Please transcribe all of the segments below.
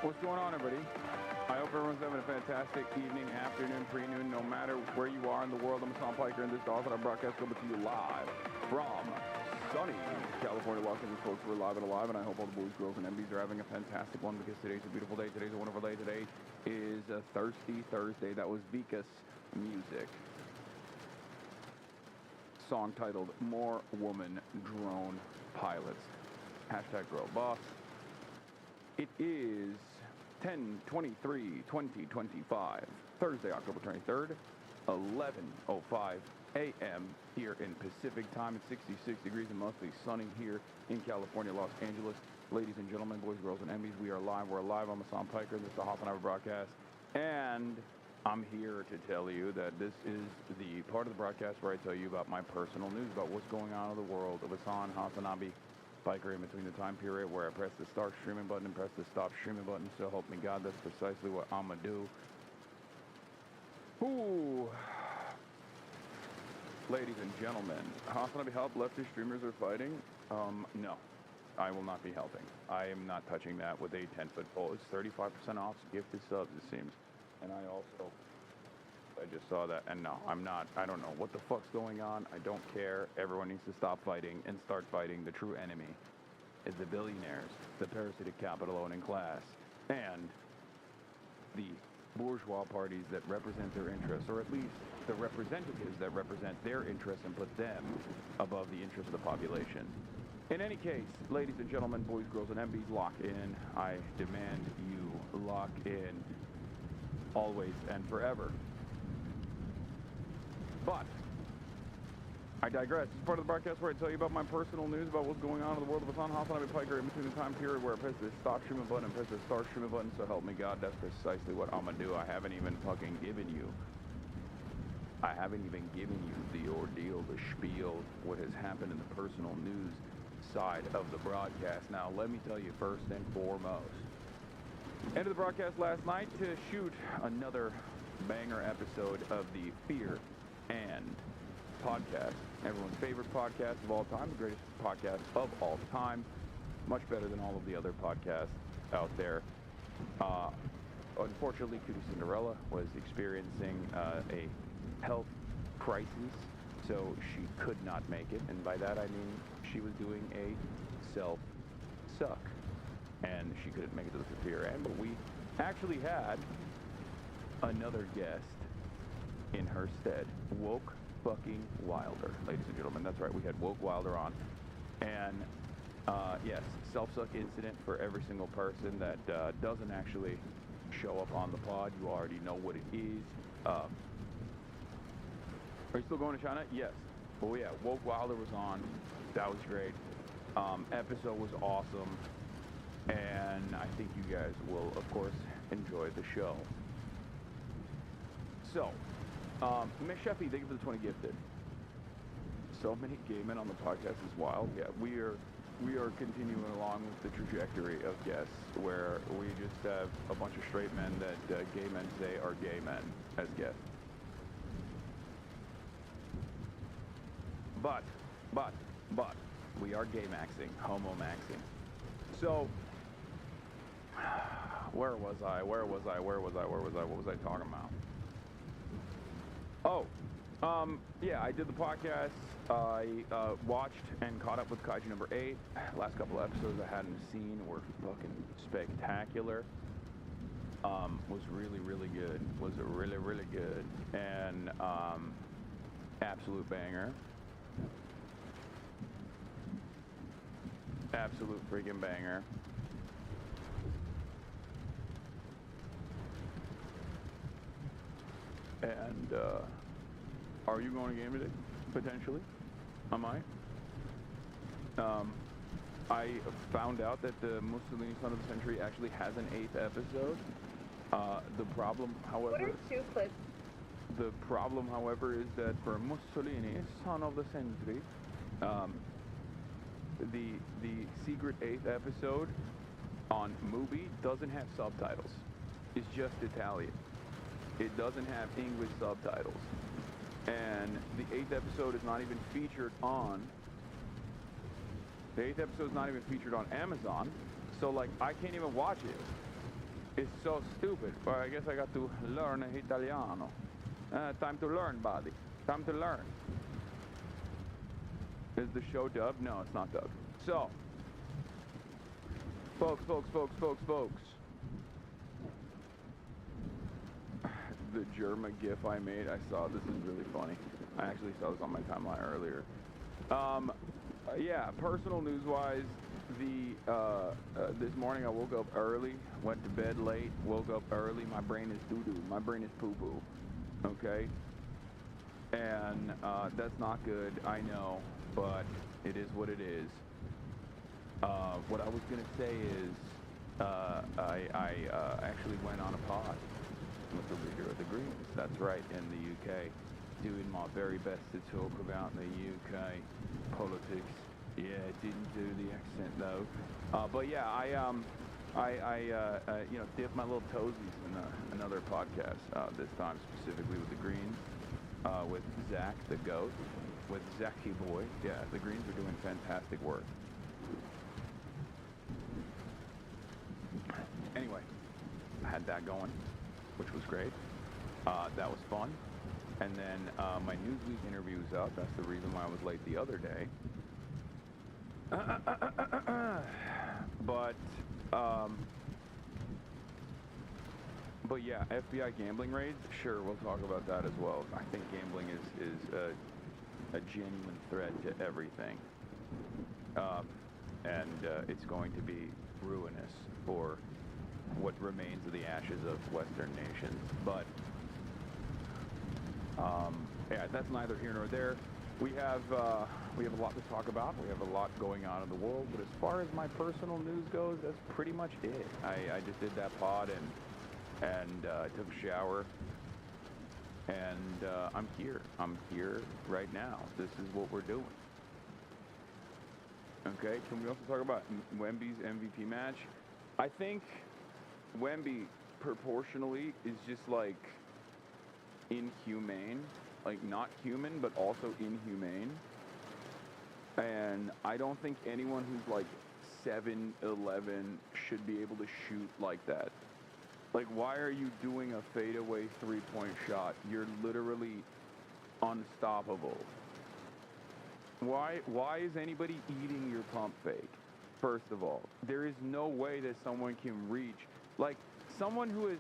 What's going on, everybody? I hope everyone's having a fantastic evening, afternoon, pre-noon, no matter where you are in the world. I'm Hassan Piker, and this is also our broadcast coming to you live from sunny California, Los Angeles, folks. We're live and alive, and I hope all the boys, girls, and MBs are having a fantastic one because today's a beautiful day. Today's a wonderful day. Today is a Thirsty Thursday. That was Vika's music. Song titled More Woman Drone Pilots. Hashtag Girl Boss. It is 10/23/2025, Thursday, October 23rd, 11:05 a.m. here in Pacific time. It's 66 degrees and mostly sunny here in California, Los Angeles. Ladies and gentlemen, boys, girls, and Emmys, we are live. We're live. I'm Hassan Piker. This is the Hasanabi broadcast. And I'm here to tell you that this is the part of the broadcast where I tell you about my personal news, about what's going on in the world of Hasanabi Piker in between the time period where I press the start streaming button and press the stop streaming button. So help me God, that's precisely what I'm going to do. Ooh. Ladies and gentlemen, Hasanabi help leftist streamers are fighting? No. I will not be helping. I am not touching that with a 10-foot pole. It's 35% off gifted subs, it seems. And I just saw that, and no, I'm not. I don't know what the fuck's going on. I don't care. Everyone needs to stop fighting and start fighting. The true enemy is the billionaires, the parasitic capital-owning class, and the bourgeois parties that represent their interests, or at least the representatives that represent their interests and put them above the interests of the population. In any case, ladies and gentlemen, boys, girls, and MBs, lock in. I demand you lock in always and forever. But I digress. This is part of the broadcast where I tell you about my personal news about what's going on in the world of Hasanabi Piker in between the time period where I press the stop streaming button and press the start streaming button. So help me God, that's precisely what I'm gonna do. I haven't even fucking given you. I haven't even given you the ordeal, the spiel, what has happened in the personal news side of the broadcast. Now, let me tell you first and foremost. Ended the broadcast last night to shoot another banger episode of the Fear and podcast, everyone's favorite podcast of all time, the greatest podcast of all time, much better than all of the other podcasts out there. Unfortunately, Cutie Cinderella was experiencing a health crisis, so she could not make it, and by that I mean she was doing a self-suck, and she couldn't make it to the Fear and, but we actually had another guest in her stead, Woke fucking Wilder, ladies and gentlemen. That's right, we had Woke Wilder on. And yes, self-suck incident for every single person that doesn't actually show up on the pod. You already know what it is. Are you still going to China? Yes. Well, yeah, Woke Wilder was on. That was great. Episode was awesome. And I think you guys will, of course, enjoy the show. So, Miss Sheffy, thank you for the 20 gifted. So many gay men on the podcast is wild. Yeah, we are continuing along with the trajectory of guests where we just have a bunch of straight men that gay men say are gay men as guests. But, we are gay maxing, homo maxing. So, where was I? What was I talking about? Oh, yeah, I did the podcast. I watched and caught up with Kaiju number 8. Last couple of episodes I hadn't seen were fucking spectacular. Was really, really good. Was really, really good. And absolute banger. Absolute freaking banger. And are you going to game today? Potentially. Am I? I found out that the Mussolini Son of the Century actually has an 8th episode. The problem, however... What are 2 clips? The problem, however, is that for Mussolini, Son of the Century, the secret 8th episode on Mubi doesn't have subtitles. It's just Italian. It doesn't have English subtitles. And the 8th episode is not even featured on... The 8th episode is not even featured on Amazon. So, like, I can't even watch it. It's so stupid, but I guess I got to learn Italiano. Time to learn, buddy. Time to learn. Is the show dubbed? No, it's not dubbed. So, folks. The Germa GIF I made, I saw this is really funny. I actually saw this on my timeline earlier. Yeah, personal news-wise, this morning I woke up early, went to bed late, woke up early. My brain is doo-doo. My brain is poo-poo. Okay? And that's not good, I know, but it is what it is. What I was gonna say is, I actually went on a pod with the leader of the Greens. That's right, in the UK. Doing my very best to talk about the UK politics. Yeah, didn't do the accent though. But yeah, I you know, dipped my little toesies in another podcast, this time specifically with the Greens, with Zach, the GOAT, with Zachy Boy. Yeah, the Greens are doing fantastic work. Anyway, I had that going, which was great. That was fun. And then my Newsweek interview's up. That's the reason why I was late the other day. But yeah, FBI gambling raids. Sure, we'll talk about that as well. I think gambling is a genuine threat to everything, and it's going to be ruinous for what remains of the ashes of Western nations. But yeah, that's neither here nor there. We have a lot to talk about. We have a lot going on in the world. But as far as my personal news goes, that's pretty much it. I just did that pod and took a shower, and I'm here. I'm here right now. This is what we're doing. Okay, can we also talk about Wemby's MVP match? I think Wemby proportionally is just like inhumane, like not human, but also inhumane. And I don't think anyone who's like 7'11" should be able to shoot like that. Like, why are you doing a fadeaway three-point shot? You're literally unstoppable. Why is anybody eating your pump fake? First of all, there is no way that someone can reach, like, someone who is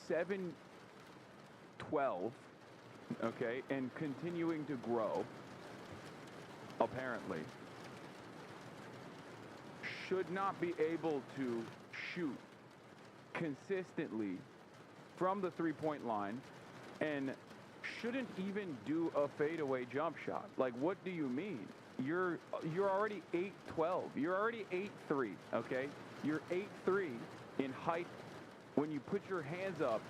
7'12", okay, and continuing to grow, apparently, should not be able to shoot consistently from the three-point line, and shouldn't even do a fadeaway jump shot. Like, what do you mean? You're already 8'12". You're already 8'3", okay? You're 8'3" in height. When you put your hands up,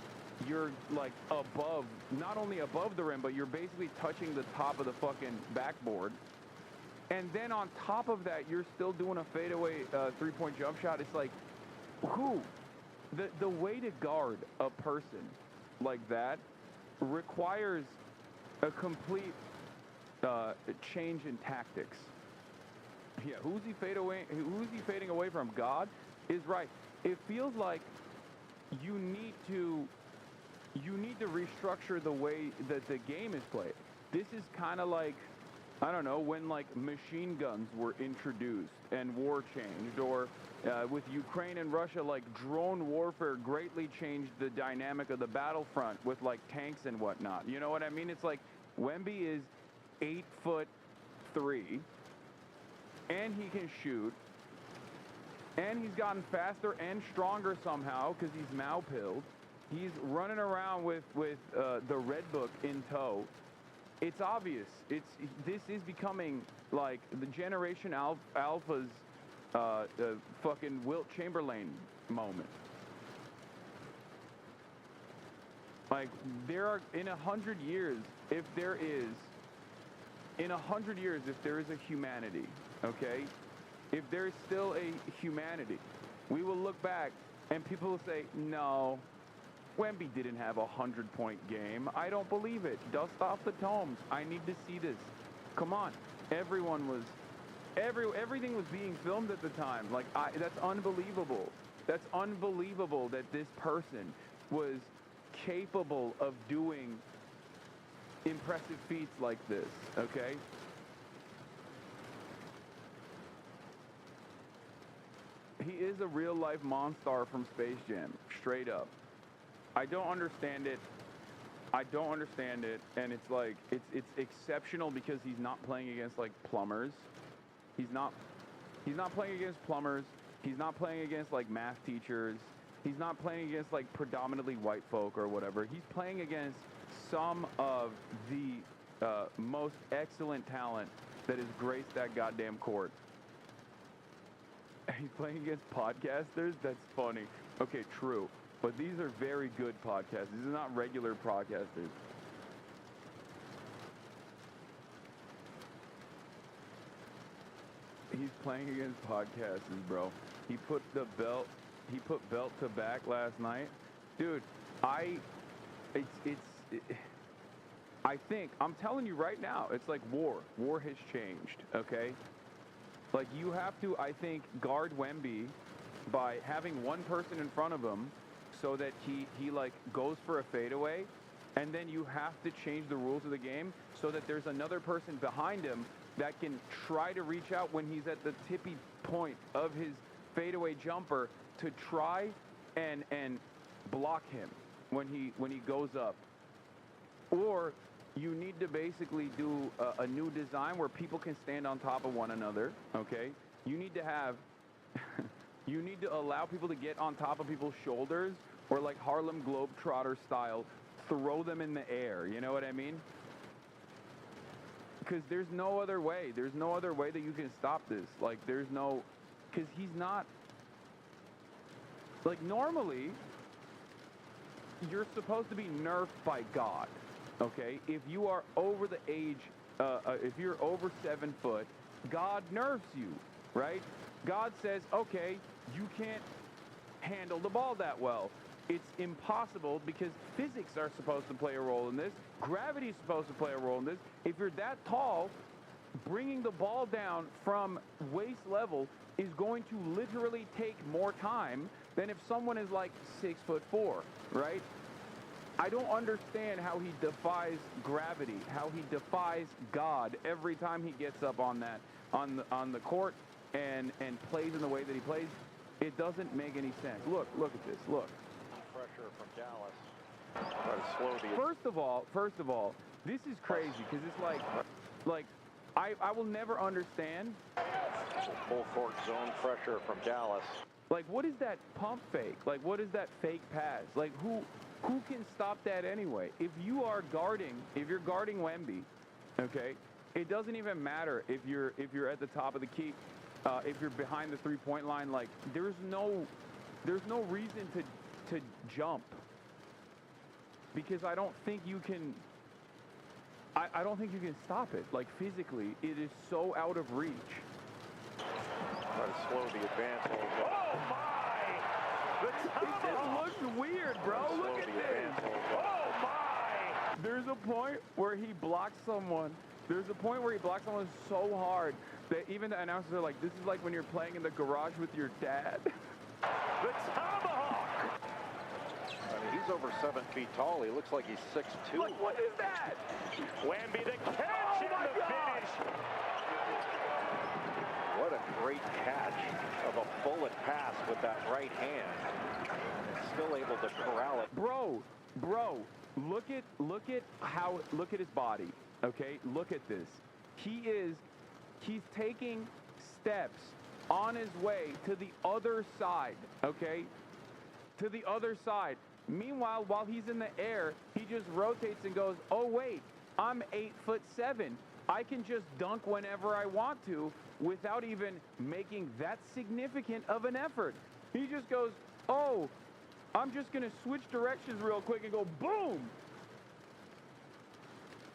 you're like above, not only above the rim, but you're basically touching the top of the fucking backboard. And then on top of that, you're still doing a fadeaway three-point jump shot. It's like, who? The way to guard a person like that requires a complete change in tactics. Yeah, who's he fading away from? God is right. It feels like you need to restructure the way that the game is played. This is kind of like, I don't know, when like machine guns were introduced and war changed, or with Ukraine and Russia, like drone warfare greatly changed the dynamic of the battlefront with like tanks and whatnot. You know what I mean? It's like Wemby is 8'3", and he can shoot, and he's gotten faster and stronger somehow because he's Mao-pilled. He's running around with the Red Book in tow. It's obvious. This is becoming like the Generation Alpha's fucking Wilt Chamberlain moment. Like, there are, in 100 years, if there is a humanity, okay? If there is still a humanity, we will look back and people will say, no, Wemby didn't have a 100-point game. I don't believe it. Dust off the tomes. I need to see this. Come on. Everyone was Everything was being filmed at the time. Like, that's unbelievable. That's unbelievable that this person was capable of doing impressive feats like this, okay? He is a real-life monster from Space Jam, straight up. I don't understand it. And it's like, it's exceptional because he's not playing against, like, plumbers. He's not playing against plumbers. He's not playing against, like, math teachers. He's not playing against, like, predominantly white folk or whatever. He's playing against some of the most excellent talent that has graced that goddamn court. He's playing against podcasters? That's funny. Okay, true. But these are very good podcasters. These are not regular podcasters. He's playing against podcasters, bro. He put belt to back last night. Dude, I think, I'm telling you right now, it's like war. War has changed, okay? Like, you have to, I think, guard Wemby by having one person in front of him so that he like, goes for a fadeaway, and then you have to change the rules of the game so that there's another person behind him that can try to reach out when he's at the tippy point of his fadeaway jumper to try and block him when he goes up. Or you need to basically do a new design where people can stand on top of one another, okay? You need to have, you need to allow people to get on top of people's shoulders, or like Harlem Globetrotter style, throw them in the air, you know what I mean? Because there's no other way. There's no other way that you can stop this. Like, there's no, because he's not, like, normally, you're supposed to be nerfed by God. Okay, if you are over the age, if you're over 7 foot, God nerfs you, right? God says, okay, you can't handle the ball that well. It's impossible because physics are supposed to play a role in this. Gravity is supposed to play a role in this. If you're that tall, bringing the ball down from waist level is going to literally take more time than if someone is like 6'4", right? I don't understand how he defies gravity, how he defies God every time he gets up on that, on the court and plays in the way that he plays. It doesn't make any sense. Look at this, look. Pressure from Dallas. Try to slow the... First of all, this is crazy because it's like, I will never understand. Full court zone pressure from Dallas. Like, what is that pump fake? Like, what is that fake pass? Like, who can stop that anyway? If you're guarding Wemby, okay, it doesn't even matter if you're at the top of the key, if you're behind the three-point line. Like, there's no reason to jump, because I don't think you can. I don't think you can stop it. Like, physically, it is so out of reach. Try to slow the advance. Oh my! It just looks weird, bro. Look at this. Oh my! There's a point where he blocks someone. There's a point where he blocks someone so hard that even the announcers are like, this is like when you're playing in the garage with your dad. The tomahawk! I mean, he's over 7 feet tall. He looks like he's 6'2". Look, what is that? Wemby the catch and the finish. What a great catch of a bullet pass with that right hand. And still able to corral it. Bro, look at his body, okay? Look at this. He's taking steps on his way to the other side, okay? To the other side. Meanwhile, while he's in the air, he just rotates and goes, oh wait, I'm 8'7". I can just dunk whenever I want to without even making that significant of an effort. He just goes, oh, I'm just gonna switch directions real quick and go boom.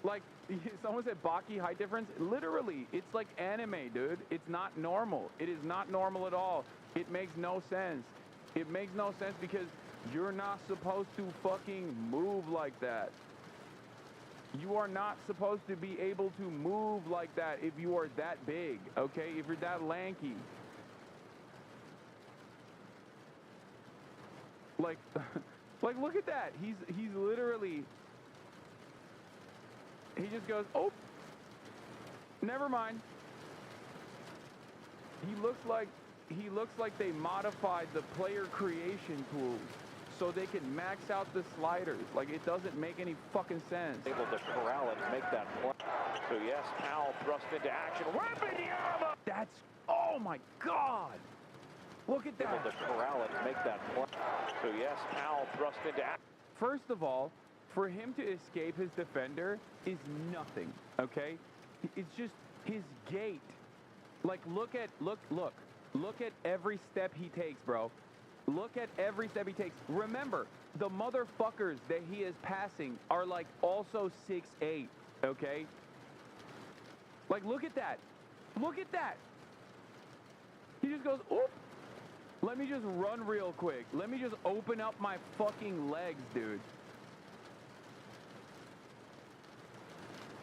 Like, someone said Baki height difference. Literally, it's like anime, dude. It's not normal. It is not normal at all. It makes no sense. It makes no sense because you're not supposed to fucking move like that. You are not supposed to be able to move like that if you are that big, okay? If you're that lanky. Like, like look at that. He's literally, he just goes, oh, never mind. He looks like they modified the player creation tools so they can max out the sliders. Like, it doesn't make any fucking sense. Able to corral it and make that play. So yes, Powell thrust into action. Wembanyama! That's, oh my God. Look at that. Able to corral it and make that play. So yes, Powell thrust into action. First of all, for him to escape his defender is nothing, okay? It's just his gait. Like, look at every step he takes, bro. Look at every step he takes. Remember, the motherfuckers that he is passing are like also 6'8", okay? Like, look at that. Look at that. He just goes, oop. Let me just run real quick. Let me just open up my fucking legs, dude.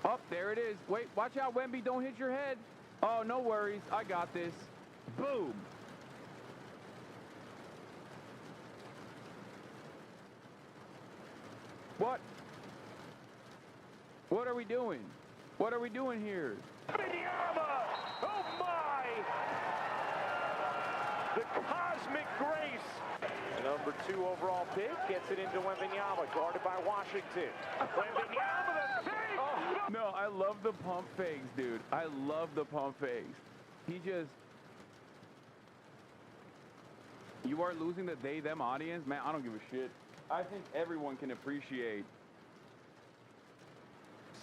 Oh, there it is. Wait, watch out, Wemby. Don't hit your head. Oh, no worries. I got this. Boom. What? What are we doing? What are we doing here? Wembanyama! Oh my! The cosmic grace. Number 2 overall pick gets it into Wembanyama, guarded by Washington. Wembanyama, the save! Oh. No, I love the pump fakes, dude. I love the pump fakes. He just... You are losing the they-them audience? Man, I don't give a shit. I think everyone can appreciate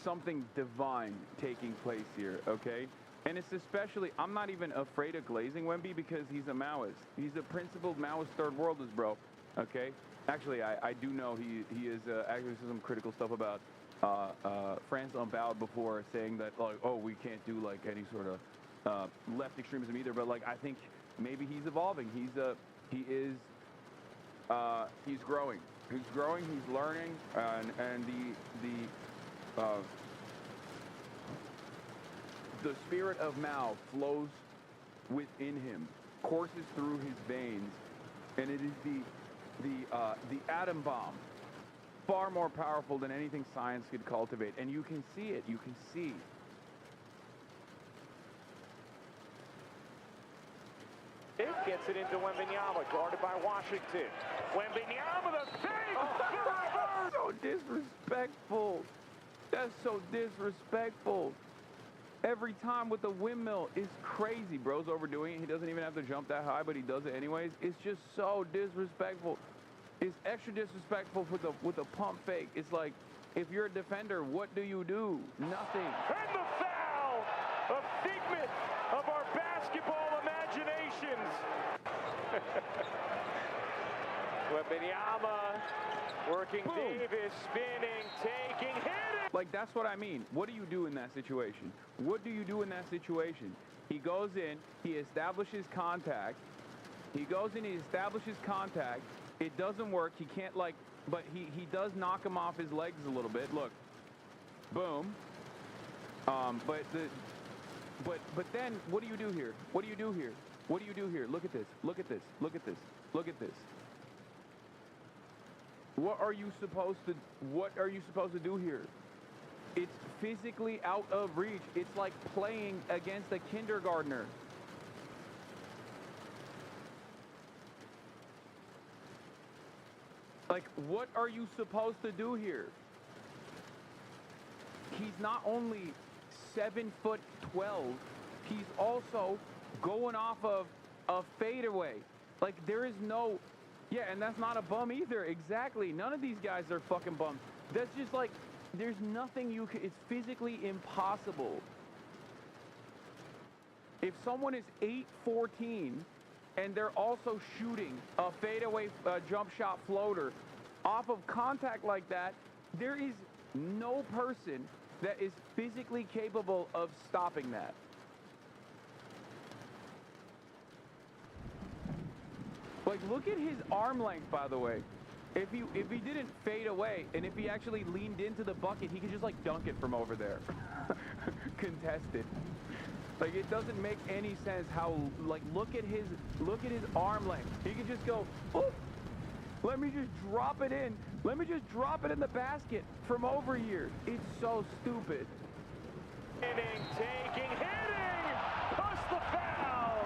something divine taking place here, okay? And it's especially, I'm not even afraid of glazing Wemby because he's a Maoist. He's a principled Maoist third worldist, bro, okay? Actually, I do know he is actually some critical stuff about France Unbowed before, saying that, like, oh, we can't do, like, any sort of left extremism either, but, like, I think maybe he's evolving. He's growing. He's growing, he's learning, and the spirit of Mao flows within him, courses through his veins, and it is the atom bomb, far more powerful than anything science could cultivate, and you can see it. You can see. It gets it into Wembanyama, guarded by Washington. Wembanyama, the save! Oh, so disrespectful. That's so disrespectful. Every time with the windmill is crazy. Bro's overdoing it. He doesn't even have to jump that high, but he does it anyways. It's just so disrespectful. It's extra disrespectful with the pump fake. It's like, if you're a defender, what do you do? Nothing. And the foul! A figment of our basketball imaginations. Wembanyama working. Boom. Davis spinning, taking, hitting. Like, that's what I mean. What do you do in that situation? What do you do in that situation? He goes in, he establishes contact. He goes in, he establishes contact. It doesn't work. He can't, like, but he does knock him off his legs a little bit. Look. Boom. But then what do you do here? What do you do here? What do you do here? Look at this. Look at this. Look at this. Look at this. What are you supposed to do here? It's physically out of reach. It's like playing against a kindergartner. Like, what are you supposed to do here? He's not only 7'12", he's also going off of a fadeaway. Like, there is no... Yeah, and that's not a bum either. Exactly. None of these guys are fucking bums. That's just like... There's nothing you can... It's physically impossible. If someone is 8'14", and they're also shooting a fadeaway jump shot floater off of contact like that, there is no person that is physically capable of stopping that. Like, look at his arm length, by the way. If he didn't fade away, and if he actually leaned into the bucket, he could just like dunk it from over there. Contested. Like, it doesn't make any sense how, like, look at his arm length. He could just go, oh, let me just drop it in. Let me just drop it in the basket from over here. It's so stupid. Taking, hitting, push the foul.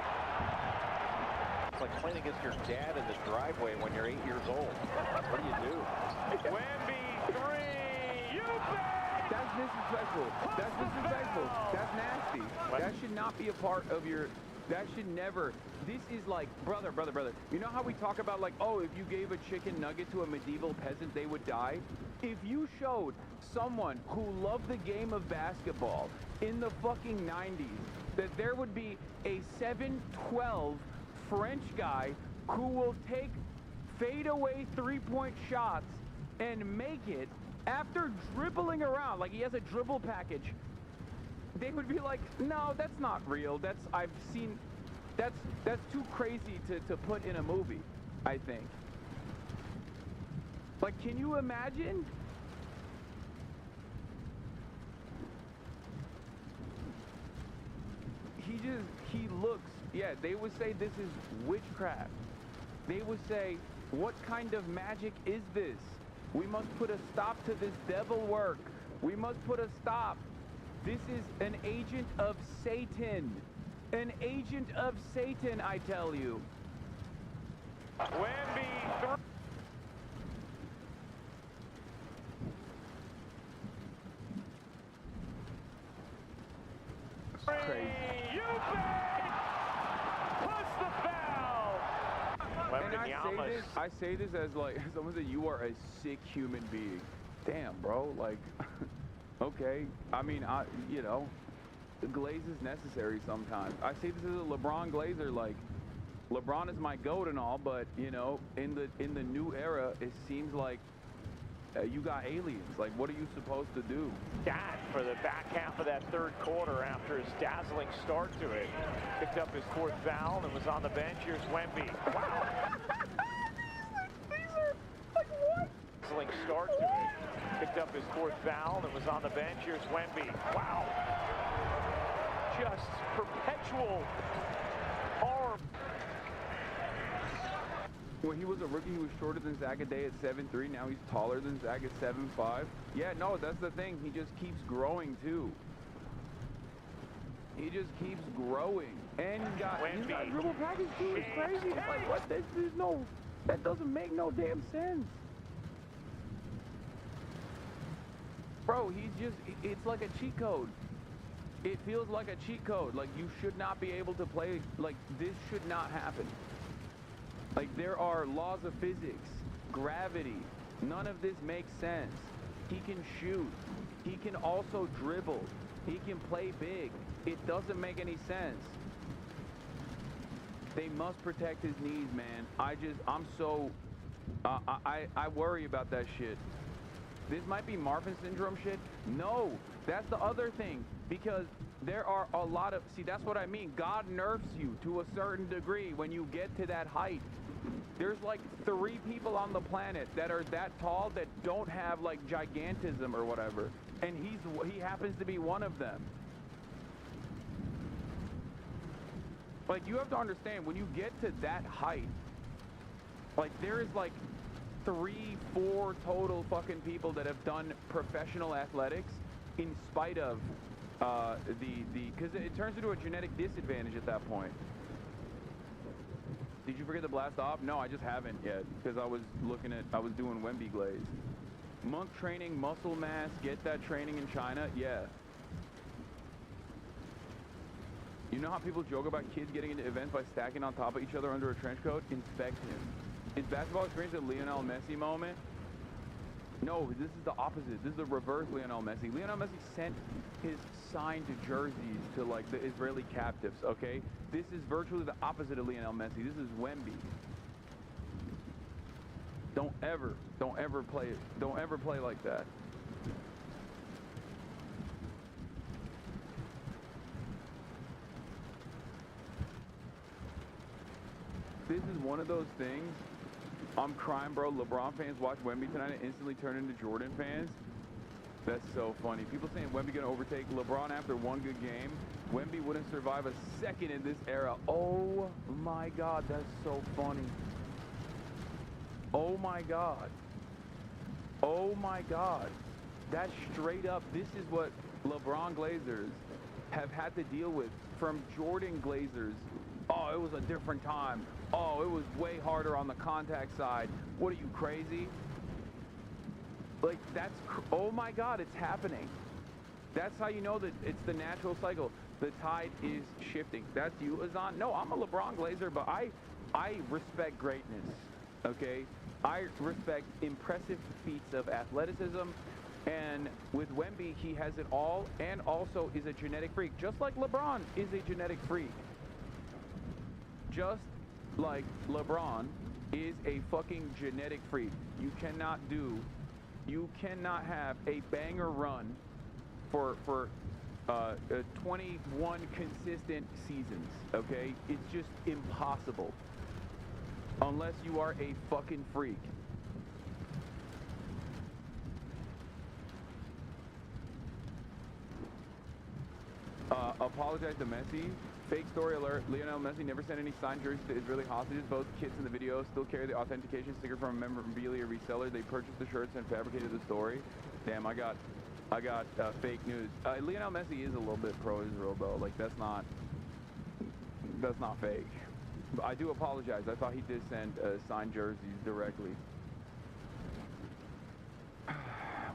It's like playing against your dad in the driveway when you're 8 years old. What do you do? Wemby, three, you bet. That's disrespectful. That's disrespectful. That's nasty. That should not be a part of your... That should never... This is like... Brother. You know how we talk about, like, oh, if you gave a chicken nugget to a medieval peasant, they would die? If you showed someone who loved the game of basketball in the fucking 90s that there would be a 7'12" French guy who will take fadeaway three-point shots and make it after dribbling around, like he has a dribble package, they would be like, no, that's not real. That's too crazy to put in a movie, I think. Like, can you imagine? He looks, yeah, they would say this is witchcraft. They would say, what kind of magic is this? We must put a stop to this devil work. We must put a stop. This is an agent of Satan. An agent of Satan, I tell you. Wemby, Crazy. you bet. Push the foul. And I say this as like someone said, you are a sick human being. Damn, bro. Like, okay. I mean, you know, the glaze is necessary sometimes. I say this as a LeBron Glazer. Like, LeBron is my GOAT and all, but you know, in the new era, it seems like you got aliens. Like, what are you supposed to do? That for the back half of that third quarter after his dazzling start to it. Picked up his fourth foul and was on the bench. Here's Wemby. Wow. These are like what? Dazzling start to it. Picked up his fourth foul and was on the bench. Here's Wemby. Wow. Just perpetual arm. When he was a rookie, he was shorter than Zagaday at 7'3". Now he's taller than Zag at 7'5". Yeah, no, that's the thing. He just keeps growing, too. He just keeps growing. And he's got dribble package, too. It's crazy. It's like, what? There's no... That doesn't make no damn sense. Bro, he's just... It's like a cheat code. It feels like a cheat code. Like, you should not be able to play... Like, this should not happen. Like, there are laws of physics, gravity. None of this makes sense. He can shoot. He can also dribble. He can play big. It doesn't make any sense. They must protect his knees, man. I'm so... I worry about that shit. This might be Marfan syndrome shit. No, that's the other thing. Because there are a lot of... See, that's what I mean. God nerfs you to a certain degree when you get to that height. There's like 3 people on the planet that are that tall that don't have like gigantism or whatever. And he happens to be one of them. Like, you have to understand, when you get to that height, like, there is like 3, 4 total fucking people that have done professional athletics in spite of because it turns into a genetic disadvantage at that point. Did you forget the blast off? No, I just haven't yet, because I was doing Wemby glaze. Monk training, muscle mass, get that training in China? Yeah. You know how people joke about kids getting into events by stacking on top of each other under a trench coat? Inspect him. Is basketball experience a Lionel Messi moment? No, this is the opposite. This is the reverse Lionel Messi. Lionel Messi sent his signed jerseys to like the Israeli captives, okay? This is virtually the opposite of Lionel Messi. This is Wemby. Don't ever play like that. This is one of those things I'm crying, bro. LeBron fans watch Wemby tonight and instantly turn into Jordan fans. That's so funny. People saying Wemby gonna overtake LeBron after one good game. Wemby wouldn't survive a second in this era. Oh my God, that's so funny. Oh my God. Oh my God. That's straight up. This is what LeBron Glazers have had to deal with from Jordan Glazers. Oh, it was a different time. Oh, it was way harder on the contact side. What are you, crazy? Like, oh my God, it's happening. That's how you know that it's the natural cycle. The tide is shifting. That's you, Hasan. No, I'm a LeBron Glazer, but I respect greatness, okay? I respect impressive feats of athleticism. And with Wemby, he has it all and also is a genetic freak. Just like LeBron is a genetic freak. Just like LeBron is a fucking genetic freak. You cannot have a banger run for 21 consistent seasons, okay? It's just impossible. Unless you are a fucking freak. Apologize to Messi. Fake story alert. Lionel Messi never sent any signed jerseys to Israeli hostages. Both kids in the video still carry the authentication sticker from a memorabilia reseller. They purchased the shirts and fabricated the story. Damn, I got fake news. Lionel Messi is a little bit pro-Israel though. Like that's not fake. But I do apologize. I thought he did send signed jerseys directly.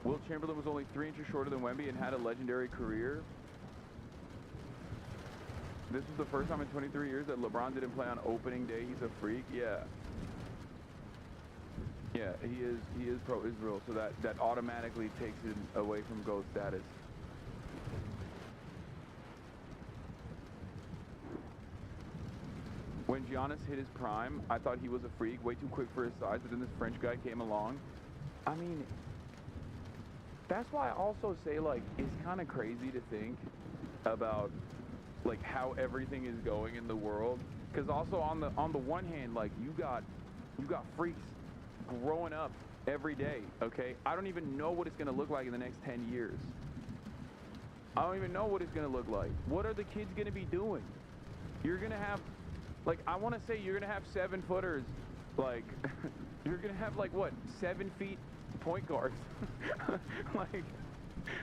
Will Chamberlain was only 3 inches shorter than Wemby and had a legendary career. This was the first time in 23 years that LeBron didn't play on opening day. He's a freak. Yeah. Yeah, he is pro-Israel, so that automatically takes him away from GOAT status. When Giannis hit his prime, I thought he was a freak, way too quick for his size, but then this French guy came along. I mean, that's why I also say, like, it's kind of crazy to think about like how everything is going in the world, because also on the one hand, like you got freaks growing up every day, okay? I don't even know what it's going to look like in the next 10 years. I don't even know what it's going to look like. What are the kids going to be doing? You're going to have, like, I want to say you're going to have 7-footers, like you're going to have like what, 7 feet point guards. Like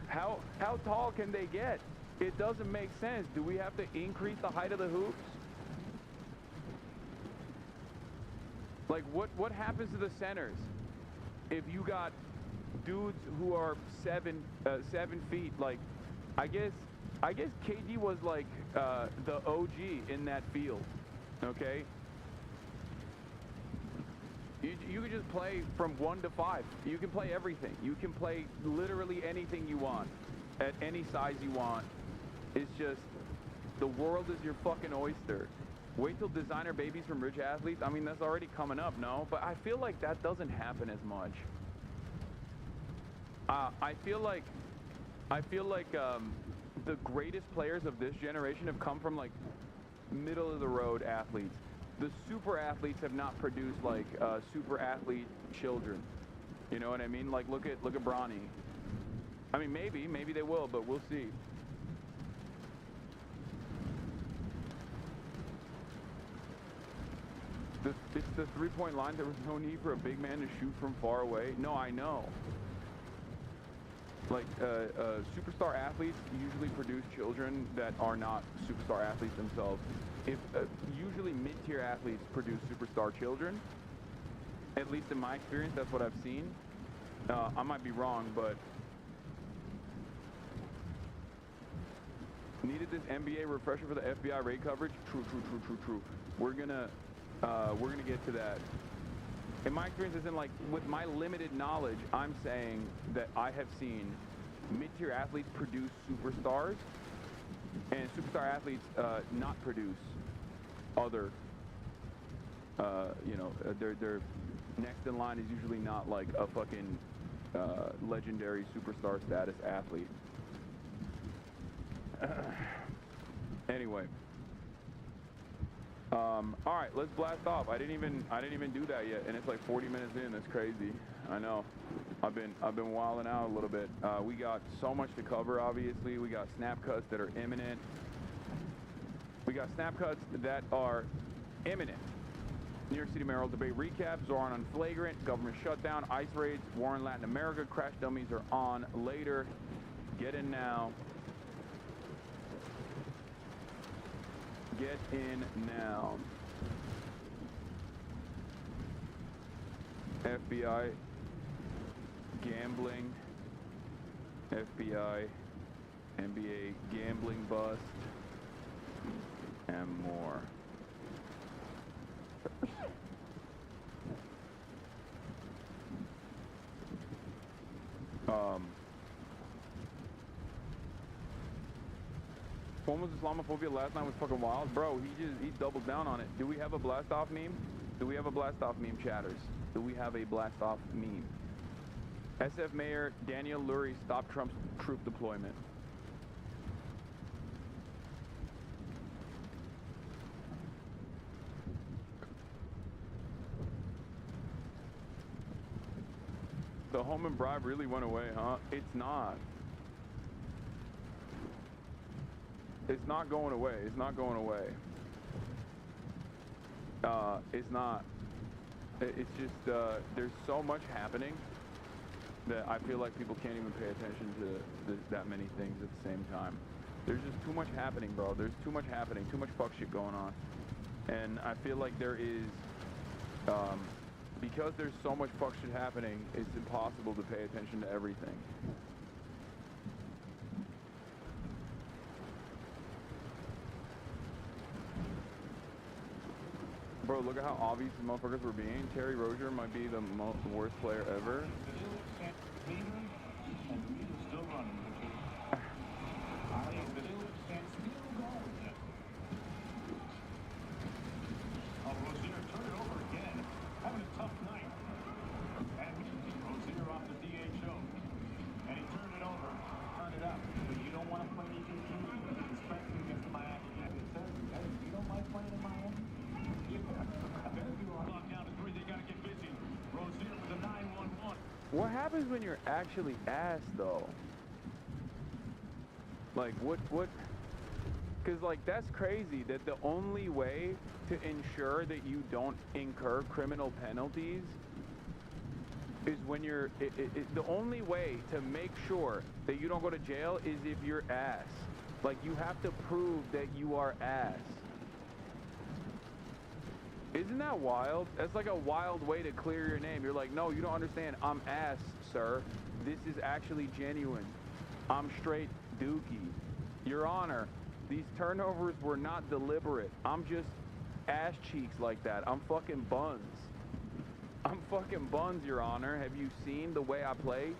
how tall can they get? It doesn't make sense. Do we have to increase the height of the hoops? Like, what happens to the centers if you got dudes who are 7 feet? Like, I guess KD was like the OG in that field. Okay. You can just play from 1 to 5. You can play everything. You can play literally anything you want at any size you want. It's just, the world is your fucking oyster. Wait till designer babies from rich athletes. I mean, that's already coming up, no? But I feel like that doesn't happen as much. I feel like the greatest players of this generation have come from like middle of the road athletes. The super athletes have not produced like super athlete children. You know what I mean? Like look at Bronny. I mean, maybe they will, but we'll see. It's the three-point line. There was no need for a big man to shoot from far away. No, I know. Like, superstar athletes usually produce children that are not superstar athletes themselves. Usually mid-tier athletes produce superstar children. At least in my experience, that's what I've seen. I might be wrong, but needed this NBA refresher for the FBI raid coverage. True. We're gonna get to that. In my experience, as in like with my limited knowledge, I'm saying that I have seen mid-tier athletes produce superstars, and superstar athletes not produce other. Their next in line is usually not like a fucking legendary superstar status athlete. Anyway. All right, let's blast off. I didn't even do that yet, and it's like 40 minutes in. That's crazy. I know. I've been wilding out a little bit. We got so much to cover. Obviously, we got snap cuts that are imminent. We got snap cuts that are imminent. New York City mayoral debate recap. ZOHRAN on flagrant. Government shutdown. ICE raids. War in Latin America. Crash dummies are on later. Get in now. Get in now. FBI gambling. FBI NBA gambling bust. And more. One was Islamophobia last night was fucking wild. Bro, he doubled down on it. Do we have a blast off meme? Do we have a blast off meme, chatters? Do we have a blast off meme? SF Mayor Daniel Lurie stopped Trump's troop deployment. The home and bribe really went away, huh? It's not. It's not going away. It's not going away. It's not. It's just, there's so much happening that I feel like people can't even pay attention to that many things at the same time. There's just too much happening, bro. There's too much happening. Too much fuck shit going on. And I feel like there is, because there's so much fuck shit happening, it's impossible to pay attention to everything. Bro, look at how obvious the motherfuckers were being. Terry Rozier might be the worst player ever. What happens when you're actually asked, though? Like, what? Because, like, that's crazy that the only way to ensure that you don't incur criminal penalties is when you're, the only way to make sure that you don't go to jail is if you're ass. Like, you have to prove that you are ass. Isn't that wild? That's like a wild way to clear your name. You're like, no, you don't understand. I'm ass, sir. This is actually genuine. I'm straight dookie. Your Honor, these turnovers were not deliberate. I'm just ass cheeks like that. I'm fucking buns. I'm fucking buns, Your Honor. Have you seen the way I play?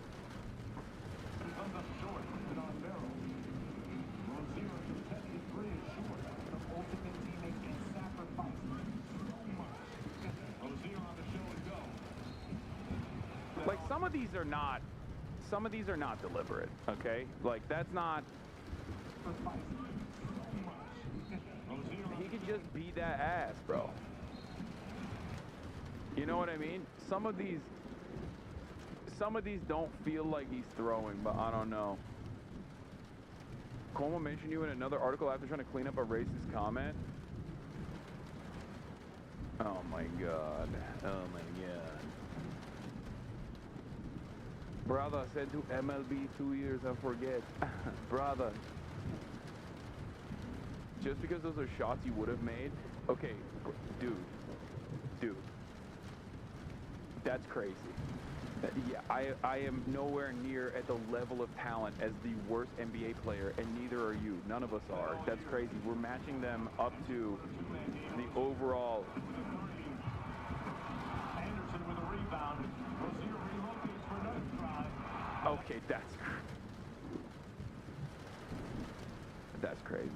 Like, some of these are not deliberate, okay? Like, that's not, he could just beat that ass, bro. You know what I mean? Some of these don't feel like he's throwing, but I don't know. Cuomo mentioned you in another article after trying to clean up a racist comment. Oh my God. Oh my God. Brother, said to MLB 2 years, I forget. Brother. Just because those are shots you would have made? Okay, dude. That's crazy. Yeah, I am nowhere near at the level of talent as the worst NBA player, and neither are you. None of us are. That's crazy. We're matching them up to the overall. Anderson with a rebound. Rozier relocates for another drive. Okay, that's crazy.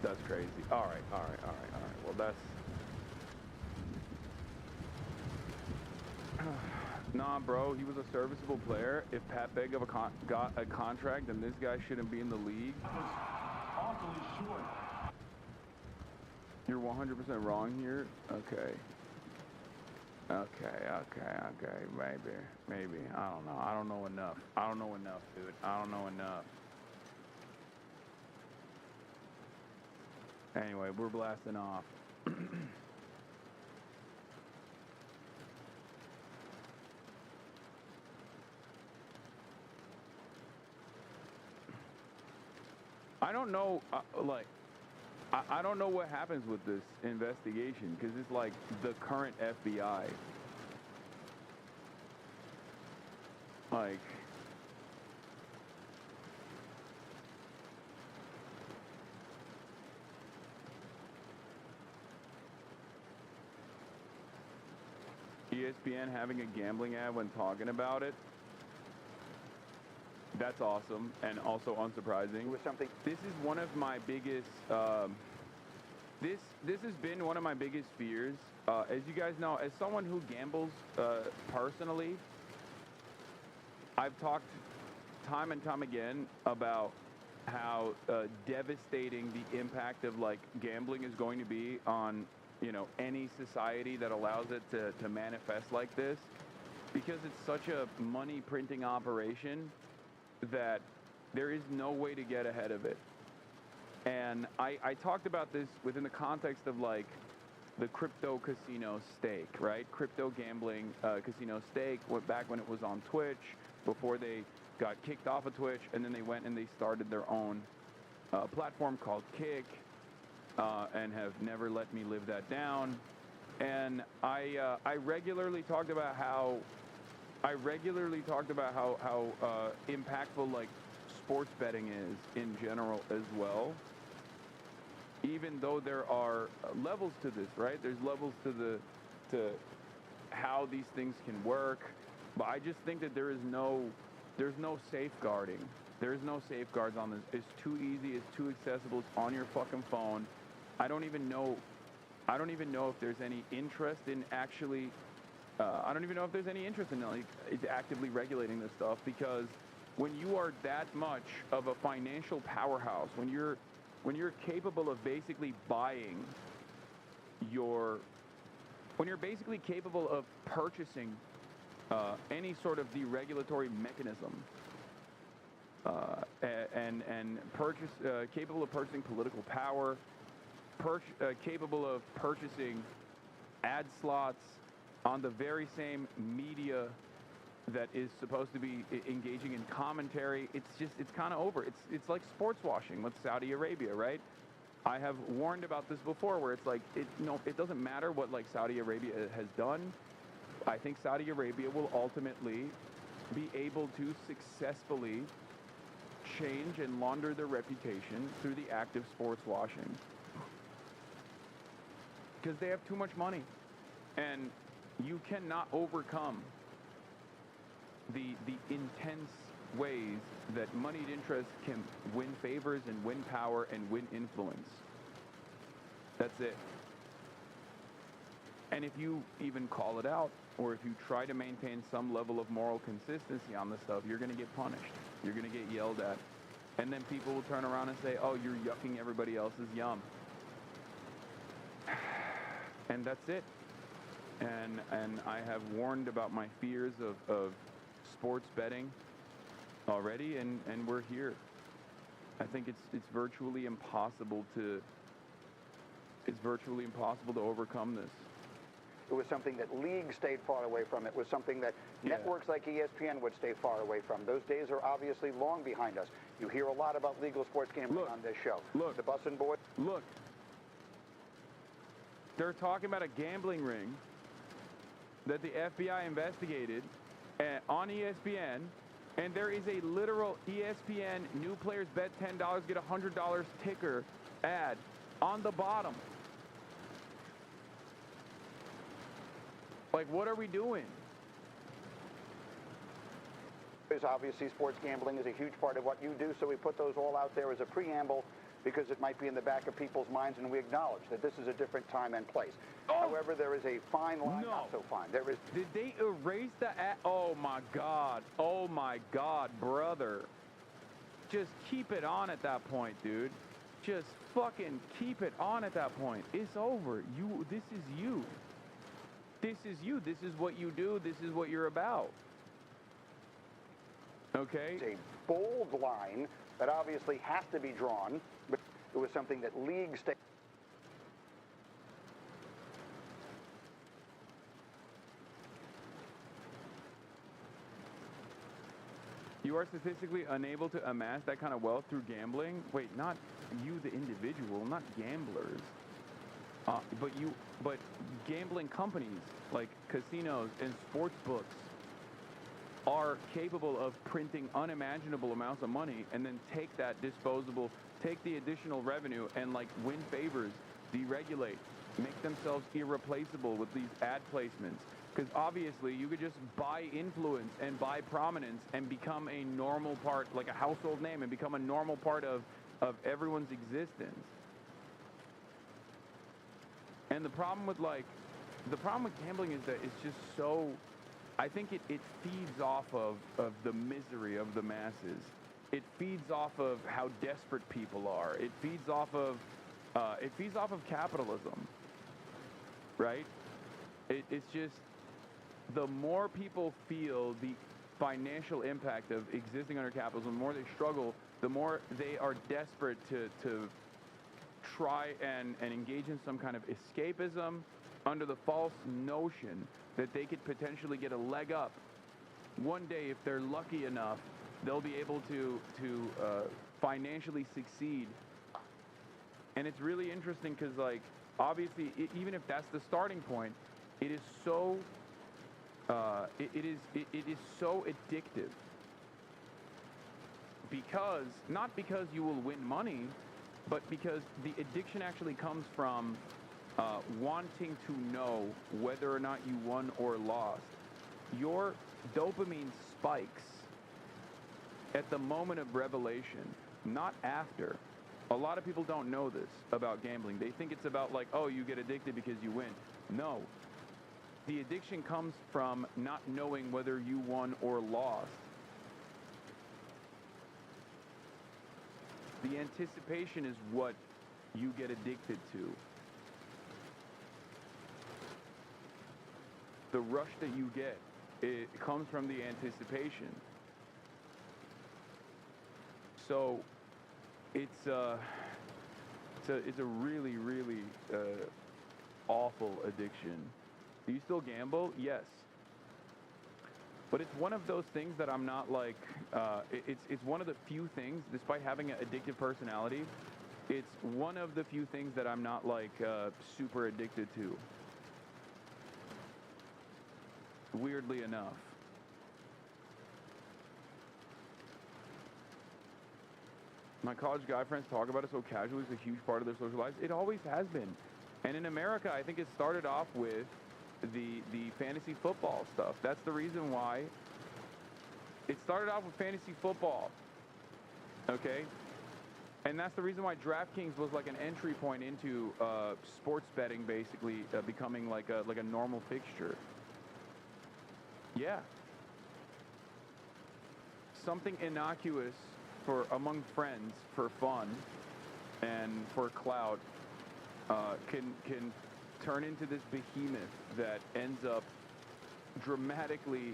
That's crazy. All right. Well, that's. Nah, bro, he was a serviceable player. If Pat Begov got a contract, then this guy shouldn't be in the league. That was awfully short. You're 100% wrong here. Okay. Okay. Maybe. I don't know. I don't know enough. I don't know enough, dude. I don't know enough. Anyway, we're blasting off. I don't know, I don't know what happens with this investigation, because it's like the current FBI. Like, ESPN having a gambling ad when talking about it. That's awesome and also unsurprising. With something. This is one of my biggest. This has been one of my biggest fears. As you guys know, as someone who gambles personally, I've talked time and time again about how devastating the impact of like gambling is going to be on, you know, any society that allows it to manifest like this, because it's such a money printing operation that there is no way to get ahead of it. And I talked about this within the context of like the crypto casino stake, right? Crypto gambling casino stake went back when it was on Twitch, before they got kicked off of Twitch, and then they went and they started their own platform called Kick, and have never let me live that down. And I regularly talked about how impactful like sports betting is in general as well. Even though there are levels to this, right? There's levels to how these things can work, but I just think that there's no safeguarding. There's no safeguards on this. It's too easy. It's too accessible. It's on your fucking phone. I don't even know if there's any interest in actually. I don't even know if there's any interest in like actively regulating this stuff, because when you are that much of a financial powerhouse, when you're capable of basically when you're basically capable of purchasing any sort of deregulatory mechanism, capable of purchasing political power, capable of purchasing ad slots on the very same media that is supposed to be engaging in commentary, it's kind of over. It's like sports washing with Saudi Arabia, right? I have warned about this before, where it's like, it doesn't matter what like Saudi Arabia has done. I think Saudi Arabia will ultimately be able to successfully change and launder their reputation through the act of sports washing, because they have too much money, and you cannot overcome the intense ways that moneyed interests can win favors and win power and win influence. That's it. And if you even call it out, or if you try to maintain some level of moral consistency on this stuff, you're going to get punished. You're going to get yelled at. And then people will turn around and say, oh, you're yucking everybody else's yum. And that's it. And I have warned about my fears of sports betting already, and we're here. I think it's virtually impossible to overcome this. It was something that leagues stayed far away from. It was something that networks like ESPN would stay far away from. Those days are obviously long behind us. You hear a lot about legal sports gambling on this show. Look, the Bussin' Boys. Look, they're talking about a gambling ring that the FBI investigated on ESPN, and there is a literal ESPN new players bet $10, get $100 ticker ad on the bottom. Like, what are we doing? Obviously, sports gambling is a huge part of what you do, so we put those all out there as a preamble, because it might be in the back of people's minds, and we acknowledge that this is a different time and place. Oh, however, there is a fine line, not so fine. There is. Did they erase the ad? Oh my God, brother. Just keep it on at that point, dude. just fucking keep it on at that point. It's over. This is you. This is you. This is what you do. This is what you're about. Okay? It's a bold line that obviously has to be drawn, but it was something that league state. You are statistically unable to amass that kind of wealth through gambling. Wait, not you, the individual, not gamblers. But gambling companies like casinos and sports books are capable of printing unimaginable amounts of money and then take the additional revenue and like win favors, deregulate, make themselves irreplaceable with these ad placements. Because obviously you could just buy influence and buy prominence and become a normal part, like a household name, and become a normal part of everyone's existence. And the problem with gambling is that it's just so, I think it feeds off of the misery of the masses. It feeds off of how desperate people are. It feeds off of capitalism, right? It's just, the more people feel the financial impact of existing under capitalism, the more they struggle, the more they are desperate to try and engage in some kind of escapism under the false notion that they could potentially get a leg up. One day, if they're lucky enough, they'll be able to financially succeed. And it's really interesting because, like, obviously, even if that's the starting point, it is so it is so addictive, because not because you will win money, but because the addiction actually comes from wanting to know whether or not you won or lost. Your dopamine spikes at the moment of revelation, not after. A lot of people don't know this about gambling. They think it's about like, oh, you get addicted because you win. No. The addiction comes from not knowing whether you won or lost. The anticipation is what you get addicted to. The rush that you get, it comes from the anticipation. So it's a really, really awful addiction. Do you still gamble? Yes. But it's one of those things that I'm not like, it's one of the few things, despite having an addictive personality, it's one of the few things that I'm not like super addicted to. Weirdly enough. My college guy friends talk about it so casually, it's a huge part of their social lives. It always has been. And in America, I think it started off with the fantasy football stuff. That's the reason why it started off with fantasy football. Okay? And that's the reason why DraftKings was like an entry point into sports betting, basically becoming like a normal fixture. Yeah. Something innocuous for among friends for fun and for clout can turn into this behemoth that ends up dramatically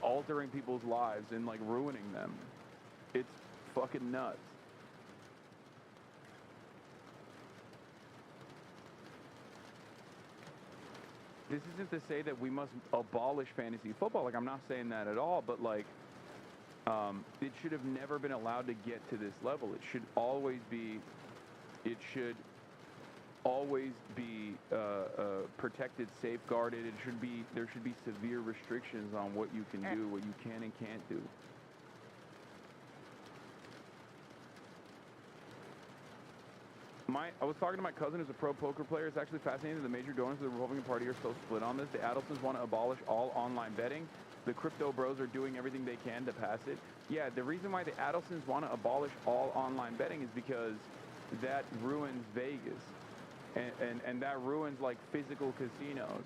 altering people's lives and like ruining them. It's fucking nuts. This isn't to say that we must abolish fantasy football. Like, I'm not saying that at all, but like it should have never been allowed to get to this level. It should always be protected, safeguarded. There should be severe restrictions on what you can do, what you can and can't do. I was talking to my cousin who's a pro poker player. It's actually fascinating that the major donors of the Republican Party are so split on this. The Adelsons want to abolish all online betting. The crypto bros are doing everything they can to pass it. Yeah, the reason why the Adelsons want to abolish all online betting is because that ruins Vegas. And that ruins like physical casinos.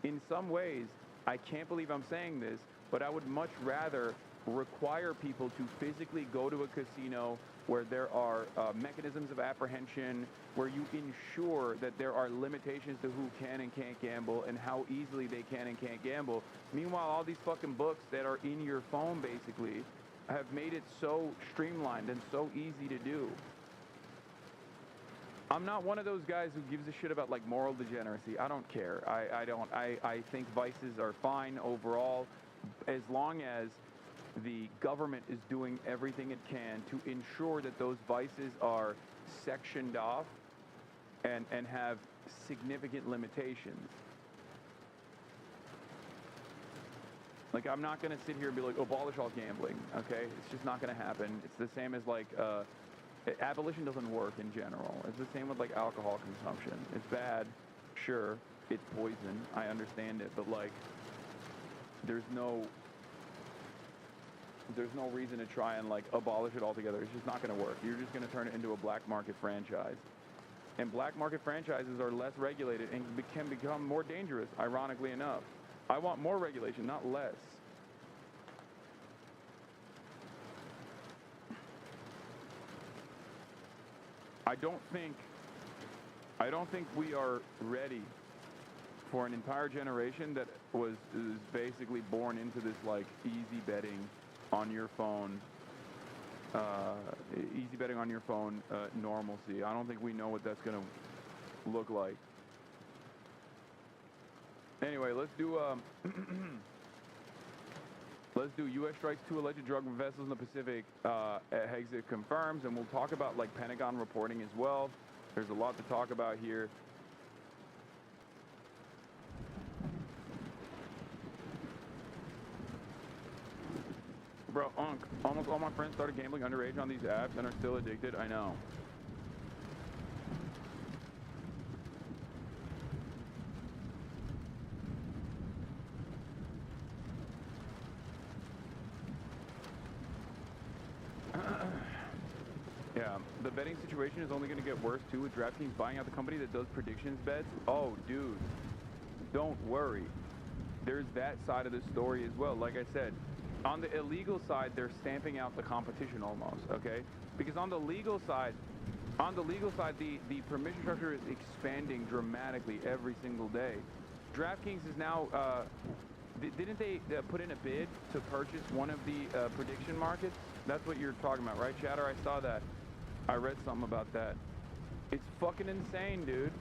In some ways, I can't believe I'm saying this, but I would much rather require people to physically go to a casino where there are mechanisms of apprehension, where you ensure that there are limitations to who can and can't gamble and how easily they can and can't gamble. Meanwhile, all these fucking books that are in your phone basically have made it so streamlined and so easy to do. I'm not one of those guys who gives a shit about like moral degeneracy. I don't care. I think vices are fine overall, as long as the government is doing everything it can to ensure that those vices are sectioned off and have significant limitations. Like, I'm not going to sit here and be like, abolish all gambling, okay? It's just not going to happen. It's the same as like, abolition doesn't work in general. It's the same with like alcohol consumption. It's bad, sure, it's poison, I understand it, but like, there's no reason to try and like abolish it altogether. It's just not going to work. You're just going to turn it into a black market franchise. And black market franchises are less regulated and can become more dangerous, ironically enough. I want more regulation, not less. I don't think we are ready for an entire generation that is basically born into this like easy betting on your phone, normalcy. I don't think we know what that's gonna look like. Anyway, let's do U.S. strikes 2 alleged drug vessels in the Pacific. Exit confirms, and we'll talk about like Pentagon reporting as well. There's a lot to talk about here. Bro, almost all my friends started gambling underage on these apps and are still addicted. I know. Yeah, the betting situation is only going to get worse too, with DraftKings buying out the company that does predictions bets. Oh, dude, don't worry. There's that side of the story as well. Like I said, on the illegal side, they're stamping out the competition almost, okay? Because on the legal side, the permission structure is expanding dramatically every single day. DraftKings is now, didn't they put in a bid to purchase one of the prediction markets? That's what you're talking about, right, Chatter? I saw that. I read something about that. It's fucking insane, dude.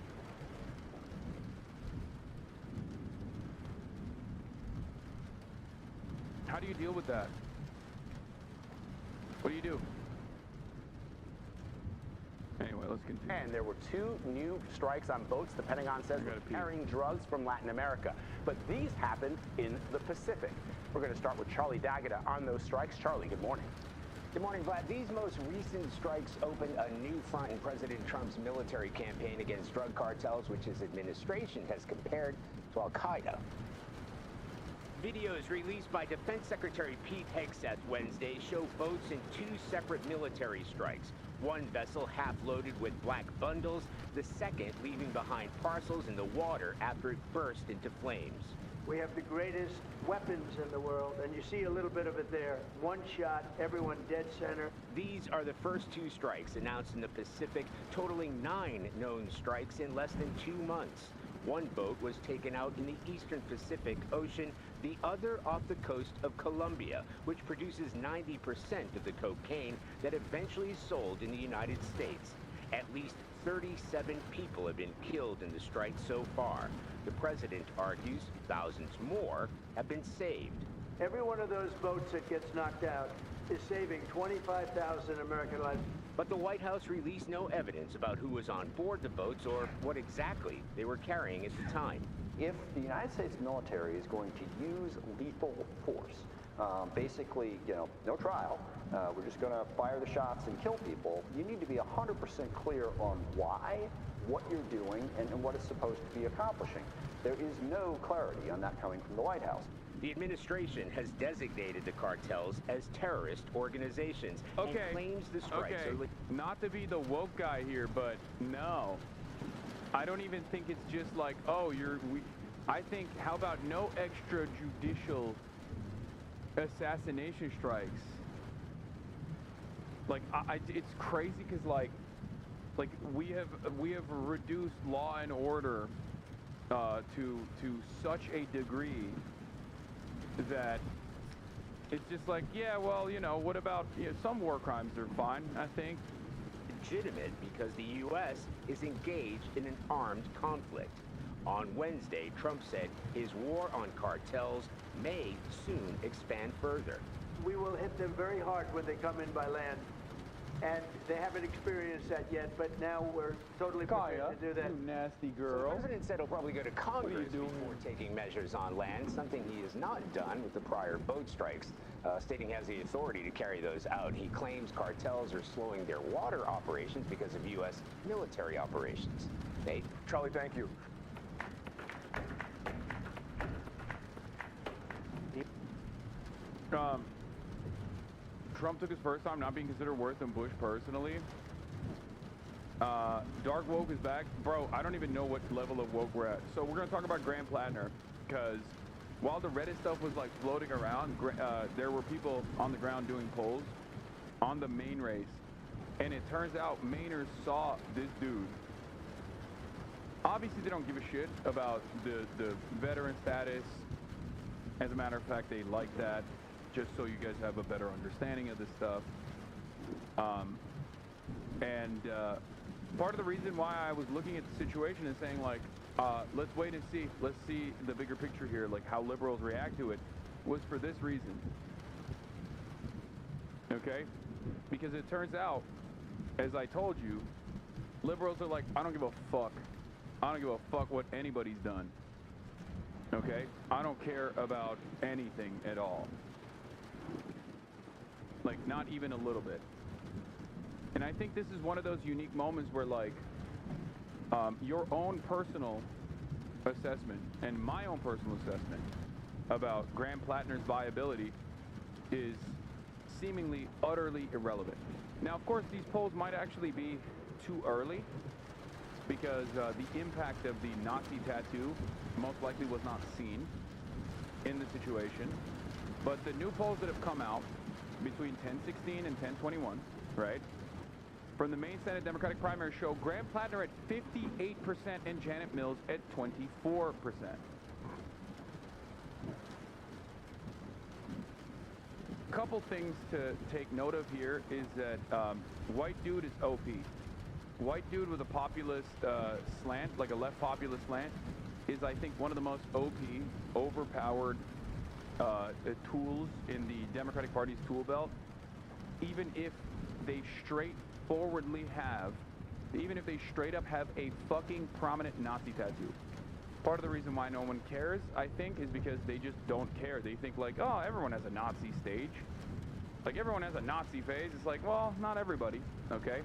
How do you deal with that? What do you do? Anyway, let's continue. And there were 2 new strikes on boats the Pentagon says were carrying drugs from Latin America. But these happened in the Pacific. We're going to start with Charlie D'Agata on those strikes. Charlie, good morning. Good morning, Vlad. These most recent strikes open a new front in President Trump's military campaign against drug cartels, which his administration has compared to Al-Qaeda. Videos released by Defense Secretary Pete Hegseth Wednesday show boats in 2 separate military strikes. One vessel half loaded with black bundles, the second leaving behind parcels in the water after it burst into flames. We have the greatest weapons in the world, and you see a little bit of it there. One shot, everyone dead center. These are the first 2 strikes announced in the Pacific, totaling 9 known strikes in less than 2 months. One boat was taken out in the eastern Pacific Ocean, the other off the coast of Colombia, which produces 90% of the cocaine that eventually is sold in the United States. At least 37 people have been killed in the strike so far. The president argues thousands more have been saved. Every one of those boats that gets knocked out is saving 25,000 American lives. But the White House released no evidence about who was on board the boats or what exactly they were carrying at the time. If the United States military is going to use lethal force, basically, no trial, we're just going to fire the shots and kill people, you need to be 100% clear on why, what you're doing, and what it's supposed to be accomplishing. There is no clarity on that coming from the White House. The administration has designated the cartels as terrorist organizations and claims the strikes are... Not to be the woke guy here, but no. I don't even think it's just like, oh, I think, how about no extrajudicial assassination strikes. Like, it's crazy because like we have reduced law and order to such a degree that it's just like, yeah, well, you know, what about, you know, some war crimes are fine, I think. Legitimate because the U.S. is engaged in an armed conflict. On Wednesday, Trump said his war on cartels may soon expand further. We will hit them very hard when they come in by land. And they haven't experienced that yet, but now we're totally prepared to do that. You nasty So girl. the president said he'll probably go to Congress before taking measures on land, something he has not done with the prior boat strikes, stating he has the authority to carry those out. He claims cartels are slowing their water operations because of U.S. military operations. Nate? Charlie, thank you. Trump took his first time not being considered worse than Bush personally. Dark woke is back. Bro, I don't even know what level of woke we're at. So we're going to talk about Graham Plattner, because while the Reddit stuff was like floating around, there were people on the ground doing polls on the main race. And it turns out Mainers saw this dude. Obviously, they don't give a shit about the veteran status. As a matter of fact, they like that, just so you guys have a better understanding of this stuff. Part of the reason why I was looking at the situation and saying, like, let's wait and see. Let's see the bigger picture here, like how liberals react to it, was for this reason. Okay? Because it turns out, as I told you, liberals are like, I don't give a fuck. I don't give a fuck what anybody's done. Okay? I don't care about anything at all. Like, not even a little bit. And I think this is one of those unique moments where, like, your own personal assessment and my own personal assessment about Graham Plattner's viability is seemingly utterly irrelevant. Now, of course, these polls might actually be too early, because the impact of the Nazi tattoo most likely was not seen in the situation. But the new polls that have come out between 10/16 and 10/21, right, from the main Senate Democratic primary show Graham Plattner at 58% and Janet Mills at 24%. Couple things to take note of here is that white dude is OP. White dude with a populist slant, like a left populist slant, is, I think, one of the most OP, overpowered tools in the Democratic Party's tool belt. Even if they straight up have a fucking prominent Nazi tattoo. Part of the reason why no one cares, I think, is because they just don't care. They think like, oh, everyone has a Nazi stage. Like, everyone has a Nazi phase. It's like, well, not everybody, okay?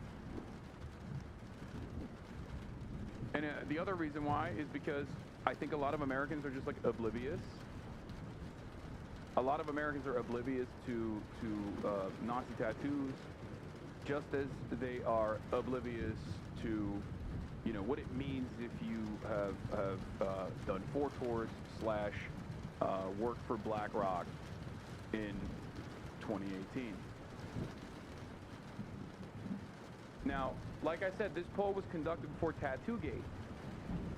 And the other reason why is because I think a lot of Americans are just, like, oblivious. A lot of Americans are oblivious to Nazi tattoos, just as they are oblivious to, you know, what it means if you have done 4 tours / worked for BlackRock in 2018. Now, like I said, this poll was conducted before Tattoogate.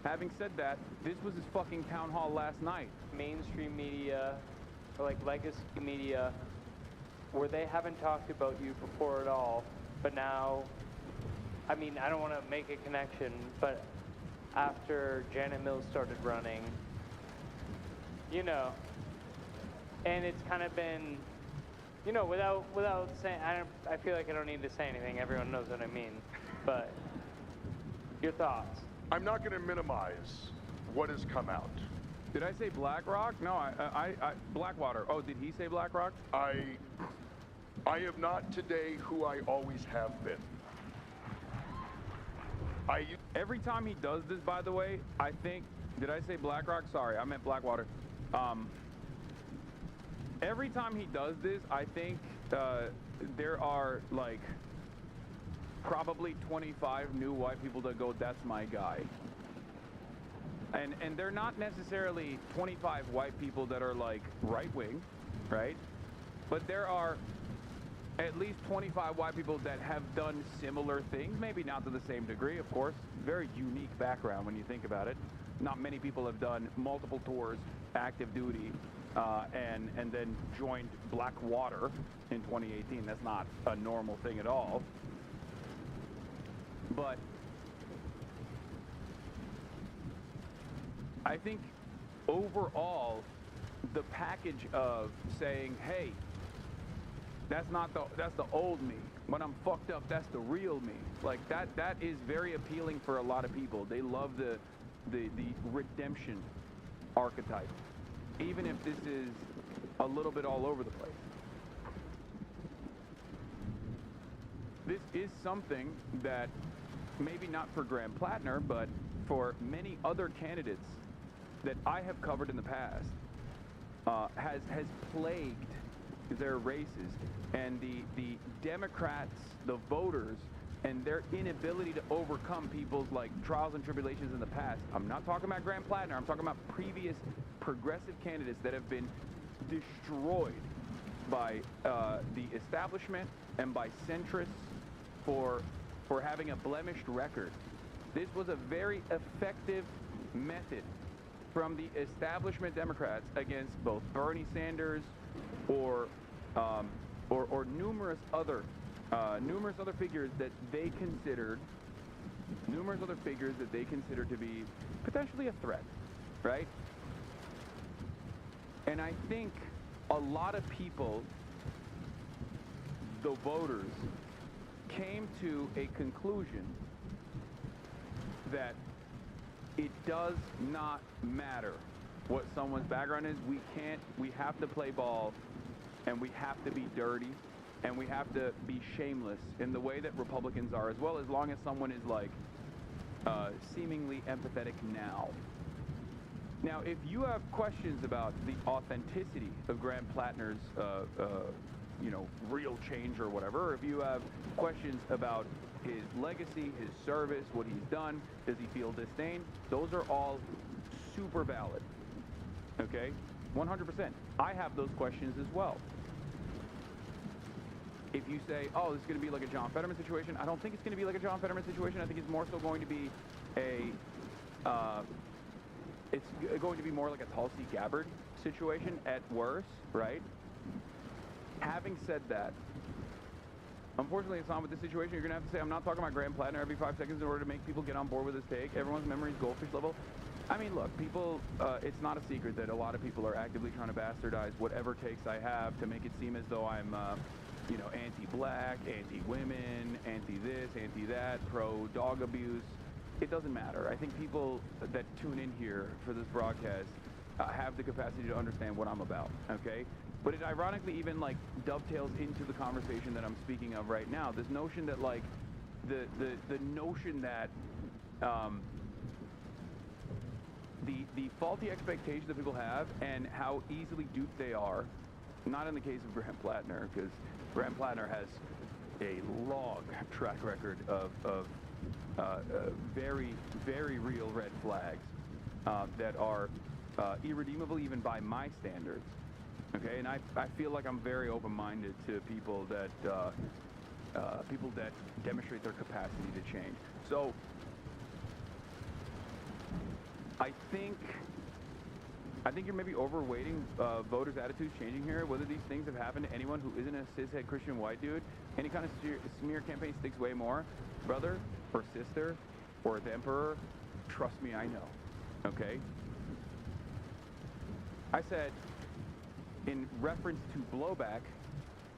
Having said that, this was his fucking town hall last night. Mainstream media, or like legacy media, where they haven't talked about you before at all, but now, I mean, I don't want to make a connection, but after Janet Mills started running, you know, and it's kind of been, you know, without saying, I feel like I don't need to say anything. Everyone knows what I mean. But your thoughts? I'm not going to minimize what has come out. Did I say BlackRock? No, I Blackwater. Oh, did he say BlackRock? I am not today who I always have been. Every time he does this, by the way, I think, did I say BlackRock? Sorry, I meant Blackwater. Every time he does this, I think there are, like, probably 25 new white people that go, that's my guy. And they're not necessarily 25 white people that are, like, right-wing, right? but there are at least 25 white people that have done similar things, maybe not to the same degree, of course. Very unique background when you think about it. Not many people have done multiple tours, active duty, and then joined Blackwater in 2018. That's not a normal thing at all. But I think overall, the package of saying, hey, that's the old me. When I'm fucked up, that's the real me. Like that is very appealing for a lot of people. They love the redemption archetype, even if this is a little bit all over the place. This is something that maybe not for Graham Plattner, but for many other candidates that I have covered in the past, has plagued their races, and the Democrats, the voters, and their inability to overcome people's like trials and tribulations in the past. I'm not talking about Graham Plattner. I'm talking about previous progressive candidates that have been destroyed by the establishment and by centrists for having a blemished record. This was a very effective method from the establishment Democrats against both Bernie Sanders or numerous other figures that they considered to be potentially a threat, right? And I think a lot of people, the voters, came to a conclusion that it does not matter what someone's background is. We have to play ball, and we have to be dirty, and we have to be shameless in the way that Republicans are, as well, as long as someone is like seemingly empathetic now. Now, if you have questions about the authenticity of Graham Plattner's real change or whatever, or if you have questions about his legacy, his service, what he's done, does he feel disdain, those are all super valid, okay? 100%. I have those questions as well. If you say, oh, this is going to be like a John Fetterman situation, I don't think it's going to be like a John Fetterman situation. I think it's more so going to be it's going to be more like a Tulsi Gabbard situation at worst, right? Having said that, unfortunately, Hassan, with this situation, you're going to have to say, I'm not talking about Graham Plattner every 5 seconds in order to make people get on board with this take. Everyone's memory is goldfish level. I mean, look, people, it's not a secret that a lot of people are actively trying to bastardize whatever takes I have to make it seem as though I'm, anti-black, anti-women, anti-this, anti-that, pro-dog abuse. It doesn't matter. I think people that tune in here for this broadcast have the capacity to understand what I'm about, okay? But it ironically even like dovetails into the conversation that I'm speaking of right now. This notion that like the notion that the faulty expectations that people have and how easily duped they are, not in the case of Graham Plattner, because Graham Plattner has a long track record of very, very real red flags that are irredeemable even by my standards. Okay, and I feel like I'm very open-minded to people that demonstrate their capacity to change. So I think you're maybe overweighting voters' attitudes changing here. Whether these things have happened to anyone who isn't a cishet Christian white dude, any kind of smear campaign sticks way more. Brother or sister or the emperor, trust me, I know. Okay? I said, in reference to blowback,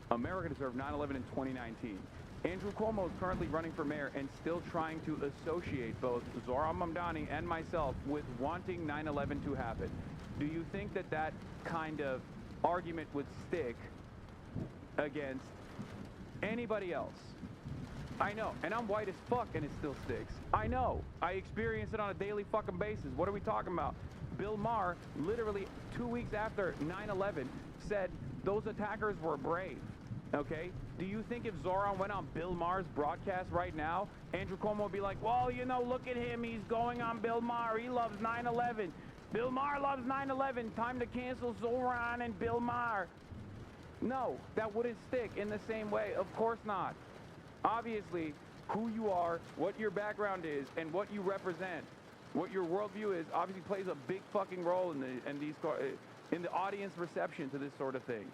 America deserved 9/11 in 2019. Andrew Cuomo is currently running for mayor and still trying to associate both Zohran Mamdani and myself with wanting 9/11 to happen. Do you think that that kind of argument would stick against anybody else? I know, and I'm white as fuck and it still sticks. I know. I experience it on a daily fucking basis. What are we talking about? Bill Maher, literally 2 weeks after 9/11, said those attackers were brave, okay? Do you think if Zohran went on Bill Maher's broadcast right now, Andrew Cuomo would be like, well, look at him, he's going on Bill Maher, he loves 9/11. Bill Maher loves 9/11, time to cancel Zohran and Bill Maher. No, that wouldn't stick in the same way. Of course not. Obviously, who you are, what your background is, and what you represent, what your worldview is, obviously plays a big fucking role in the audience reception to this sort of thing.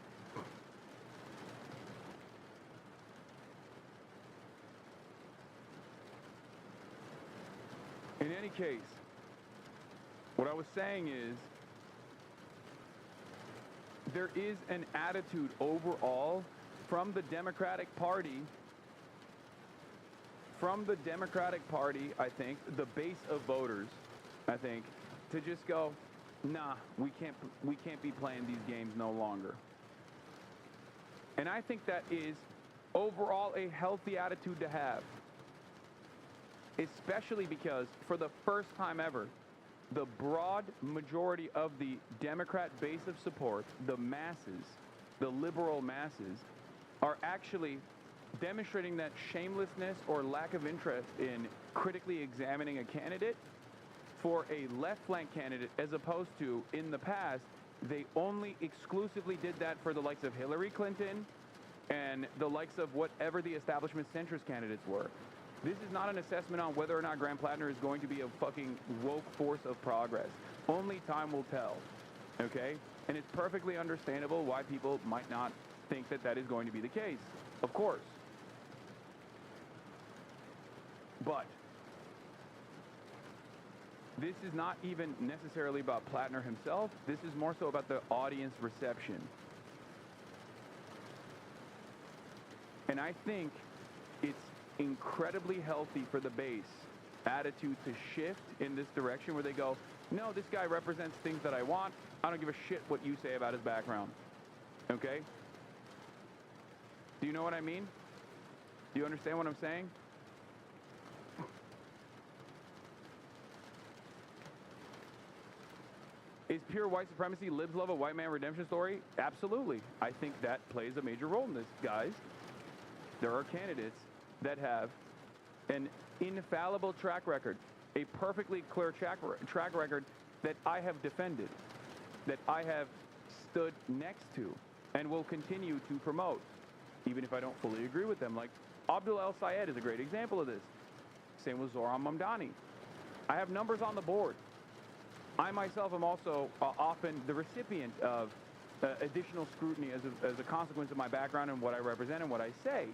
In any case, what I was saying is, there is an attitude overall from the Democratic Party, I think, the base of voters, I think, to just go, nah, we can't be playing these games no longer. And I think that is overall a healthy attitude to have. Especially because for the first time ever, the broad majority of the Democrat base of support, the masses, the liberal masses, are actually demonstrating that shamelessness or lack of interest in critically examining a candidate for a left flank candidate, as opposed to, in the past, they only exclusively did that for the likes of Hillary Clinton and the likes of whatever the establishment centrist candidates were. This is not an assessment on whether or not Graham Plattner is going to be a fucking woke force of progress. Only time will tell, okay? And it's perfectly understandable why people might not think that that is going to be the case, of course. But this is not even necessarily about Plattner himself. This is more so about the audience reception. And I think it's incredibly healthy for the base attitude to shift in this direction where they go, no, this guy represents things that I want. I don't give a shit what you say about his background. Okay? Do you know what I mean? Do you understand what I'm saying? Is pure white supremacy, libs love a white man redemption story? Absolutely. I think that plays a major role in this, guys. There are candidates that have an infallible track record, a perfectly clear track record that I have defended, that I have stood next to, and will continue to promote, even if I don't fully agree with them. Like, Abdul El Sayed is a great example of this. Same with Zohran Mamdani. I have numbers on the board. I myself am also often the recipient of additional scrutiny as a consequence of my background and what I represent and what I say.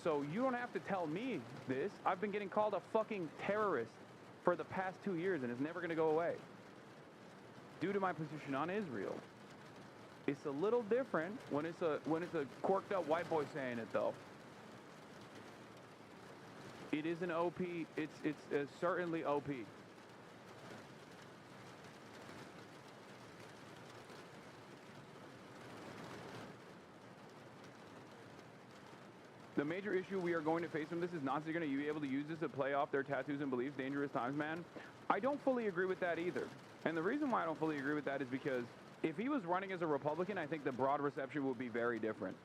So you don't have to tell me this. I've been getting called a fucking terrorist for the past 2 years, and it's never going to go away. Due to my position on Israel. It's a little different when it's a corked up white boy saying it, though. It is an OP. It's certainly OP. The major issue we are going to face from this is Nazis are going to be able to use this to play off their tattoos and beliefs. Dangerous times, man. I don't fully agree with that either. And the reason why I don't fully agree with that is because if he was running as a Republican, I think the broad reception would be very different.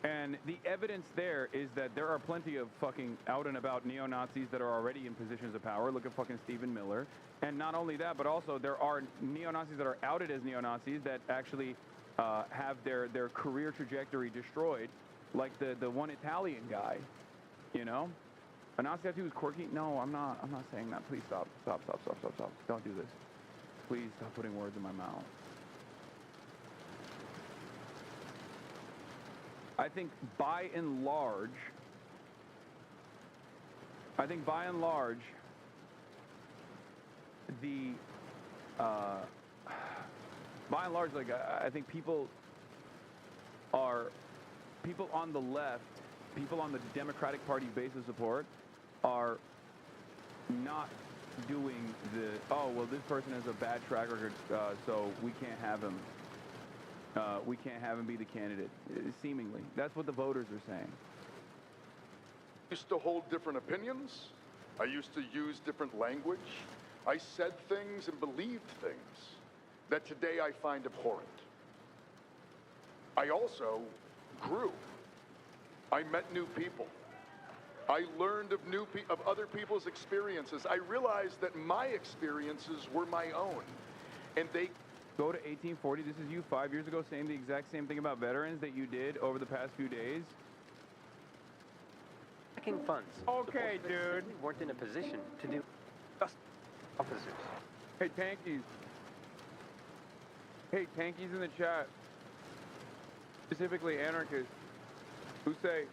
And the evidence there is that there are plenty of fucking out and about neo-Nazis that are already in positions of power. Look at fucking Stephen Miller. And not only that, but also there are neo-Nazis that are outed as neo-Nazis that actually have their career trajectory destroyed, like the one Italian guy, you know? A Nazi tattoo is quirky? No, I'm not saying that. Please stop. Don't do this. Please stop putting words in my mouth. I think by and large, like, I think people on the left, people on the Democratic Party base of support are not doing oh, well, this person has a bad track record, so we can't have him. We can't have him be the candidate, seemingly. That's what the voters are saying. I used to hold different opinions. I used to use different language. I said things and believed things that today I find abhorrent. I also grew. I met new people. I learned of other people's experiences. I realized that my experiences were my own. And they go to 1840. This is you 5 years ago saying the exact same thing about veterans that you did over the past few days. Lacking funds. Okay, dude. Weren't in a position to do just officers. Hey, Tankies. Hey, Tankies in the chat. Specifically anarchists who say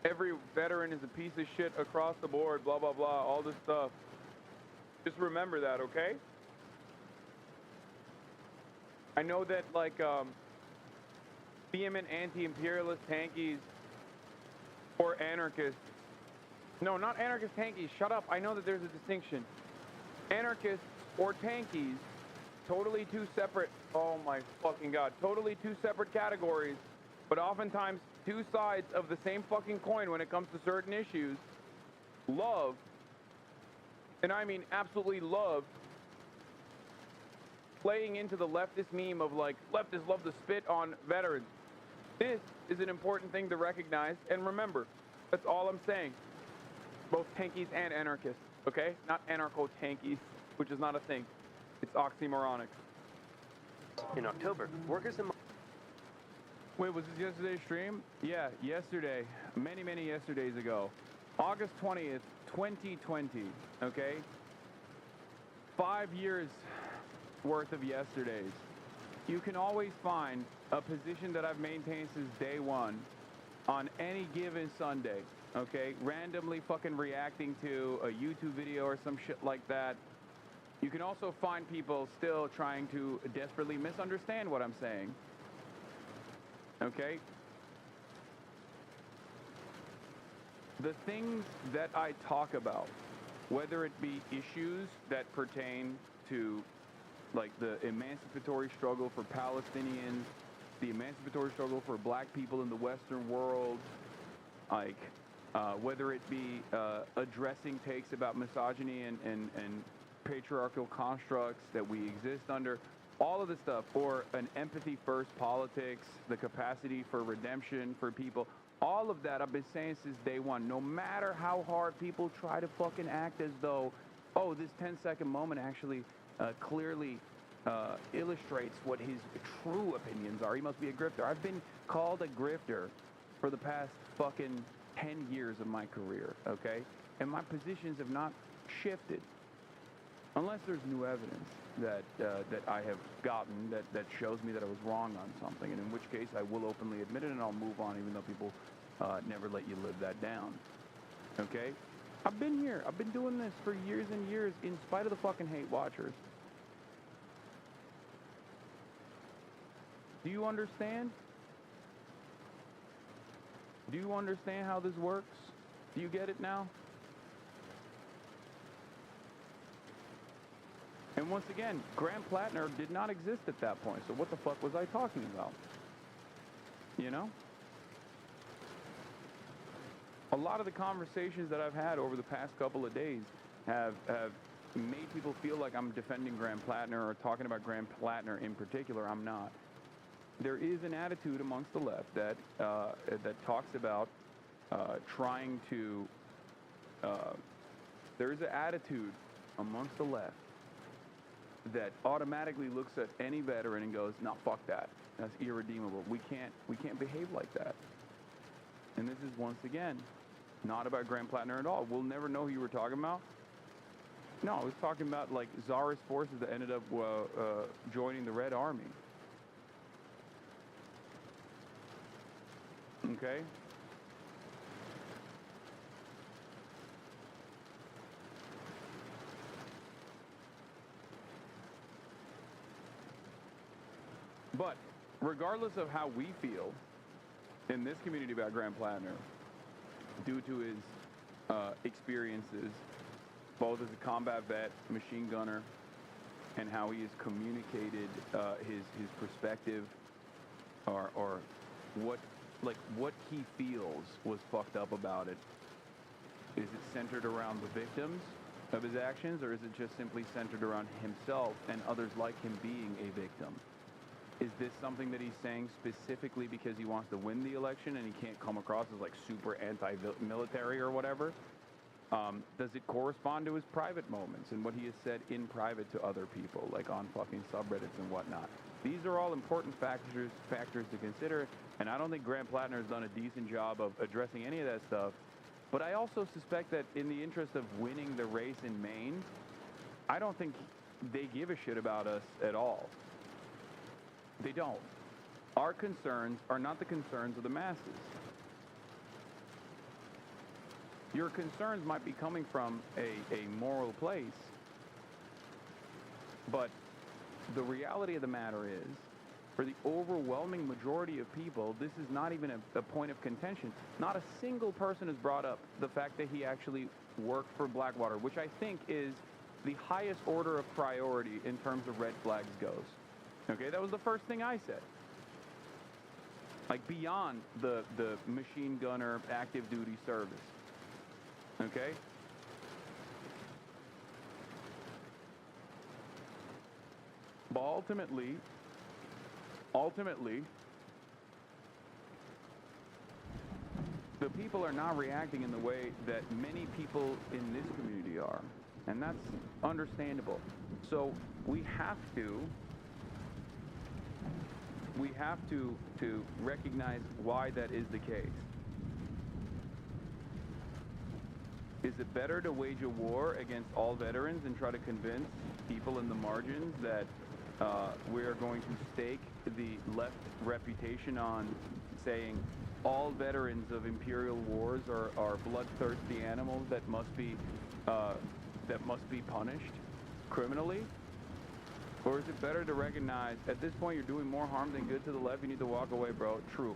every veteran is a piece of shit across the board, blah, blah, blah, all this stuff. Just remember that, okay? I know that, like, vehement anti-imperialist tankies or anarchists. No, not anarchist tankies. Shut up. I know that there's a distinction. Anarchists or tankies, totally two separate, oh my fucking God, totally two separate categories, but oftentimes two sides of the same fucking coin when it comes to certain issues, love, and I mean absolutely love, playing into the leftist meme of like, leftists love to spit on veterans. This is an important thing to recognize and remember. That's all I'm saying. Both tankies and anarchists, okay? Not anarcho-tankies, which is not a thing. It's oxymoronic. In October, workers in... Wait, was this yesterday's stream? Yeah, yesterday. Many, many yesterdays ago. August 20th, 2020, okay? 5 years worth of yesterdays. You can always find a position that I've maintained since day one on any given Sunday, okay? Randomly fucking reacting to a YouTube video or some shit like that. You can also find people still trying to desperately misunderstand what I'm saying, okay? The things that I talk about, whether it be issues that pertain to like the emancipatory struggle for Palestinians, the emancipatory struggle for black people in the Western world, like whether it be addressing takes about misogyny and patriarchal constructs that we exist under, all of this stuff, or an empathy-first politics, the capacity for redemption for people, all of that I've been saying since day one. No matter how hard people try to fucking act as though, oh, this 10-second moment actually clearly illustrates what his true opinions are. He must be a grifter. I've been called a grifter for the past fucking 10 years of my career, okay? And my positions have not shifted. Unless there's new evidence that I have gotten that shows me that I was wrong on something, and in which case I will openly admit it and I'll move on even though people never let you live that down, okay? I've been here. I've been doing this for years and years in spite of the fucking hate watchers. Do you understand? Do you understand how this works? Do you get it now? And once again, Grant Plattner did not exist at that point, so what the fuck was I talking about? You know? A lot of the conversations that I've had over the past couple of days have made people feel like I'm defending Grant Plattner or talking about Grant Plattner in particular. I'm not. There is an attitude amongst the left that talks about trying to... there is an attitude amongst the left that automatically looks at any veteran and goes, no, fuck that. That's irredeemable. We can't behave like that. And this is, once again, not about Grant Plattner at all. We'll never know who you were talking about. No, I was talking about, like, Tsarist forces that ended up joining the Red Army. Okay? But regardless of how we feel in this community about Grant Plattner, due to his experiences, both as a combat vet, machine gunner, and how he has communicated his perspective, or what he feels was fucked up about it. Is it centered around the victims of his actions, or is it just simply centered around himself and others like him being a victim? Is this something that he's saying specifically because he wants to win the election and he can't come across as like super anti-military or whatever? Does it correspond to his private moments and what he has said in private to other people, like on fucking subreddits and whatnot? These are all important factors to consider, and I don't think Grant Plattner has done a decent job of addressing any of that stuff. But I also suspect that in the interest of winning the race in Maine, I don't think they give a shit about us at all. They don't. Our concerns are not the concerns of the masses. Your concerns might be coming from a moral place, but the reality of the matter is, for the overwhelming majority of people, this is not even a point of contention. Not a single person has brought up the fact that he actually worked for Blackwater, which I think is the highest order of priority in terms of red flags goes. Okay, that was the first thing I said. Like beyond the machine gunner active duty service. Okay? But ultimately, the people are not reacting in the way that many people in this community are. And that's understandable. So we have to recognize why that is the case. Is it better to wage a war against all veterans and try to convince people in the margins that we are going to stake the left reputation on saying all veterans of imperial wars are bloodthirsty animals that must be punished criminally? Or is it better to recognize at this point you're doing more harm than good to the left, you need to walk away, bro? True.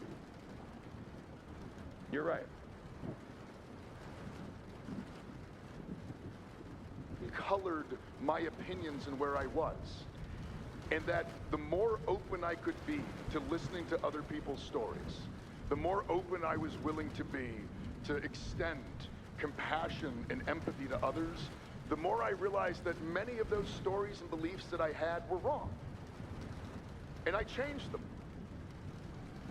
You're right. Colored my opinions and where I was. And that the more open I could be to listening to other people's stories, the more open I was willing to be to extend compassion and empathy to others, the more I realized that many of those stories and beliefs that I had were wrong. And I changed them.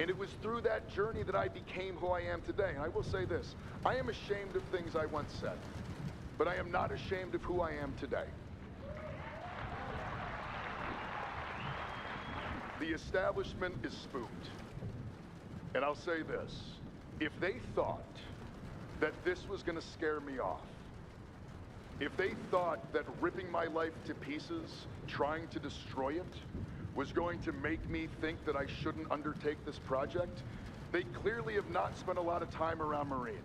And it was through that journey that I became who I am today. And I will say this, I am ashamed of things I once said, but I am not ashamed of who I am today. The establishment is spooked. And I'll say this, if they thought that this was going to scare me off, if they thought that ripping my life to pieces, trying to destroy it, was going to make me think that I shouldn't undertake this project, they clearly have not spent a lot of time around Marines.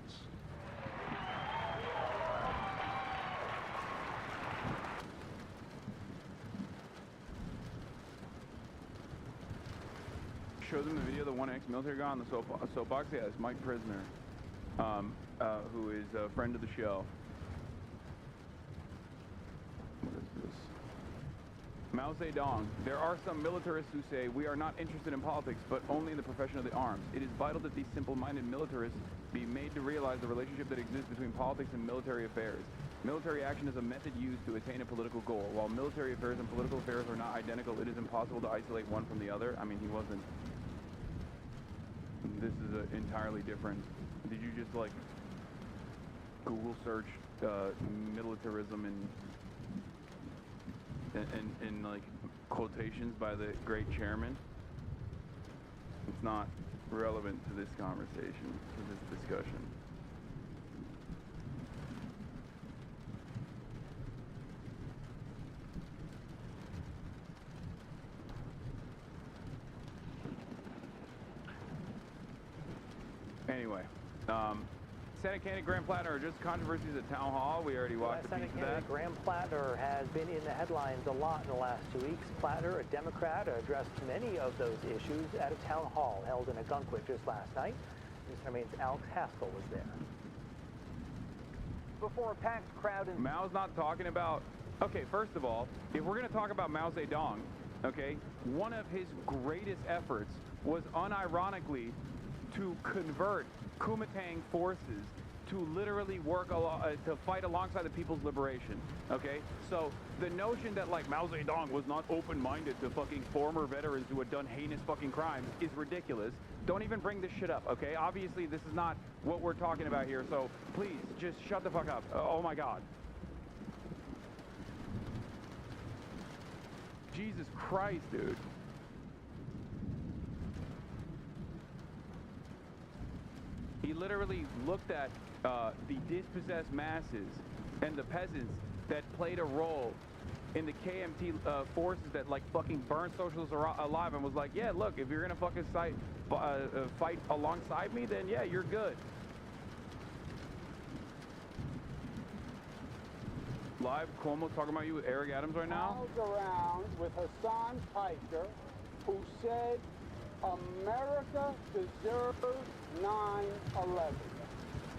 Show them the video of the one ex-military guy on the soapbox. Yeah, it's Mike Prisoner, who is a friend of the show. What is this? Mao Zedong. There are some militarists who say we are not interested in politics, but only in the profession of the arms. It is vital that these simple-minded militarists be made to realize the relationship that exists between politics and military affairs. Military action is a method used to attain a political goal. While military affairs and political affairs are not identical, it is impossible to isolate one from the other. I mean, he wasn't. This is entirely different. Did you just like Google search militarism and like quotations by the great chairman? It's not relevant to this conversation, to this discussion. Anyway, Senate candidate Grant Plattner are just controversies at Town Hall. We already watched a piece of that. Senate candidate Grant Plattner has been in the headlines a lot in the last 2 weeks. Plattner, a Democrat, addressed many of those issues at a town hall held in Ogunquit just last night. Mr. Maine's Alex Haskell was there. Before a packed crowd in... Mao's not talking about... Okay, first of all, if we're going to talk about Mao Zedong, okay, one of his greatest efforts was unironically to convert Kuomintang forces to literally work to fight alongside the people's liberation, okay? So the notion that like Mao Zedong was not open-minded to fucking former veterans who had done heinous fucking crimes is ridiculous. Don't even bring this shit up, okay? Obviously this is not what we're talking about here, so please just shut the fuck up. Oh my God. Jesus Christ, dude. He literally looked at the dispossessed masses and the peasants that played a role in the KMT forces that like fucking burned socialists alive and was like, yeah, look, if you're gonna fucking fight alongside me, then yeah, you're good. Live, Cuomo's talking about you with Eric Adams right now. Miles around with Hasan Piker, who said America deserves 9/11.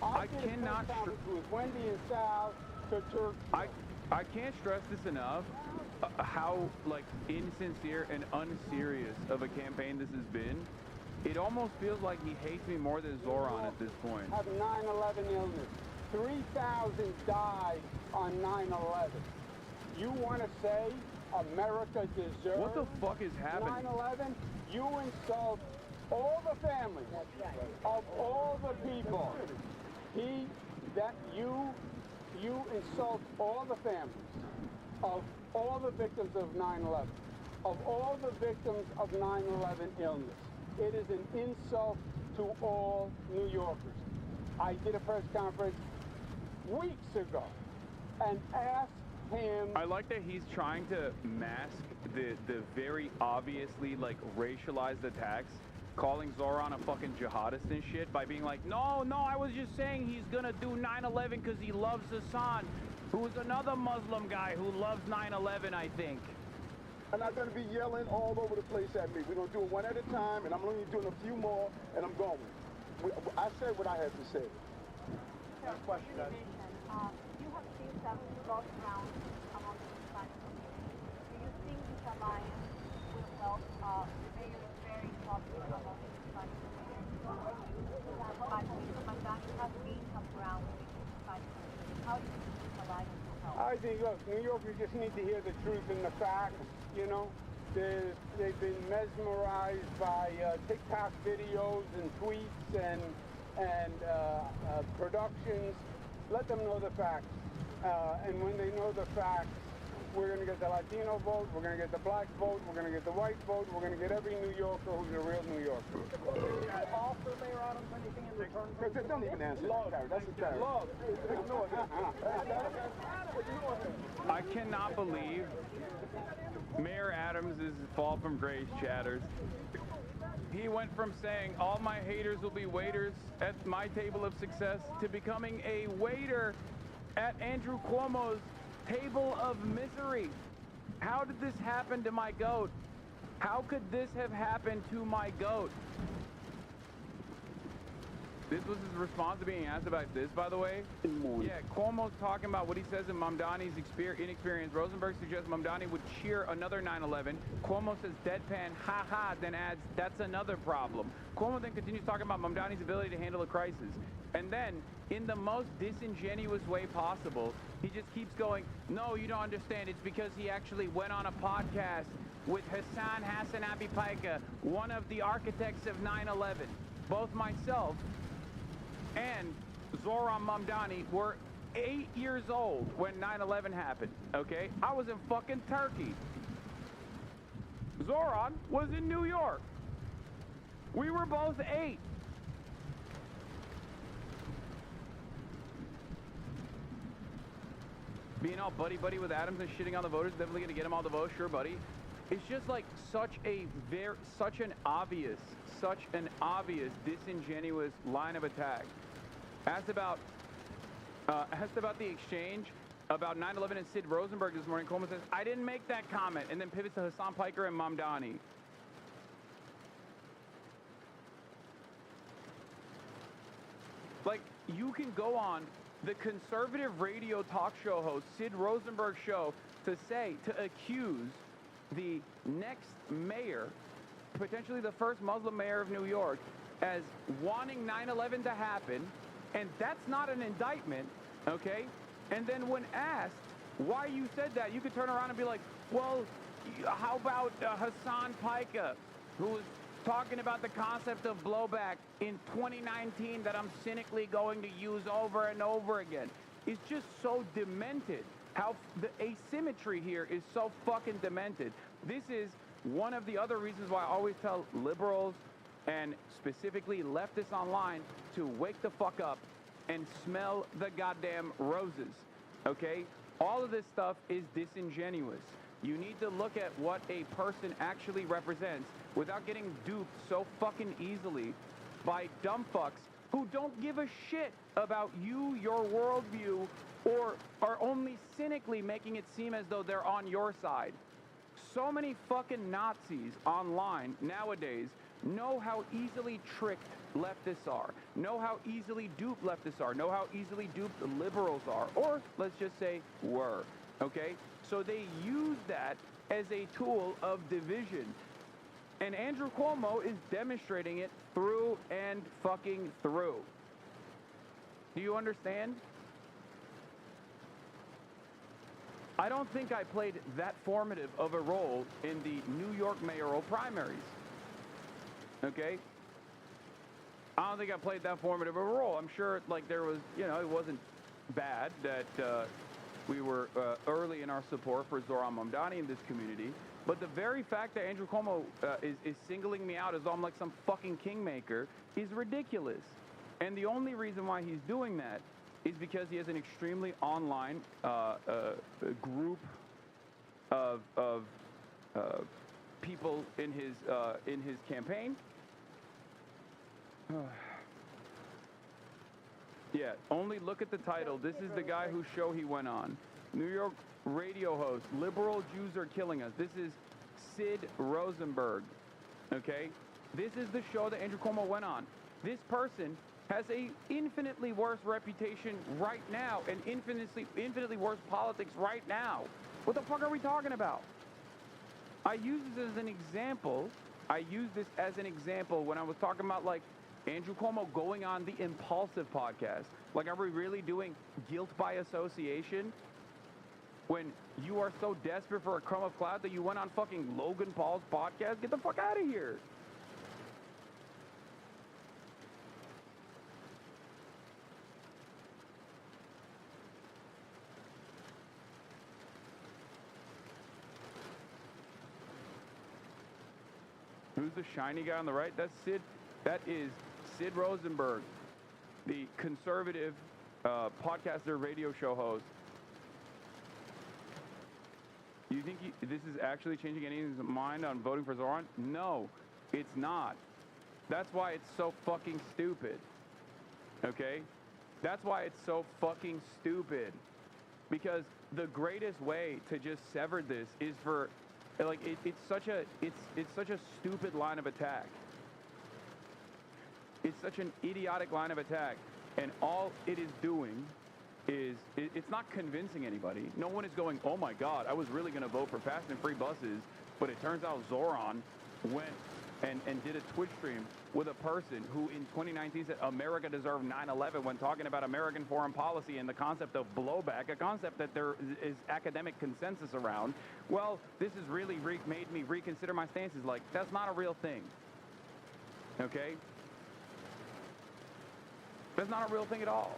I cannot. With Wendy and Sal to Turkey. I can't stress this enough. How like insincere and unserious of a campaign this has been. It almost feels like he hates me more than Zohran at this point. Have 9/11 illness. 3,000 died on 9/11. You want to say America deserves what the fuck is happening? 9/11? You insult all the families of all the people. You insult all the families of all the victims of 9/11, of all the victims of 9/11 illness. It is an insult to all New Yorkers. I did a press conference weeks ago and asked him. I like that he's trying to mask the very obviously like racialized attacks, calling Zohran a fucking jihadist and shit by being like, no, I was just saying he's gonna do 9/11 because he loves Hasan, who's another Muslim guy who loves 9/11, I think. I'm not going to be yelling all over the place at me. We're going to do it one at a time, and I'm only doing a few more, and I'm going. I said what I had to say. Next question, guys. You have seen some lost ground among the Hispanic community. Do you think this alliance will help the mayor is very popular among the Hispanic community? Mandani has gained some ground with the Hispanic community. How do you think this alliance will help? I think, look, New Yorkers just need to hear the truth and the facts, you know. They've been mesmerized by TikTok videos and tweets and productions. Let them know the facts. And when they know the facts, we're going to get the Latino vote, we're going to get the black vote, we're going to get the white vote, we're going to get every New Yorker who's a real New Yorker. Offer Mayor Adams anything in return? Don't even answer that. That's a terror. Love. I cannot believe Mayor Adams' fall from grace chatters. He went from saying all my haters will be waiters at my table of success to becoming a waiter at Andrew Cuomo's table of misery. How did this happen to my goat? How could this have happened to my goat? This was his response to being asked about this, by the way. Yeah, Cuomo's talking about what he says in Mamdani's inexperience. Rosenberg suggests Mamdani would cheer another 9/11. Cuomo says deadpan, ha, then adds, that's another problem. Cuomo then continues talking about Mamdani's ability to handle a crisis. And then, in the most disingenuous way possible, he just keeps going, no, you don't understand. It's because he actually went on a podcast with Hasanabi Piker, one of the architects of 9/11. Both myself and Zohran Mamdani were 8 years old when 9/11 happened, okay? I was in fucking Turkey. Zohran was in New York. We were both 8. Being all buddy-buddy with Adams and shitting on the voters, definitely gonna get him all the votes, sure, buddy. It's just like such an obvious disingenuous line of attack. Asked about the exchange about 9/11 and Sid Rosenberg this morning. Coleman says, I didn't make that comment, and then pivots to Hasan Piker and Mamdani. Like, you can go on the conservative radio talk show host Sid Rosenberg show to accuse the next mayor, potentially the first Muslim mayor of New York, as wanting 9/11 to happen, And that's not an indictment, okay? And then when asked why you said that, you could turn around and be like, well, how about Hassan Pica, who was talking about the concept of blowback in 2019 that I'm cynically going to use over and over again. It's just so demented. How the asymmetry here is so fucking demented. This is one of the other reasons why I always tell liberals and specifically leftists online to wake the fuck up and smell the goddamn roses, okay? All of this stuff is disingenuous. You need to look at what a person actually represents without getting duped so fucking easily by dumb fucks who don't give a shit about you, your worldview, or are only cynically making it seem as though they're on your side. So many fucking Nazis online nowadays know how easily tricked leftists are, know how easily duped leftists are, know how easily duped liberals are, or let's just say were, okay? So they use that as a tool of division. And Andrew Cuomo is demonstrating it through and fucking through. Do you understand? I don't think I played that formative of a role in the New York mayoral primaries. Okay? I don't think I played that formative of a role. I'm sure, like, there was, you know, it wasn't bad that we were early in our support for Zohran Mamdani in this community. But the very fact that Andrew Cuomo is singling me out as though I'm like some fucking kingmaker is ridiculous. And the only reason why he's doing that is because he has an extremely online group of people in his campaign. Yeah, only look at the title. This is the guy whose show he went on. New York radio host, liberal Jews are killing us. This is Sid Rosenberg, okay? This is the show that Andrew Cuomo went on. This person has a infinitely worse reputation right now and infinitely worse politics right now. What the fuck are we talking about? I use this as an example. I used this as an example when I was talking about, like, Andrew Cuomo going on the Impulsive podcast. Like, are we really doing guilt by association? When you are so desperate for a crumb of clout that you went on fucking Logan Paul's podcast? Get the fuck out of here. Who's the shiny guy on the right? That's Sid. That is Sid Rosenberg, the conservative podcaster radio show host. You think this is actually changing anyone's mind on voting for Zohran? No, it's not. That's why it's so fucking stupid. Okay? That's why it's so fucking stupid. Because the greatest way to just sever this is for, like, it's such a stupid line of attack. It's such an idiotic line of attack, and all it is doing is it's not convincing anybody. No one is going, oh my God, I was really going to vote for fast and free buses, but it turns out Zohran went and did a Twitch stream with a person who in 2019 said America deserved 9/11 when talking about American foreign policy and the concept of blowback, a concept that there is academic consensus around. Well, this has really made me reconsider my stances. Like, that's not a real thing. Okay? That's not a real thing at all.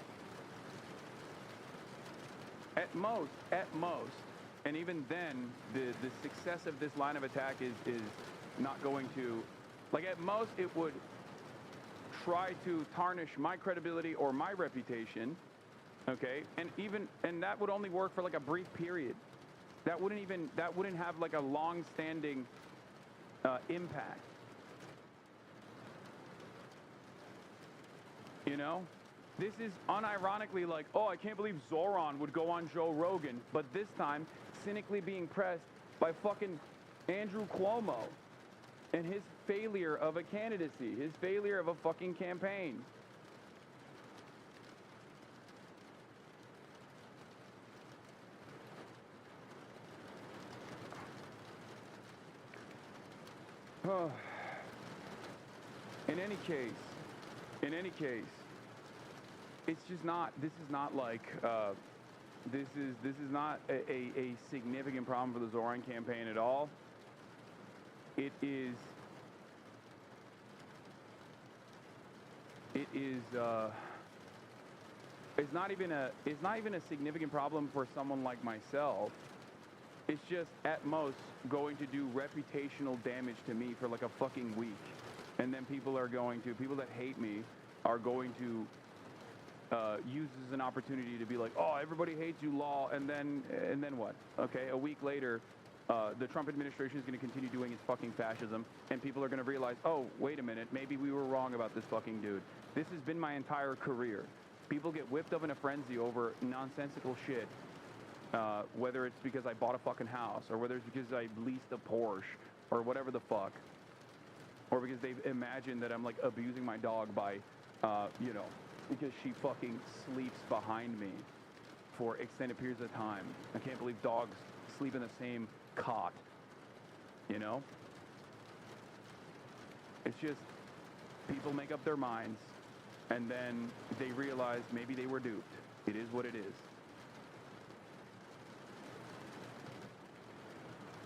At most, and even then, the success of this line of attack is not going to, like, at most it would try to tarnish my credibility or my reputation, okay? And that would only work for like a brief period. That wouldn't have like a long-standing impact. You know? This is unironically like, oh, I can't believe Zohran would go on Joe Rogan, but this time cynically being pressed by fucking Andrew Cuomo and his failure of a candidacy, his failure of a fucking campaign. In any case, it's just not, this is not like, this is not a significant problem for the Zohran campaign at all. It is it's not even a significant problem for someone like myself. It's just at most going to do reputational damage to me for like a fucking week, and then people that hate me are going to use this as an opportunity to be like, oh, everybody hates you, law, and then what? Okay, a week later, the Trump administration is going to continue doing its fucking fascism, and people are going to realize, oh, wait a minute, maybe we were wrong about this fucking dude. This has been my entire career. People get whipped up in a frenzy over nonsensical shit, whether it's because I bought a fucking house, or whether it's because I leased a Porsche, or whatever the fuck, or because they've imagined that I'm like abusing my dog by, you know, because she fucking sleeps behind me for extended periods of time. I can't believe dogs sleep in the same cot, you know? It's just, people make up their minds, and then they realize maybe they were duped. It is what it is.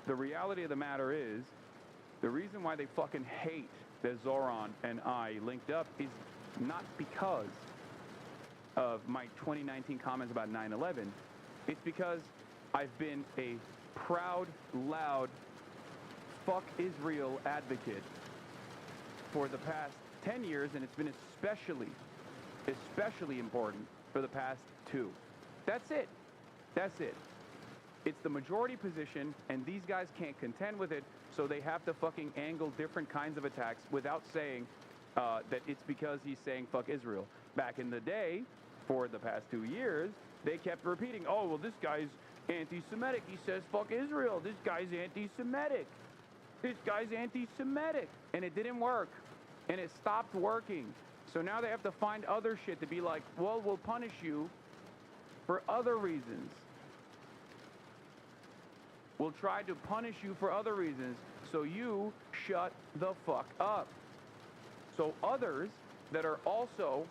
The reality of the matter is, the reason why they fucking hate that Zohran and I linked up is not because of my 2019 comments about 9/11. It's because I've been a proud, loud, fuck Israel advocate for the past 10 years, and it's been especially important for the past 2. That's it. That's it. It's the majority position, and these guys can't contend with it, so they have to fucking angle different kinds of attacks without saying that it's because he's saying fuck Israel. Back in the day, for the past 2 years, they kept repeating, oh, well, this guy's anti-Semitic. He says fuck Israel. This guy's anti-Semitic. This guy's anti-Semitic. And it didn't work. And it stopped working. So now they have to find other shit to be like, well, we'll punish you for other reasons. We'll try to punish you for other reasons, so you shut the fuck up. So others that are also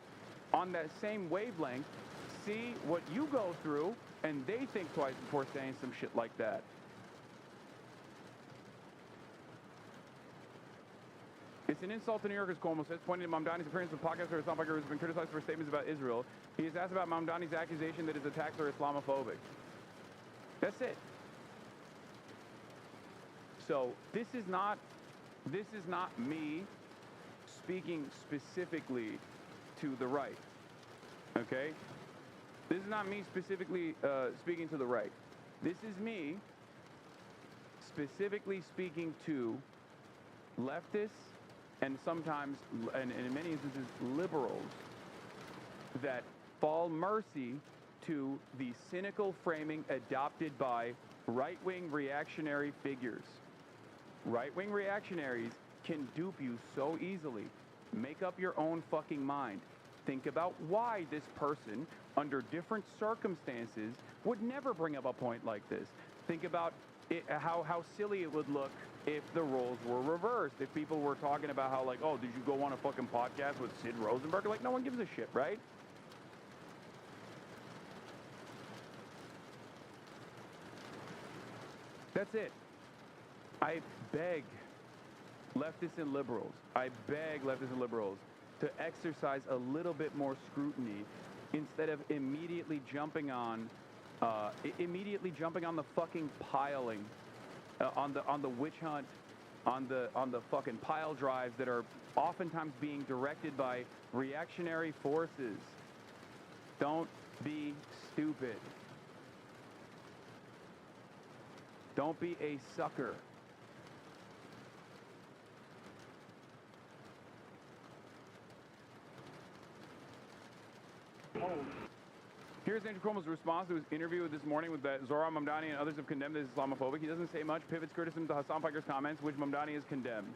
on that same wavelength see what you go through, and they think twice before saying some shit like that. It's an insult to New Yorkers, Cuomo says, pointing to Mamdani's appearance in podcasts where Hassan has been criticized for statements about Israel. He is asked about Mamdani's accusation that his attacks are Islamophobic. That's it. So this is not me speaking specifically to the right, okay? This is not me specifically speaking to the right. This is me specifically speaking to leftists and sometimes, and in many instances, liberals that fall mercy to the cynical framing adopted by right-wing reactionary figures. Right-wing reactionaries can dupe you so easily. Make up your own fucking mind. Think about why this person, under different circumstances, would never bring up a point like this. Think about how silly it would look if the roles were reversed. If people were talking about how, like, oh, did you go on a fucking podcast with Sid Rosenberg? Like, no one gives a shit, right? That's it. I beg leftists and liberals, to exercise a little bit more scrutiny instead of immediately jumping on the fucking piling, on the witch hunt, on the fucking pile drives that are oftentimes being directed by reactionary forces. Don't be stupid. Don't be a sucker. Here's Andrew Cuomo's response to his interview this morning with Zohran Mamdani and others have condemned as Islamophobic. He doesn't say much, pivots criticism to Hassan Piker's comments, which Mamdani has condemned.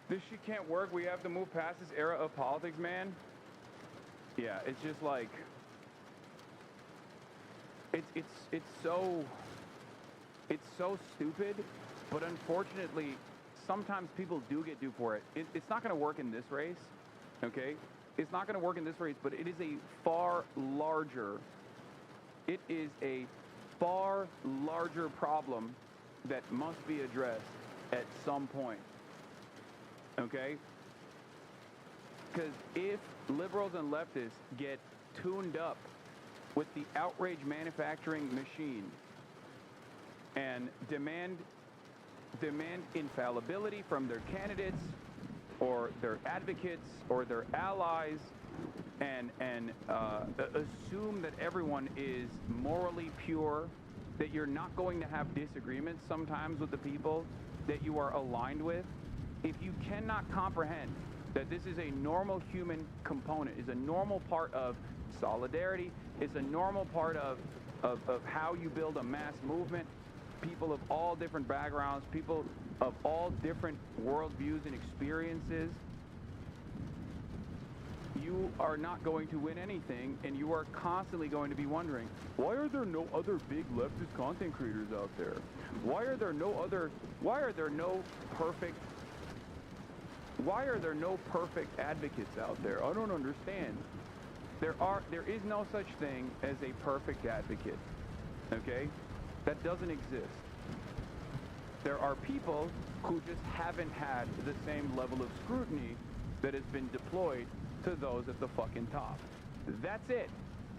This shit can't work. We have to move past this era of politics, man. Yeah, it's just like, it's so stupid, but unfortunately, sometimes people do get duped for it. It's not going to work in this race, okay? It's not going to work in this race, but it is a far larger problem that must be addressed at some point, okay? Because if liberals and leftists get tuned up with the outrage manufacturing machine and demand infallibility from their candidates or their advocates or their allies, and assume that everyone is morally pure, that you're not going to have disagreements sometimes with the people that you are aligned with, if you cannot comprehend that this is a normal human component, is a normal part of solidarity, is a normal part of how you build a mass movement, people of all different backgrounds, people of all different worldviews and experiences, you are not going to win anything, and you are constantly going to be wondering, why are there no other big leftist content creators out there? Why are there no perfect advocates out there? I don't understand. There is no such thing as a perfect advocate, okay? That doesn't exist. There are people who just haven't had the same level of scrutiny that has been deployed to those at the fucking top. That's it,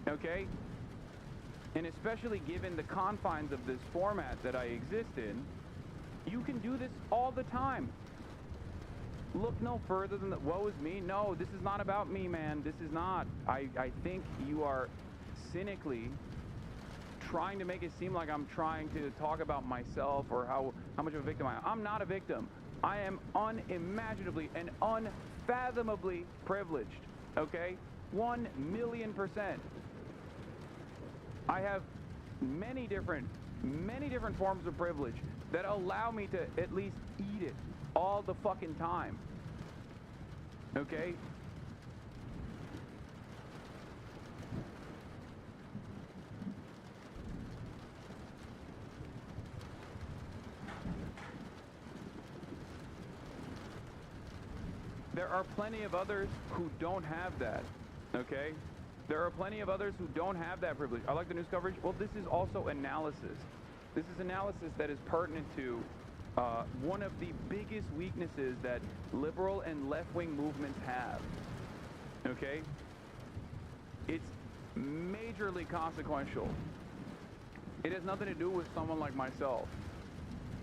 okay? And especially given the confines of this format that I exist in, you can do this all the time. Look no further than the woe is me. No, this is not about me, man. This is not. I think you are cynically trying to make it seem like I'm trying to talk about myself or how much of a victim I am. I'm not a victim. I am unimaginably and unfathomably privileged, okay? 1,000,000%. I have many different forms of privilege that allow me to at least eat it all the fucking time, okay? There are plenty of others who don't have that, okay? There are plenty of others who don't have that privilege. I like the news coverage. Well, this is also analysis. This is analysis that is pertinent to one of the biggest weaknesses that liberal and left-wing movements have, okay? It's majorly consequential. It has nothing to do with someone like myself.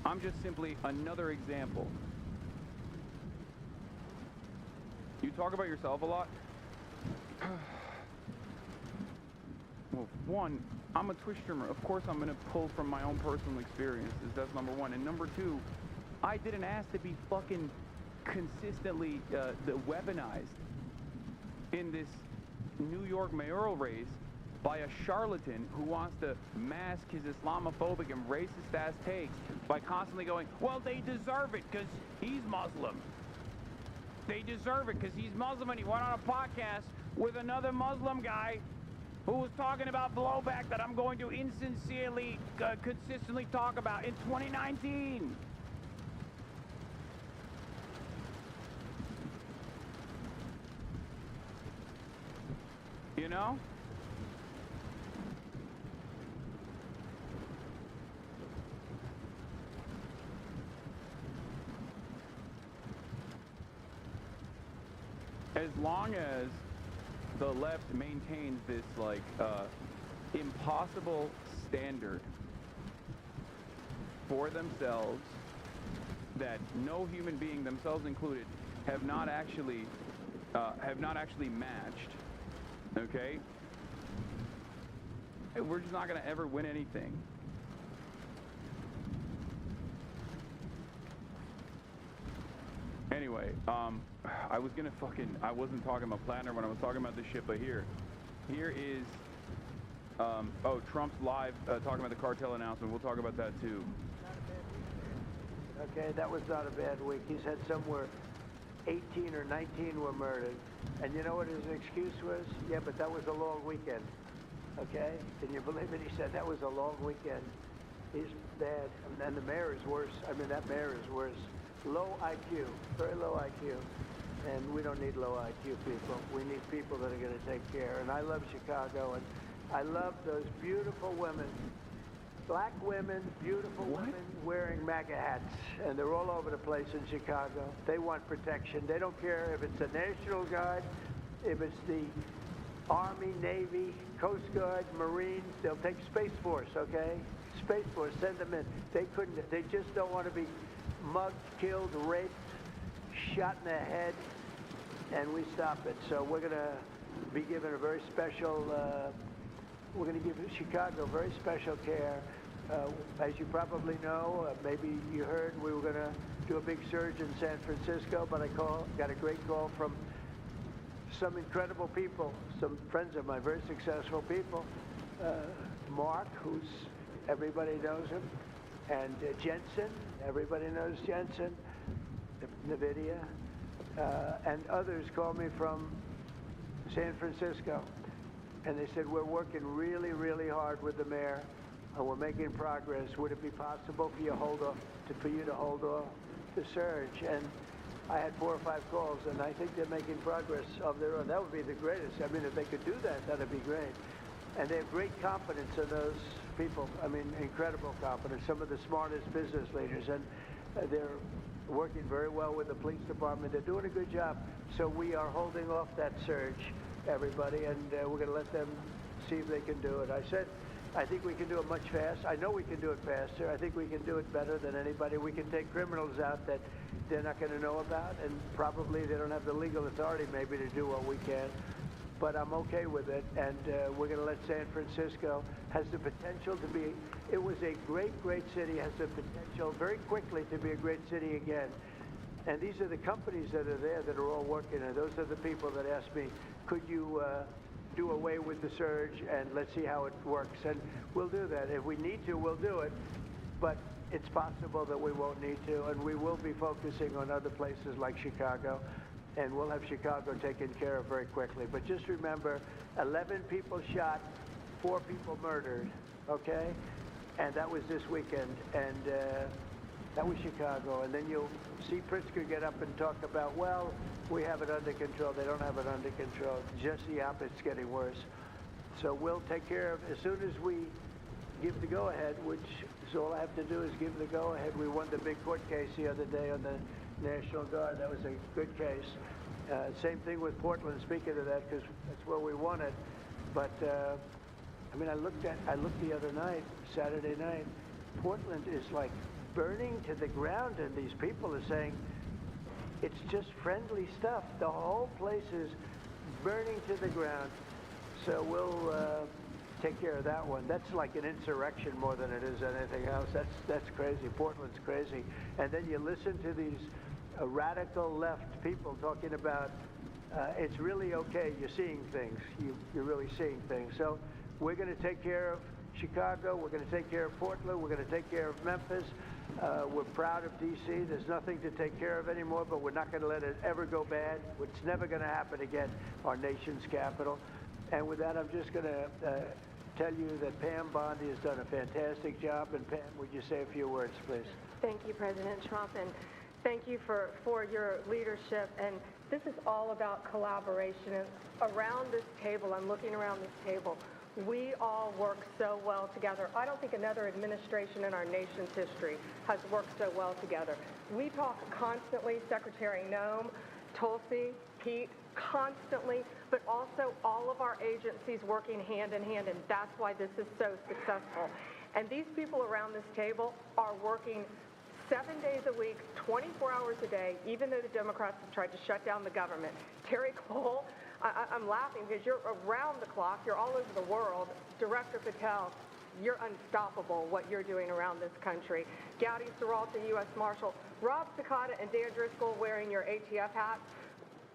I'm just simply another example. You talk about yourself a lot. Well, one, I'm a Twitch streamer. Of course I'm going to pull from my own personal experiences. That's number one. And number two, I didn't ask to be fucking consistently weaponized in this New York mayoral race by a charlatan who wants to mask his Islamophobic and racist-ass takes by constantly going, well, they deserve it because he's Muslim. They deserve it because he's Muslim, and he went on a podcast with another Muslim guy who was talking about blowback that I'm going to insincerely, consistently talk about in 2019. You know? As long as the left maintains this, like, impossible standard for themselves that no human being, themselves included, have not actually matched, okay? We're just not going to ever win anything. Anyway, I wasn't talking about Platinum when I was talking about this shit, but here is, oh, Trump's live talking about the cartel announcement. We'll talk about that too. Okay, that was not a bad week. He's had somewhere 18 or 19 were murdered. And you know what his excuse was? Yeah, but that was a long weekend. Okay? Can you believe it? He said that was a long weekend. He's bad. And the mayor is worse. I mean, that mayor is worse. Low IQ, very low IQ. And we don't need low IQ people. We need people that are going to take care. And I love Chicago, and I love those beautiful women. Black women, beautiful women wearing MAGA hats, and they're all over the place in Chicago. They want protection. They don't care if it's the National Guard, if it's the Army, Navy, Coast Guard, Marines. They'll take Space Force, okay? Space Force, send them in. They just don't want to be mugged, killed, raped, shot in the head, and we stop it. So we're going to be given a very special, we're going to give Chicago very special care. As you probably know, maybe you heard, we were going to do a big surge in San Francisco, but I got a great call from some incredible people, some friends of mine, very successful people. Mark, everybody knows him, and Jensen, everybody knows Jensen, NVIDIA, and others called me from San Francisco. And they said, we're working really, really hard with the mayor, and we're making progress. Would it be possible for you to hold off the surge? And I had 4 or 5 calls, and I think they're making progress of their own. That would be the greatest. I mean, if they could do that, that'd be great. And they have great confidence in those people. I mean, incredible confidence. Some of the smartest business leaders, and they're working very well with the police department. They're doing a good job. So we are holding off that surge, everybody, and we're going to let them see if they can do it. I said, I think we can do it much faster. I know we can do it faster. I think we can do it better than anybody. We can take criminals out that they're not going to know about, and probably they don't have the legal authority maybe to do what we can. But I'm okay with it, and we're going to let San Francisco, has the potential to be, it was a great, great city, has the potential very quickly to be a great city again. And these are the companies that are there that are all working, and those are the people that asked me, could you do away with the surge, and let's see how it works. And we'll do that. If we need to, we'll do it. But it's possible that we won't need to, and we will be focusing on other places like Chicago, and we'll have Chicago taken care of very quickly. But just remember, 11 people shot, 4 people murdered, okay? And that was this weekend, and that was Chicago. And then you'll see Pritzker get up and talk about, well, we have it under control. They don't have it under control. Just the opposite, it's getting worse. So we'll take care of, as soon as we give the go-ahead, which is all I have to do is give the go-ahead. We won the big court case the other day on the National Guard. That was a good case. Same thing with Portland, speaking of that, because that's where we won it. But, I mean, I looked the other night, Saturday night, Portland is like burning to the ground, and these people are saying, it's just friendly stuff. The whole place is burning to the ground. So we'll take care of that one. That's like an insurrection more than it is anything else. That's crazy. Portland's crazy. And then you listen to these radical left people talking about it's really okay. You're seeing things. You're really seeing things. So we're going to take care of Chicago. We're going to take care of Portland. We're going to take care of Memphis. We're proud of D.C. There's nothing to take care of anymore, but we're not going to let it ever go bad. It's never going to happen again, our nation's capital. And with that, I'm just going to tell you that Pam Bondi has done a fantastic job. And Pam, would you say a few words, please? Thank you, President Trump, and thank you for your leadership. And this is all about collaboration. And around this table, I'm looking around this table, we all work so well together. I don't think another administration in our nation's history has worked so well together. We talk constantly, Secretary Noem, Tulsi, Pete, constantly, but also all of our agencies working hand in hand, and that's why this is so successful. And these people around this table are working 7 days a week, 24 hours a day, even though the Democrats have tried to shut down the government. Terry Cole, I'm laughing because you're around the clock, you're all over the world. Director Patel, you're unstoppable what you're doing around this country. Gowdy Seralta, U.S. Marshal, Rob Sakata and Dan Driscoll wearing your ATF hats.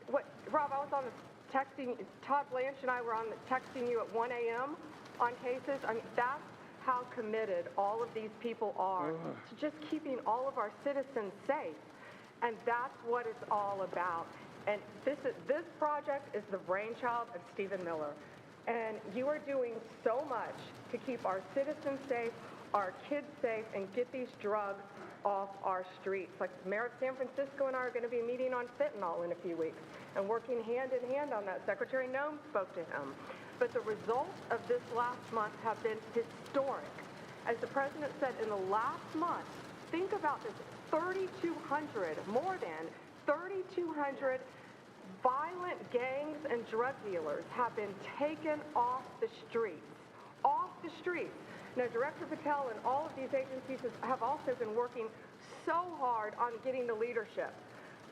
Rob, I was on the texting, Todd Blanche and I were on the texting you at 1 a.m. on cases. I mean, that's how committed all of these people are to just keeping all of our citizens safe. And that's what it's all about. And this project is the brainchild of Stephen Miller. And you are doing so much to keep our citizens safe, our kids safe, and get these drugs off our streets. Like the mayor of San Francisco and I are going to be meeting on fentanyl in a few weeks and working hand in hand on that. Secretary Noem spoke to him. But the results of this last month have been historic. As the president said, in the last month, think about this, 3,200, more than 3,200 violent gangs and drug dealers have been taken off the streets. Off the streets. Now, Director Patel and all of these agencies have also been working so hard on getting the leadership.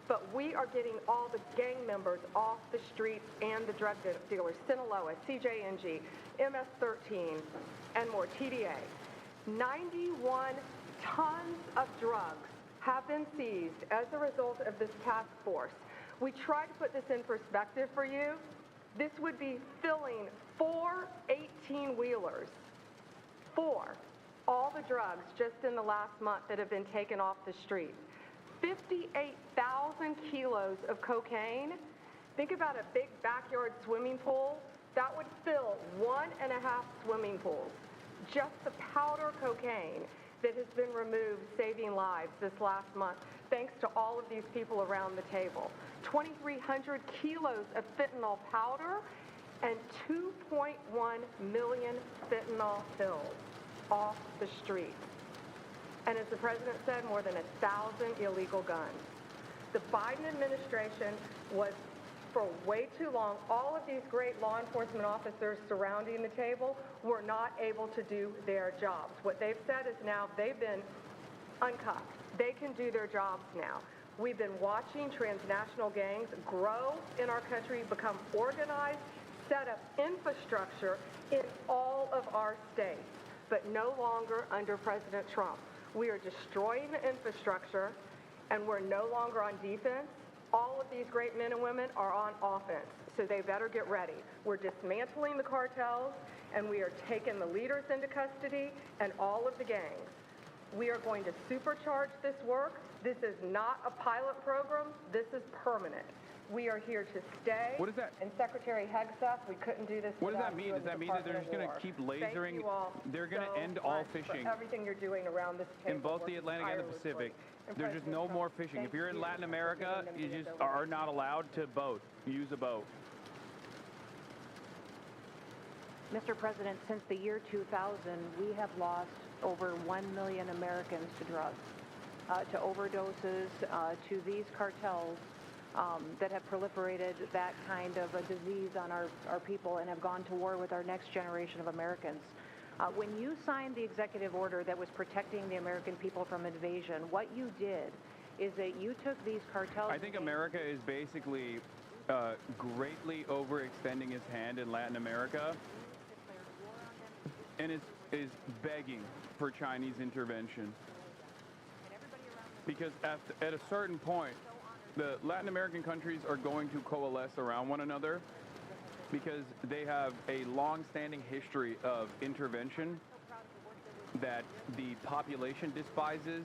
But we are getting all the gang members off the streets and the drug dealers, Sinaloa, CJNG, MS-13, and more, TDA. 91 tons of drugs have been seized as a result of this task force. We tried to put this in perspective for you. This would be filling 4 18-wheelers. 4. All the drugs just in the last month that have been taken off the streets. 58,000 kilos of cocaine. Think about a big backyard swimming pool. That would fill 1.5 swimming pools. Just the powder cocaine that has been removed, saving lives this last month, thanks to all of these people around the table. 2,300 kilos of fentanyl powder and 2.1 million fentanyl pills off the streets. And as the president said, more than 1,000 illegal guns. The Biden administration was, for way too long, all of these great law enforcement officers surrounding the table were not able to do their jobs. What they've said is now they've been uncuffed. They can do their jobs now. We've been watching transnational gangs grow in our country, become organized, set up infrastructure in all of our states, but no longer under President Trump. We are destroying the infrastructure, and we're no longer on defense. All of these great men and women are on offense, so they better get ready. We're dismantling the cartels, and we are taking the leaders into custody and all of the gangs. We are going to supercharge this work. This is not a pilot program. This is permanent. We are here to stay. What is that? And Secretary Hegseth, we couldn't do this. What does that mean? Does that mean that they're just going to keep lasering? Thank you all They're going to so end all much fishing for everything you're doing around this table. in both the Atlantic and the Pacific. There's just no more fishing. If you're in Latin America, you just are not allowed to boat. Use a boat. Mr. President, since the year 2000, we have lost over 1 million Americans to drugs, to overdoses, to these cartels that have proliferated that kind of a disease on our people and have gone to war with our next generation of Americans. When you signed the executive order that was protecting the American people from invasion, what you did is that you took these cartels... I think America is basically greatly overextending its hand in Latin America and is begging for Chinese intervention. Because at a certain point, the Latin American countries are going to coalesce around one another because they have a long-standing history of intervention that the population despises,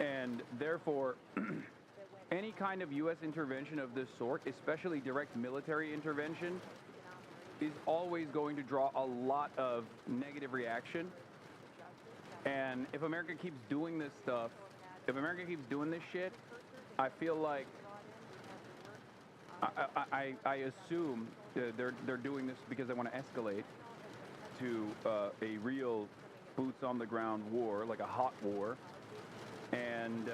and therefore any kind of U.S. intervention of this sort, especially direct military intervention, is always going to draw a lot of negative reaction. And if America keeps doing this stuff, if America keeps doing this shit, I feel like I assume they're doing this because they want to escalate to a real boots on the ground war, like a hot war. And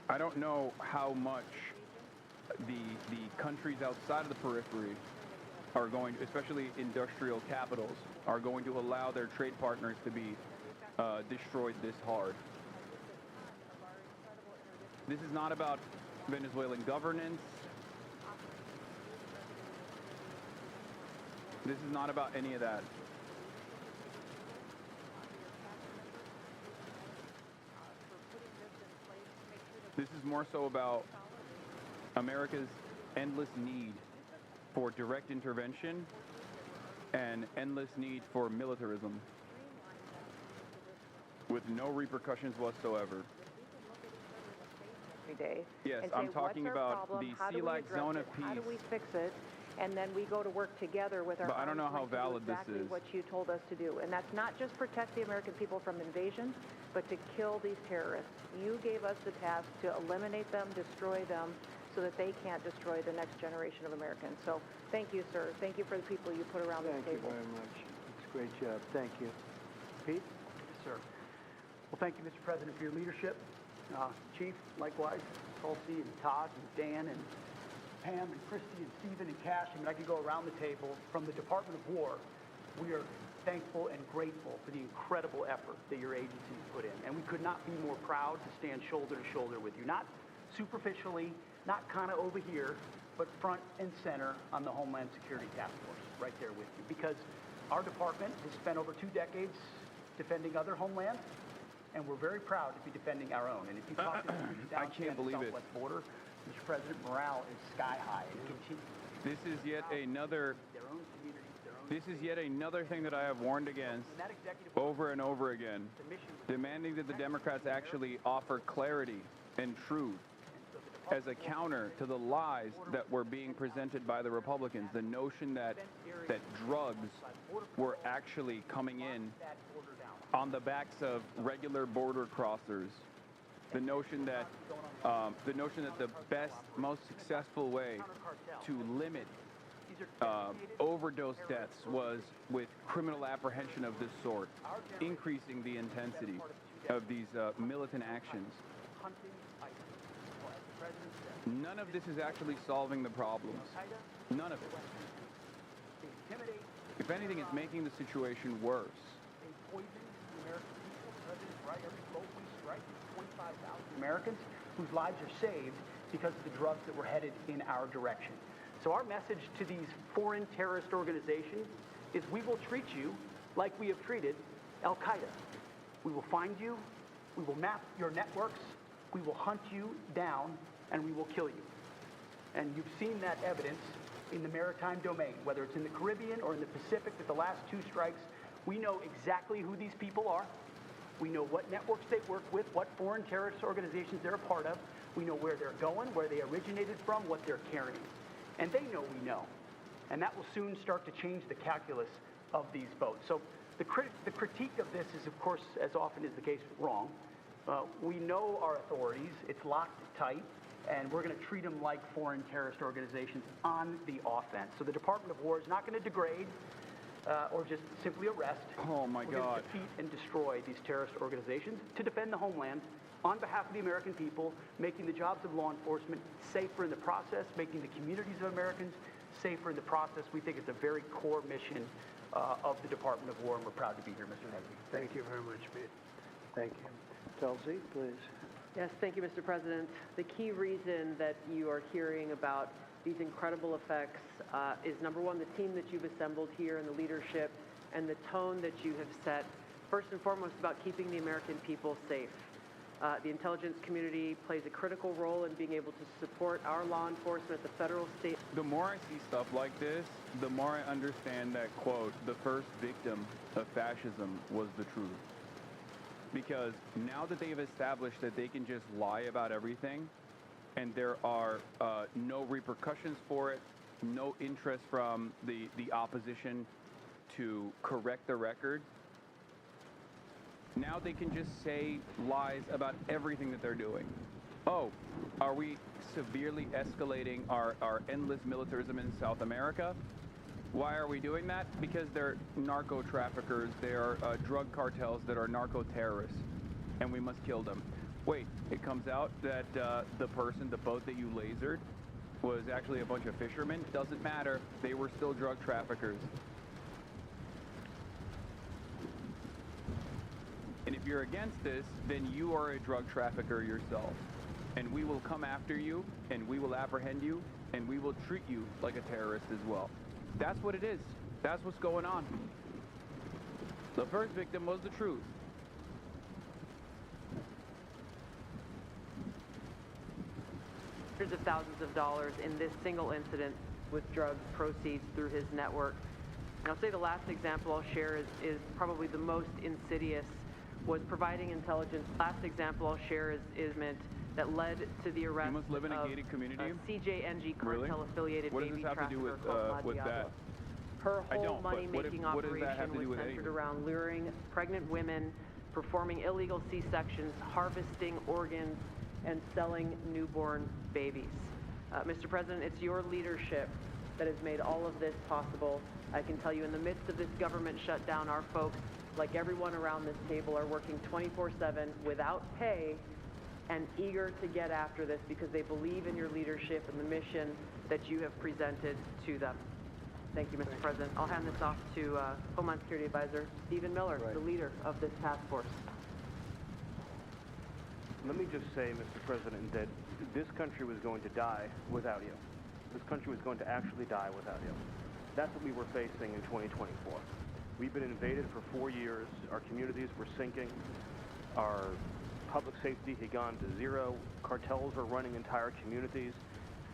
I don't know how much the countries outside of the periphery are going, especially industrial capitals, are going to allow their trade partners to be destroyed this hard. This is not about Venezuelan governance. This is not about any of that. This is more so about America's endless need for direct intervention and endless need for militarism. with no repercussions whatsoever. Every day. Yes, and say, I'm talking what's our about problem? the How do we CLAC address zone it? of How do peace. we fix it? And then we go to work together with our But I don't know how armed to do valid this exactly is. what you told us to do. And that's not just protect the American people from invasion, but to kill these terrorists. You gave us the task to eliminate them, destroy them, so that they can't destroy the next generation of Americans. So thank you, sir. Thank you for the people you put around this table. Thank you very much. It's a great job. Thank you. Pete? Yes, sir. Well, thank you, Mr. President, for your leadership. Chief, likewise, Tulsi and Todd and Dan and Pam and Christy and Stephen and Cash. I mean, I could go around the table. From the Department of War, we are thankful and grateful for the incredible effort that your agencies put in. And we could not be more proud to stand shoulder to shoulder with you. Not superficially, not kind of over here, but front and center on the Homeland Security Task Force, right there with you. Because our department has spent over 2 decades defending other homelands, and we're very proud to be defending our own. And if you talk to the I can't believe it. Southwest border, Mr. President, morale is sky high and it continues. This is yet another. This is yet another thing that I have warned against over and over again, demanding that the Democrats actually offer clarity and truth as a counter to the lies that were being presented by the Republicans. The notion that drugs were actually coming in on the backs of regular border crossers. The notion that the best, most successful way to limit overdose deaths was with criminal apprehension of this sort, increasing the intensity of these militant actions. None of this is actually solving the problems. None of it. If anything, it's making the situation worse. Americans whose lives are saved because of the drugs that were headed in our direction. So our message to these foreign terrorist organizations is we will treat you like we have treated Al-Qaeda. We will find you, we will map your networks, we will hunt you down, and we will kill you. And you've seen that evidence in the maritime domain, whether it's in the Caribbean or in the Pacific with the last 2 strikes. We know exactly who these people are. We know what networks they work with, what foreign terrorist organizations they're a part of. We know where they're going, where they originated from, what they're carrying. And they know we know. And that will soon start to change the calculus of these votes. So the critique of this is, of course, as often is the case, wrong. We know our authorities. It's locked tight. And we're going to treat them like foreign terrorist organizations on the offense. So the Department of War is not going to degrade or just simply arrest. Oh, my God. We're going to defeat and destroy these terrorist organizations to defend the homeland on behalf of the American people, making the jobs of law enforcement safer in the process, making the communities of Americans safer in the process. We think it's a very core mission of the Department of War, and we're proud to be here, Mr. Henry. Thank you very much, Pete. Thank you. Tulsi, please. Yes, thank you, Mr. President. The key reason that you are hearing about these incredible effects is, number one, the team that you've assembled here and the leadership and the tone that you have set, first and foremost, about keeping the American people safe. The intelligence community plays a critical role in being able to support our law enforcement at the federal, state. The more I see stuff like this, the more I understand that, quote, the first victim of fascism was the truth. Because now that they've established that they can just lie about everything, and there are no repercussions for it, no interest from the opposition to correct the record, now they can just say lies about everything that they're doing. Oh, are we severely escalating our endless militarism in South America? Why are we doing that? Because they're narco traffickers, they are drug cartels that are narco terrorists, and we must kill them. Wait, it comes out that the boat that you lasered was actually a bunch of fishermen. Doesn't matter, they were still drug traffickers. And if you're against this, then you are a drug trafficker yourself. And we will come after you, and we will apprehend you, and we will treat you like a terrorist as well. That's what it is. That's what's going on. The first victim was the truth. Hundreds of thousands of dollars in this single incident with drug proceeds through his network. And I'll say the last example I'll share is probably the most insidious, was providing intelligence. Last example I'll share is that led to the arrest You must live in a of gated community? CJNG Really? cartel-affiliated What does baby this have to do trafficker with, called with Madiaba. that? Her I whole don't, but money-making what does that have operation to do was with centered anything? around luring pregnant women, performing illegal C-sections, harvesting organs, and selling newborn babies. Mr. President, it's your leadership that has made all of this possible. I can tell you, in the midst of this government shutdown, our folks, like everyone around this table, are working 24/7 without pay and eager to get after this because they believe in your leadership and the mission that you have presented to them. Thank you, Mr. President. I'll hand this off to Homeland Security Advisor Stephen Miller, the leader of this task force. Let me just say, Mr. President, that this country was going to die without you. This country was going to actually die without you. That's what we were facing in 2024. We've been invaded for 4 years. Our communities were sinking. Our public safety had gone to zero. Cartels were running entire communities.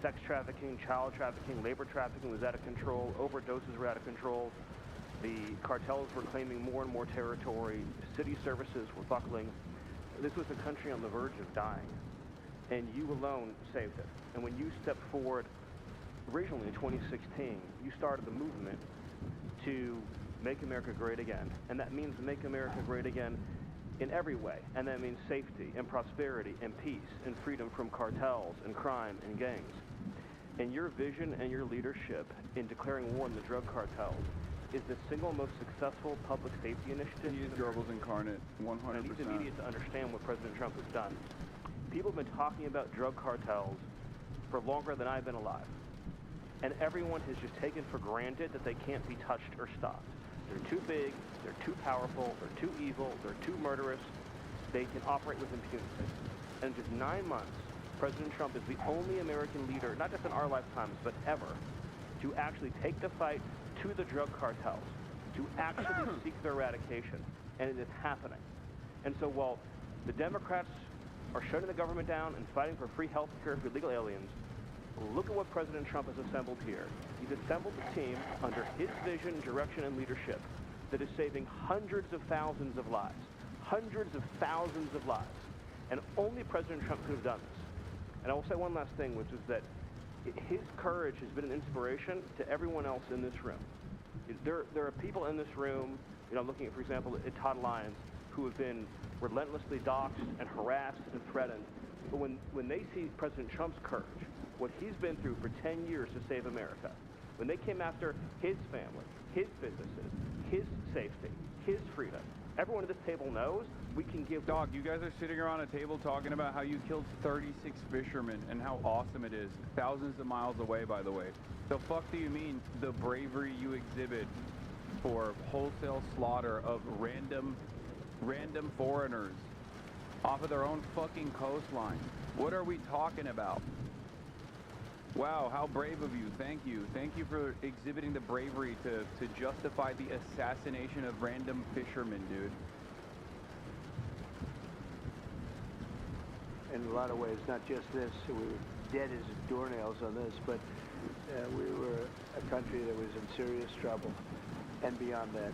Sex trafficking, child trafficking, labor trafficking was out of control. Overdoses were out of control. The cartels were claiming more and more territory. City services were buckling. This was a country on the verge of dying, and you alone saved it. And when you stepped forward originally in 2016, you started the movement to make America great again. And that means make America great again in every way. And that means safety and prosperity and peace and freedom from cartels and crime and gangs. And your vision and your leadership in declaring war on the drug cartels is the single most successful public safety initiative. He is struggles incarnate, 100%. I need the media to understand what President Trump has done. People have been talking about drug cartels for longer than I've been alive. And everyone has just taken for granted that they can't be touched or stopped. They're too big, they're too powerful, they're too evil, they're too murderous. They can operate with impunity. And in just 9 months, President Trump is the only American leader, not just in our lifetimes, but ever, to actually take the fight to the drug cartels, to actually seek their eradication. And it is happening. And so while the Democrats are shutting the government down and fighting for free health care for illegal aliens, look at what President Trump has assembled here. He's assembled a team under his vision, direction, and leadership that is saving hundreds of thousands of lives. Hundreds of thousands of lives. And only President Trump could have done this. And I will say one last thing, which is that his courage has been an inspiration to everyone else in this room. There are people in this room, looking at, for example, at Todd Lyons, who have been relentlessly doxxed and harassed and threatened. But when they see President Trump's courage, what he's been through for 10 years to save America, when they came after his family, his businesses, his safety, his freedom, everyone at this table knows we can give... Dog, you guys are sitting around a table talking about how you killed 36 fishermen and how awesome it is. Thousands of miles away, by the way. The fuck do you mean the bravery you exhibit for wholesale slaughter of random foreigners off of their own fucking coastline? What are we talking about? Wow, how brave of you. Thank you. Thank you for exhibiting the bravery to justify the assassination of random fishermen, dude. In a lot of ways, not just this. We were dead as doornails on this, but we were a country that was in serious trouble and beyond that.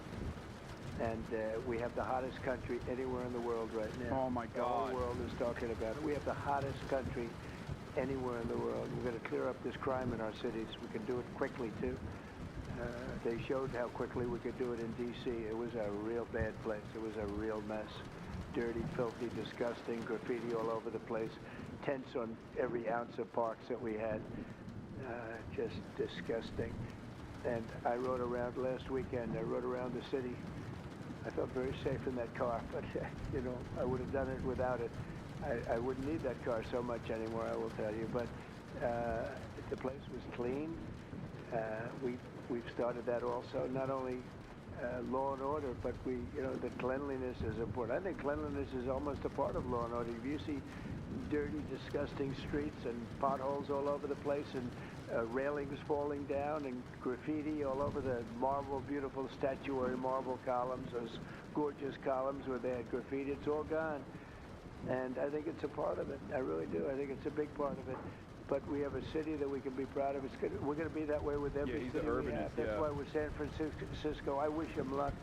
And we have the hottest country anywhere in the world right now. Oh, my God. The whole world is talking about it. We have the hottest country anywhere in the world. We're going to clear up this crime in our cities. We can do it quickly, too. They showed how quickly we could do it in D.C. It was a real bad place. It was a real mess. Dirty, filthy, disgusting, graffiti all over the place. Tents on every ounce of parks that we had. Just disgusting. And I rode around last weekend. I rode around the city. I felt very safe in that car, but, I would have done it without it. I wouldn't need that car so much anymore, I will tell you. But the place was clean. We've started that also. Not only law and order, but the cleanliness is important. I think cleanliness is almost a part of law and order. If you see dirty, disgusting streets and potholes all over the place and railings falling down and graffiti all over the marble, beautiful statuary marble columns, those gorgeous columns where they had graffiti, it's all gone. And I think it's a part of it. I really do. I think it's a big part of it. But we have a city that we can be proud of. We're going to be that way with every city we have. That's why with San Francisco, I wish them luck.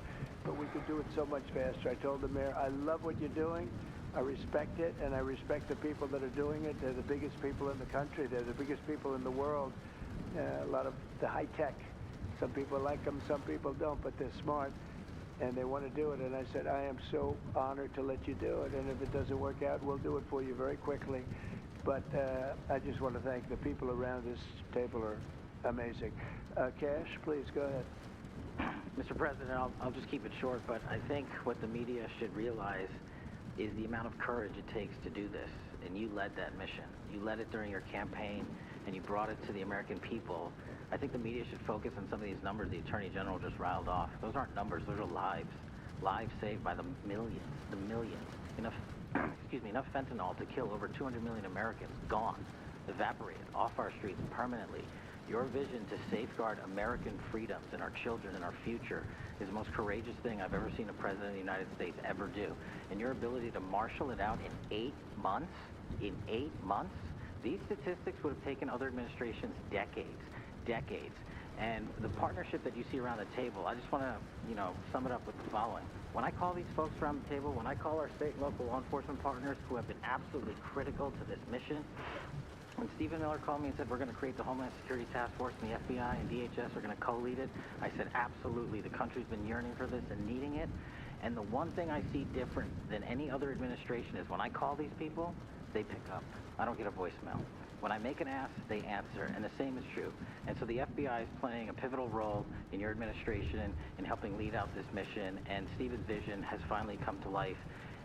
but we could do it so much faster. I told the mayor, I love what you're doing. I respect it, and I respect the people that are doing it. They're the biggest people in the country. They're the biggest people in the world. A lot of the high tech. Some people like them, some people don't, but they're smart, and they want to do it. And I said, I am so honored to let you do it, and if it doesn't work out, we'll do it for you very quickly. But I just want to thank the people around this table are amazing. Cash, please go ahead. Mr. President, I'll just keep it short, but I think what the media should realize is the amount of courage it takes to do this, and you led that mission. You led it during your campaign, and you brought it to the American people. I think the media should focus on some of these numbers the Attorney General just riled off. Those aren't numbers, those are lives. Lives saved by the millions. Enough, excuse me, enough fentanyl to kill over 200 million Americans, gone, evaporated, off our streets permanently. Your vision to safeguard American freedoms and our children and our future is the most courageous thing I've ever seen a president of the United States ever do. And your ability to marshal it out in 8 months, these statistics would have taken other administrations decades. And the partnership that you see around the table, I just want to, sum it up with the following. When I call these folks around the table, when I call our state and local law enforcement partners who have been absolutely critical to this mission, when Stephen Miller called me and said we're going to create the Homeland Security Task Force and the FBI and DHS are going to co-lead it, I said absolutely. The country's been yearning for this and needing it. And the one thing I see different than any other administration is when I call these people, they pick up. I don't get a voicemail. When I make an ask, they answer, and the same is true. And so the FBI is playing a pivotal role in your administration in helping lead out this mission, and Stephen's vision has finally come to life.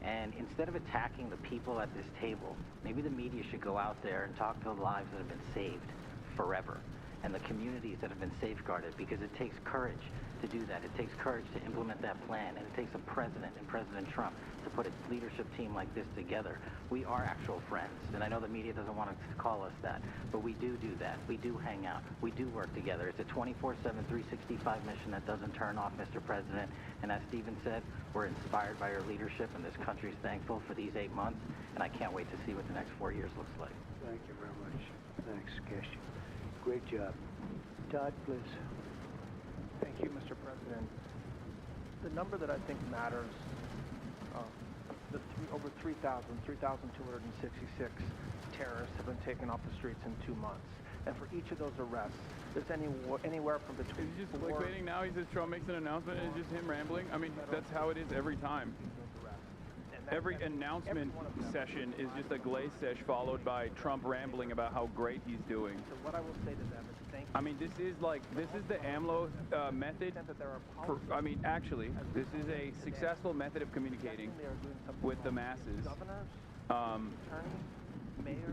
And instead of attacking the people at this table, maybe the media should go out there and talk to the lives that have been saved forever and the communities that have been safeguarded, because it takes courage to do that. It takes courage to implement that plan, and it takes a president and President Trump to put a leadership team like this together. We are actual friends, and I know the media doesn't want to call us that, but we do that. We do hang out. We do work together. It's a 24/7, 365 mission that doesn't turn off, Mr. President. And as Stephen said, we're inspired by your leadership, and this country's thankful for these 8 months, and I can't wait to see what the next 4 years looks like. Thank you very much. Thanks, Cash. Great job. Todd, please. Thank you, Mr. President. The number that I think matters, over 3,266 terrorists have been taken off the streets in 2 months. And for each of those arrests, there's anywhere from between... He's just clickbaiting now. He says Trump makes an announcement and it's just him rambling. I mean, that's how it is every time. Every announcement session is just a glaze sesh followed by Trump rambling about how great he's doing. So what I will say to them is thank you. I mean, this is the AMLO method. Actually, this is a successful method of communicating with the masses.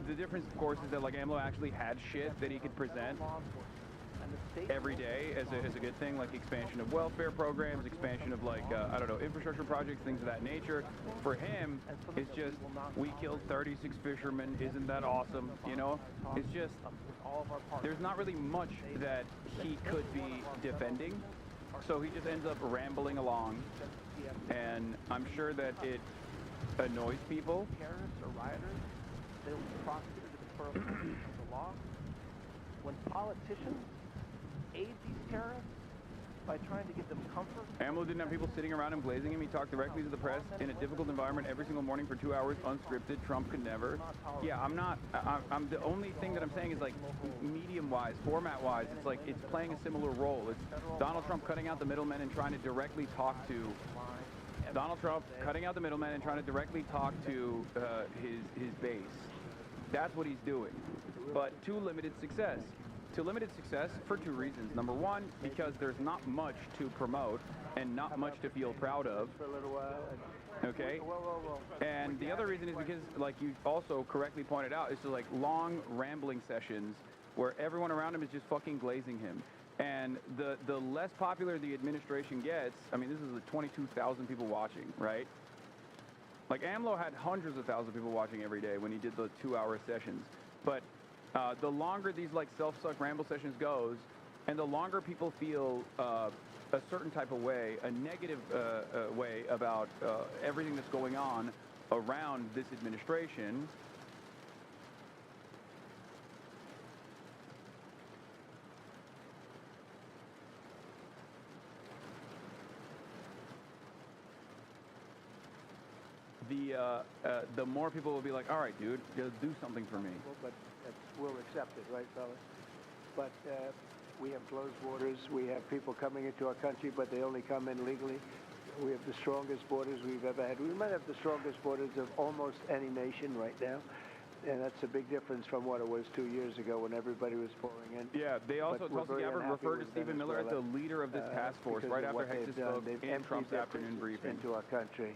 The difference, of course, is that AMLO actually had shit that he could present every day as a good thing, like expansion of welfare programs, expansion of infrastructure projects, things of that nature. For him, it's just, we killed 36 fishermen, isn't that awesome? It's just, there's not really much that he could be defending, so he just ends up rambling along, and I'm sure that it annoys people. Terrorists or rioters, they will be prosecuted to the furthest of the law. When politicians aid these terrorists by trying to give them comfort. AMLO didn't have people sitting around him glazing him. He talked directly to the press in a difficult environment every single morning for 2 hours, unscripted. Trump could never. Yeah, I'm the only thing that I'm saying is medium-wise, format-wise, it's playing a similar role. It's Donald Trump cutting out the middlemen and trying to directly talk to his base. That's what he's doing. But to limited success. For 2 reasons. Number one, because there's not much to promote and not much to feel proud of. For a little while. Okay? And the other reason is because, like you also correctly pointed out, it's just long rambling sessions where everyone around him is just fucking glazing him. And the less popular the administration gets, I mean, this is 22,000 people watching, right? AMLO had hundreds of thousands of people watching every day when he did the 2-hour sessions. But the longer these self-suck ramble sessions goes, and the longer people feel a certain type of way, a negative way about everything that's going on around this administration, the more people will be like, all right, dude, just do something for me. Well, but we'll accept it, right, fellas? But we have closed borders. We have people coming into our country, but they only come in legally. We have the strongest borders we've ever had. We might have the strongest borders of almost any nation right now. And that's a big difference from what it was 2 years ago when everybody was pouring in. Yeah, they also, Tulsi Gabbard referred to Stephen Miller as the leader of this task force right after Hexas spoke in Trump's afternoon briefing. Into our country.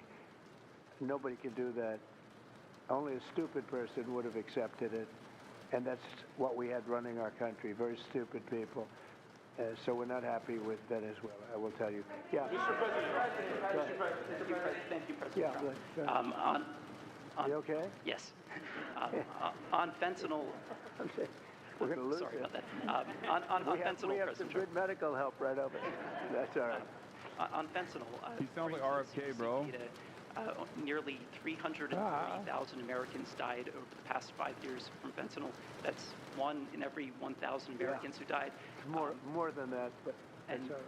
Nobody can do that. Only a stupid person would have accepted it. And that's what we had running our country, very stupid people. So we're not happy with Venezuela, I will tell you. Yeah. Mr. President, thank you, President Trump. You okay? Yes. On fentanyl. We're going to lose Sorry it. about that. On fentanyl, we have President some Trump. good medical help right over there. That's all right. On fentanyl. He sounds like RFK, bro. Nearly 330,000 Americans died over the past 5 years from fentanyl. That's 1 in every 1,000 Americans who died. More than that, but that's all right.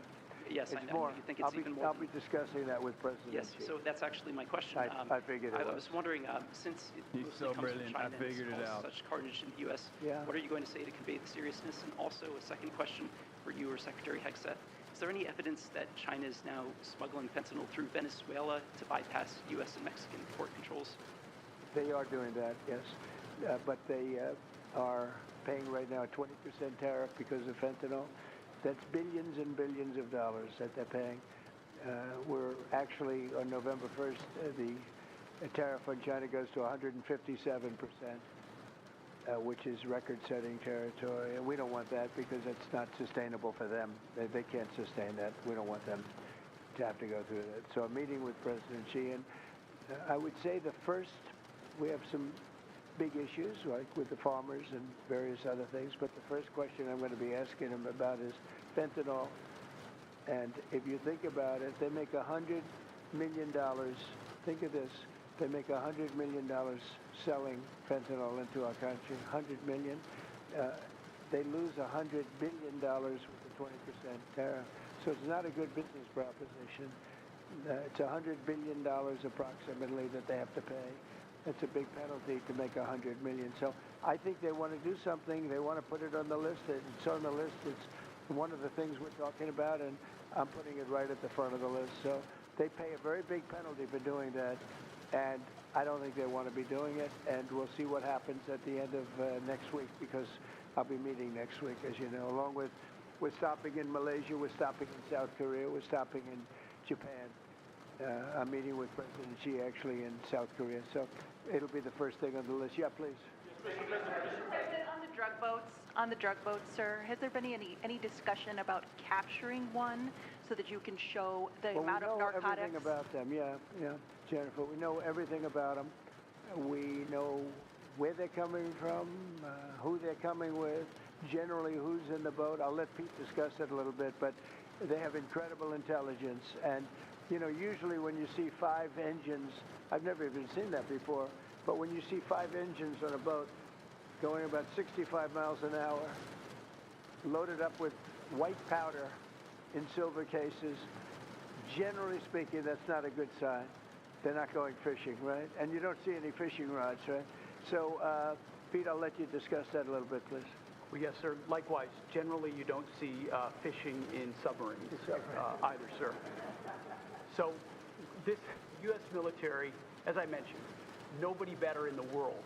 Yes, it's I know. More. You think it's even more? I'll be discussing that with President Yes, Xi. so that's actually my question. I figured it I was wondering, since it He's mostly so comes brilliant. from China I figured and it out. such carnage in the U.S., what are you going to say to convey the seriousness? And also a second question for you or Secretary Hegseth. Is there any evidence that China is now smuggling fentanyl through Venezuela to bypass U.S. and Mexican port controls? They are doing that, yes. But they are paying right now a 20% tariff because of fentanyl. That's billions and billions of dollars that they're paying. We're actually, on November 1st, the tariff on China goes to 157%, which is record-setting territory. And we don't want that because it's not sustainable for them. They can't sustain that. We don't want them to have to go through that. So I'm meeting with President Xi, and I would say we have some big issues, like with the farmers and various other things, but the first question I'm going to be asking him about is fentanyl. And if you think about it, they make $100 million. Think of this. They make $100 million selling fentanyl into our country, $100 million. They lose $100 billion with the 20% tariff. So it's not a good business proposition. It's $100 billion approximately that they have to pay. That's a big penalty to make $100 million. So I think they want to do something. They want to put it on the list. It's on the list. It's one of the things we're talking about, and I'm putting it right at the front of the list. So they pay a very big penalty for doing that, and I don't think they want to be doing it. And we'll see what happens at the end of next week, because I'll be meeting next week, as you know, along with we're stopping in Malaysia, we're stopping in South Korea, we're stopping in Japan. I'm meeting with President Xi actually in South Korea, so it'll be the first thing on the list. Yeah, please. Mr. President, on the drug boats, sir, has there been any discussion about capturing one so that you can show the amount of narcotics? We know everything about them. Yeah, Jennifer. We know everything about them. We know where they're coming from, who they're coming with, generally who's in the boat. I'll let Pete discuss it a little bit, but they have incredible intelligence. And you know, usually when you see 5 engines, I've never even seen that before, but when you see 5 engines on a boat going about 65 miles an hour, loaded up with white powder in silver cases, generally speaking, that's not a good sign. They're not going fishing, right? And you don't see any fishing rods, right? So, Pete, I'll let you discuss that a little bit, please. Well, yes, sir. Likewise, generally you don't see fishing in submarines either, sir. So this U.S. military, as I mentioned, nobody better in the world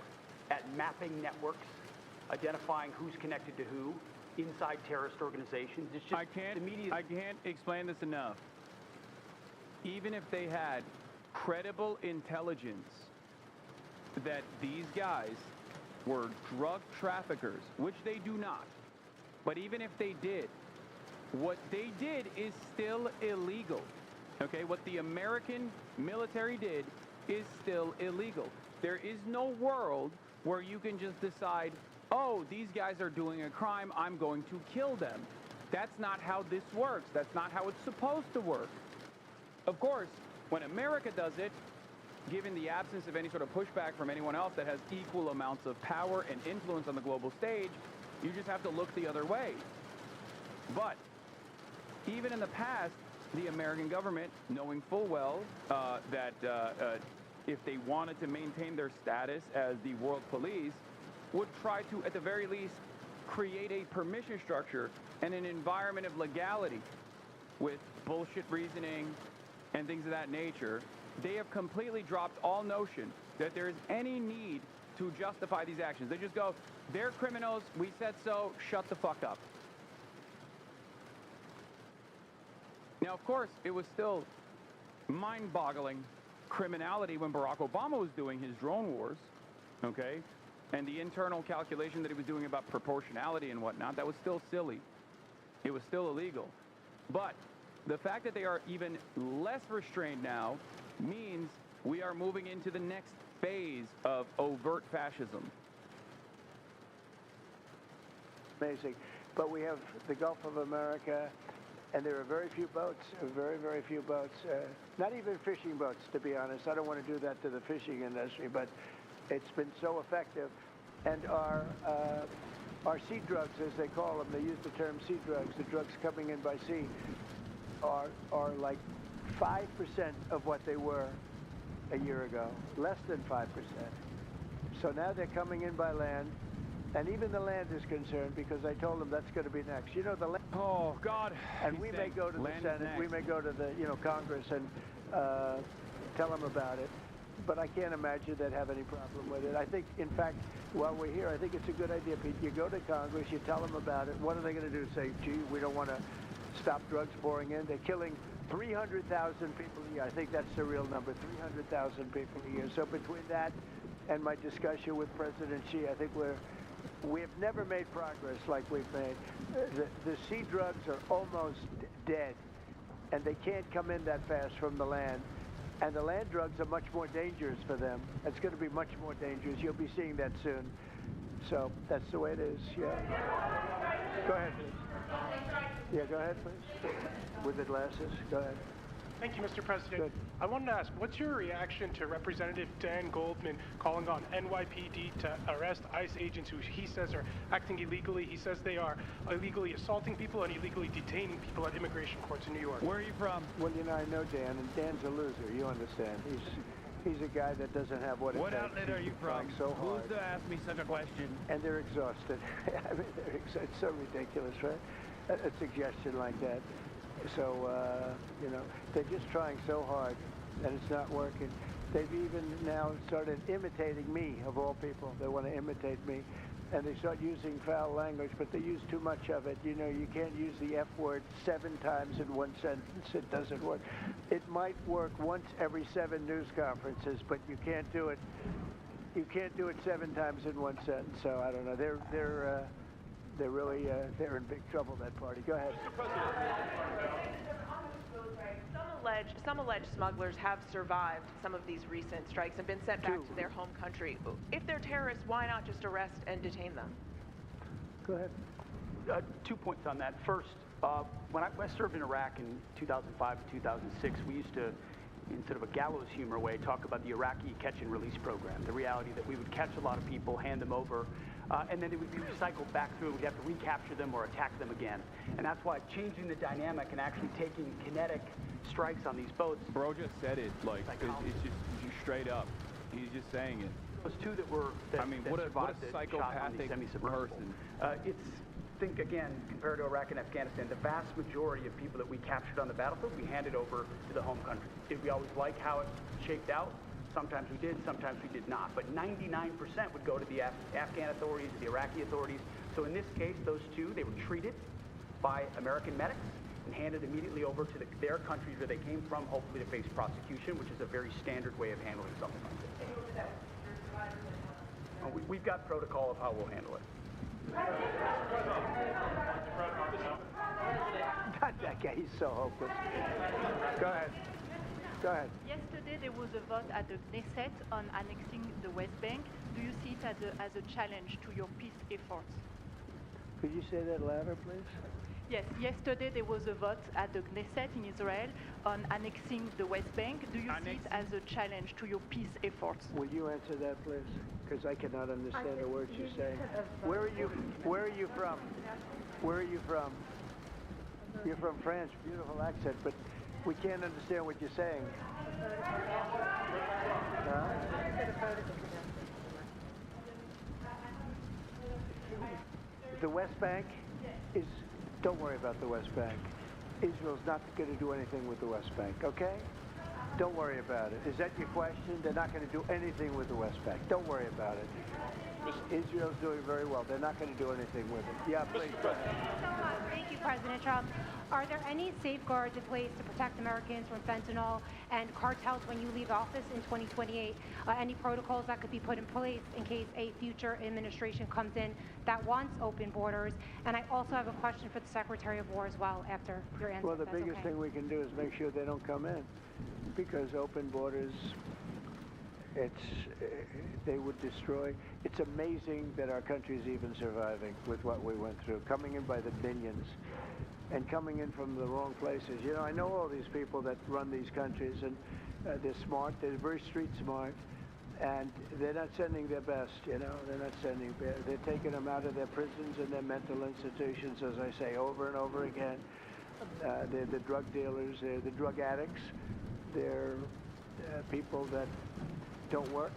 at mapping networks, identifying who's connected to who, inside terrorist organizations. It's just I can't explain this enough. Even if they had credible intelligence that these guys were drug traffickers, which they do not, but even if they did, what they did is still illegal. Okay, what the American military did is still illegal. There is no world where you can just decide, oh, these guys are doing a crime, I'm going to kill them. That's not how this works. That's not how it's supposed to work. Of course, when America does it, given the absence of any sort of pushback from anyone else that has equal amounts of power and influence on the global stage, you just have to look the other way. But even in the past, the American government, knowing full well that if they wanted to maintain their status as the world police, would try to, at the very least, create a permission structure and an environment of legality with bullshit reasoning and things of that nature. They have completely dropped all notion that there is any need to justify these actions. They just go, they're criminals, we said so, shut the fuck up. Now, of course, it was still mind-boggling criminality when Barack Obama was doing his drone wars, okay? And the internal calculation that he was doing about proportionality and whatnot, that was still silly. It was still illegal. But the fact that they are even less restrained now means we are moving into the next phase of overt fascism. Amazing. But we have the Gulf of America, and there are very few boats, very, very few boats. Not even fishing boats, to be honest. I don't want to do that to the fishing industry, but it's been so effective. And our sea drugs, as they call them, they use the term sea drugs, the drugs coming in by sea, are like 5% of what they were a year ago, less than 5%. So now they're coming in by land, and even the land is concerned because I told them that's going to be next. You know, the land. Oh, God. And we may go to the Senate, we may go to the, Congress and tell them about it. But I can't imagine they'd have any problem with it. I think, in fact, while we're here, I think it's a good idea, Pete. You go to Congress, you tell them about it. What are they going to do? Say, gee, we don't want to stop drugs pouring in. They're killing 300,000 people a year. I think that's the real number, 300,000 people a year. So between that and my discussion with President Xi, I think we have never made progress like we've made. The sea drugs are almost dead, and they can't come in that fast from the land. And the land drugs are much more dangerous for them. It's going to be much more dangerous. You'll be seeing that soon. So that's the way it is, yeah. Go ahead, please. Yeah, go ahead, please. With the glasses, go ahead. Thank you, Mr. President. Good. I wanted to ask, what's your reaction to Representative Dan Goldman calling on NYPD to arrest ICE agents who he says are acting illegally? He says they are illegally assaulting people and illegally detaining people at immigration courts in New York. Where are you from? Well, I know Dan, and Dan's a loser, you understand. He's a guy that doesn't have what it takes. What outlet are you from? So hard. Who's to ask me such a question? And they're exhausted. I mean, it's so ridiculous, right? A suggestion like that. So, they're just trying so hard, and it's not working. They've even now started imitating me, of all people. They want to imitate me, and they start using foul language, but they use too much of it. You know, you can't use the F word 7 times in one sentence. It doesn't work. It might work once every 7 news conferences, but you can't do it. You can't do it 7 times in one sentence. So I don't know. They're really they're in big trouble, that party. Go ahead. Some alleged smugglers have survived some of these recent strikes and been sent back to their home country. If they're terrorists, why not just arrest and detain them? Go ahead. 2 points on that. First, when I served in Iraq in 2005 to 2006, we used to, in sort of a gallows humor way, talk about the Iraqi catch and release program. The reality that we would catch a lot of people, hand them over, and then they would be recycled back through. We'd have to recapture them or attack them again. And that's why changing the dynamic and actually taking kinetic strikes on these boats. Bro just said it, like, it's just straight up. He's just saying it. Those two that were, what a psychopathic person. Think again, compared to Iraq and Afghanistan, the vast majority of people that we captured on the battlefield, we handed over to the home country. Did we always like how it shaped out? Sometimes we did, sometimes we did not. But 99% would go to the Afghan authorities, the Iraqi authorities. So in this case, those two, they were treated by American medics and handed immediately over to their countries where they came from, hopefully to face prosecution, which is a very standard way of handling something like this. We've got protocol of how we'll handle it. Not that guy, he's so hopeless. Go ahead. Go ahead. Yesterday there was a vote at the Knesset on annexing the West Bank. Do you see it as a challenge to your peace efforts? Could you say that louder, please? Yes, yesterday there was a vote at the Knesset in Israel on annexing the West Bank. Do you see it as a challenge to your peace efforts? Will you answer that, please? Because I cannot understand the words you're saying. Where are you from? Where are you from? You're from France, beautiful accent, but we can't understand what you're saying. The West Bank is, don't worry about the West Bank. Israel's not going to do anything with the West Bank, okay? Don't worry about it. Is that your question? They're not going to do anything with the West Bank. Don't worry about it. Israel's doing very well. They're not going to do anything with it. Yeah, please. Thank you, President Trump. Are there any safeguards in place to protect Americans from fentanyl and cartels when you leave office in 2028? Any protocols that could be put in place in case a future administration comes in that wants open borders? And I also have a question for the Secretary of War as well after your answer. Well, the biggest thing we can do is make sure they don't come in, because open borders, they would destroy. It's amazing that our country's even surviving with what we went through, coming in by the billions and coming in from the wrong places. You know, I know all these people that run these countries, and they're smart, they're very street smart, and they're not sending their best, you know, they're taking them out of their prisons and their mental institutions, as I say over and over again. They're the drug dealers, they're the drug addicts, they're people that don't work.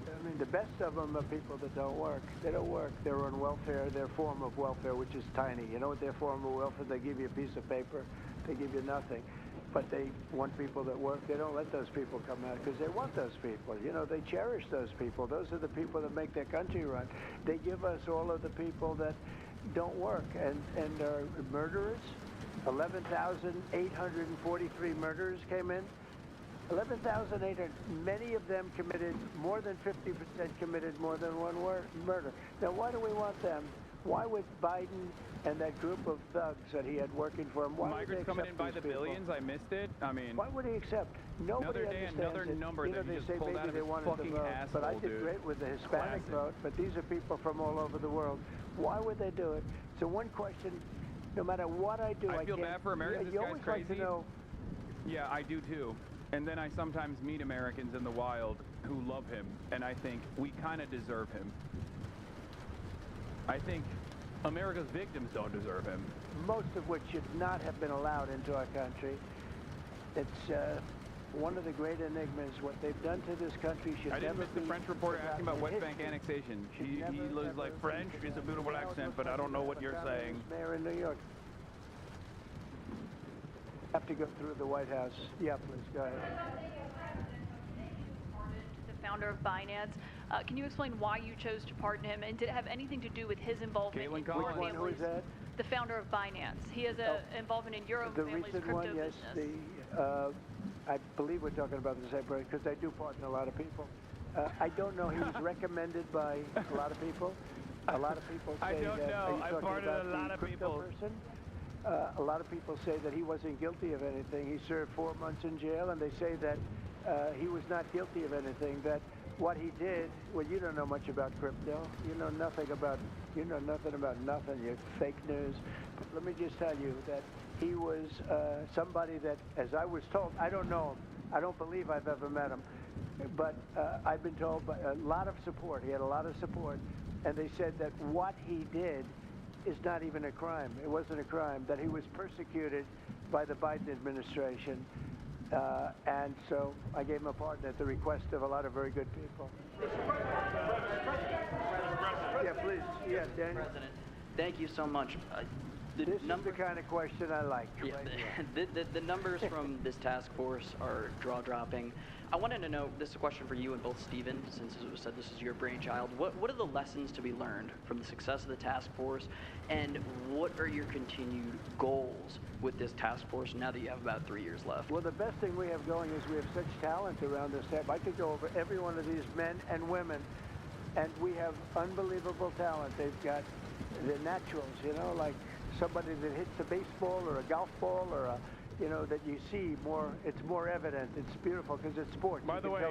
I mean, the best of them are people that don't work. They don't work. They're on welfare, their form of welfare, which is tiny. You know what their form of welfare? They give you a piece of paper. They give you nothing. But they want people that work. They don't let those people come out because they want those people. You know, they cherish those people. Those are the people that make their country run. They give us all of the people that don't work and are murderers. 11,843 murderers came in. 11,800, many of them committed, more than 50% committed more than one murder. Now, why do we want them? Why would Biden and that group of thugs that he had working for him, why would they accept coming in by the people? billions, I missed it. I mean, why would he accept? Nobody another day, understands another it. number You know, that they he just say pulled maybe out of they his wanted to fucking vote, asshole, but I did dude. great with the Hispanic Classic. vote, but these are people from all over the world. Why would they do it? So one question, no matter what I do, I feel can't, bad for Americans. You This guy's always crazy. like to know. Yeah, I do too. And then I sometimes meet Americans in the wild who love him, and I think we kind of deserve him. I think America's victims don't deserve him. Most of which should not have been allowed into our country. It's one of the great enigmas. What they've done to this country should I never didn't miss the be French reporter asking about West forgotten in Bank history. annexation. Should He never, was ever like, be French is a beautiful accent, but I don't know what you're saying. Mayor in New York. Have to go through the White House. Yeah, please, go ahead. The founder of Binance. Can you explain why you chose to pardon him, and did it have anything to do with his involvement in your Which one? Who is family's? that? The founder of Binance. He has an involvement in your own The family's recent crypto one, yes. business. I believe we're talking about the same person because I do pardon a lot of people. I don't know. He was recommended by a lot of people. A lot of people say I don't that. know. Are you I talking pardoned about a the lot of crypto people. person? A lot of people say that he wasn't guilty of anything. He served 4 months in jail, and they say that he was not guilty of anything. That what he did, well, you don't know much about crypto. You know nothing about nothing. You're fake news. But let me just tell you that he was somebody that, as I was told, I don't know him. I don't believe I've ever met him. But I've been told by a lot of support. He had a lot of support. And they said that what he did is not even a crime. It wasn't a crime. That he was persecuted by the Biden administration. And so I gave him a pardon at the request of a lot of very good people. Yeah, please. Yeah, Daniel. President, thank you so much. This is the kind of question I like. Yeah, right the numbers from this task force are jaw-dropping. I wanted to know, this is a question for you and both Stephen, since it was said this is your brainchild. What are the lessons to be learned from the success of the task force, and what are your continued goals with this task force now that you have about 3 years left? Well, the best thing we have going is we have such talent around this tab. I could go over every one of these men and women, and we have unbelievable talent. They've got the naturals, you know, like somebody that hits a baseball or a golf ball or a, you know, that you see more, it's more evident. It's beautiful because it's sports. By the way,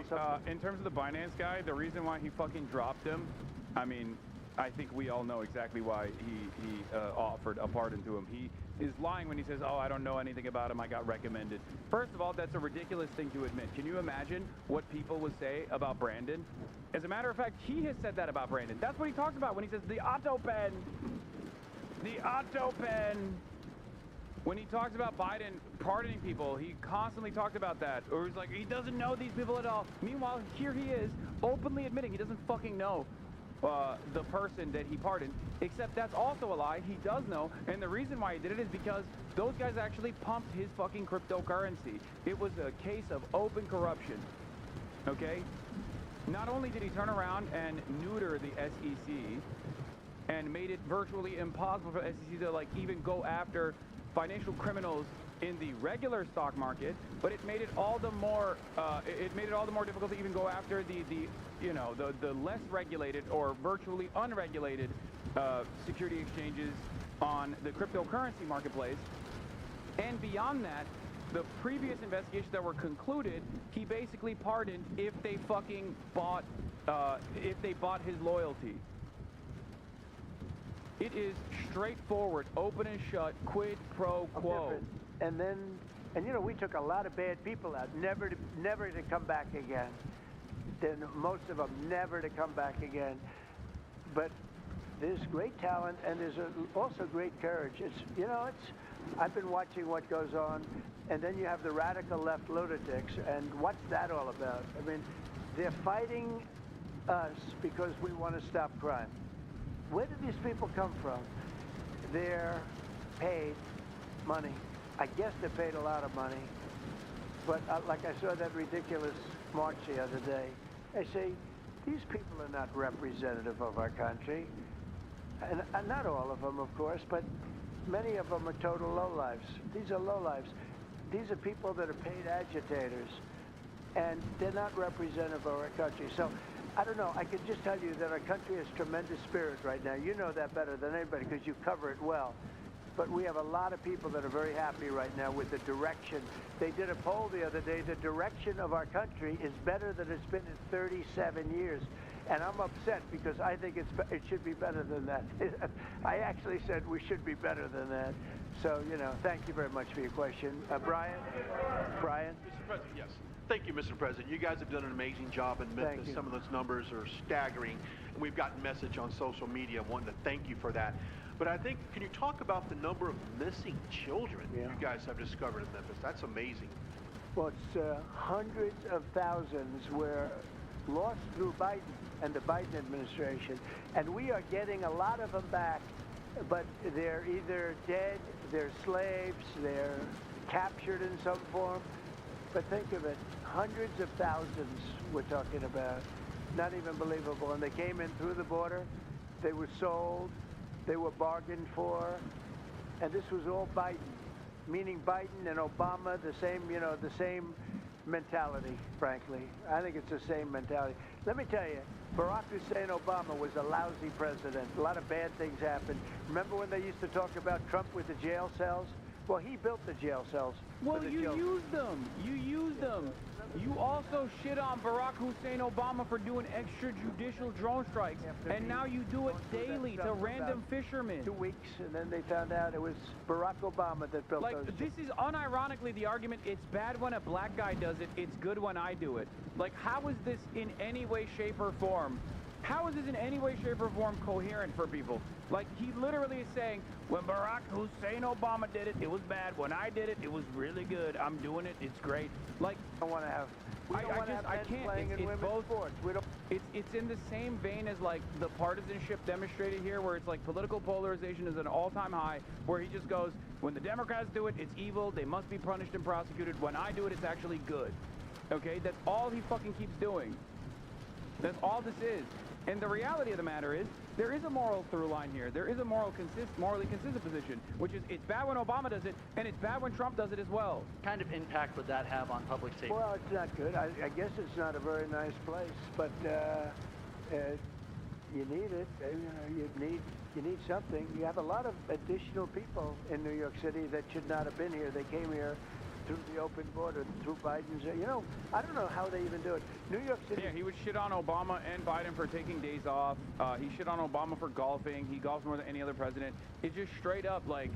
in terms of the Binance guy, the reason why he fucking dropped him, I mean, I think we all know exactly why he offered a pardon to him. He is lying when he says, oh, I don't know anything about him, I got recommended. First of all, that's a ridiculous thing to admit. Can you imagine what people would say about Brandon? As a matter of fact, he has said that about Brandon. That's what he talks about when he says the auto pen. The auto pen. When he talks about Biden pardoning people, he constantly talked about that. Or he's like, he doesn't know these people at all. Meanwhile, here he is, openly admitting he doesn't fucking know. the person that he pardoned, except that's also a lie. He does know, and the reason why he did it is because those guys actually pumped his fucking cryptocurrency. It was a case of open corruption, okay? Not only did he turn around and neuter the SEC and made it virtually impossible for the SEC to, like, even go after financial criminals in the regular stock market, but it made it all the more difficult to even go after the less regulated or virtually unregulated security exchanges on the cryptocurrency marketplace. And beyond that, the previous investigations that were concluded, he basically pardoned if they fucking bought his loyalty. It is straightforward, open and shut, quid pro quo. And you know, we took a lot of bad people out, never to come back again. Then most of them never to come back again. But there's great talent and there's also great courage. I've been watching what goes on, and then you have the radical left lunatics, and what's that all about? I mean, they're fighting us because we want to stop crime. Where do these people come from? They're paid money. I guess they paid a lot of money. But like I saw that ridiculous march the other day. I say, these people are not representative of our country. And not all of them, of course, but many of them are total lowlifes. These are lowlifes. These are people that are paid agitators. And they're not representative of our country. So I don't know. I can just tell you that our country has tremendous spirit right now. You know that better than anybody because you cover it well. But we have a lot of people that are very happy right now with the direction. They did a poll the other day. The direction of our country is better than it's been in 37 years. And I'm upset because I think it should be better than that. I actually said we should be better than that. So, you know, thank you very much for your question. Brian? Brian? Mr. President, yes. Thank you, Mr. President. You guys have done an amazing job in Memphis. Some of those numbers are staggering. And we've gotten message on social media wanting to thank you for that. But I think, can you talk about the number of missing children you guys have discovered in Memphis? That's amazing. Well, it's hundreds of thousands were lost through Biden and the Biden administration. And we are getting a lot of them back, but they're either dead, they're slaves, they're captured in some form. But think of it, hundreds of thousands we're talking about. Not even believable. And they came in through the border, they were sold, they were bargained for, and this was all Biden, meaning Biden and Obama, the same mentality, frankly. I think it's the same mentality. Let me tell you, Barack Hussein Obama was a lousy president. A lot of bad things happened. Remember when they used to talk about Trump with the jail cells? Well, he built the jail cells. Well, you used them. You used them. You also shit on Barack Hussein Obama for doing extrajudicial drone strikes, and now you do it daily to random fishermen. 2 weeks, and then they found out it was Barack Obama that built those. Like, this is unironically the argument, it's bad when a black guy does it, it's good when I do it. Like, how is this in any way, shape, or form? How is this in any way, shape, or form coherent for people? Like, he literally is saying, when Barack Hussein Obama did it, it was bad. When I did it, it was really good. I'm doing it. It's great. Like, I want to have. I can't. It's both. Sports. We don't. It's in the same vein as like the partisanship demonstrated here, where it's like political polarization is at an all-time high, where he just goes, when the Democrats do it, it's evil. They must be punished and prosecuted. When I do it, it's actually good. Okay, that's all he fucking keeps doing. That's all this is. And the reality of the matter is, there is a moral through line here. There is a morally consistent position, which is it's bad when Obama does it, and it's bad when Trump does it as well. What kind of impact would that have on public safety? Well, it's not good. I guess it's not a very nice place, but you need it. You need something. You have a lot of additional people in New York City that should not have been here. They came here through the open border, through Biden's. You know, I don't know how they even do it. New York City. Yeah, he would shit on Obama and Biden for taking days off. He shit on Obama for golfing. He golfs more than any other president. It's just straight up like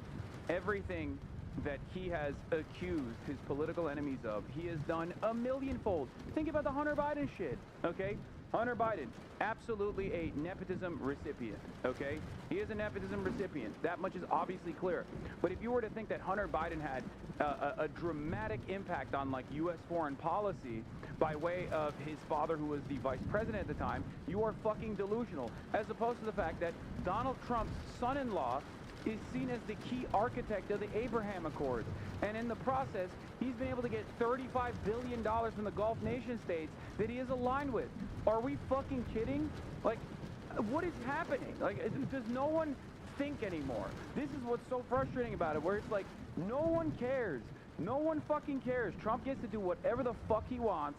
everything that he has accused his political enemies of, he has done a millionfold. Think about the Hunter Biden shit, okay? Hunter Biden, absolutely a nepotism recipient, okay? He is a nepotism recipient. That much is obviously clear. But if you were to think that Hunter Biden had a dramatic impact on, like, U.S. foreign policy by way of his father, who was the vice president at the time, you are fucking delusional, as opposed to the fact that Donald Trump's son-in-law is seen as the key architect of the Abraham Accords. And in the process, he's been able to get $35 billion from the Gulf nation states that he is aligned with. Are we fucking kidding? Like, what is happening? Like, does no one think anymore? This is what's so frustrating about it, where it's like, no one cares. No one fucking cares. Trump gets to do whatever the fuck he wants.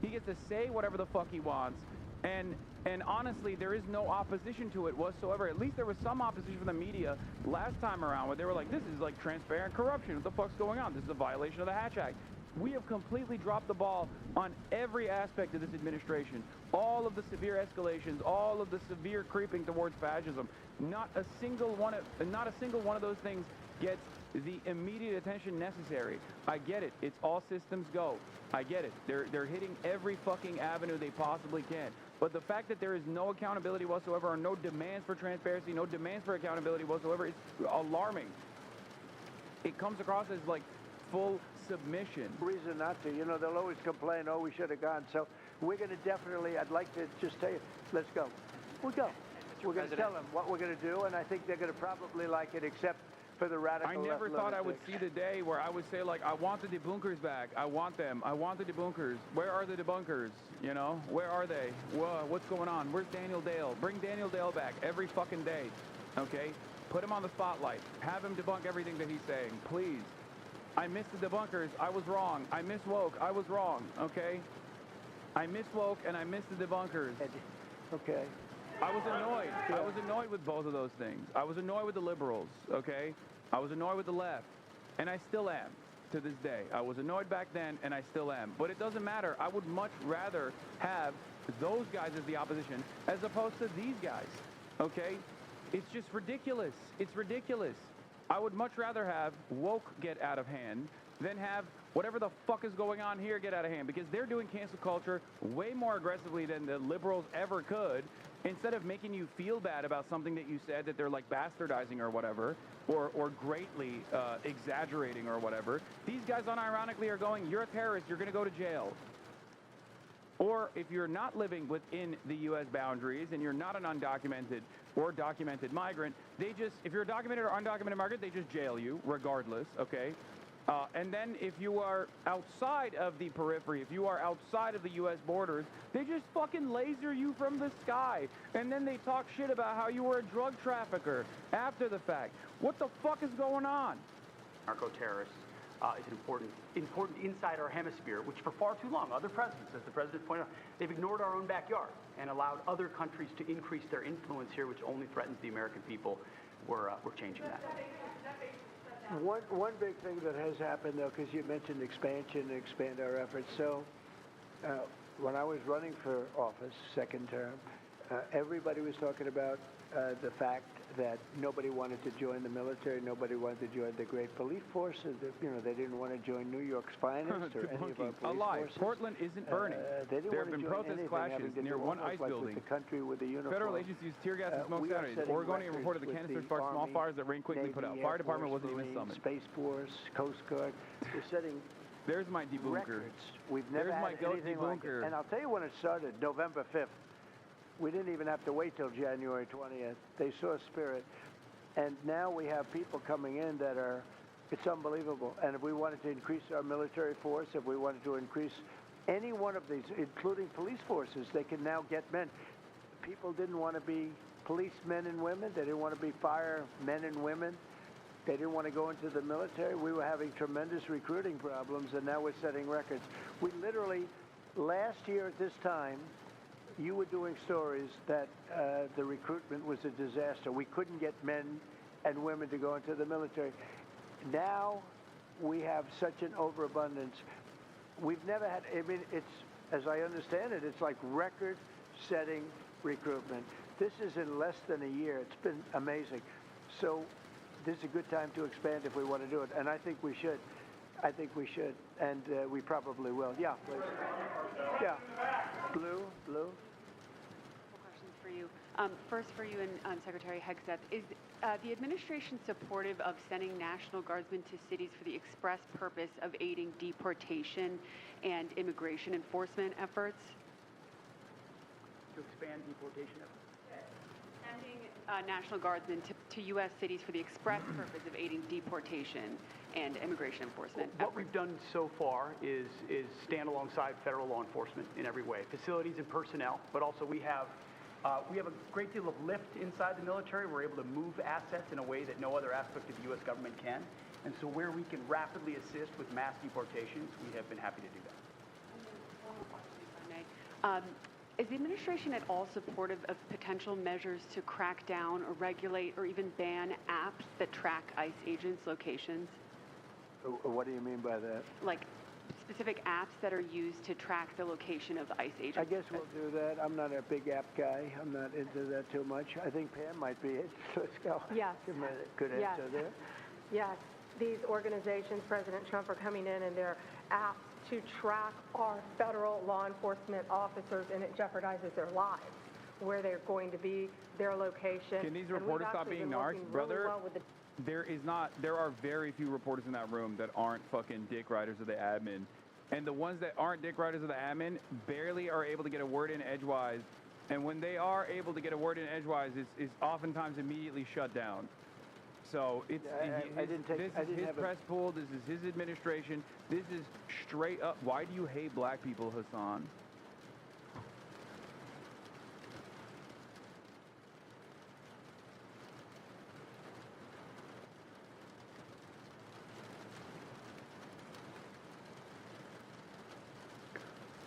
He gets to say whatever the fuck he wants. And honestly, there is no opposition to it whatsoever. At least there was some opposition from the media last time around where they were like, this is like transparent corruption. What the fuck's going on? This is a violation of the Hatch Act. We have completely dropped the ball on every aspect of this administration. All of the severe escalations, all of the severe creeping towards fascism. Not a single one of those things gets the immediate attention necessary. I get it. It's all systems go. I get it. They're hitting every fucking avenue they possibly can. But the fact that there is no accountability whatsoever, or no demands for transparency, no demands for accountability whatsoever, is alarming. It comes across as like full submission. Reason not to. You know, they'll always complain, oh, we should have gone. So we're going to definitely, I'd like to just tell you, let's go. We'll go. We're going to tell them what we're going to do, and I think they're going to probably like it, except for the radical I never thought I would see the day where I would say, like, I want the debunkers back. I want them. I want the debunkers. Where are the debunkers? You know, where are they? What's going on? Where's Daniel Dale? Bring Daniel Dale back every fucking day, okay? Put him on the spotlight. Have him debunk everything that he's saying, please. I missed the debunkers. I was wrong. I miss woke. I was wrong, okay? I miss woke and I miss the debunkers. Okay. I was annoyed. I was annoyed with both of those things. I was annoyed with the liberals, okay? I was annoyed with the left, and I still am to this day. I was annoyed back then, and I still am. But it doesn't matter. I would much rather have those guys as the opposition as opposed to these guys, okay? It's just ridiculous. It's ridiculous. I would much rather have woke get out of hand than have whatever the fuck is going on here get out of hand, because they're doing cancel culture way more aggressively than the liberals ever could. Instead of making you feel bad about something that you said that they're like bastardizing or whatever, or greatly exaggerating or whatever, these guys unironically are going, you're a terrorist, you're going to go to jail. Or if you're not living within the U.S. boundaries and you're not an undocumented or documented migrant, they just, if you're a documented or undocumented migrant, they just jail you regardless, okay? And then if you are outside of the periphery, if you are outside of the U.S. borders, they just fucking laser you from the sky. And then they talk shit about how you were a drug trafficker after the fact. What the fuck is going on? Narco-terrorists is important inside our hemisphere, which for far too long, other presidents, as the president pointed out, they've ignored our own backyard and allowed other countries to increase their influence here, which only threatens the American people. We're changing that. One big thing that has happened, though, because you mentioned expansion, expand our efforts. So when I was running for office, second term, everybody was talking about the fact that nobody wanted to join the military, nobody wanted to join the great police forces. You know, they didn't want to join New York's finest or any of our police forces. Portland isn't burning. There have been protest clashes near one ICE building. The country with the uniform. Federal agents used tear gas and smoke Saturdays. Oregonian reported the canister sparked small fires that rain quickly put out. Fire department wasn't even summoned. Space Force, Coast Guard. We're setting There's my debunker. records. We've never had anything like it. And I'll tell you when it started, November 5th. We didn't even have to wait till January 20th. They saw spirit. And now we have people coming in that are, it's unbelievable. And if we wanted to increase our military force, if we wanted to increase any one of these, including police forces, they can now get men. People didn't want to be policemen and women. They didn't want to be firemen and women. They didn't want to go into the military. We were having tremendous recruiting problems, and now we're setting records. We literally, last year at this time, you were doing stories that the recruitment was a disaster. We couldn't get men and women to go into the military. Now we have such an overabundance. We've never had, I mean, it's, as I understand it, it's like record-setting recruitment. This is in less than a year. It's been amazing. So this is a good time to expand if we want to do it, and I think we should. I think we should, and we probably will. Yeah, please. Yeah. Blue. First for you and Secretary Hegseth, is the administration supportive of sending National Guardsmen to cities for the express purpose of aiding deportation and immigration enforcement efforts? To expand deportation efforts? Sending National Guardsmen to U.S. cities for the express purpose of aiding deportation and immigration enforcement efforts. What we've done so far is stand alongside federal law enforcement in every way, facilities and personnel, but also we have a great deal of lift inside the military. We're able to move assets in a way that no other aspect of the U.S. government can. And so where we can rapidly assist with mass deportations, we have been happy to do that. Is the administration at all supportive of potential measures to crack down or regulate or even ban apps that track ICE agents' locations? What do you mean by that? Like specific apps that are used to track the location of ICE agents? I guess we'll do that. I'm not a big app guy. I'm not into that too much. I think Pam might be it. Let's go. Yes. Good answer there. Yes. These organizations, President Trump, are coming in and they're apps to track our federal law enforcement officers, and it jeopardizes their lives, where they're going to be, their location. Can these reporters stop being narcs, brother? There are very few reporters in that room that aren't fucking dick riders of the admin. And the ones that aren't dick riders of the admin barely are able to get a word in edgewise. And when they are able to get a word in edgewise, it's oftentimes immediately shut down. So this is his press pool, this is his administration, this is straight up. Why do you hate black people, Hasan?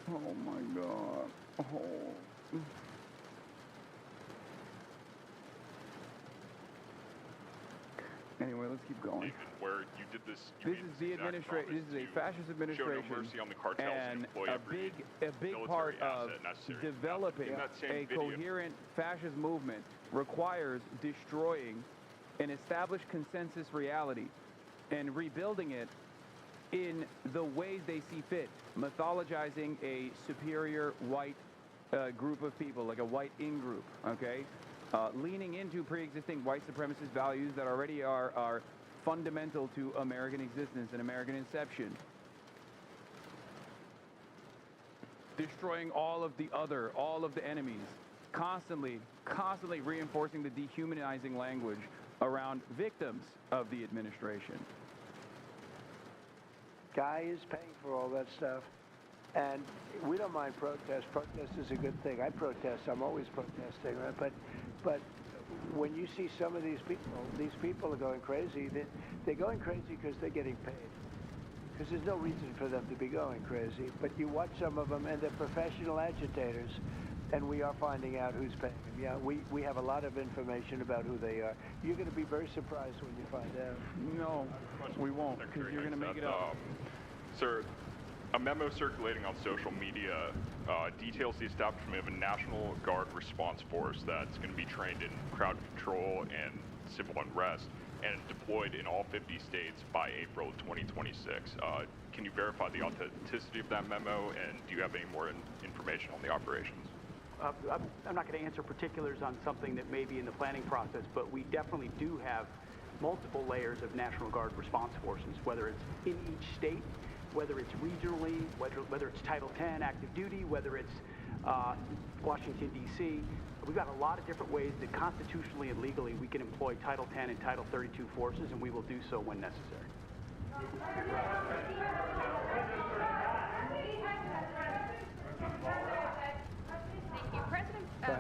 Oh my God. Oh. Anyway, let's keep going. Where you did this. This is the administration. This is a fascist administration, show no mercy on the cartels and employ a every big part of developing a coherent fascist movement requires destroying an established consensus reality and rebuilding it in the ways they see fit, mythologizing a superior white group of people, like a white in-group, okay? Leaning into pre-existing white supremacist values that already are fundamental to American existence and American inception. Destroying all of the enemies. Constantly reinforcing the dehumanizing language around victims of the administration. Guy is paying for all that stuff. And we don't mind protest. Protest is a good thing. I protest. I'm always protesting, right? But when you see some of these people are going crazy. They're going crazy because they're getting paid. Because there's no reason for them to be going crazy. But you watch some of them, and they're professional agitators, and we are finding out who's paying them. Yeah, we have a lot of information about who they are. You're going to be very surprised when you find out. No, we won't, because you're going to make it up. Sir, a memo circulating on social media details the establishment of a National Guard response force that's going to be trained in crowd control and civil unrest and deployed in all 50 states by April 2026. Can you verify the authenticity of that memo, and do you have any more information on the operations? I'm not going to answer particulars on something that may be in the planning process, but we definitely do have multiple layers of National Guard response forces, whether it's in each state, whether it's regionally, whether it's Title 10 active duty, whether it's Washington, D.C. We've got a lot of different ways that constitutionally and legally we can employ Title 10 and Title 32 forces, and we will do so when necessary. Thank you.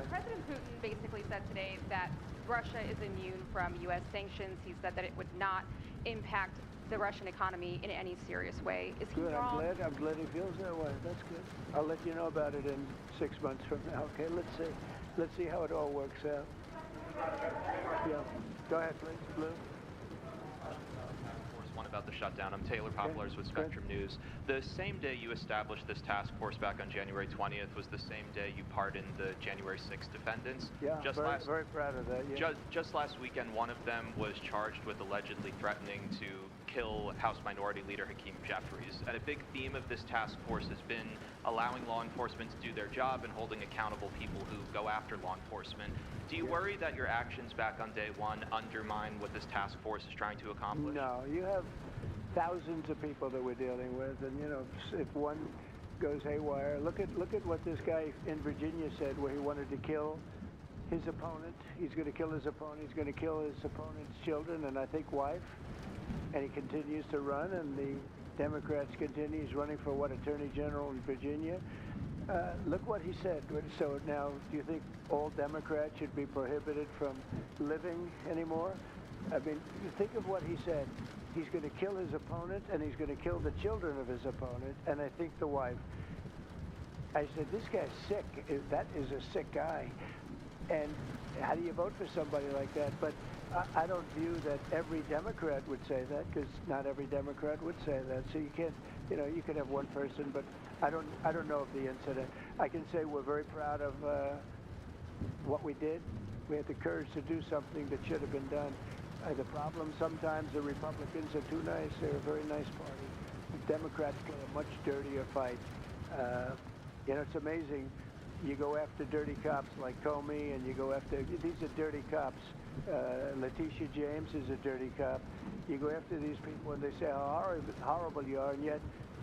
President Putin basically said today that Russia is immune from U.S. sanctions. He said that it would not impact the Russian economy in any serious way. Is he good. wrong? I'm glad he feels that way. That's good. I'll let you know about it in 6 months from now. Okay, let's see how it all works out. Yeah. Go ahead, please, Blue. One about the shutdown. I'm Taylor Poplars with Spectrum News. The same day you established this task force back on January 20th was the same day you pardoned the January 6th defendants. Yeah, very proud of that. Yeah. Just last weekend, one of them was charged with allegedly threatening to kill House Minority Leader Hakeem Jeffries. And a big theme of this task force has been allowing law enforcement to do their job and holding accountable people who go after law enforcement. Do you worry that your actions back on day one undermine what this task force is trying to accomplish? No, you have thousands of people that we're dealing with, and you know, if one goes haywire, look at what this guy in Virginia said, where he wanted to kill his opponent. He's going to kill his opponent. He's going to kill his opponent's children and I think wife. And he continues to run, and the Democrats continue. He's running for what, Attorney General in Virginia? Look what he said. So now, do you think all Democrats should be prohibited from living anymore? I mean, you think of what he said. He's going to kill his opponent, and he's going to kill the children of his opponent, and I think the wife. I said, this guy's sick. That is a sick guy. And how do you vote for somebody like that? But I don't view that every Democrat would say that, because not every Democrat would say that. So you can't, you know, you could have one person, but I don't know of the incident. I can say we're very proud of what we did. We had the courage to do something that should have been done. The problem sometimes the Republicans are too nice. They're a very nice party. The Democrats play a much dirtier fight. You know, it's amazing. You go after dirty cops like Comey, and you go after, these are dirty cops. Letitia James is a dirty cop. You go after these people and they say how horrible you are, and yet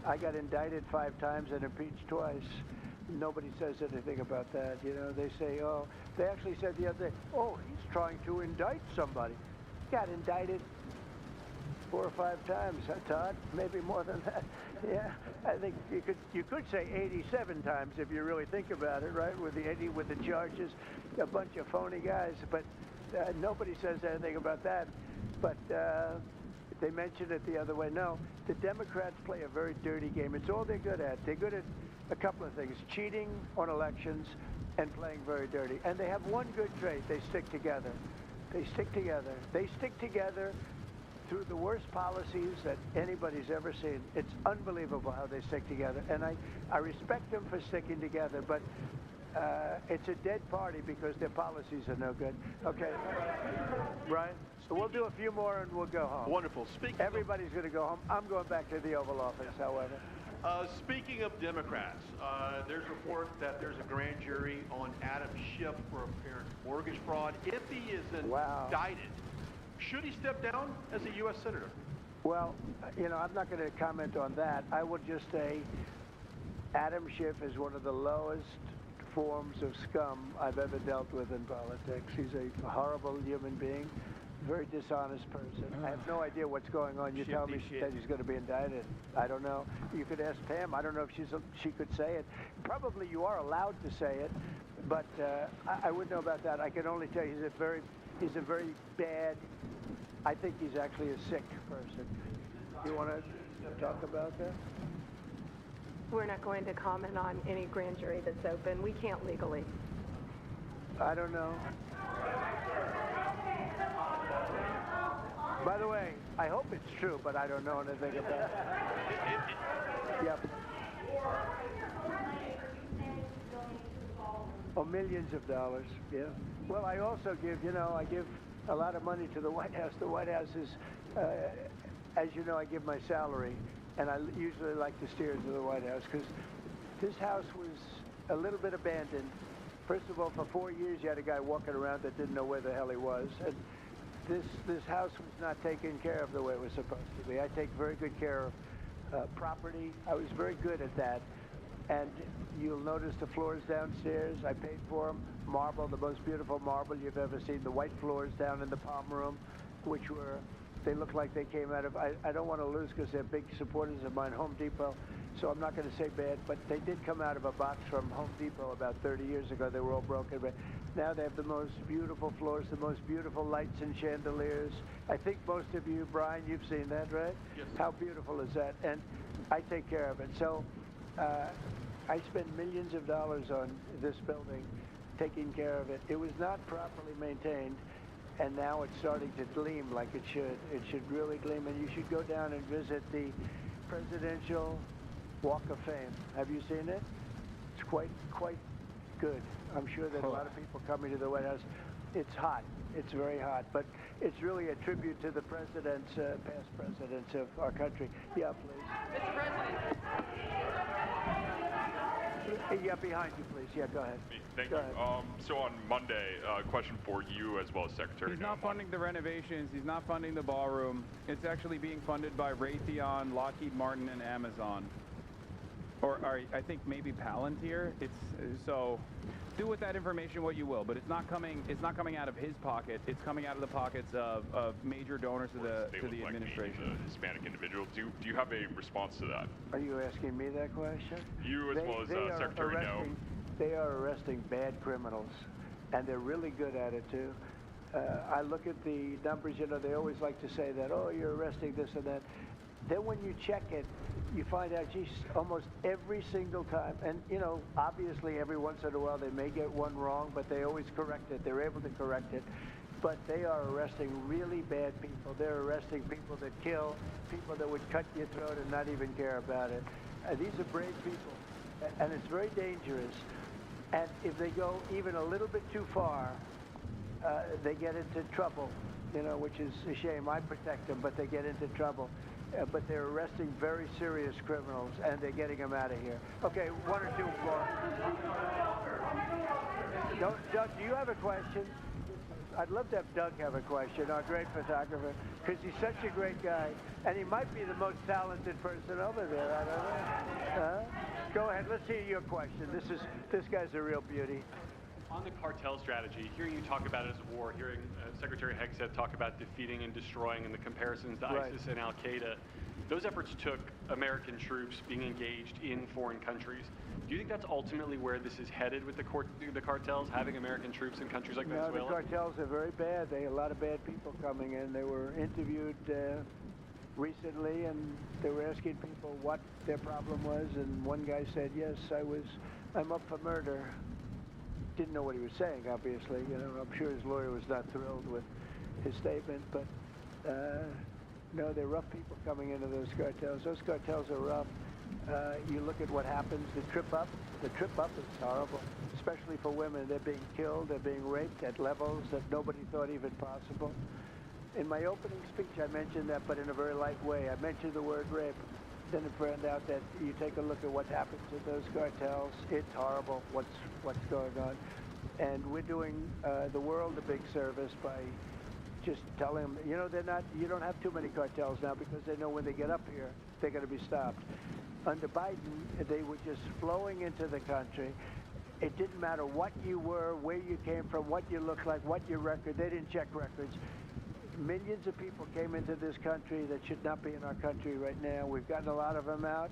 I got indicted 5 times and impeached twice. Nobody says anything about that. You know, they say, oh, they actually said the other day, oh, he's trying to indict somebody. Got indicted 4 or 5 times, huh, Todd? Maybe more than that. Yeah, I think you could say 87 times if you really think about it, right? With the charges, a bunch of phony guys. But nobody says anything about that. But they mentioned it the other way. No, the Democrats play a very dirty game. It's all they're good at. They're good at a couple of things: cheating on elections and playing very dirty. And they have one good trait: they stick together. They stick together. They stick together through the worst policies that anybody's ever seen. It's unbelievable how they stick together. And I respect them for sticking together, but it's a dead party because their policies are no good. Okay, Brian? So we'll do a few more and we'll go home. Wonderful. Everybody's going to go home. I'm going back to the Oval Office, however. Speaking of Democrats, there's a report that there's a grand jury on Adam Schiff for apparent mortgage fraud. If he is indicted, should he step down as a U.S. Senator? Well, you know, I'm not going to comment on that. I would just say Adam Schiff is one of the lowest forms of scum I've ever dealt with in politics. He's a horrible human being, very dishonest person. I have no idea what's going on. You tell me that he's going to be indicted. I don't know. You could ask Pam. I don't know if she could say it. Probably you are allowed to say it, but I wouldn't know about that. I can only tell you he's a very bad, I think he's actually a sick person. You want to talk about that? We're not going to comment on any grand jury that's open. We can't legally. I don't know. By the way, I hope it's true, but I don't know anything about it. Yep. Oh, millions of dollars, yeah. Well, I also give, I give a lot of money to the White House. The White House is, as you know, I give my salary, and I usually like to steer to the White House because this house was a little bit abandoned. First of all, for 4 years, you had a guy walking around that didn't know where the hell he was. And this house was not taken care of the way it was supposed to be. I take very good care of property. I was very good at that. And you'll notice the floors downstairs, I paid for them. Marble, the most beautiful marble you've ever seen. The white floors down in the palm room, which they look like they came out of, I don't want to lose because they're big supporters of mine, Home Depot. So I'm not going to say bad, but they did come out of a box from Home Depot about 30 years ago. They were all broken, but now they have the most beautiful floors, the most beautiful lights and chandeliers. I think most of you, Brian, you've seen that, right? Yes. How beautiful is that? And I take care of it. So I spend millions of dollars on this building, taking care of it. It was not properly maintained, and now it's starting to gleam like it should. It should really gleam, and you should go down and visit the Presidential Walk of Fame. Have you seen it? It's quite good. I'm sure that a lot of people coming to the White House. it's hot. It's very hot, but it's really a tribute to the presidents, past presidents of our country. Yeah, please. Mr. President. Yeah, behind you, please. Yeah, go ahead. Thank you. So on Monday, a question for you as well as Secretary. He's not funding the renovations. He's not funding the ballroom. It's actually being funded by Raytheon, Lockheed Martin, and Amazon. Or I think maybe Palantir. It's so do with that information what you will, but it's not coming out of his pocket. It's coming out of the pockets of major donors to the administration. Like the Hispanic individual. Do you have a response to that? Are you asking me that question? You as well as Secretary No. They are arresting bad criminals, and they're really good at it too. I look at the numbers. You know, they always like to say that, oh, you're arresting this and that. Then when you check it, you find out, geez, almost every single time, and you know, obviously every once in a while they may get one wrong, but they always correct it. They're able to correct it. But they are arresting really bad people. They're arresting people that kill, people that would cut your throat and not even care about it. These are brave people, and it's very dangerous. And if they go even a little bit too far, they get into trouble, you know, which is a shame. I protect them, but they get into trouble. But they're arresting very serious criminals, and they're getting them out of here. Okay, one or two more. Doug, do you have a question? I'd love to have Doug have a question, our great photographer, because he's such a great guy, and he might be the most talented person over there. I don't know. Go ahead. Let's hear your question. This guy's a real beauty. On the cartel strategy, hearing you talk about it as a war, hearing Secretary Hegseth talk about defeating and destroying and the comparisons to ISIS and Al-Qaeda, those efforts took American troops being engaged in foreign countries. Do you think that's ultimately where this is headed with the cartels, having American troops in countries like Venezuela? No, the cartels are very bad. They have a lot of bad people coming in. They were interviewed recently, and they were asking people what their problem was, and one guy said, yes, I'm up for murder. Didn't know what he was saying, obviously. You know, I'm sure his lawyer was not thrilled with his statement, but no, they're rough people coming into those cartels. Those cartels are rough. You look at what happens, the trip up is horrible, especially for women. They're being killed, they're being raped at levels that nobody thought even possible. In my opening speech, I mentioned that, but in a very light way. I mentioned the word rape. Then it found out that you take a look at what happens to those cartels. It's horrible what's going on. And we're doing the world a big service by just telling them, you know, you don't have too many cartels now because they know when they get up here, they're going to be stopped. Under Biden, they were just flowing into the country. It didn't matter what you were, where you came from, what you looked like, what your record. They didn't check records. Millions of people came into this country that should not be in our country right now. We've gotten a lot of them out.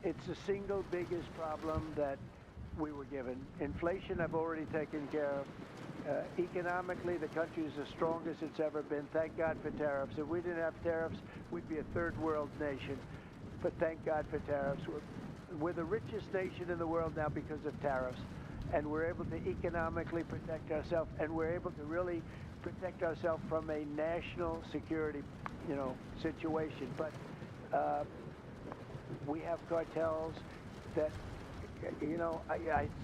It's the single biggest problem that we were given. Inflation, I've already taken care of. Economically, the country is the strongest it's ever been. Thank God for tariffs. If we didn't have tariffs, we'd be a third world nation. But thank God for tariffs. We're the richest nation in the world now because of tariffs. And we're able to economically protect ourselves, and we're able to really protect ourselves from a national security, you know, situation. But we have cartels that, you know,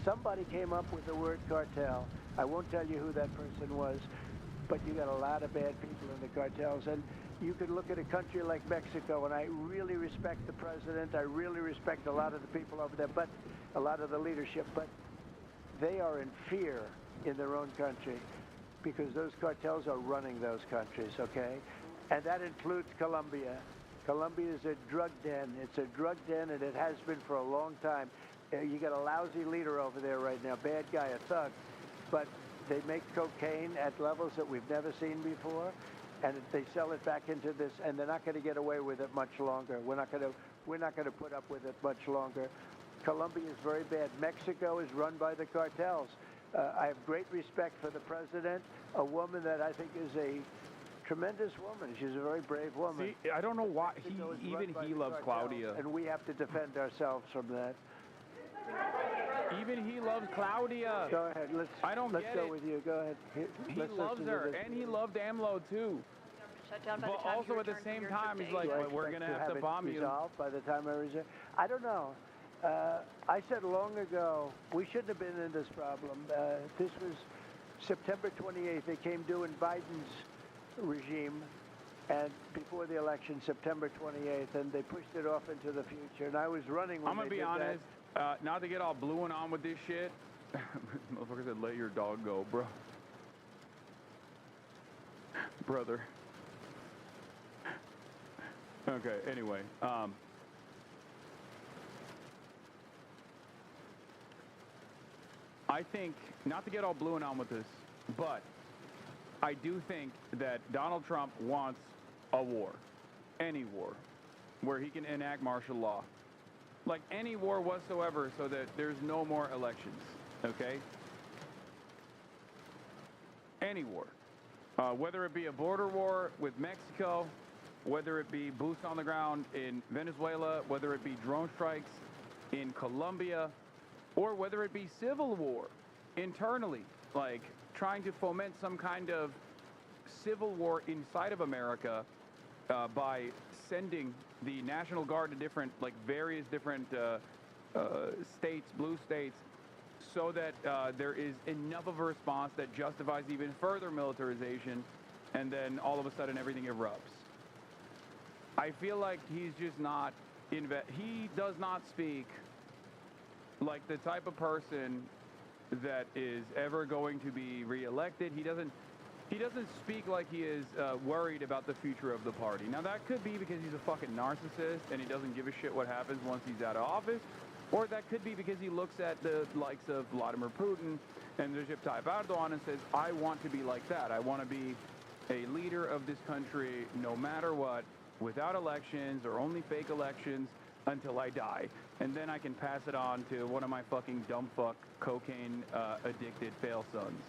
somebody came up with the word cartel. I won't tell you who that person was, but you got a lot of bad people in the cartels. And you could look at a country like Mexico, and I really respect the president. I really respect a lot of the people over there, but a lot of the leadership. But they are in fear in their own country because those cartels are running those countries, okay? And that includes Colombia. Colombia is a drug den. It's a drug den, and it has been for a long time. You got a lousy leader over there right now, bad guy, a thug. But they make cocaine at levels that we've never seen before, and they sell it back into this, and they're not going to get away with it much longer. We're not going to put up with it much longer. Colombia is very bad. Mexico is run by the cartels. I have great respect for the president, a woman that I think is a tremendous woman. She's a very brave woman. See, I don't know why he loves Claudia. And we have to defend ourselves from that. Even he loves Claudia. Go ahead. Let's go with you. Go ahead. He loves her, and he loved AMLO too. Shut down by but the time also you at the return same from your time, trip he's like, well, we're going to have to bomb you. Resolved by the time I return. I don't know. I said long ago we shouldn't have been in this problem. This was September 28th, they came due in Biden's regime, and before the election, September 28th, and they pushed it off into the future. And I was running when I'm gonna they be did honest, not to get all blue and on with this shit. Motherfucker said, let your dog go, bro. Brother. Okay, anyway, I think, not to get all blue and on with this, but I do think that Donald Trump wants a war, any war, where he can enact martial law. Like any war whatsoever, so that there's no more elections, okay? Any war. Whether it be a border war with Mexico, whether it be boots on the ground in Venezuela, whether it be drone strikes in Colombia, or whether it be civil war internally, like trying to foment some kind of civil war inside of America by sending the National Guard to different, like various different states, blue states, so that there is enough of a response that justifies even further militarization, and then all of a sudden everything erupts. I feel like he's just not, he does not speak like the type of person that is ever going to be reelected. He doesn't speak like he is worried about the future of the party. Now that could be because he's a fucking narcissist and he doesn't give a shit what happens once he's out of office, or that could be because he looks at the likes of Vladimir Putin and Recep Tayyip Erdogan and says, I want to be like that. I want to be a leader of this country no matter what, without elections or only fake elections until I die. And then I can pass it on to one of my fucking dumb fuck cocaine addicted fail sons.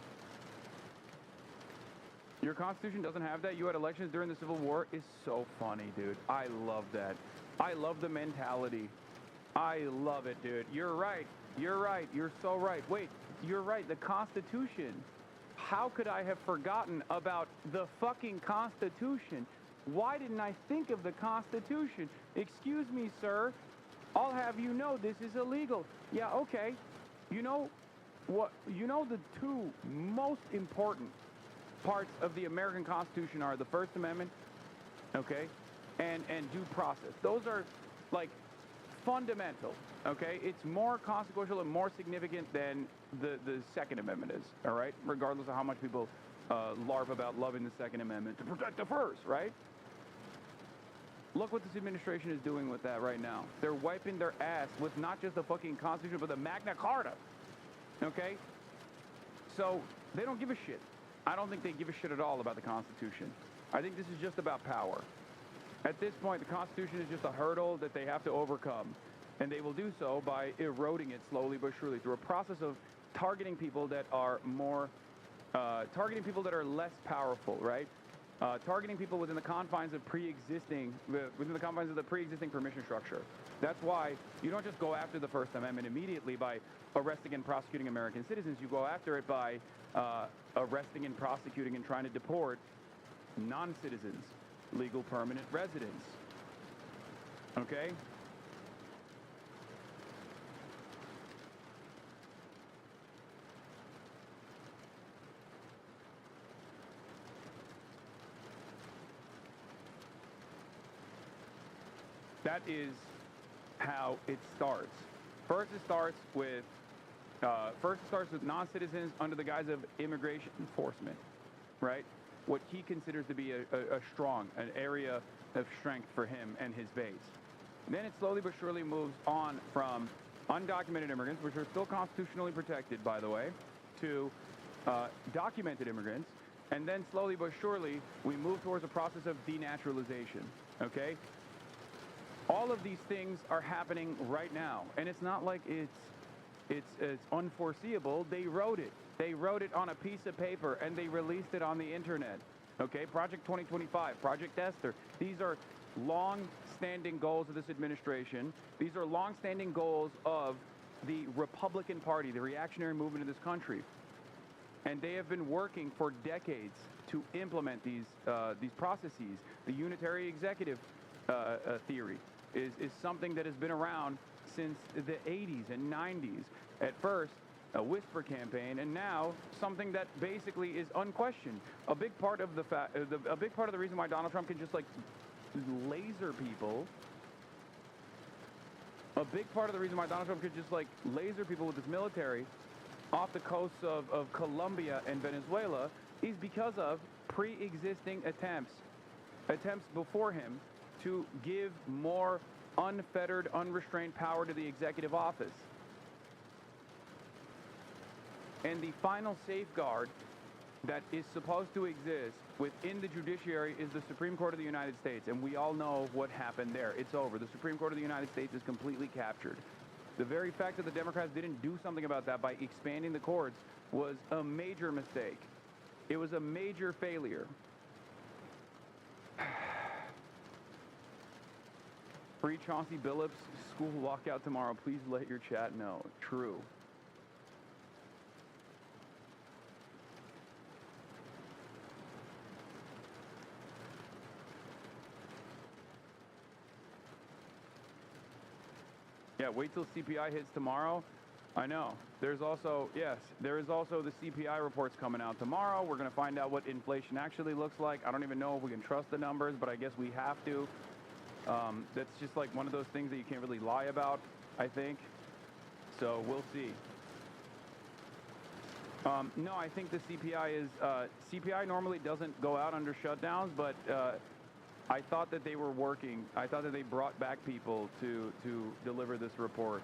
Your Constitution doesn't have that. You had elections during the Civil War. Is so funny, dude. I love that. I love the mentality. I love it, dude. You're right. You're right. You're so right. Wait, you're right. The Constitution. How could I have forgotten about the fucking Constitution? Why didn't I think of the Constitution? Excuse me, sir. I'll have you know this is illegal. Yeah, okay. You know what? You know the two most important parts of the American Constitution are the First Amendment, okay, and due process. Those are like fundamental, okay? It's more consequential and more significant than the Second Amendment is, all right? Regardless of how much people larp about loving the Second Amendment to protect the First, right? Look what this administration is doing with that right now. They're wiping their ass with not just the fucking Constitution, but the Magna Carta, okay? So they don't give a shit. I don't think they give a shit at all about the Constitution. I think this is just about power. At this point, the Constitution is just a hurdle that they have to overcome. And they will do so by eroding it slowly but surely through a process of targeting people that are more, targeting people that are less powerful, right? Targeting people within the confines of within the confines of the pre-existing permission structure. That's why you don't just go after the First Amendment immediately by arresting and prosecuting American citizens. You go after it by arresting and prosecuting and trying to deport non-citizens, legal permanent residents. Okay? That is how it starts. First, it starts with non-citizens under the guise of immigration enforcement, right? What he considers to be an area of strength for him and his base. Then it slowly but surely moves on from undocumented immigrants, which are still constitutionally protected, by the way, to documented immigrants. And then slowly but surely, we move towards a process of denaturalization, okay? All of these things are happening right now, and it's not like it's unforeseeable. They wrote it. They wrote it on a piece of paper, and they released it on the internet. Okay, Project 2025, Project Esther. These are long-standing goals of this administration. These are long-standing goals of the Republican Party, the reactionary movement in this country. And they have been working for decades to implement these processes. The unitary executive theory is something that has been around since the 80s and 90s. At first, a whisper campaign, and now something that basically is unquestioned. A big part of the reason why Donald Trump can just like laser people. A big part of the reason why Donald Trump could just like laser people with his military off the coasts of Colombia and Venezuela is because of pre-existing attempts before him to give more unfettered, unrestrained power to the executive office. And the final safeguard that is supposed to exist within the judiciary is the Supreme Court of the United States, and we all know what happened there. It's over. The Supreme Court of the United States is completely captured. The very fact that the Democrats didn't do something about that by expanding the courts was a major mistake. It was a major failure. Free Chauncey Billups, school walkout tomorrow. Please let your chat know. True. Yeah, wait till CPI hits tomorrow. I know. There's also, yes, there is also the CPI reports coming out tomorrow. We're going to find out what inflation actually looks like. I don't even know if we can trust the numbers, but I guess we have to. That's just like one of those things that you can't really lie about, I think. So we'll see. No, I think the CPI is, CPI normally doesn't go out under shutdowns, but I thought that they were working. I thought that they brought back people to deliver this report.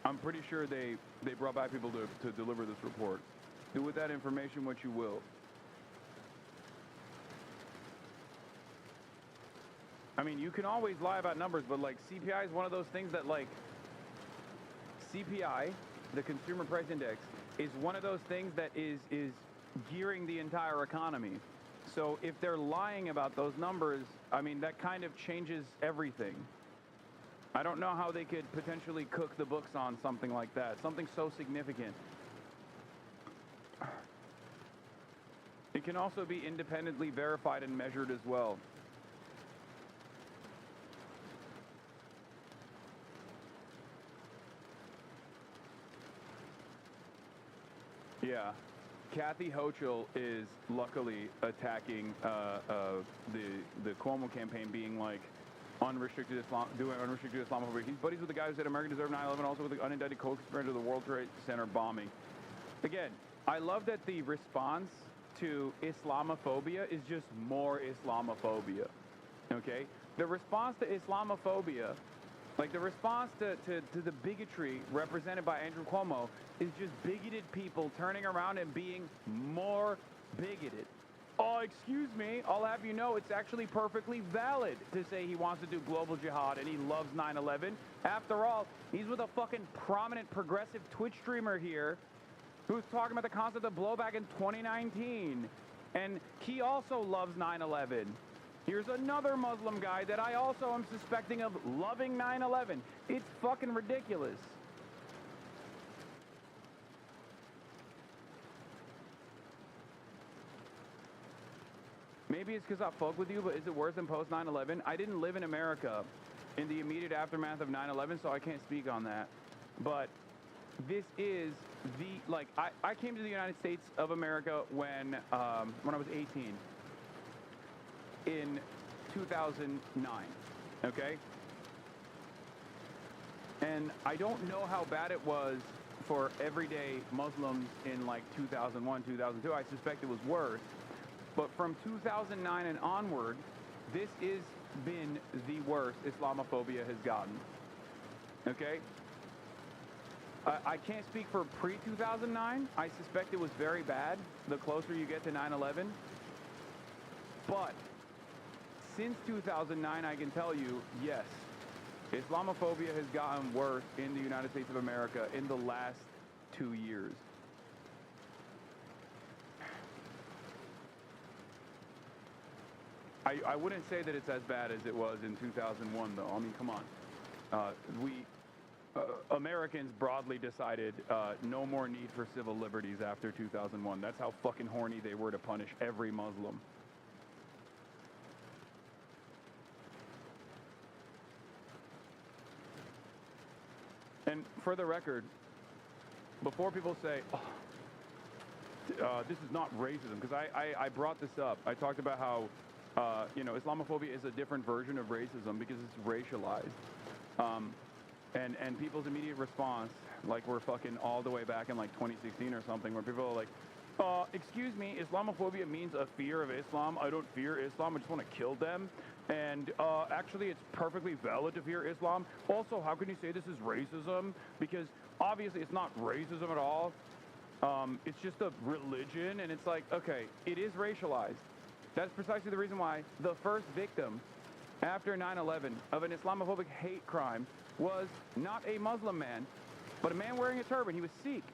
I'm pretty sure they brought back people to deliver this report. Do with that information what you will. I mean, you can always lie about numbers, but like CPI is one of those things that like CPI, the Consumer Price Index, is one of those things that is gearing the entire economy. So if they're lying about those numbers, I mean, that kind of changes everything. I don't know how they could potentially cook the books on something like that, something so significant. It can also be independently verified and measured as well. Yeah. Kathy Hochul is luckily attacking the Cuomo campaign, being like unrestricted Islam, doing unrestricted Islamophobia. He's buddies with the guy who said America deserved 9/11, also with the unindicted co-conspirator of the World Trade Center bombing. Again, I love that the response to Islamophobia is just more Islamophobia. Okay? The response to Islamophobia, like the response to the bigotry represented by Andrew Cuomo, is just bigoted people turning around and being more bigoted. Oh, excuse me, I'll have you know it's actually perfectly valid to say he wants to do global jihad and he loves 9/11. After all, he's with a fucking prominent progressive Twitch streamer here who's talking about the concept of blowback in 2019. And he also loves 9/11. Here's another Muslim guy that I also am suspecting of loving 9/11. It's fucking ridiculous. Maybe it's because I fuck with you, but is it worse than post 9/11? I didn't live in America in the immediate aftermath of 9/11, so I can't speak on that. But this is the, like, I came to the United States of America when I was 18 in 2009, okay? And I don't know how bad it was for everyday Muslims in like 2001, 2002. I suspect it was worse. But from 2009 and onward, this has been the worst Islamophobia has gotten. Okay? I can't speak for pre-2009. I suspect it was very bad the closer you get to 9/11. But since 2009, I can tell you, yes, Islamophobia has gotten worse in the United States of America in the last 2 years. I wouldn't say that it's as bad as it was in 2001, though. I mean, come on. Americans broadly decided no more need for civil liberties after 2001. That's how fucking horny they were to punish every Muslim. And for the record, before people say, oh, this is not racism, because I brought this up. I talked about how, you know, Islamophobia is a different version of racism because it's racialized. And people's immediate response, like we're fucking all the way back in like 2016 or something, where people are like, excuse me, Islamophobia means a fear of Islam. I don't fear Islam, I just want to kill them. And actually, it's perfectly valid to fear Islam. Also, how can you say this is racism? Because obviously it's not racism at all. It's just a religion, and it's like, okay, it is racialized. That's precisely the reason why the first victim after 9/11 of an Islamophobic hate crime was not a Muslim man, but a man wearing a turban. He was Sikh.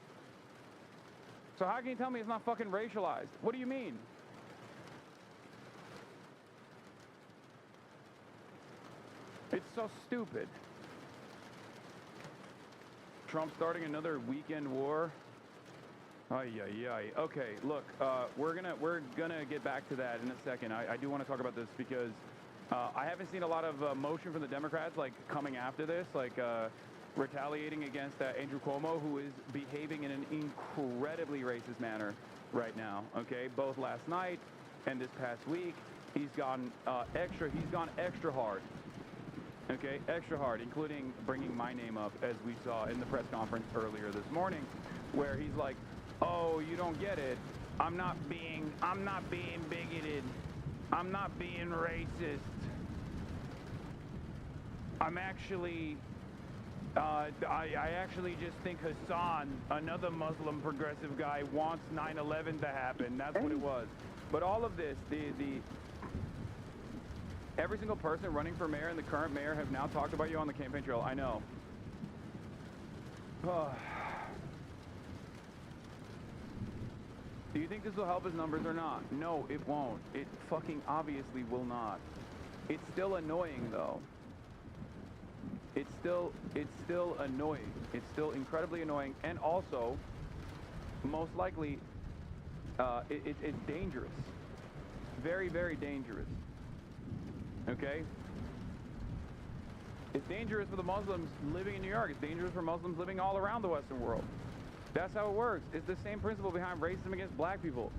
So how can you tell me it's not fucking racialized? What do you mean? It's so stupid. Trump starting another weekend war. Ay, ay, ay. Okay, look, we're gonna get back to that in a second. I do want to talk about this because I haven't seen a lot of motion from the Democrats, like, coming after this, like, retaliating against Andrew Cuomo, who is behaving in an incredibly racist manner right now, okay? Both last night and this past week, he's gone extra hard, okay? Extra hard, including bringing my name up, as we saw in the press conference earlier this morning, where he's like, oh, you don't get it. I'm not being bigoted. I'm not being racist. I'm actually, I actually just think Hasan, another Muslim progressive guy, wants 9/11 to happen. That's what it was. But all of this, every single person running for mayor and the current mayor have now talked about you on the campaign trail. I know. Do you think this will help his numbers or not? No, it won't. It fucking obviously will not. It's still annoying, though. It's still annoying. It's still incredibly annoying, and also, most likely, it's dangerous. Very, very dangerous. Okay? It's dangerous for the Muslims living in New York. It's dangerous for Muslims living all around the Western world. That's how it works. It's the same principle behind racism against black people.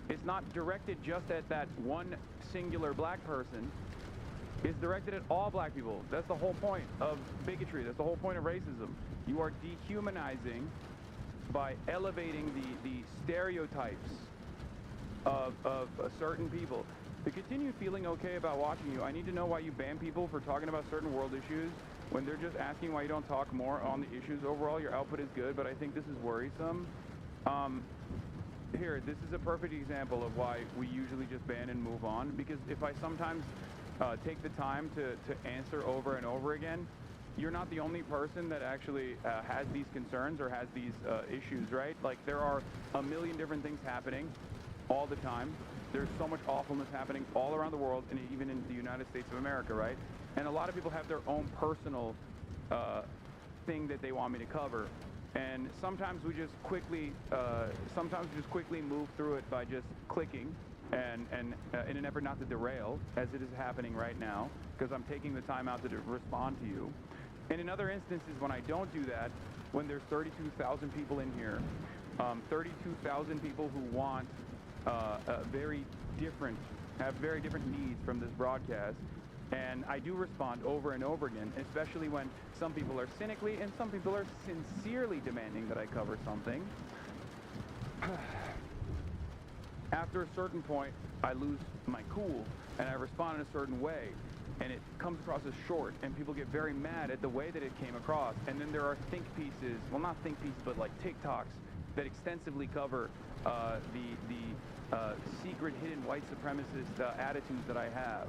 It's not directed just at that one singular black person. It's directed at all black people. That's the whole point of bigotry. That's the whole point of racism. You are dehumanizing by elevating the stereotypes of certain people. To continue feeling okay about watching you, I need to know why you ban people for talking about certain world issues when they're just asking why you don't talk more on the issues. Overall, your output is good, but I think this is worrisome. Here, this is a perfect example of why we usually just ban and move on, because if I sometimes take the time to answer over and over again, you're not the only person that actually has these concerns or has these issues, right? Like, there are a million different things happening all the time. There's so much awfulness happening all around the world, and even in the United States of America, right? And a lot of people have their own personal thing that they want me to cover. And sometimes we just quickly move through it by just clicking and in an effort not to derail, as it is happening right now, because I'm taking the time out to respond to you. And in other instances, when I don't do that, when there's 32,000 people in here, 32,000 people who want have very different needs from this broadcast, and I do respond over and over again, especially when some people are cynically and some people are sincerely demanding that I cover something. After a certain point, I lose my cool and I respond in a certain way, and it comes across as short, and people get very mad at the way that it came across. And then there are think pieces, well, not think pieces, but like TikToks that extensively cover the secret hidden white supremacist attitudes that I have.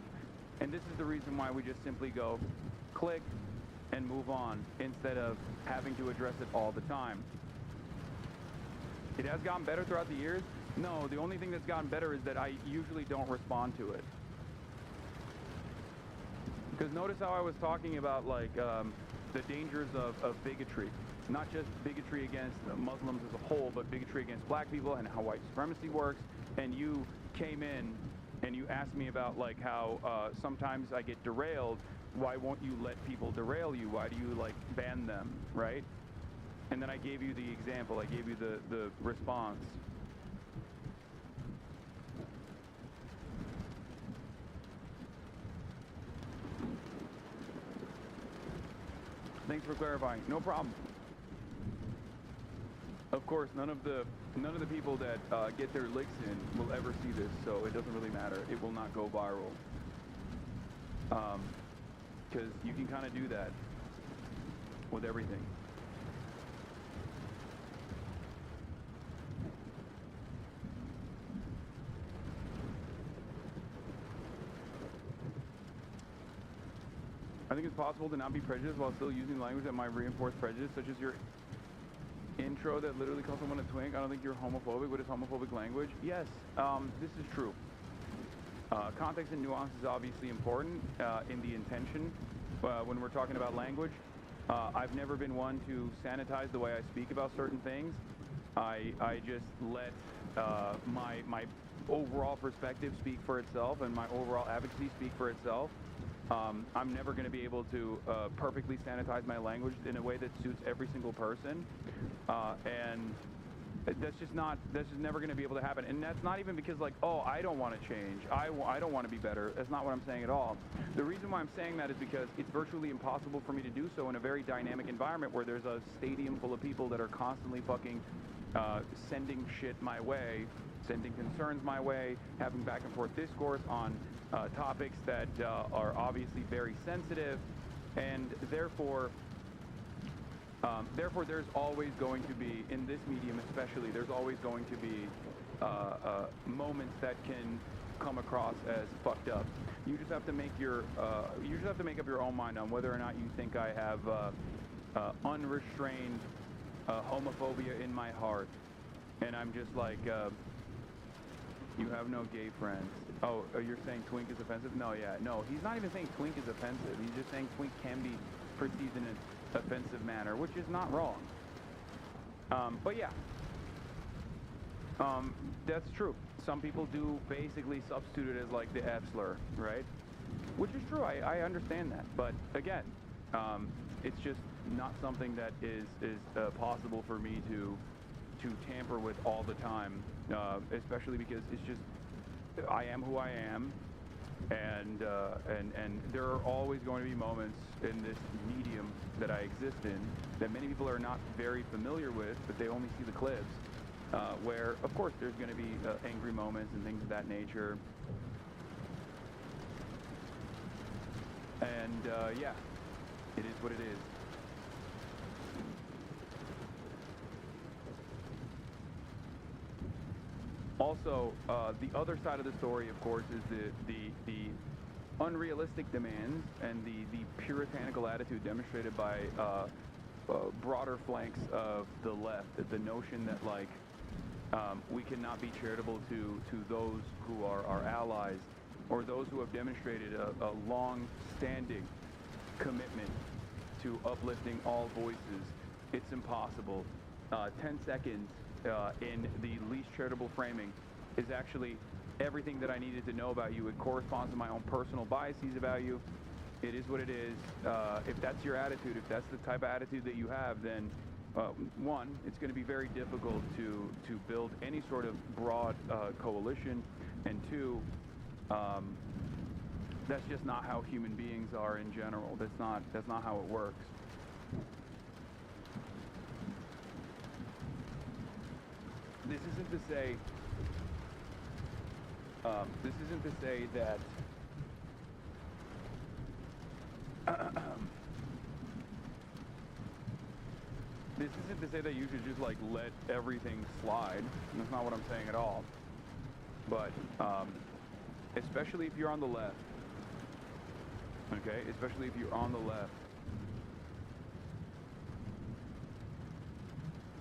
And this is the reason why we just simply go click and move on instead of having to address it all the time. It has gotten better throughout the years. No, the only thing that's gotten better is that I usually don't respond to it. Because notice how I was talking about, like, the dangers of bigotry. Not just bigotry against Muslims as a whole, but bigotry against black people and how white supremacy works. And you came in and you asked me about, like, how sometimes I get derailed why won't you let people derail you? Why do you, like, ban them, right? And then I gave you the example. I gave you the response. Thanks for clarifying. No problem. Of course, none of the people that get their licks in will ever see this, so it doesn't really matter. It will not go viral. Because you can kind of do that with everything. I think it's possible to not be prejudiced while still using language that might reinforce prejudice, such as your intro that literally calls someone a twink. I don't think you're homophobic. What is homophobic language? Yes, this is true. Context and nuance is obviously important in the intention when we're talking about language. I've never been one to sanitize the way I speak about certain things. I just let my overall perspective speak for itself and my overall advocacy speak for itself. I'm never going to be able to perfectly sanitize my language in a way that suits every single person, and that's just never going to be able to happen. And that's not even because, like, oh, I don't want to change, I don't want to be better. That's not what I'm saying at all. The reason why I'm saying that is because it's virtually impossible for me to do so in a very dynamic environment where there's a stadium full of people that are constantly fucking sending shit my way, sending concerns my way, having back and forth discourse on topics that are obviously very sensitive, and therefore there's always going to be, in this medium especially, there's always going to be moments that can come across as fucked up. You just have to make up your own mind on whether or not you think I have unrestrained homophobia in my heart, and I'm just like, you have no gay friends. Oh, you're saying twink is offensive? No, yeah, no, he's not even saying twink is offensive. He's just saying twink can be perceived in an offensive manner, which is not wrong. But yeah, that's true. Some people do basically substitute it as like the F slur, right? Which is true. I understand that. But again, it's just not something that is possible for me to tamper with all the time, especially because it's just, I am who I am, and there are always going to be moments in this medium that I exist in that many people are not very familiar with, but they only see the clips, where, of course, there's going to be angry moments and things of that nature. And, yeah, it is what it is. Also, the other side of the story, of course, is the unrealistic demands and the puritanical attitude demonstrated by broader flanks of the left. The notion that, like, we cannot be charitable to those who are our allies, or those who have demonstrated a long-standing commitment to uplifting all voices. It's impossible. 10 seconds in the least charitable framing is actually everything that I needed to know about you. It corresponds to my own personal biases about you. It is what it is. If that's your attitude, if that's the type of attitude that you have, then one, it's going to be very difficult to build any sort of broad coalition, and two, that's just not how human beings are in general. That's not how it works. This isn't to say that this isn't to say that you should just, like, let everything slide. That's not what I'm saying at all. But especially if you're on the left, okay? Especially if you're on the left,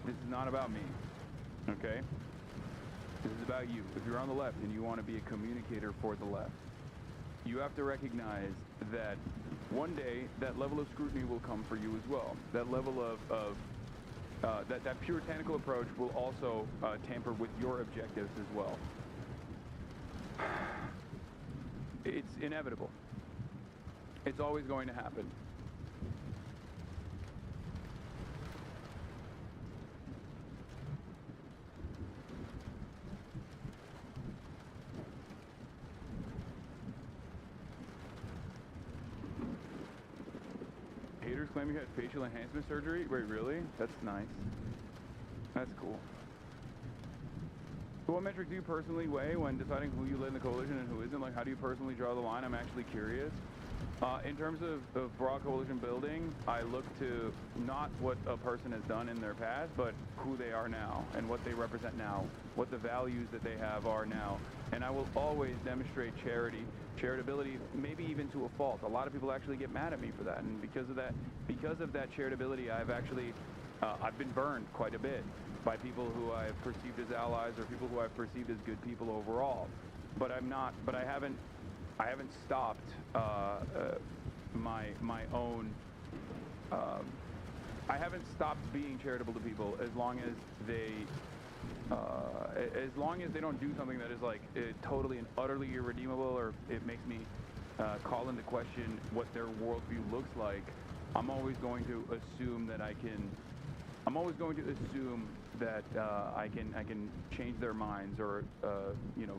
this is not about me. Okay? This is about you. If you're on the left and you want to be a communicator for the left, you have to recognize that one day that level of scrutiny will come for you as well. That level of that puritanical approach will also tamper with your objectives as well. It's inevitable. It's always going to happen. Haters claim you had facial enhancement surgery? Wait, really? That's nice. That's cool. So what metric do you personally weigh when deciding who you let in the coalition and who isn't? Like, how do you personally draw the line? I'm actually curious. In terms of broad coalition building, I look to not what a person has done in their past, but who they are now and what they represent now, what the values that they have are now. And I will always demonstrate charitability, maybe even to a fault. A lot of people actually get mad at me for that, and because of that charitability, I've actually I've been burned quite a bit by people who I've perceived as allies or people who I've perceived as good people overall. But I haven't stopped my own. I haven't stopped being charitable to people as long as they don't do something that is like totally and utterly irredeemable, or it makes me call into question what their worldview looks like. I'm always going to assume that I can change their minds, or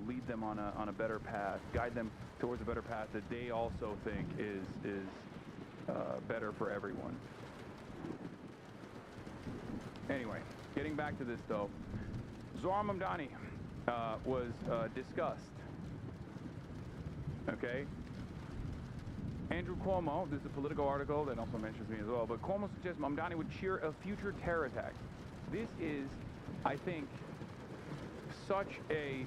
lead them on a better path, guide them towards a better path that they also think is better for everyone. Anyway, getting back to this though, Zohran Mamdani was discussed. Okay. Andrew Cuomo, this is a Politico article that also mentions me as well, but Cuomo suggests Mamdani would cheer a future terror attack. This is, I think, such a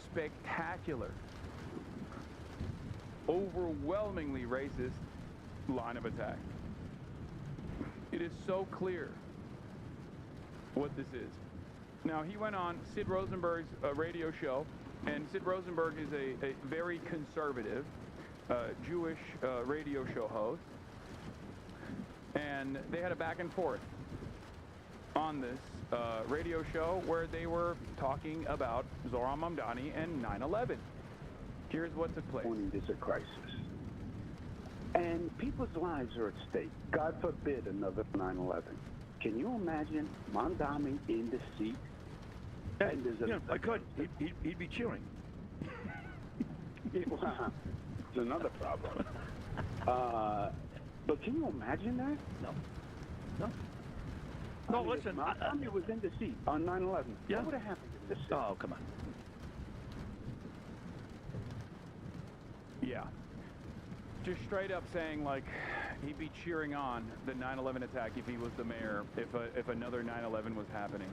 spectacular, overwhelmingly racist line of attack. It is so clear what this is. Now, he went on Sid Rosenberg's radio show, and Sid Rosenberg is a very conservative Jewish radio show host, and they had a back and forth on this radio show where they were talking about Zohran Mamdani and 9/11. Here's what took place. There's a crisis, and people's lives are at stake. God forbid another 9/11. Can you imagine Mamdani in the seat? And I could. He'd be cheering. It's another problem. But can you imagine that? No, listen. Mamdani was in the seat on 9/11. Yeah. What would have happened in this seat? Oh, come on. Yeah. Just straight up saying, like, he'd be cheering on the 9/11 attack if he was the mayor, if another 9/11 was happening.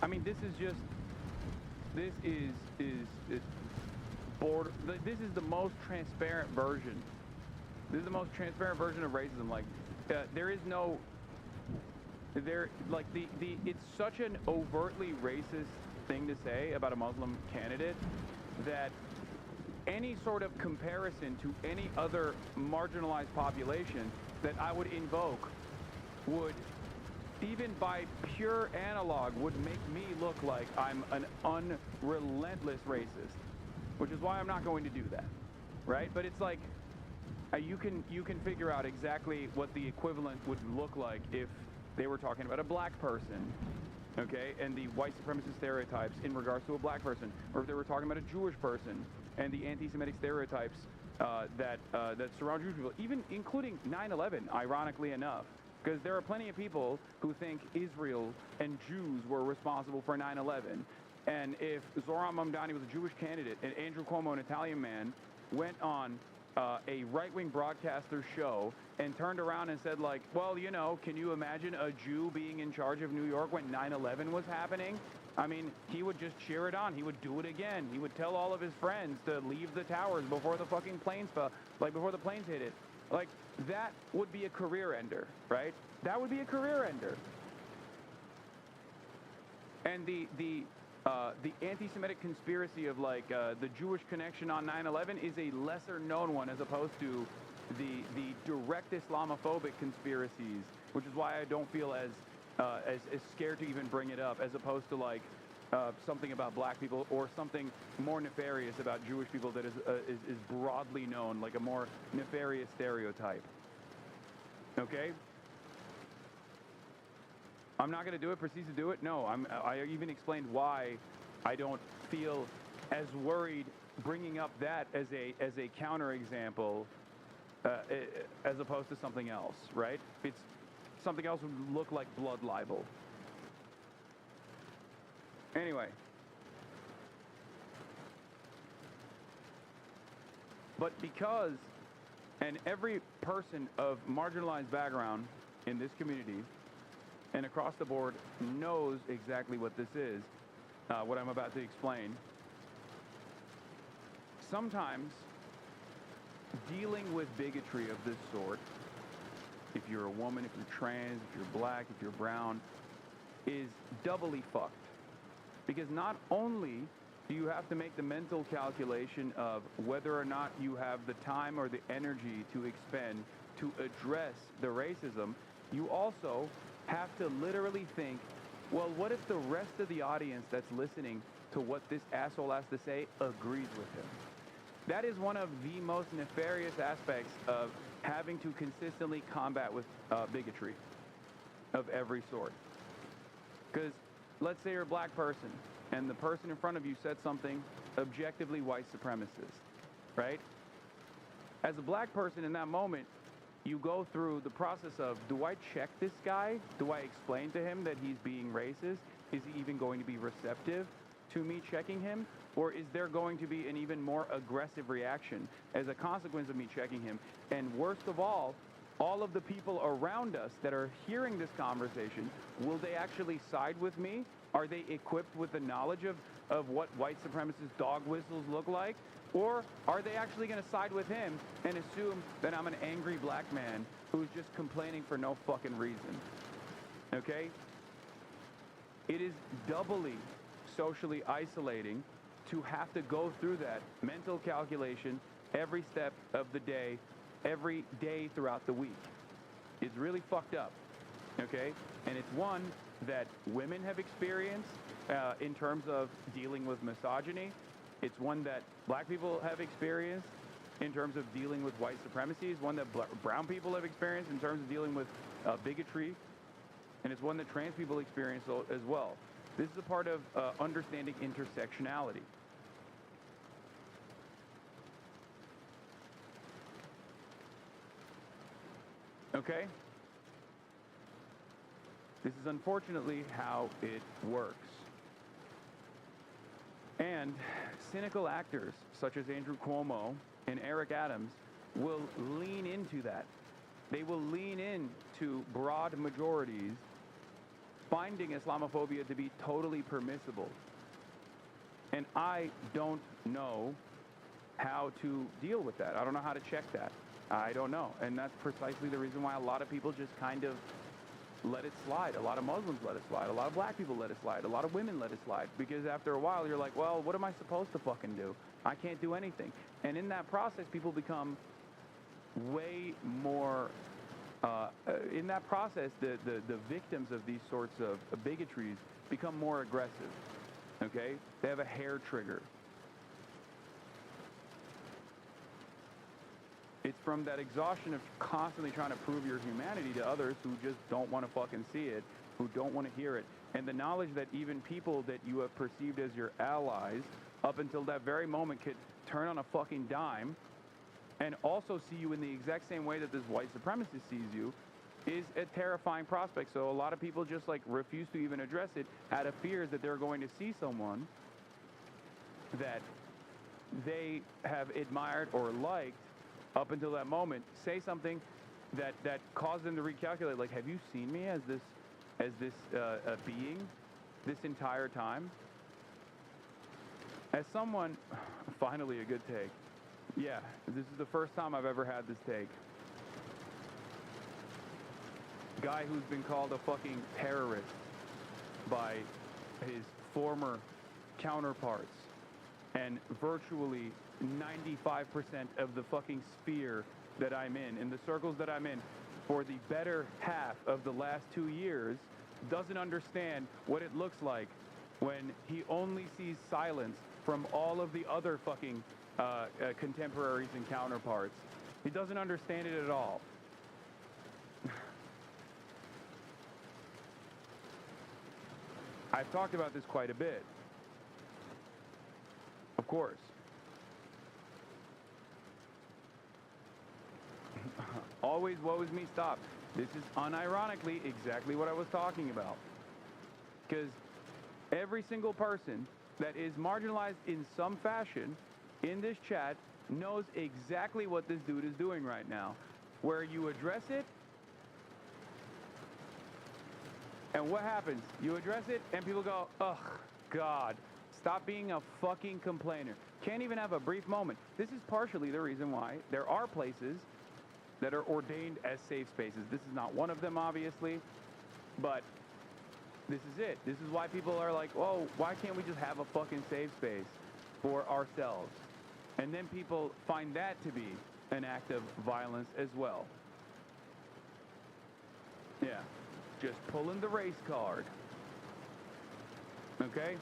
I mean, this is the most transparent version. This is the most transparent version of racism. Like, there is no, it's such an overtly racist thing to say about a Muslim candidate that any sort of comparison to any other marginalized population that I would invoke would, even by pure analog, would make me look like I'm an unrelentless racist, which is why I'm not going to do that, right? But it's like, you can figure out exactly what the equivalent would look like if they were talking about a black person, okay, and the white supremacist stereotypes in regards to a black person, or if they were talking about a Jewish person and the anti-Semitic stereotypes that surround Jewish people, even including 9/11, ironically enough. Because there are plenty of people who think Israel and Jews were responsible for 9/11. And if Zohran Mamdani was a Jewish candidate and Andrew Cuomo, an Italian man, went on a right-wing broadcaster show and turned around and said, like, well, can you imagine a Jew being in charge of New York when 9/11 was happening? I mean, he would just cheer it on. He would do it again. He would tell all of his friends to leave the towers before the fucking planes fell, before the planes hit it. Like, that would be a career ender, right? That would be a career ender. And the anti-Semitic conspiracy of, the Jewish connection on 9/11 is a lesser-known one as opposed to the direct Islamophobic conspiracies, which is why I don't feel as scared to even bring it up, as opposed to, something about black people or something more nefarious about Jewish people that is broadly known, like a more nefarious stereotype. Okay? I'm not going to do it, proceed to do it? No, I even explained why I don't feel as worried bringing up that as a counterexample as opposed to something else, right? It's something else would look like blood libel. Anyway. But because, and every person of marginalized background in this community and across the board knows exactly what this is, what I'm about to explain. Sometimes dealing with bigotry of this sort, if you're a woman, if you're trans, if you're black, if you're brown, is doubly fucked. Because not only do you have to make the mental calculation of whether or not you have the time or the energy to expend to address the racism, you also have to literally think, well, what if the rest of the audience that's listening to what this asshole has to say agrees with him? That is one of the most nefarious aspects of having to consistently combat with bigotry of every sort. Because let's say you're a black person and the person in front of you said something objectively white supremacist, right? As a black person in that moment, you go through the process of, do I check this guy? Do I explain to him that he's being racist? Is he even going to be receptive to me checking him? Or is there going to be an even more aggressive reaction as a consequence of me checking him? And worst of all of the people around us that are hearing this conversation, will they actually side with me? Are they equipped with the knowledge of what white supremacist dog whistles look like? Or are they actually going to side with him and assume that I'm an angry black man who's just complaining for no fucking reason? Okay? It is doubly socially isolating to have to go through that mental calculation every step of the day, every day throughout the week. It's really fucked up, okay? And it's one that women have experienced in terms of dealing with misogyny. It's one that black people have experienced in terms of dealing with white supremacy. It's one that brown people have experienced in terms of dealing with bigotry. And it's one that trans people experience as well. This is a part of understanding intersectionality. Okay? This is unfortunately how it works. And cynical actors such as Andrew Cuomo and Eric Adams will lean into that. They will lean into broad majorities finding Islamophobia to be totally permissible. And I don't know how to deal with that. I don't know how to check that. I don't know. And that's precisely the reason why a lot of people just kind of let it slide. A lot of Muslims let it slide. A lot of black people let it slide. A lot of women let it slide. Because after a while, you're like, well, what am I supposed to fucking do? I can't do anything. And in that process, people become way more... in that process, the victims of these sorts of bigotries become more aggressive, okay? They have a hair trigger. It's from that exhaustion of constantly trying to prove your humanity to others who just don't want to fucking see it, who don't want to hear it, and the knowledge that even people that you have perceived as your allies up until that very moment could turn on a fucking dime and also see you in the exact same way that this white supremacist sees you is a terrifying prospect. So a lot of people just like refuse to even address it out of fears that they're going to see someone that they have admired or liked up until that moment say something that caused them to recalculate, like, have you seen me as this being this entire time? As someone, finally a good take. Yeah, this is the first time I've ever had this take. Guy who's been called a fucking terrorist by his former counterparts and virtually 95% of the fucking sphere that I'm in the circles that I'm in, for the better half of the last 2 years, doesn't understand what it looks like when he only sees silence from all of the other fucking contemporaries and counterparts. He doesn't understand it at all. I've talked about this quite a bit. Of course. Always woe is me, stop. This is unironically exactly what I was talking about. Because every single person that is marginalized in some fashion in this chat knows exactly what this dude is doing right now. Where you address it, and what happens? You address it, and people go, ugh, God, stop being a fucking complainer. Can't even have a brief moment. This is partially the reason why there are places that are ordained as safe spaces. This is not one of them, obviously, but this is it. This is why people are like, whoa, why can't we just have a fucking safe space for ourselves? And then people find that to be an act of violence as well. Yeah, just pulling the race card. Okay?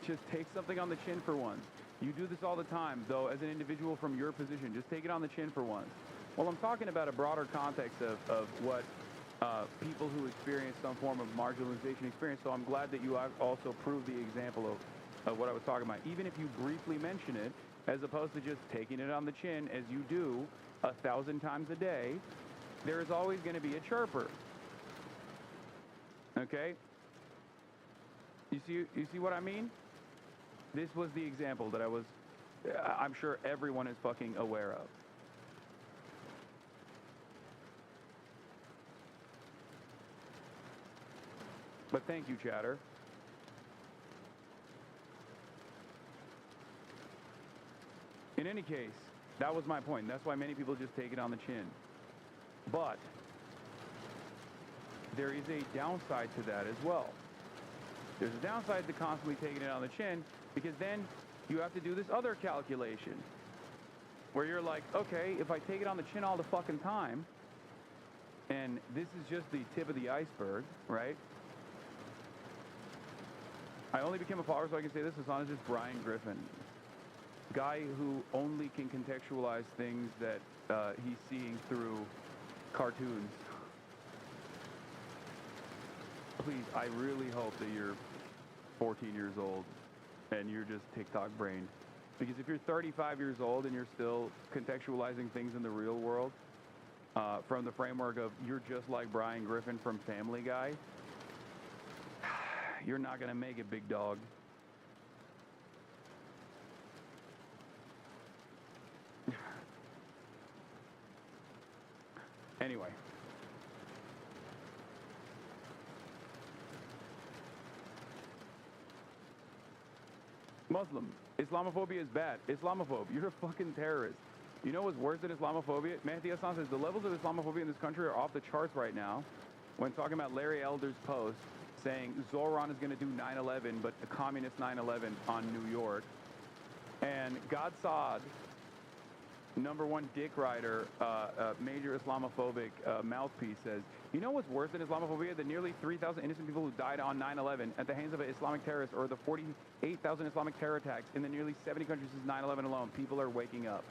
Just take something on the chin for once. You do this all the time, though, as an individual from your position. Just take it on the chin for once. Well, I'm talking about a broader context of what people who experience some form of marginalization experience, so I'm glad that you also proved the example of what I was talking about. Even if you briefly mention it, as opposed to just taking it on the chin, as you do 1,000 times a day, there is always going to be a chirper. Okay? You see what I mean? This was the example that I'm sure everyone is fucking aware of. But thank you, chatter. In any case, that was my point. That's why many people just take it on the chin. But there is a downside to that as well. There's a downside to constantly taking it on the chin, because then you have to do this other calculation where you're like, okay, if I take it on the chin all the fucking time, and this is just the tip of the iceberg, right? I only became a follower so I can say this. Hasan is just Brian Griffin. Guy who only can contextualize things that he's seeing through cartoons. Please, I really hope that you're 14 years old and you're just TikTok brained. Because if you're 35 years old and you're still contextualizing things in the real world from the framework of you're just like Brian Griffin from Family Guy, you're not going to make it, big dog. Anyway. Muslim. Islamophobia is bad. Islamophobe. You're a fucking terrorist. You know what's worse than Islamophobia? Mehdi Hasan says the levels of Islamophobia in this country are off the charts right now when talking about Larry Elder's post saying Zohran is going to do 9/11, but the communist 9/11 on New York. And God Saad, #1 dick rider, major Islamophobic mouthpiece, says, you know what's worse than Islamophobia? The nearly 3,000 innocent people who died on 9/11 at the hands of an Islamic terrorist, or the 48,000 Islamic terror attacks in the nearly 70 countries since 9/11 alone. People are waking up.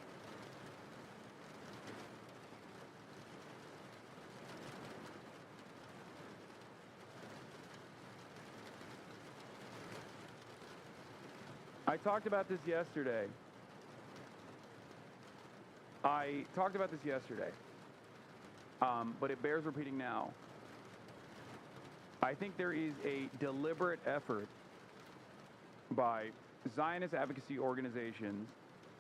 I talked about this yesterday. But it bears repeating now. I think there is a deliberate effort by Zionist advocacy organizations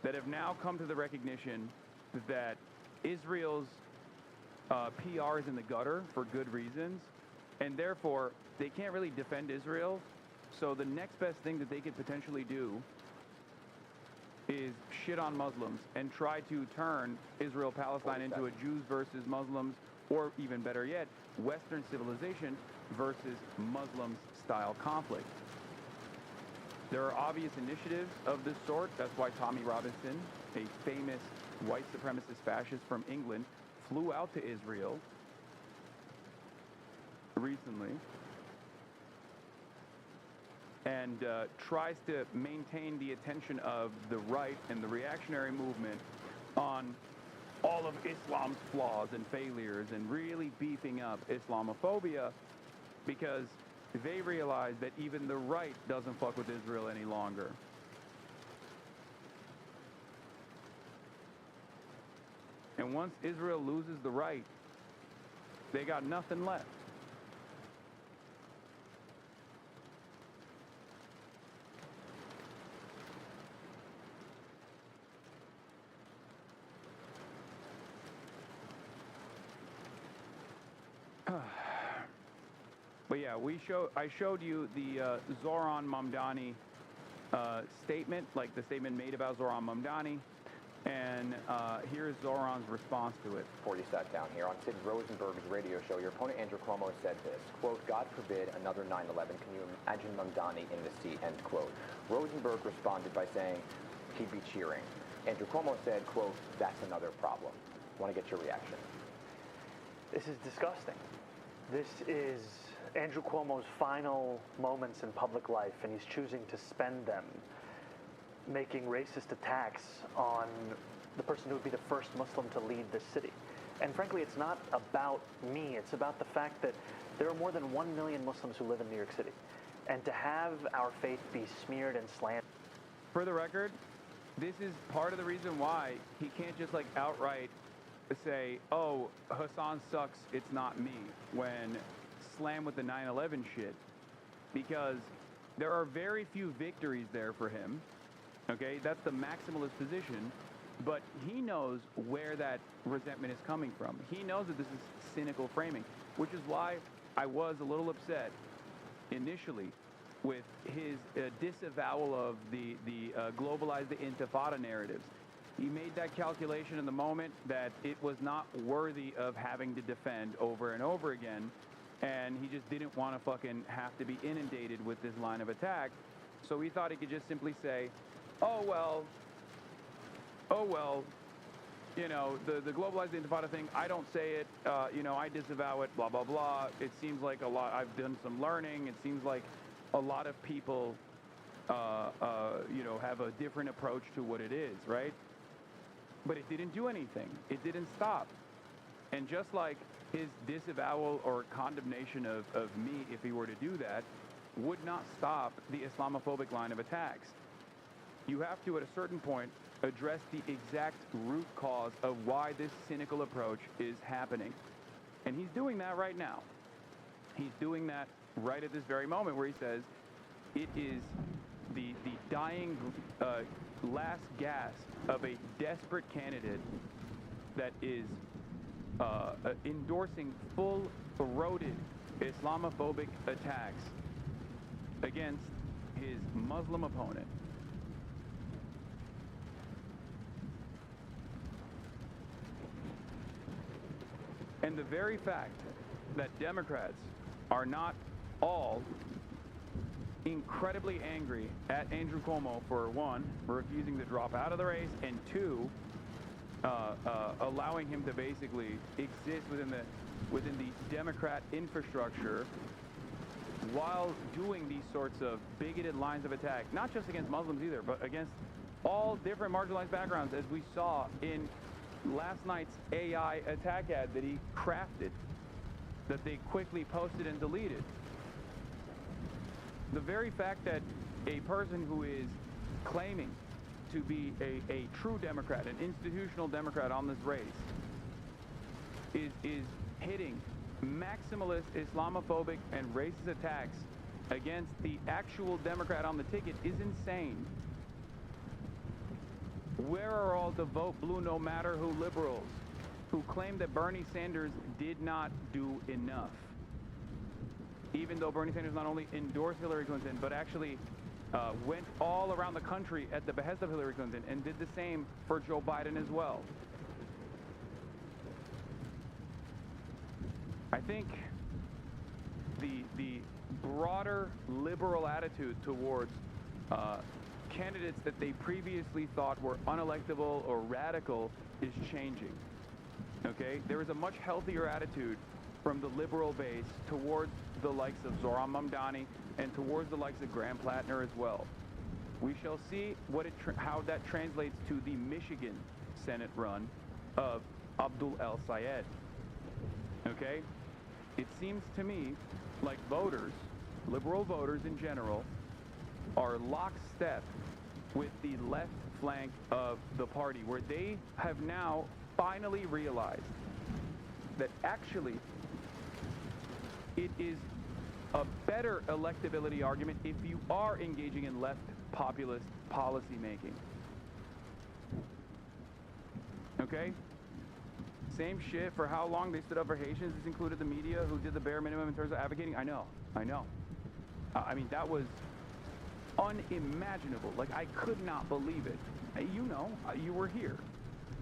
that have now come to the recognition that Israel's PR is in the gutter for good reasons, and therefore they can't really defend Israel. So the next best thing that they could potentially do is shit on Muslims and try to turn Israel-Palestine into a Jews versus Muslims, or even better yet, Western civilization versus Muslims-style conflict. There are obvious initiatives of this sort. That's why Tommy Robinson, a famous white supremacist fascist from England, flew out to Israel recently and tries to maintain the attention of the right and the reactionary movement on all of Islam's flaws and failures and really beefing up Islamophobia because they realize that even the right doesn't fuck with Israel any longer. And once Israel loses the right, they got nothing left. But yeah, I showed you the Zohran Mamdani statement, like the statement made about Zohran Mamdani, and here's Zohran's response to it. Before you sat down here, on Sid Rosenberg's radio show, your opponent Andrew Cuomo said this, quote, "God forbid another 9/11. Can you imagine Mamdani in the seat?" End quote. Rosenberg responded by saying he'd be cheering. Andrew Cuomo said, quote, "That's another problem." Want to get your reaction? This is disgusting. This is Andrew Cuomo's final moments in public life, and he's choosing to spend them making racist attacks on the person who would be the first Muslim to lead this city. And frankly, it's not about me. It's about the fact that there are more than 1 million Muslims who live in New York City. And to have our faith be smeared and slandered. For the record, this is part of the reason why he can't just like outright say, oh, Hasan sucks, it's not me, when slam with the 9/11 shit. Because there are very few victories there for him. Okay, that's the maximalist position, but he knows where that resentment is coming from. He knows that this is cynical framing, which is why I was a little upset initially with his disavowal of the globalized intifada narratives. He made that calculation in the moment that it was not worthy of having to defend over and over again, and he just didn't want to fucking have to be inundated with this line of attack, so he thought he could just simply say, oh well, you know, the globalized intifada thing, I don't say it, you know, I disavow it, blah, blah, blah. It seems like a lot, I've done some learning. It seems like a lot of people, you know, have a different approach to what it is, right? But it didn't do anything. It didn't stop. And just like his disavowal or condemnation of me, if he were to do that, would not stop the Islamophobic line of attacks. You have to, at a certain point, address the exact root cause of why this cynical approach is happening. And he's doing that right now. He's doing that right at this very moment where he says it is the dying last gasp of a desperate candidate that is endorsing full-throated Islamophobic attacks against his Muslim opponent. And the very fact that Democrats are not all incredibly angry at Andrew Cuomo for, one, refusing to drop out of the race, and two, allowing him to basically exist within the Democrat infrastructure while doing these sorts of bigoted lines of attack, not just against Muslims either, but against all different marginalized backgrounds, as we saw in last night's AI attack ad that he crafted, that they quickly posted and deleted. The very fact that a person who is claiming to be a true Democrat, an institutional Democrat on this race, is hitting maximalist Islamophobic and racist attacks against the actual Democrat on the ticket is insane. Where are all the vote blue no matter who liberals who claim that Bernie Sanders did not do enough? Even though Bernie Sanders not only endorsed Hillary Clinton, but actually went all around the country at the behest of Hillary Clinton and did the same for Joe Biden as well. I think the broader liberal attitude towards candidates that they previously thought were unelectable or radical is changing. Okay? There is a much healthier attitude from the liberal base towards the likes of Zohran Mamdani and towards the likes of Graham Plattner as well. We shall see how that translates to the Michigan Senate run of Abdul El Sayed. Okay? It seems to me like voters, liberal voters in general, are lockstep with the left flank of the party, where they have now finally realized that actually it is a better electability argument if you are engaging in left populist policy making. Okay? Same shit for how long they stood up for Haitians. This included the media who did the bare minimum in terms of advocating. I know. I mean, that was unimaginable. Like, I could not believe it. You know, you were here.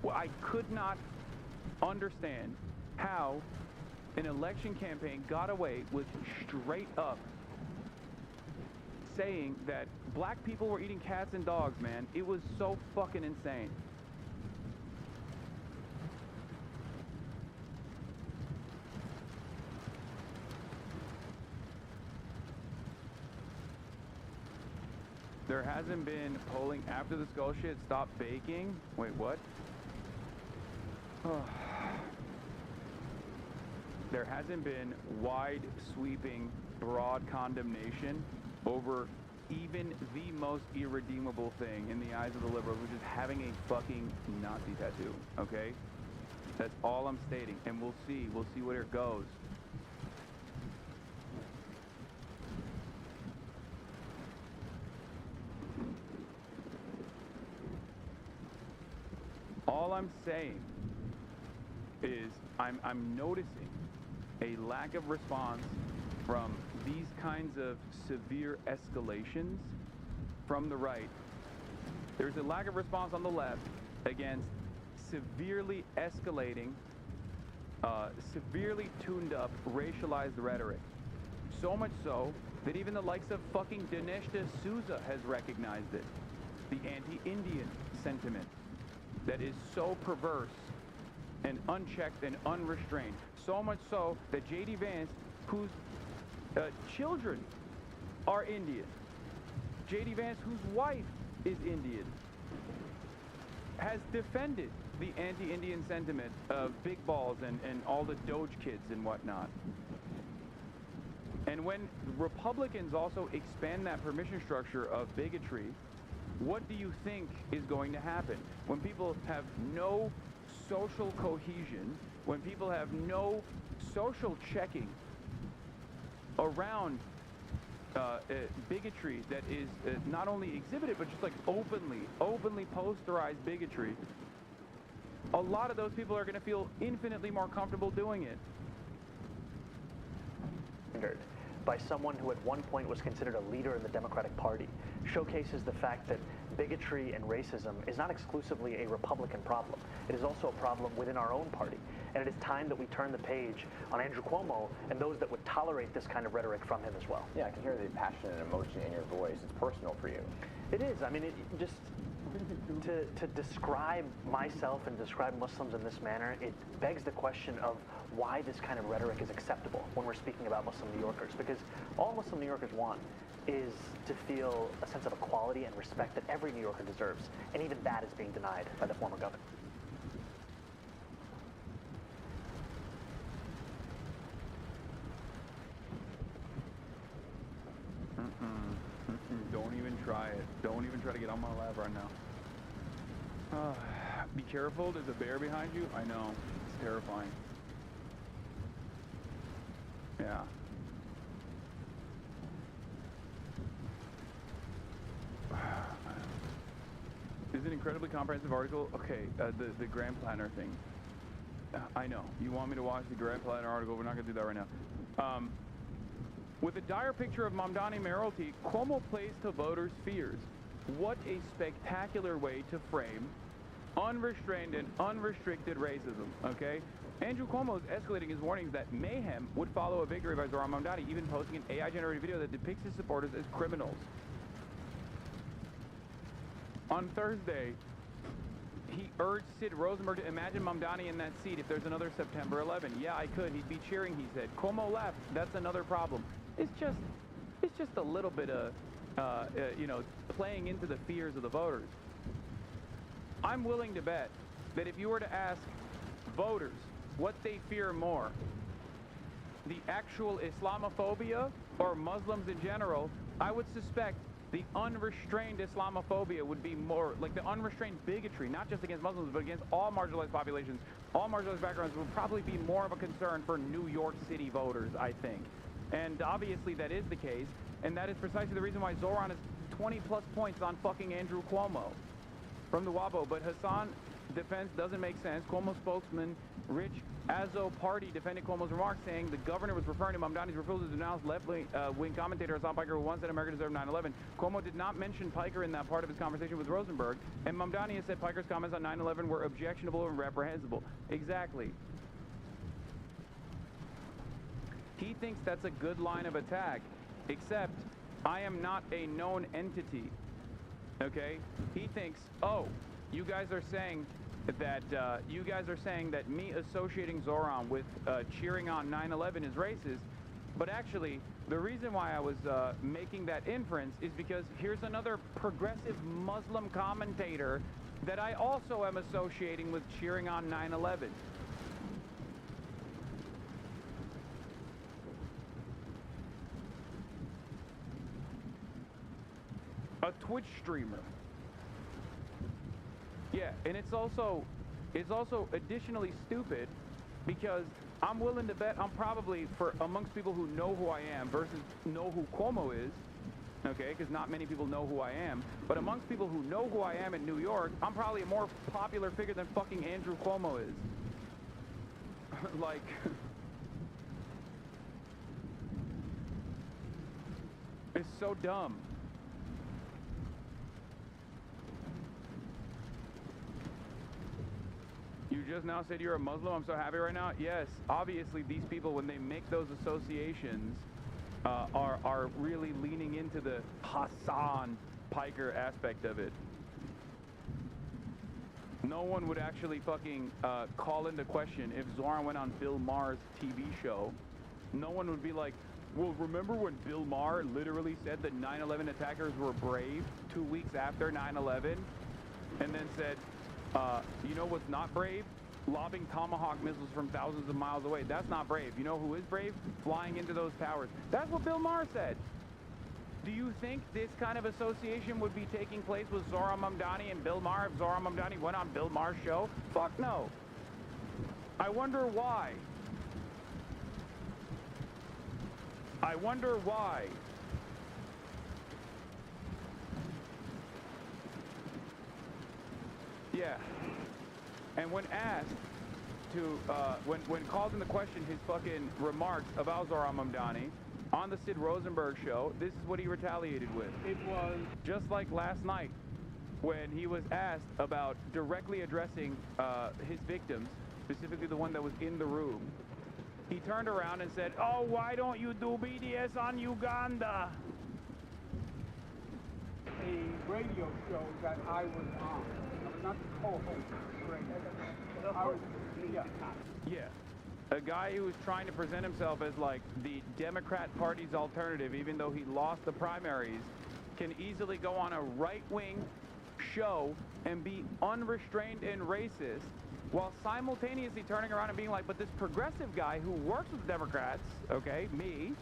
Well, I could not understand how an election campaign got away with straight up saying that black people were eating cats and dogs, man. It was so fucking insane. There hasn't been polling after the skull shit stopped baking. Wait, what? Oh. There hasn't been wide sweeping, broad condemnation over even the most irredeemable thing in the eyes of the liberals, which is having a fucking Nazi tattoo, okay? That's all I'm stating, and we'll see where it goes. All I'm saying is I'm noticing a lack of response from these kinds of severe escalations from the right. There's a lack of response on the left against severely escalating, severely tuned up, racialized rhetoric. So much so that even the likes of fucking Dinesh D'Souza has recognized it. The anti-Indian sentiment that is so perverse and unchecked and unrestrained. So much so that J.D. Vance, whose children are Indian, J.D. Vance, whose wife is Indian, has defended the anti-Indian sentiment of big balls and all the Doge kids and whatnot. And when Republicans also expand that permission structure of bigotry, what do you think is going to happen? When people have no social cohesion, when people have no social checking around bigotry that is not only exhibited, but just like openly posterized bigotry, a lot of those people are going to feel infinitely more comfortable doing it. By someone who at one point was considered a leader in the Democratic Party, showcases the fact that bigotry and racism is not exclusively a Republican problem. It is also a problem within our own party. And it is time that we turn the page on Andrew Cuomo and those that would tolerate this kind of rhetoric from him as well. Yeah, I can hear the passion and emotion in your voice. It's personal for you. It is. I mean, it just to describe myself and describe Muslims in this manner, it begs the question of why this kind of rhetoric is acceptable when we're speaking about Muslim New Yorkers. Because all Muslim New Yorkers want is to feel a sense of equality and respect that every New Yorker deserves. And even that is being denied by the former governor. Don't even try it. Don't even try to get on my lap right now. Be careful, there's a bear behind you. I know, it's terrifying. Yeah. This is an incredibly comprehensive article. Okay, the Graham Plattner thing. I know. You want me to watch the Graham Plattner article? We're not going to do that right now. With a dire picture of Mamdani mayoralty, Cuomo plays to voters' fears. What a spectacular way to frame unrestrained and unrestricted racism, okay? Andrew Cuomo is escalating his warnings that mayhem would follow a victory by Zohran Mamdani, even posting an AI-generated video that depicts his supporters as criminals. On Thursday, He urged Sid Rosenberg to imagine Mamdani in that seat if there's another September 11. Yeah, I could. He'd be cheering, he said. Cuomo left. That's another problem. It's just a little bit of, you know, playing into the fears of the voters. I'm willing to bet that if you were to ask voters what they fear more, the actual Islamophobia or Muslims in general, I would suspect the unrestrained Islamophobia would be more, like the unrestrained bigotry, not just against Muslims, but against all marginalized populations, all marginalized backgrounds, would probably be more of a concern for New York City voters, I think. And obviously that is the case, and that is precisely the reason why Zohran is 20-plus points on fucking Andrew Cuomo from the WABO. But Hasan defense doesn't make sense. Cuomo spokesman Rich Azzopardi defended Cuomo's remarks, saying the governor was referring to Mamdani's refusal to denounce left-wing commentator Hasan Piker, who once said America deserved 9/11. Cuomo did not mention Piker in that part of his conversation with Rosenberg, and Mamdani has said Piker's comments on 9/11 were objectionable and reprehensible. Exactly. He thinks that's a good line of attack, except I am not a known entity, okay? He thinks, oh, you guys are saying that me associating Zohran with cheering on 9/11 is racist, but actually the reason why I was making that inference is because here's another progressive Muslim commentator that I also am associating with cheering on 9/11. A Twitch streamer. Yeah, and it's also additionally stupid because I'm willing to bet I'm probably, for amongst people who know who I am versus know who Cuomo is, okay, because not many people know who I am, but amongst people who know who I am in New York, I'm probably a more popular figure than fucking Andrew Cuomo is. Like, it's so dumb. You just now said you're a Muslim. I'm so happy right now. Yes, obviously these people, when they make those associations, are really leaning into the Hasan Piker aspect of it. No one would actually fucking call into question if Zohran went on Bill Maher's TV show. No one would be like, well, remember when Bill Maher literally said that 9/11 attackers were brave 2 weeks after 9/11, and then said, you know what's not brave? Lobbing Tomahawk missiles from thousands of miles away. That's not brave. You know who is brave? Flying into those towers. That's what Bill Maher said. Do you think this kind of association would be taking place with Zohran Mamdani and Bill Maher if Zohran Mamdani went on Bill Maher's show? Fuck no. I wonder why. I wonder why. Yeah. And when asked to, when called into question his fucking remarks about Zohran Mamdani on the Sid Rosenberg show, this is what he retaliated with. It was just like last night when he was asked about directly addressing his victims, specifically the one that was in the room. He turned around and said, oh, why don't you do BDS on Uganda? A radio show that I was on. I was not the co-host of the radio. I was, yeah. A guy who was trying to present himself as like the Democrat Party's alternative, even though he lost the primaries, can easily go on a right-wing show and be unrestrained and racist, while simultaneously turning around and being like, but this progressive guy who works with Democrats, okay, me,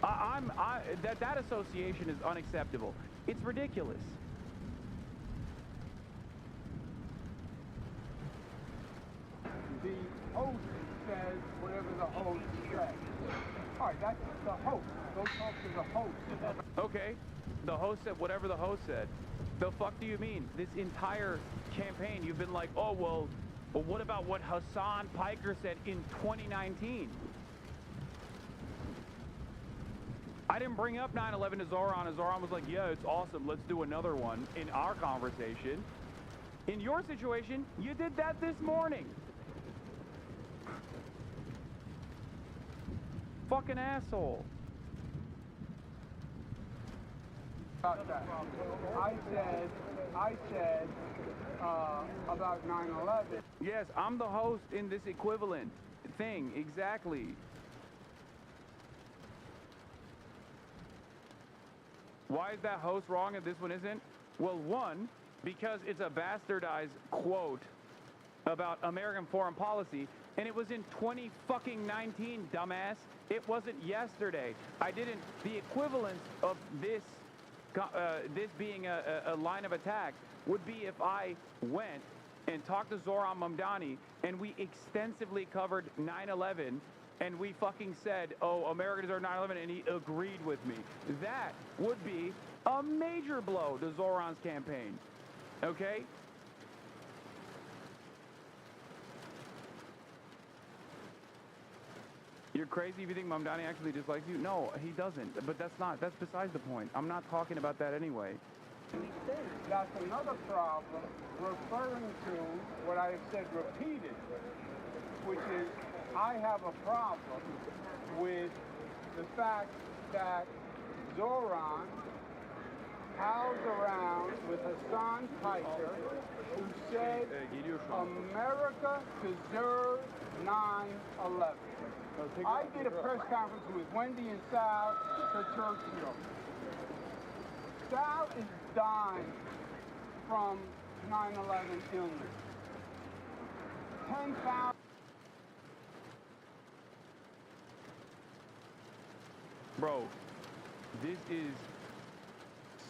that association is unacceptable. It's ridiculous. The host says whatever the host says. All right, that's the host. Those folks are the host. Okay, the host said whatever the host said. The fuck do you mean? This entire campaign, you've been like, oh, well, what about what Hasan Piker said in 2019? I didn't bring up 9/11 to Zohran, and Zohran was like, yeah, it's awesome, let's do another one in our conversation. In your situation, you did that this morning. Fucking asshole. About that. I said about 9/11. Yes, I'm the host in this equivalent thing, exactly. Why is that host wrong and this one isn't? Well, one, because it's a bastardized quote about American foreign policy, and it was in 2019, dumbass. It wasn't yesterday. The equivalence of this being a line of attack would be if I went and talked to Zohran Mamdani and we extensively covered 9/11 and we fucking said, oh, America deserves 9/11, and he agreed with me. That would be a major blow to Zohran's campaign, okay? You're crazy if you think Mamdani actually dislikes you? No, he doesn't, but that's besides the point. I'm not talking about that anyway. That's another problem, referring to what I have said repeatedly, which is I have a problem with the fact that Zohran pals around with Hasan who said America deserves 9/11. I did a press conference with Wendy and Sal for Churchill. Sal is dying from 9/11 illness. 10,000. Bro, this is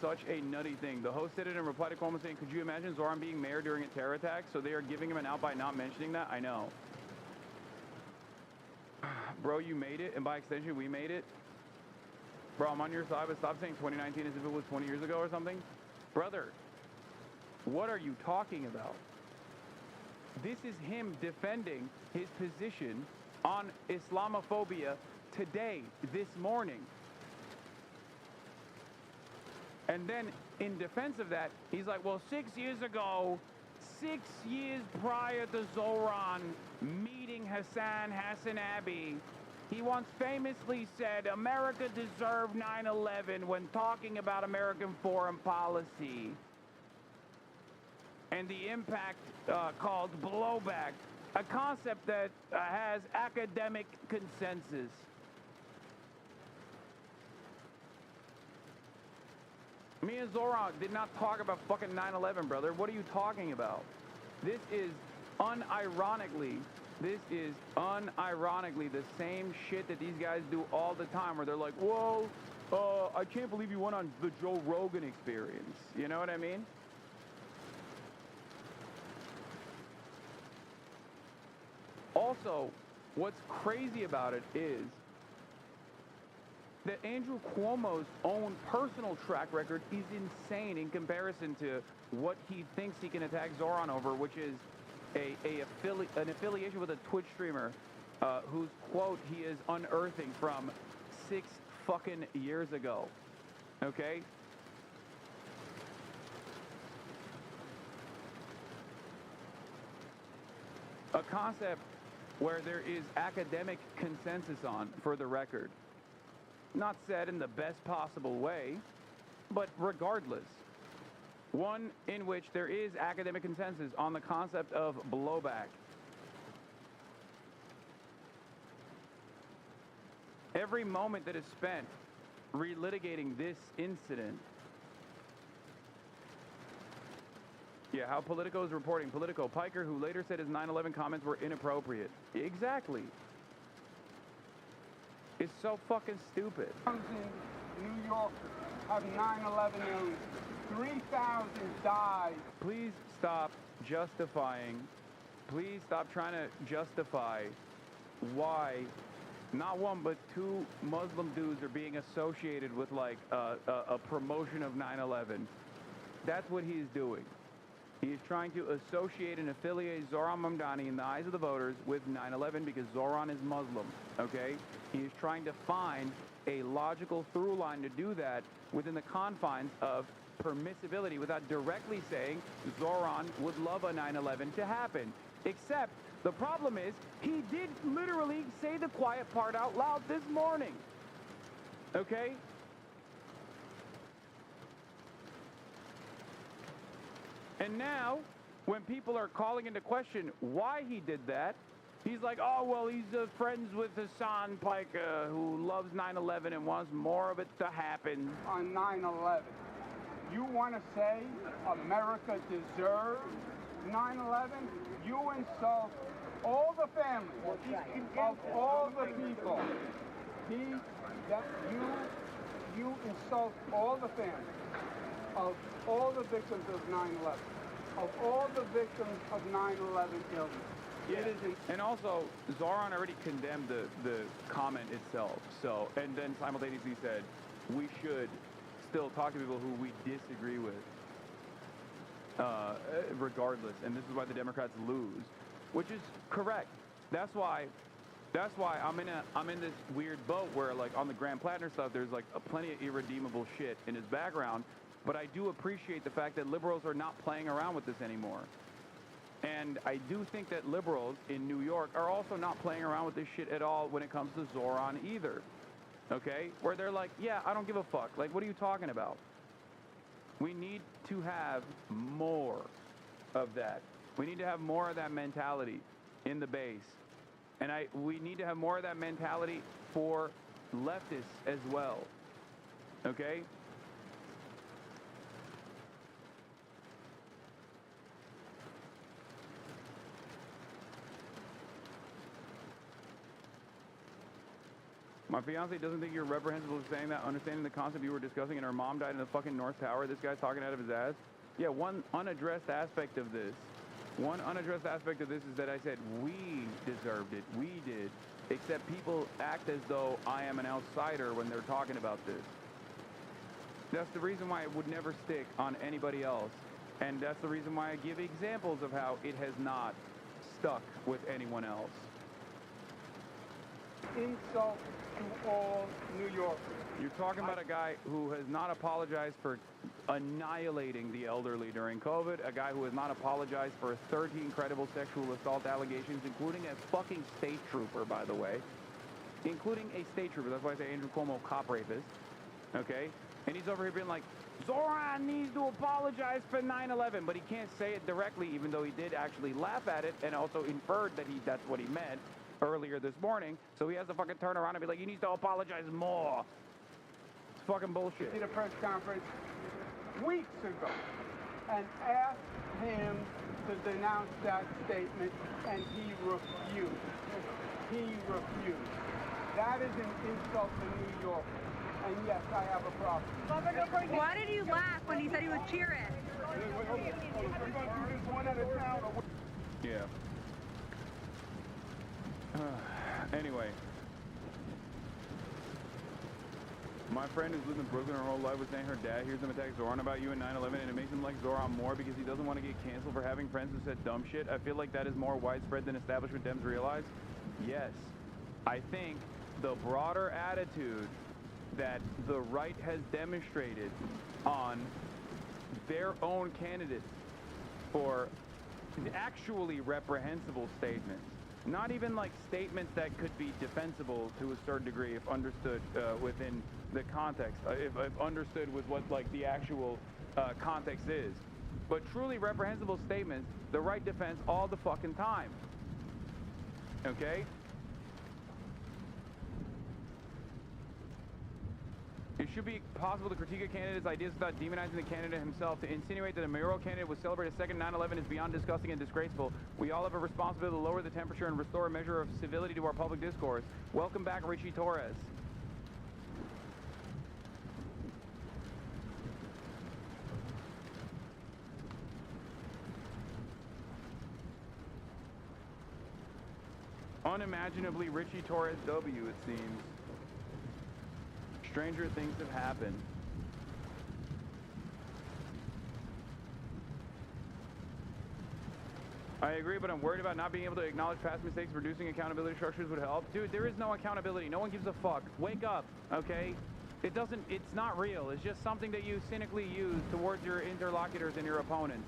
such a nutty thing. The host said it in reply to Cuomo saying, could you imagine Zohran being mayor during a terror attack? So they are giving him an out by not mentioning that? I know. Bro, you made it, and by extension, we made it. Bro, I'm on your side, but stop saying 2019 as if it was 20 years ago or something. Brother, what are you talking about? This is him defending his position on Islamophobia today, this morning. And then in defense of that, he's like, well, 6 years ago, 6 years prior to Zohran meeting Hasanabi, he once famously said, America deserved 9/11 when talking about American foreign policy. And the impact called blowback, a concept that has academic consensus. Me and Zohran did not talk about fucking 9/11, brother. What are you talking about? This is unironically the same shit that these guys do all the time, where they're like, whoa, I can't believe you went on the Joe Rogan Experience. You know what I mean? Also, what's crazy about it is that Andrew Cuomo's own personal track record is insane in comparison to what he thinks he can attack Zohran over, which is an affiliation with a Twitch streamer whose quote he is unearthing from 6 fucking years ago. Okay? A concept where there is academic consensus on, for the record. Not said in the best possible way, but regardless. One in which there is academic consensus on the concept of blowback. Every moment that is spent relitigating this incident. Yeah, how Politico is reporting. Politico, Piker, who later said his 9/11 comments were inappropriate. Exactly. It's so fucking stupid. New Yorkers have 9/11 illness. 3,000 died. Please stop justifying. Please stop trying to justify why not one but 2 Muslim dudes are being associated with like a promotion of 9/11. That's what he's doing. He is trying to associate and affiliate Zohran Mamdani in the eyes of the voters with 9/11 because Zohran is Muslim, okay? He is trying to find a logical through line to do that within the confines of permissibility without directly saying Zohran would love a 9/11 to happen. Except the problem is he did literally say the quiet part out loud this morning, okay? And now, when people are calling into question why he did that, he's like, oh, well, he's friends with Hasan who loves 9/11 and wants more of it to happen. On 9/11, you want to say America deserves 9/11? You insult all the families of all the people. You insult all the families of all the victims of 9/11, of all the victims of 9/11 illness. Yeah. And also, Zohran already condemned the comment itself. So, and then simultaneously said, we should still talk to people who we disagree with, regardless. And this is why the Democrats lose, which is correct. That's why I'm in this weird boat where, like, on the Graham Plattner stuff, there's like plenty of irredeemable shit in his background. But I do appreciate the fact that liberals are not playing around with this anymore. And I do think that liberals in New York are also not playing around with this shit at all when it comes to Zohran either. Okay? Where they're like, yeah, I don't give a fuck. Like, what are you talking about? We need to have more of that. We need to have more of that mentality in the base. And we need to have more of that mentality for leftists as well. Okay? My fiance doesn't think you're reprehensible for saying that, understanding the concept you were discussing, and her mom died in the fucking North Tower. This guy's talking out of his ass. Yeah, one unaddressed aspect of this is that I said we deserved it. We did. Except people act as though I am an outsider when they're talking about this. That's the reason why it would never stick on anybody else. And that's the reason why I give examples of how it has not stuck with anyone else. Insult to all New Yorkers. You're talking about a guy who has not apologized for annihilating the elderly during COVID, a guy who has not apologized for 13 credible sexual assault allegations, including a fucking state trooper, by the way. Including a state trooper. That's why I say Andrew Cuomo, cop rapist. Okay? And he's over here being like, Zohran needs to apologize for 9/11, but he can't say it directly, even though he did actually laugh at it and also inferred that that's what he meant earlier this morning. So he has to fucking turn around and be like, he needs to apologize more. It's fucking bullshit. He did a press conference weeks ago and asked him to denounce that statement, and he refused. He refused. That is an insult to New York. And yes, I have a problem. Why did you laugh when he said he was cheering? We're going to do this one at a time. Yeah. Anyway. My friend who's lived in Brooklyn her whole life was saying her dad hears them attack Zohran about you in 9/11, and it makes him like Zohran more because he doesn't want to get canceled for having friends who said dumb shit. I feel like that is more widespread than establishment Dems realize. Yes. I think the broader attitude that the right has demonstrated on their own candidates for actually reprehensible statements, not even like statements that could be defensible to a certain degree if understood within the context, if understood with what like the actual context is, but truly reprehensible statements, the right defends all the fucking time. Okay? It should be possible to critique a candidate's ideas without demonizing the candidate himself. To insinuate that a mayoral candidate would celebrate a second 9/11 is beyond disgusting and disgraceful. We all have a responsibility to lower the temperature and restore a measure of civility to our public discourse. Welcome back, Richie Torres. Unimaginably Richie Torres W, it seems. Stranger things have happened. I agree, but I'm worried about not being able to acknowledge past mistakes. Reducing accountability structures would help. Dude, there is no accountability. No one gives a fuck. Wake up, okay? It's not real. It's just something that you cynically use towards your interlocutors and your opponents.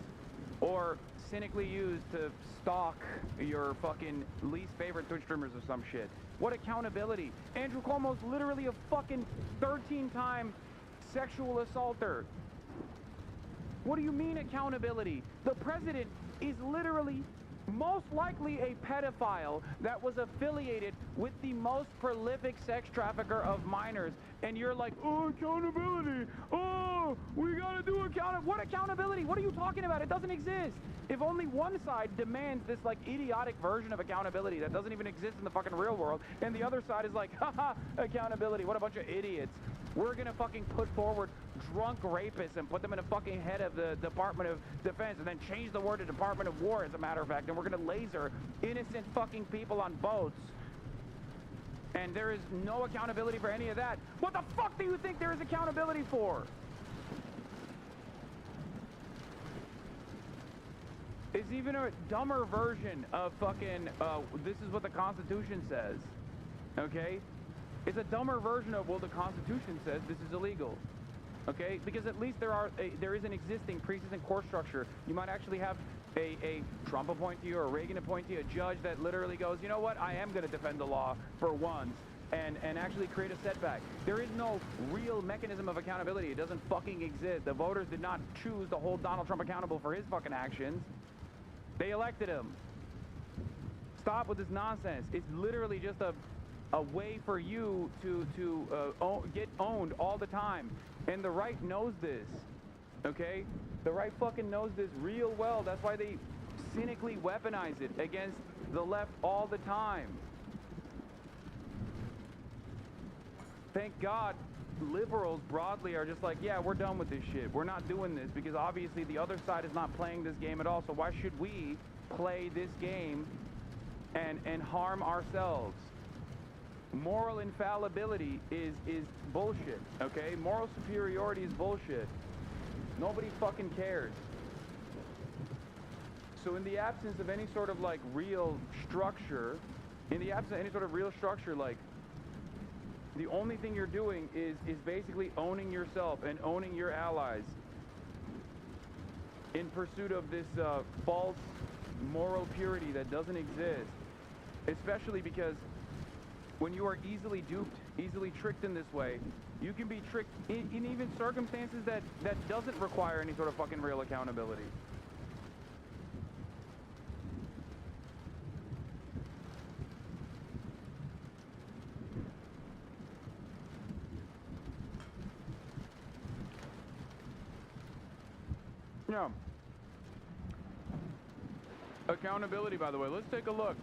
Or cynically use to stalk your fucking least favorite Twitch streamers or some shit. What accountability? Andrew Cuomo's literally a fucking 13-time sexual assaulter. What do you mean accountability? The president is literally most likely a pedophile that was affiliated with the most prolific sex trafficker of minors. And you're like, oh, accountability. Oh, we gotta do accountability. What accountability? What are you talking about? It doesn't exist. If only one side demands this like idiotic version of accountability that doesn't even exist in the fucking real world, and the other side is like, haha, accountability. What a bunch of idiots. We're gonna fucking put forward drunk rapists and put them in a fucking head of the Department of Defense and then change the word to Department of War, as a matter of fact, and we're gonna laser innocent fucking people on boats. And there is no accountability for any of that. What the fuck do you think there is accountability for? It's even a dumber version of fucking, this is what the Constitution says, okay? It's a dumber version of, well, the Constitution says this is illegal, okay? Because at least there is an existing pre-existing court structure. You might actually have a Trump appointee or a Reagan appointee, a judge that literally goes, you know what, I am going to defend the law for once, and actually create a setback. There is no real mechanism of accountability. It doesn't fucking exist. The voters did not choose to hold Donald Trump accountable for his fucking actions. They elected him. Stop with this nonsense. It's literally just a way for you to get owned all the time. And the right knows this, okay? The right fucking knows this real well. That's why they cynically weaponize it against the left all the time. Thank God liberals broadly are just like, yeah, we're done with this shit. We're not doing this because obviously the other side is not playing this game at all. So why should we play this game and harm ourselves? Moral infallibility is bullshit, okay? Moral superiority is bullshit. Nobody fucking cares. So in the absence of any sort of like real structure, like the only thing you're doing is basically owning yourself and owning your allies in pursuit of this false moral purity that doesn't exist. Especially because when you are easily duped, easily tricked in this way, you can be tricked in even circumstances that doesn't require any sort of fucking real accountability. Yeah. Accountability, by the way. Let's take a look.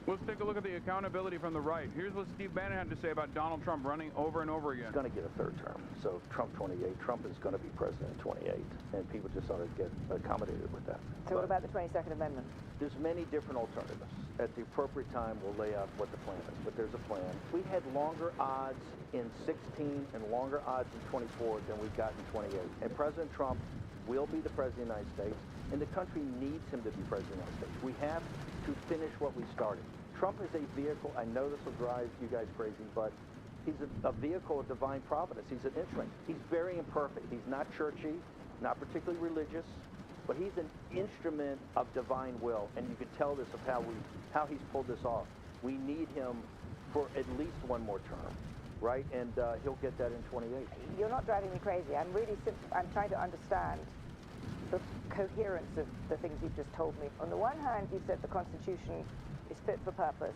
Let's take a look at the accountability from the right. Here's what Steve Bannon had to say about Donald Trump running over and over again. He's going to get a third term. So Trump 28, Trump is going to be president in 28. And people just ought to get accommodated with that. So what about the 22nd Amendment? There's many different alternatives. At the appropriate time, we'll lay out what the plan is. But there's a plan. We had longer odds in 16 and longer odds in 24 than we got in 28. And President Trump will be the president of the United States. And the country needs him to be president of the United States. We have to finish what we started. Trump is a vehicle. I know this will drive you guys crazy, but he's a vehicle of divine providence. He's an instrument. He's very imperfect. He's not churchy, not particularly religious, but he's an instrument of divine will. And you can tell this of how he's pulled this off. We need him for at least one more term, right? And he'll get that in 28. You're not driving me crazy. I'm trying to understand the coherence of the things you've just told me. On the one hand, you said the Constitution is fit for purpose.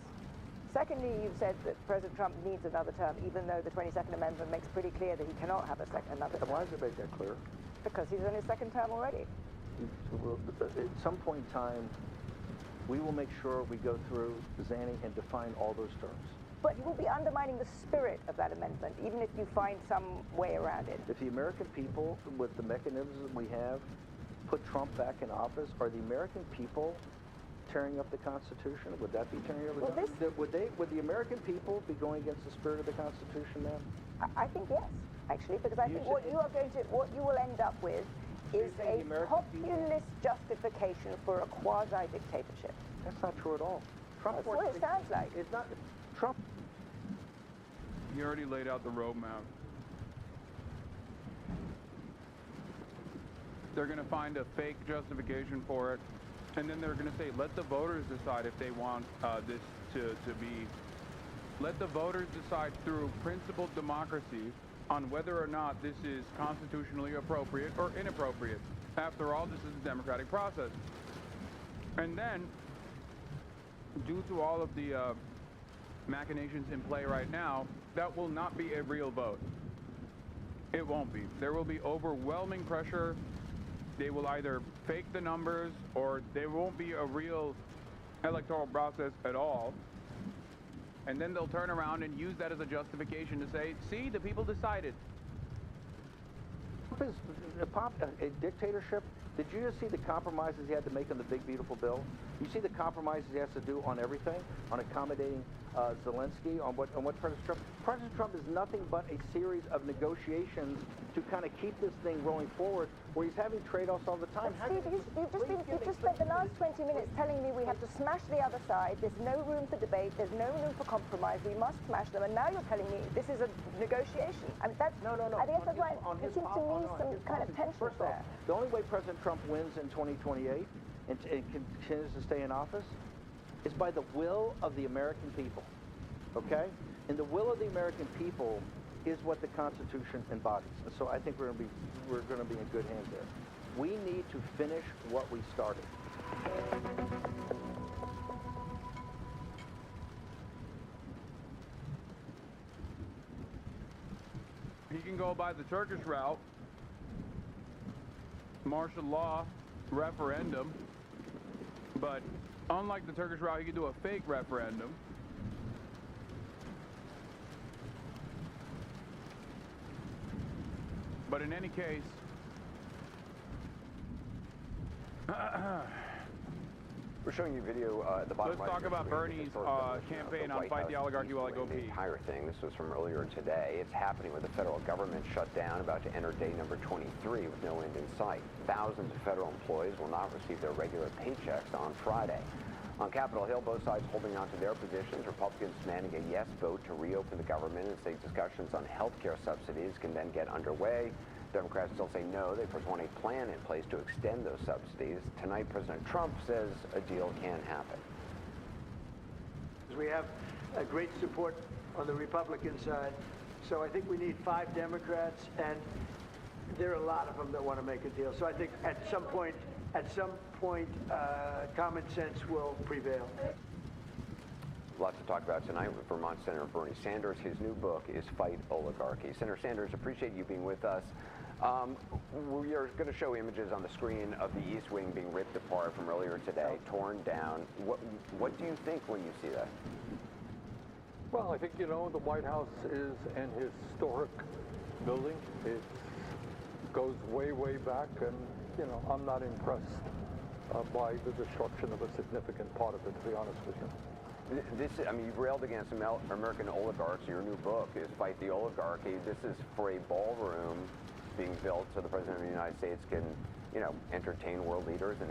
Secondly, you've said that President Trump needs another term, even though the 22nd Amendment makes pretty clear that he cannot have another term. Why does it make that clear? Because he's in his second term already. At some point in time, we will make sure we go through Zanny and define all those terms. But you will be undermining the spirit of that amendment, even if you find some way around it. If the American people, with the mechanisms that we have, put Trump back in office, are the American people tearing up the Constitution? Would that be tearing up the Constitution? Would the American people be going against the spirit of the Constitution then? I think yes, actually, because I think what you will end up with is a populist justification for a quasi-dictatorship. That's not true at all. That's what it sounds like. It's not. Trump. He already laid out the roadmap. They're going to find a fake justification for it, and then they're going to say, let the voters decide if they want this to be. Let the voters decide through principled democracy on whether or not this is constitutionally appropriate or inappropriate. After all, this is a democratic process. And then, due to all of the machinations in play right now, that will not be a real vote. It won't be. There will be overwhelming pressure. They will either fake the numbers or there won't be a real electoral process at all. And then they'll turn around and use that as a justification to say, see, the people decided. Trump is a dictatorship. Did you just see the compromises he had to make on the big, beautiful bill? You see the compromises he has to do on everything, on accommodating Zelensky, on what President Trump. President Trump is nothing but a series of negotiations to kind of keep this thing rolling forward, where he's having trade-offs all the time. Steve, you've just spent the last 20 minutes telling me we have to smash the other side. There's no room for debate. There's no room for compromise. We must smash them. And now you're telling me this is a negotiation. I mean, that's, no. I guess that's why there seems to me some kind of tension there. The only way President Trump wins in 2028 and continues to stay in office is by the will of the American people, okay? And the will of the American people is what the Constitution embodies. And so I think we're going to be in good hands there. We need to finish what we started. He can go by the Turkish route, martial law, referendum, but unlike the Turkish route, he can do a fake referendum. But in any case, we're showing you video at the bottom. Let's talk about Bernie's campaign on Fight the Oligarchy While I Go Pee. The entire thing. This was from earlier today. It's happening with the federal government shut down, about to enter day number 23 with no end in sight. Thousands of federal employees will not receive their regular paychecks on Friday. On Capitol Hill, both sides holding on to their positions. Republicans demanding a yes vote to reopen the government and say discussions on health care subsidies can then get underway. Democrats still say no. They first want a plan in place to extend those subsidies. Tonight, President Trump says a deal can happen. We have a great support on the Republican side. So I think we need 5 Democrats, and there are a lot of them that want to make a deal. So I think at some point, common sense will prevail. Lots to talk about tonight with Vermont Senator Bernie Sanders. His new book is Fight Oligarchy. Senator Sanders, appreciate you being with us. We are going to show images on the screen of the East Wing being ripped apart from earlier today, torn down. What do you think when you see that? Well, I think, you know, the White House is an historic building. It goes way, way back, and, you know, I'm not impressed by the destruction of a significant part of it, to be honest with you. I mean, you've railed against American oligarchs. Your new book is Fight the Oligarchy. This is for a ballroom being built so the President of the United States can, you know, entertain world leaders and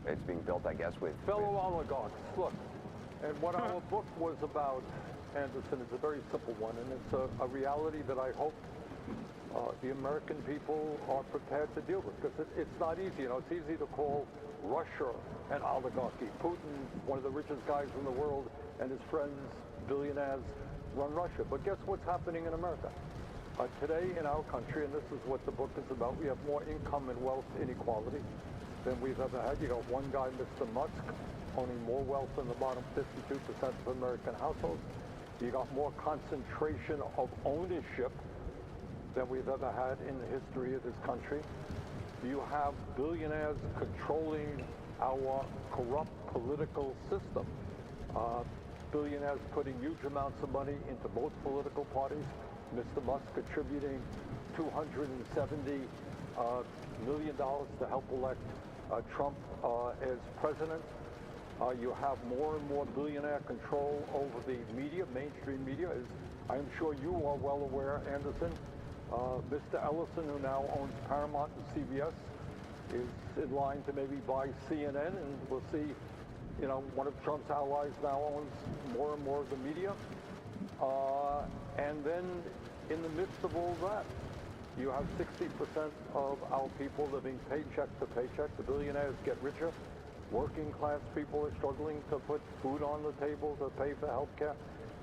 it's being built, I guess, with... Fellow oligarchs, look, and what our book was about, Anderson, is a very simple one, and it's a reality that I hope the American people are prepared to deal with, because it's not easy. You know, it's easy to call Russia an oligarchy. Putin, one of the richest guys in the world, and his friends, billionaires, run Russia. But guess what's happening in America? Today in our country, and this is what the book is about, we have more income and wealth inequality than we've ever had. You got one guy, Mr. Musk, owning more wealth than the bottom 52% of American households. You got more concentration of ownership than we've ever had in the history of this country. You have billionaires controlling our corrupt political system. Billionaires putting huge amounts of money into both political parties. Mr. Musk contributing $270 million to help elect Trump as president. You have more and more billionaire control over the media, mainstream media. As I'm sure you are well aware, Anderson, Mr. Ellison, who now owns Paramount and CBS, is in line to maybe buy CNN, and we'll see, you know, one of Trump's allies now owns more and more of the media. And then in the midst of all that, you have 60% of our people living paycheck to paycheck. The billionaires get richer. Working class people are struggling to put food on the table, to pay for health care,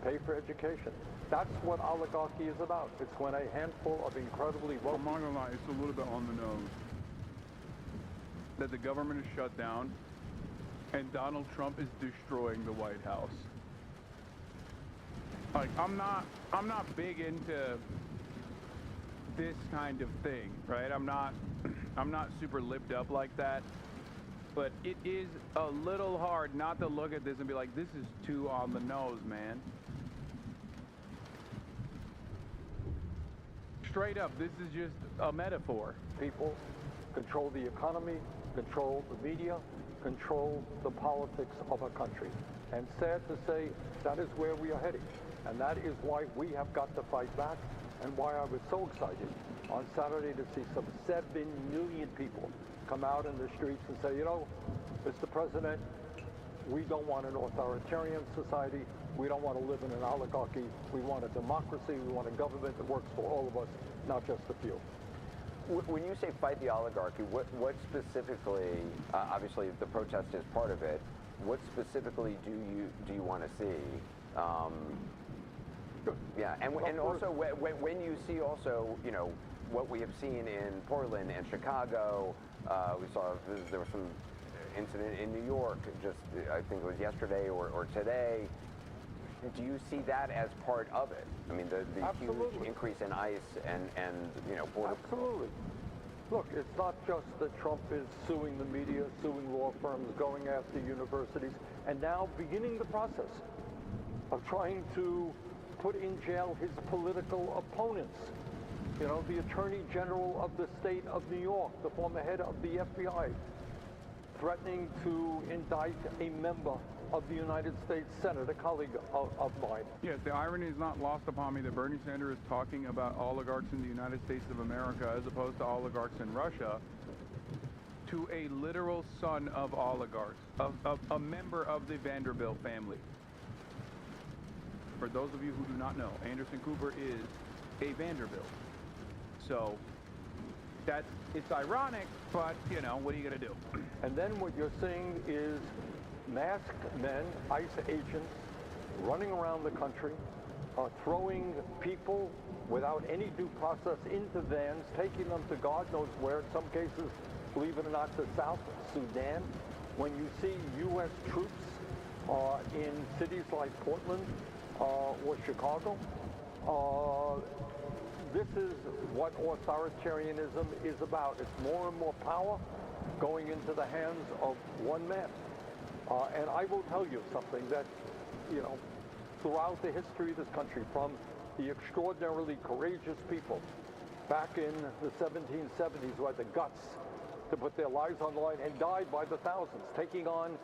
pay for education. That's what oligarchy is about. It's when a handful of incredibly wealthy... I'm not gonna lie, it's a little bit on the nose that the government is shut down and Donald Trump is destroying the White House. Like, I'm not big into this kind of thing, right? I'm not super lipped up like that, but it is a little hard not to look at this and be like, this is too on the nose, man. Straight up, this is just a metaphor. People control the economy, control the media, control the politics of a country. And sad to say, that is where we are heading. And that is why we have got to fight back, and why I was so excited on Saturday to see some 7 million people come out in the streets and say, you know, Mr. President, we don't want an authoritarian society. We don't want to live in an oligarchy. We want a democracy. We want a government that works for all of us, not just a few. When you say fight the oligarchy, what specifically, obviously the protest is part of it, what specifically do you want to see? Yeah, and also when you see also, you know, what we have seen in Portland and Chicago, we saw there was some incident in New York, just I think it was yesterday or today. Do you see that as part of it? I mean, the huge increase in ICE and you know, border Absolutely. Look, it's not just that Trump is suing the media, suing law firms, going after universities, and now beginning the process of trying to put in jail his political opponents. You know, the Attorney General of the state of New York, the former head of the FBI, threatening to indict a member of the United States Senate, a colleague of mine. Yes, the irony is not lost upon me that Bernie Sanders is talking about oligarchs in the United States of America as opposed to oligarchs in Russia, to a literal son of oligarchs, a member of the Vanderbilt family. For those of you who do not know, Anderson Cooper is a Vanderbilt. So it's ironic, but you know, what are you gonna do? And then what you're seeing is masked men, ICE agents, running around the country, throwing people without any due process into vans, taking them to God knows where, in some cases, believe it or not, to South Sudan. When you see U.S. troops in cities like Portland or Chicago, this is what authoritarianism is about. It's more and more power going into the hands of one man. And I will tell you something that, you know, throughout the history of this country, from the extraordinarily courageous people back in the 1770s who had the guts to put their lives on the line and died by the thousands, taking on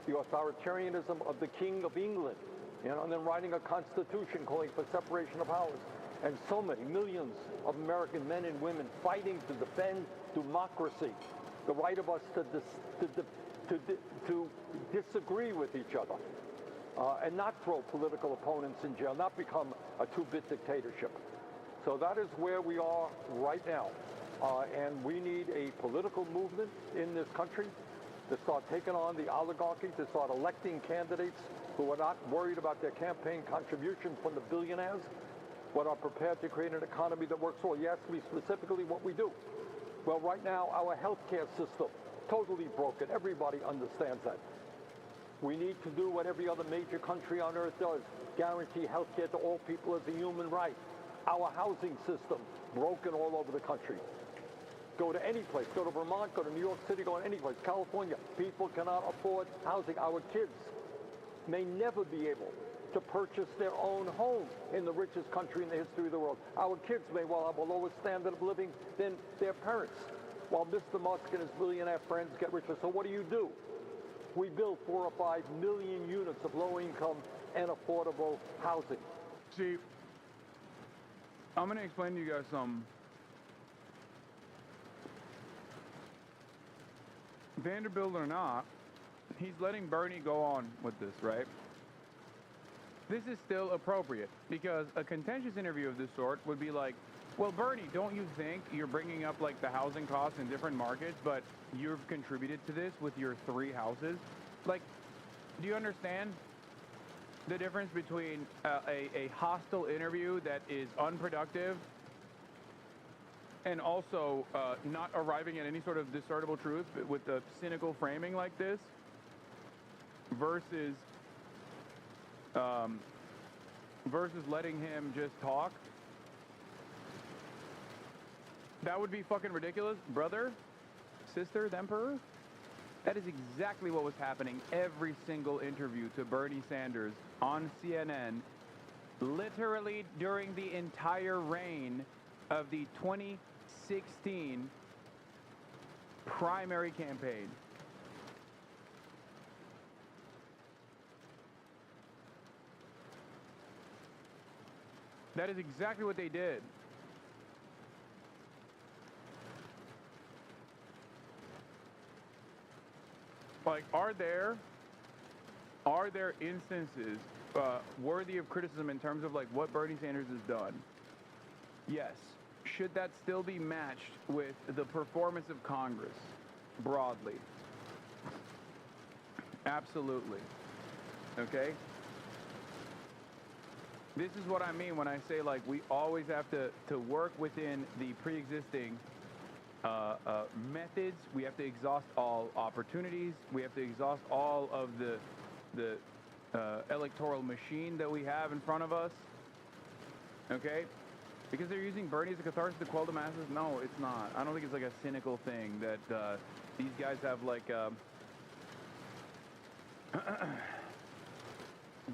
the authoritarianism of the King of England, you know, and then writing a constitution calling for separation of powers. And so many millions of American men and women fighting to defend democracy, the right of us to disagree with each other, and not throw political opponents in jail, not become a two-bit dictatorship. So that is where we are right now. And we need a political movement in this country to start taking on the oligarchy, to start electing candidates who are not worried about their campaign contribution from the billionaires, but are prepared to create an economy that works for all. You asked me specifically what we do. Well, right now, our healthcare system, totally broken. Everybody understands that. We need to do what every other major country on earth does, guarantee health care to all people as a human right. Our housing system, broken all over the country. Go to any place, go to Vermont, go to New York City, go to any place, California. People cannot afford housing. Our kids may never be able to purchase their own home in the richest country in the history of the world. Our kids may well have a lower standard of living than their parents, while Mr. Musk and his billionaire friends get richer. So what do? We build 4 or 5 million units of low-income and affordable housing. See, I'm going to explain to you guys something. Vanderbilt or not, he's letting Bernie go on with this, right? This is still appropriate, because a contentious interview of this sort would be like, well, Bernie, don't you think you're bringing up like the housing costs in different markets, but you've contributed to this with your 3 houses? Like, do you understand? the difference between a hostile interview that is unproductive and also not arriving at any sort of discernible truth with a cynical framing like this versus letting him just talk? That would be fucking ridiculous, brother, sister, the emperor. That is exactly what was happening every single interview to Bernie Sanders on CNN, literally during the entire reign of the 2016 primary campaign. That is exactly what they did. Like, are there instances worthy of criticism in terms of like what Bernie Sanders has done? Yes. Should that still be matched with the performance of Congress broadly? Absolutely. Okay? This is what I mean when I say like we always have to work within the pre-existing methods. We have to exhaust all opportunities. We have to exhaust all of the electoral machine that we have in front of us. Okay? Because they're using Bernie as a catharsis to quell the masses? No, it's not. I don't think it's like a cynical thing that these guys have like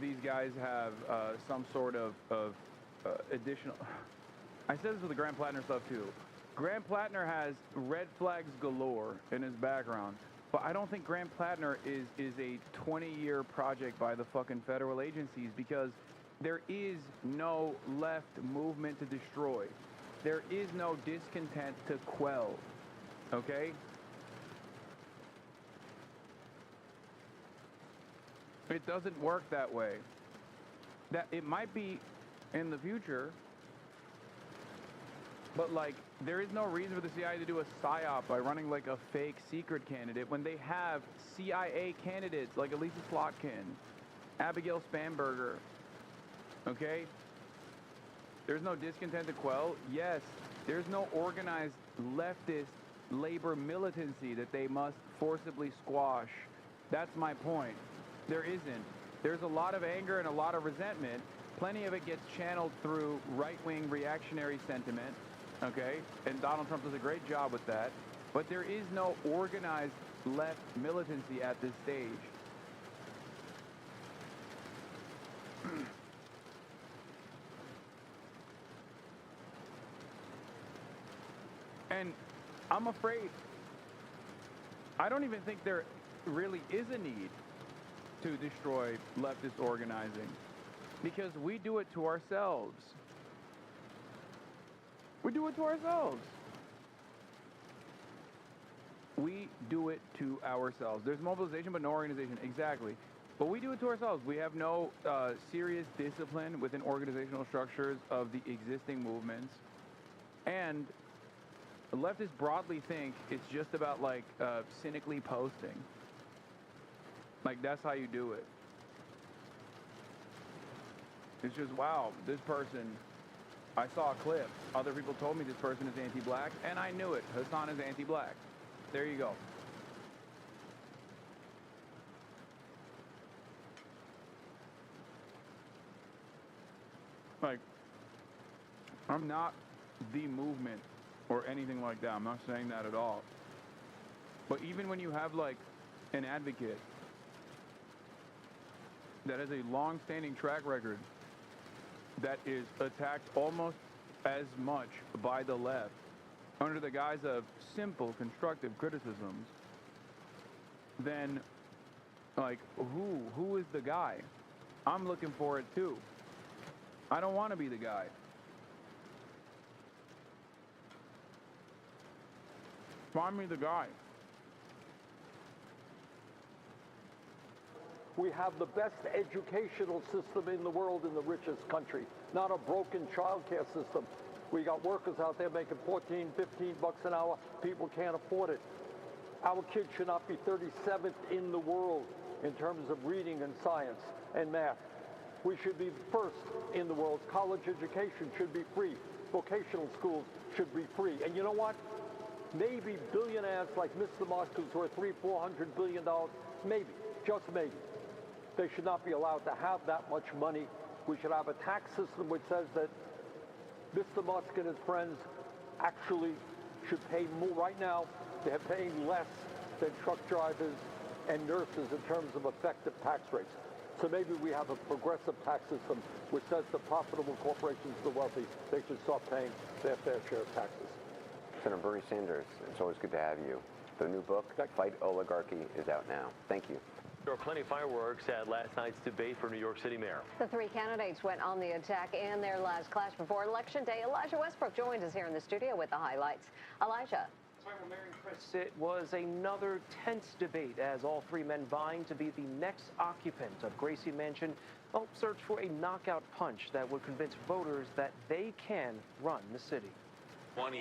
these guys have some sort of additional... I said this with the Grant Plattner stuff too. Grant Plattner has red flags galore in his background, but I don't think Grant Plattner is a 20-year project by the fucking federal agencies, because there is no left movement to destroy. There is no discontent to quell, okay? It doesn't work that way. That it might be in the future, but like there is no reason for the CIA to do a psyop by running like a fake secret candidate when they have CIA candidates like Elisa Slotkin, Abigail Spanberger. Okay? There's no discontent to quell. Yes, there's no organized leftist labor militancy that they must forcibly squash. That's my point. There isn't. There's a lot of anger and a lot of resentment. Plenty of it gets channeled through right-wing reactionary sentiment, okay? And Donald Trump does a great job with that. But there is no organized left militancy at this stage. And I'm afraid, I don't even think there really is a need to destroy leftist organizing, because we do it to ourselves. We do it to ourselves. We do it to ourselves. There's mobilization but no organization, exactly. But we do it to ourselves. We have no serious discipline within organizational structures of the existing movements. And leftists broadly think it's just about like cynically posting. Like that's how you do it. It's just, wow, this person, I saw a clip. Other people told me this person is anti-black, and I knew it. Hasan is anti-black. There you go. Like, I'm not the movement or anything like that. I'm not saying that at all. But even when you have like an advocate that has a long-standing track record that is attacked almost as much by the left under the guise of simple constructive criticisms, then like who is the guy? I'm looking for it too. I don't want to be the guy. Find me the guy. We have the best educational system in the world in the richest country, not a broken child care system. We got workers out there making 14, 15 bucks an hour. People can't afford it. Our kids should not be 37th in the world in terms of reading and science and math. We should be first in the world. College education should be free. Vocational schools should be free. And you know what? Maybe billionaires like Mr. Musk, who's worth $300–400 billion, maybe, just maybe, they should not be allowed to have that much money. We should have a tax system which says that Mr. Musk and his friends actually should pay more. Right now, they're paying less than truck drivers and nurses in terms of effective tax rates. So maybe we have a progressive tax system which says the profitable corporations, the wealthy, they should start paying their fair share of taxes. Senator Bernie Sanders, it's always good to have you. The new book, Fight Oligarchy, is out now. Thank you. There were plenty of fireworks at last night's debate for New York City mayor. The three candidates went on the attack in their last clash before Election Day. Elijah Westbrook joins us here in the studio with the highlights. Elijah. It was another tense debate as all three men vying to be the next occupant of Gracie Mansion helped search for a knockout punch that would convince voters that they can run the city.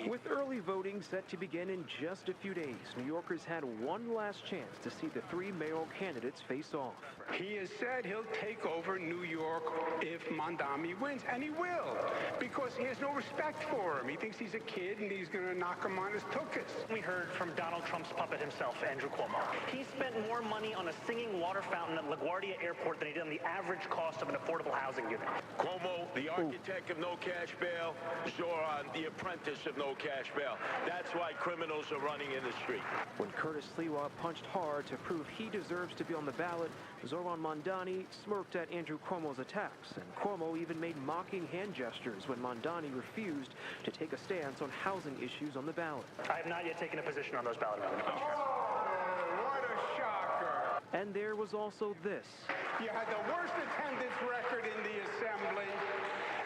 With early voting set to begin in just a few days, New Yorkers had one last chance to see the three mayoral candidates face off. He has said he'll take over New York if Mondami wins, and he will, because he has no respect for him. He thinks he's a kid, and he's going to knock him on his tuchus. We heard from Donald Trump's puppet himself, Andrew Cuomo. He spent more money on a singing water fountain at LaGuardia Airport than he did on the average cost of an affordable housing unit. Cuomo, the architect of no cash bail. Zohran, the apprentice of no cash bail. That's why criminals are running in the street. When Curtis Sliwa punched hard to prove he deserves to be on the ballot, Zohran Mondani smirked at Andrew Cuomo's attacks, and Cuomo even made mocking hand gestures when Mondani refused to take a stance on housing issues on the ballot. I have not yet taken a position on those ballot amendments. What a shocker. And there was also this. You had the worst attendance record in the assembly,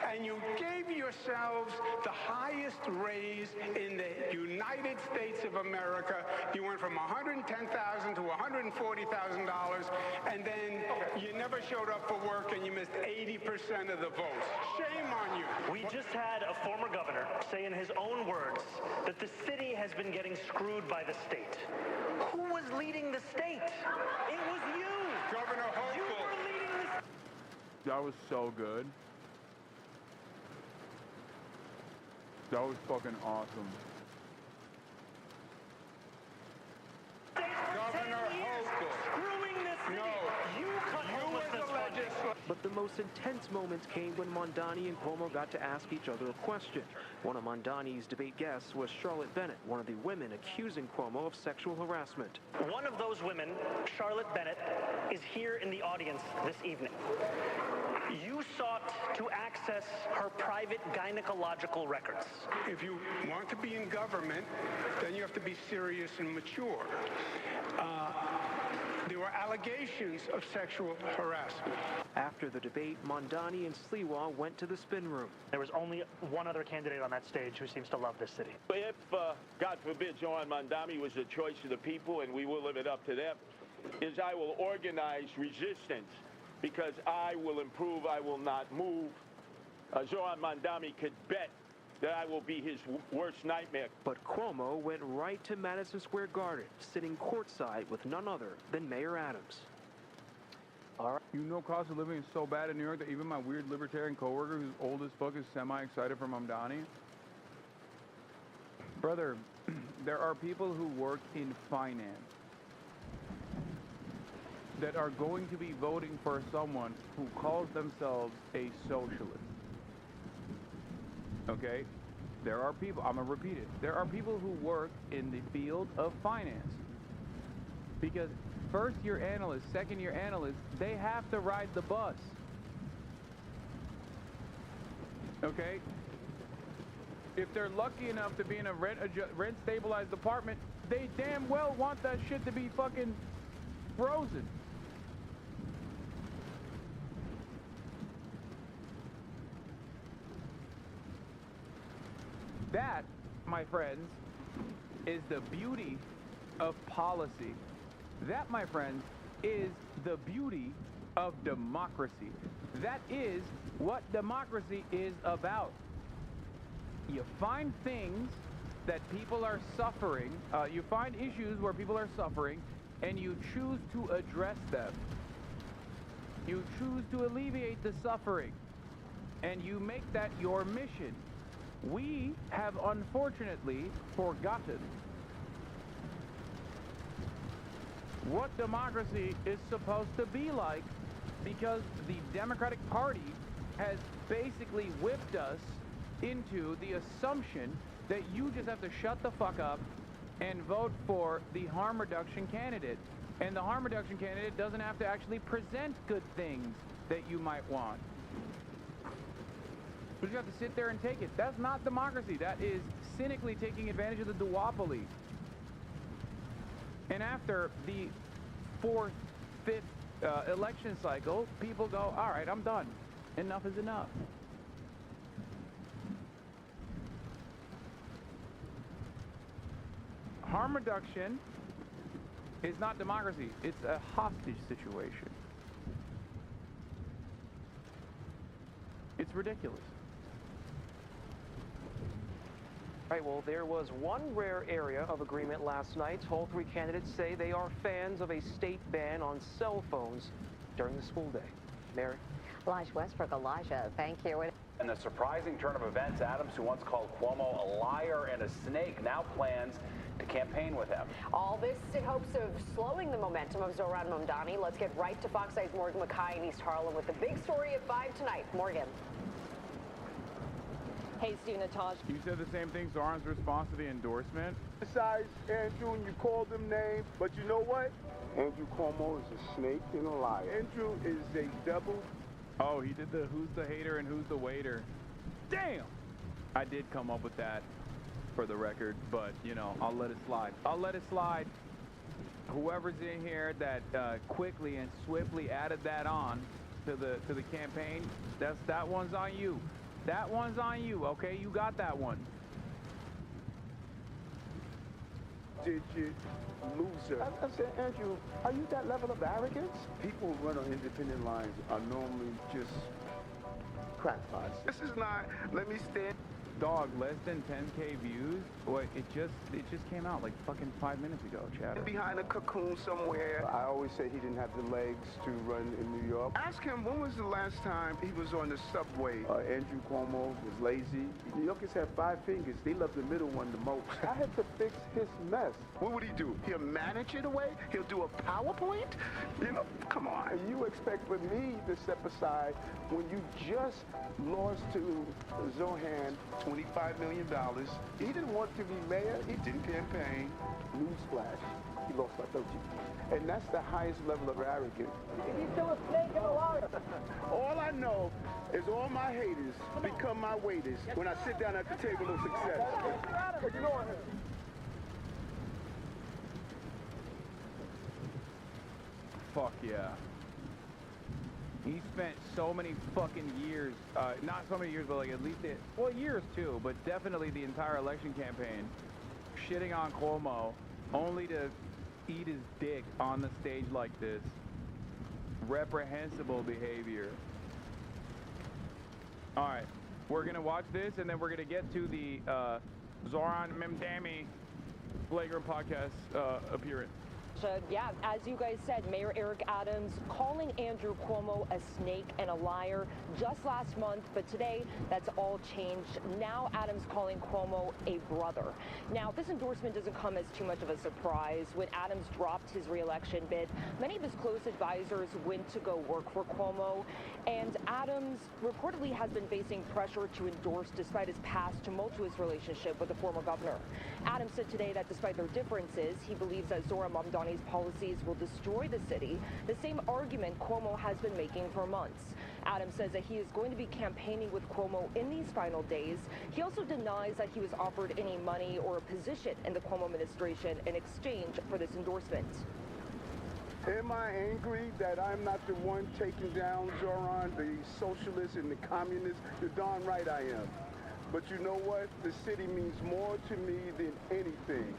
and you gave yourselves the highest raise in the United States of America. You went from $110,000 to $140,000, and then you never showed up for work, and you missed 80% of the votes. Shame on you. We just had a former governor say in his own words that the city has been getting screwed by the state. Who was leading the state? It was you. Governor Hochul. You were leading the state. That was so good. That was fucking awesome. Governor Hochul. Screwing this city. No. You cut homelessness funding. But the most intense moments came when Mondani and Cuomo got to ask each other a question. One of Mondani's debate guests was Charlotte Bennett, one of the women accusing Cuomo of sexual harassment. One of those women, Charlotte Bennett, is here in the audience this evening. You sought to access her private gynecological records. If you want to be in government, then you have to be serious and mature. There were allegations of sexual harassment. After the debate, Mondani and Sliwa went to the spin room. There was only one other candidate on that stage who seems to love this city. If, God forbid, Zohran Mondami was the choice of the people, and we will live it up to them, is I will organize resistance, because I will improve, I will not move. Zohran Mondami could bet that I will be his worst nightmare. But Cuomo went right to Madison Square Garden, sitting courtside with none other than Mayor Adams. All right. You know, cost of living is so bad in New York that even my weird libertarian coworker who's old as fuck is semi-excited for Mamdani. Brother, there are people who work in finance that are going to be voting for someone who calls themselves a socialist. Okay? There are people, I'm gonna repeat it, there are people who work in the field of finance. Because first-year analysts, second-year analysts, they have to ride the bus. Okay? If they're lucky enough to be in a rent-stabilized apartment, they damn well want that shit to be fucking frozen. That, my friends, is the beauty of policy. That, my friends, is the beauty of democracy. That is what democracy is about. You find things that people are suffering, you find issues where people are suffering, and you choose to address them. You choose to alleviate the suffering, and you make that your mission. We have unfortunately forgotten what democracy is supposed to be like, because the Democratic Party has basically whipped us into the assumption that you just have to shut the fuck up and vote for the harm reduction candidate. And the harm reduction candidate doesn't have to actually present good things that you might want. But you have to sit there and take it. That's not democracy. That is cynically taking advantage of the duopoly. And after the fourth, fifth election cycle, people go, all right, I'm done. Enough is enough. Harm reduction is not democracy. It's a hostage situation. It's ridiculous. Right, well, there was one rare area of agreement last night. All three candidates say they are fans of a state ban on cell phones during the school day. Mary? Elijah Westbrook. Elijah, thank you. In the surprising turn of events, Adams, who once called Cuomo a liar and a snake, now plans to campaign with him. All this in hopes of slowing the momentum of Zohran Mamdani. Let's get right to Fox 8's Morgan Mackay in East Harlem with the big story at 5 tonight. Morgan. Hey, Steve Nataj. You said the same thing, Zohran's response to the endorsement? Besides Andrew, and you called him names, but you know what? Andrew Cuomo is a snake and a liar. Andrew is a devil. Oh, he did the who's the hater and who's the waiter. Damn! I did come up with that, for the record, but, you know, I'll let it slide. I'll let it slide. Whoever's in here that quickly and swiftly added that on to the campaign, that one's on you. That one's on you, okay? You got that one. Did you, loser? I said, Andrew, are you that level of arrogance? People who run on independent lines are normally just crackpots. This is not, let me stand. Dog, less than 10K views? Boy, it just came out like fucking 5 minutes ago, Chad. Behind a cocoon somewhere. I always say he didn't have the legs to run in New York. Ask him, when was the last time he was on the subway? Andrew Cuomo was lazy. New Yorkers have 5 fingers. They love the middle one the most. I had to fix his mess. What would he do? He'll manage it away? He'll do a PowerPoint? You know, come on. You expect for me to step aside when you just lost to Zohran $25 million. He didn't want to be mayor. He didn't campaign. Newsflash. He lost by 13. And that's the highest level of arrogance. He's still a snake and a liar. All I know is all my haters become my waiters when I sit down at the table of success. Ignore him. Fuck yeah. He spent so many fucking years, not so many years, but like at least, years too, but definitely the entire election campaign, shitting on Cuomo, only to eat his dick on the stage like this. Reprehensible behavior. All right, we're gonna watch this, and then we're gonna get to the Zohran Mamdani Flagrant podcast appearance. Yeah, as you guys said, Mayor Eric Adams calling Andrew Cuomo a snake and a liar just last month, but today that's all changed. Now Adams calling Cuomo a brother. Now, this endorsement doesn't come as too much of a surprise. When Adams dropped his re-election bid, many of his close advisors went to go work for Cuomo, and Adams reportedly has been facing pressure to endorse despite his past tumultuous relationship with the former governor. Adams said today that despite their differences, he believes that Zohran Mamdani's policies will destroy the city, the same argument Cuomo has been making for months. Adams says that he is going to be campaigning with Cuomo in these final days. He also denies that he was offered any money or a position in the Cuomo administration in exchange for this endorsement. Am I angry that I'm not the one taking down Zohran, the socialist and the communist? You're darn right I am. But you know what? The city means more to me than anything.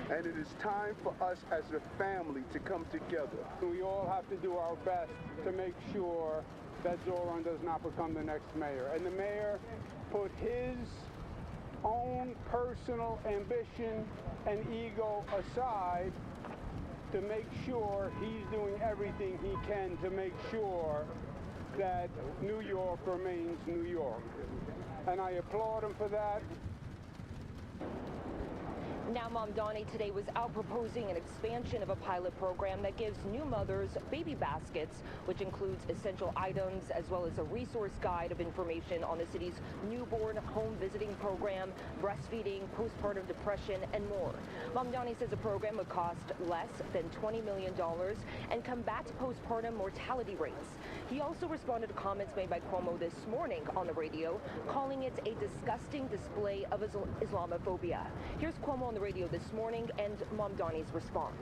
And it is time for us as a family to come together. We all have to do our best to make sure that Zohran does not become the next mayor. And the mayor put his own personal ambition and ego aside to make sure he's doing everything he can to make sure that New York remains New York. And I applaud him for that. Now, Mom Donnie today was out proposing an expansion of a pilot program that gives new mothers baby baskets, which includes essential items as well as a resource guide of information on the city's newborn home visiting program, breastfeeding, postpartum depression, and more. Mom Donnie says the program would cost less than $20 million and combat postpartum mortality rates. He also responded to comments made by Cuomo this morning on the radio, calling it a disgusting display of Islamophobia. Here's Cuomo on the radio this morning and Mom Donnie's response.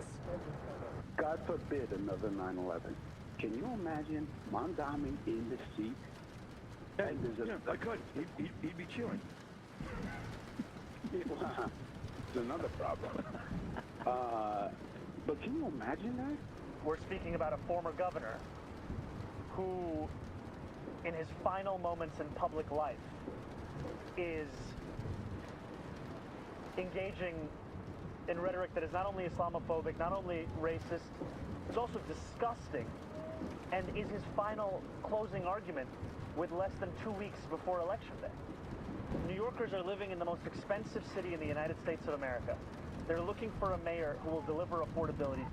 God forbid another 9/11. Can you imagine Mondami in the seat? I could. He'd be chewing. It's another problem. But can you imagine that? We're speaking about a former governor who, in his final moments in public life, is engaging in rhetoric that is not only Islamophobic, not only racist, it's also disgusting, and is his final closing argument with less than 2 weeks before Election Day. New Yorkers are living in the most expensive city in the United States of America. They're looking for a mayor who will deliver affordability.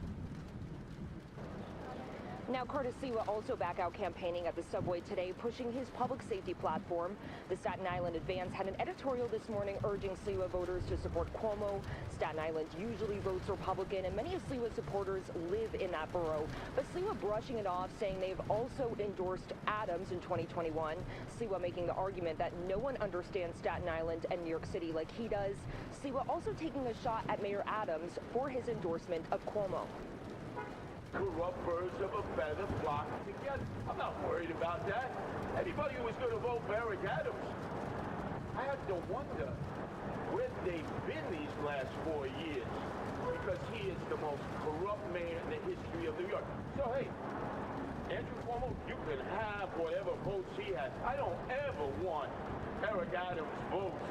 Now, Curtis Sliwa also back out campaigning at the subway today, pushing his public safety platform. The Staten Island Advance had an editorial this morning urging Sliwa voters to support Cuomo. Staten Island usually votes Republican, and many of Sliwa's supporters live in that borough. But Sliwa brushing it off, saying they've also endorsed Adams in 2021. Sliwa making the argument that no one understands Staten Island and New York City like he does. Sliwa also taking a shot at Mayor Adams for his endorsement of Cuomo. Corrupt birds of a feather flock together. I'm not worried about that. Anybody who was going to vote for Eric Adams, I have to wonder where they've been these last 4 years, because he is the most corrupt mayor in the history of New York. So, hey, Andrew Cuomo, you can have whatever votes he has. I don't ever want Eric Adams' votes.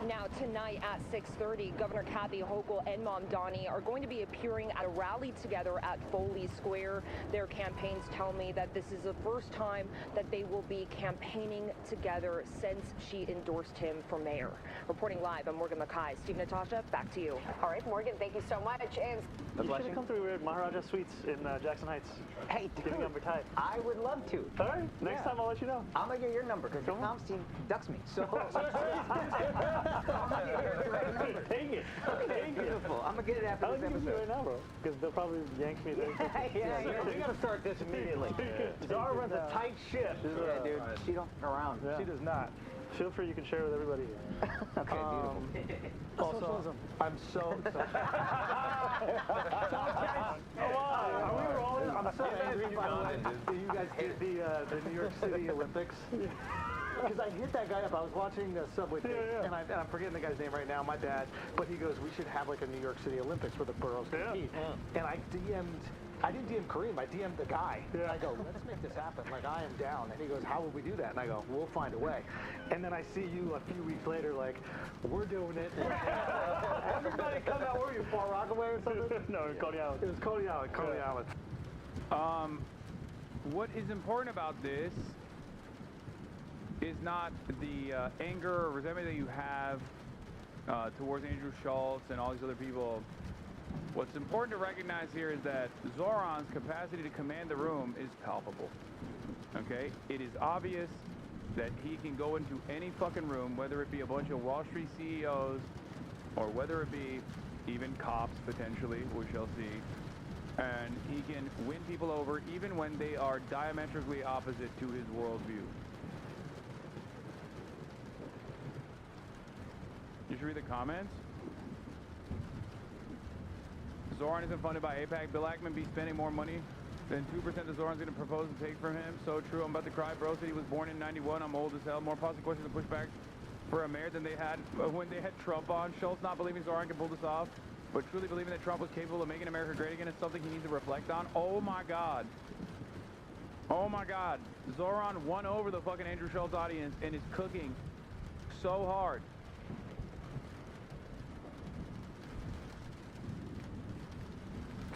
Now, tonight at 6:30, Governor Kathy Hochul and Mom Donnie are going to be appearing at a rally together at Foley Square. Their campaigns tell me that this is the first time that they will be campaigning together since she endorsed him for mayor. Reporting live, I'm Morgan Mackay. Steve, Natasha, back to you. All right, Morgan, thank you so much. And you should have come through. We're at Maharaja Suites in Jackson Heights. Hey, dude, getting number tied. I would love to. All right, next time I'll let you know. I'm going to get your number because the comms team ducks me. So. Take it. Beautiful. I'm going to get it after this episode. Right now, bro. Because they'll probably yank me there. We got to start this immediately. Zara runs a tight ship. Yeah, dude. She don't around. Yeah. She does not. Feel free, you can share with everybody here. Okay, beautiful. Also, I'm so excited. Are we rolling? I'm so angry, by the way, that you guys did the New York City Olympics. Because I hit that guy up. I was watching the subway thing, and I'm forgetting the guy's name right now, my bad. But he goes, we should have like a New York City Olympics where the boroughs compete. And I didn't DM Kareem, I DM'd the guy. I go, let's make this happen. Like, I am down. And he goes, how will we do that? And I go, we'll find a way. And then I see you a few weeks later, like, we're doing it. Everybody come out, where were you, Far Rockaway or something? No, Coney Island. It was Coney Island. Coney Island. What is important about this is not the anger or resentment that you have towards Andrew Schultz and all these other people. What's important to recognize here is that Zohran's capacity to command the room is palpable. Okay? It is obvious that he can go into any fucking room, whether it be a bunch of Wall Street CEOs or whether it be even cops potentially, we shall see, and he can win people over even when they are diametrically opposite to his worldview. You should read the comments. Zohran isn't funded by AIPAC. Bill Ackman be spending more money than 2% that Zohran's going to propose and take from him. So true. I'm about to cry. Bro said he was born in 91. I'm old as hell. More positive questions to push back for a mayor than they had when they had Trump on. Schultz not believing Zohran can pull this off, but truly believing that Trump was capable of making America great again is something he needs to reflect on. Oh my God. Oh my God. Zohran won over the fucking Andrew Schultz audience and is cooking so hard.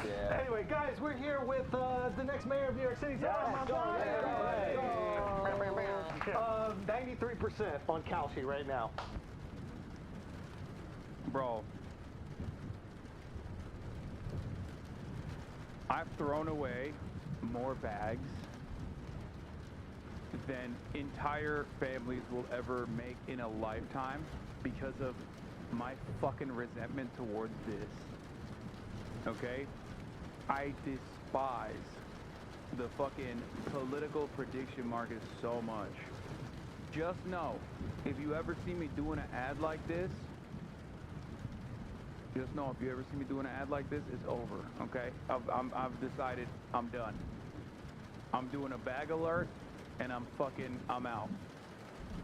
Yeah. Anyway, guys, we're here with the next mayor of New York City, ZOHRAN. 93% on Kalshi right now. Bro, I've thrown away more bags than entire families will ever make in a lifetime because of my fucking resentment towards this. Okay? I despise the fucking political prediction market so much. Just know, if you ever see me doing an ad like this, just know if you ever see me doing an ad like this, it's over, okay? I've decided I'm done. I'm doing a bag alert, and I'm out.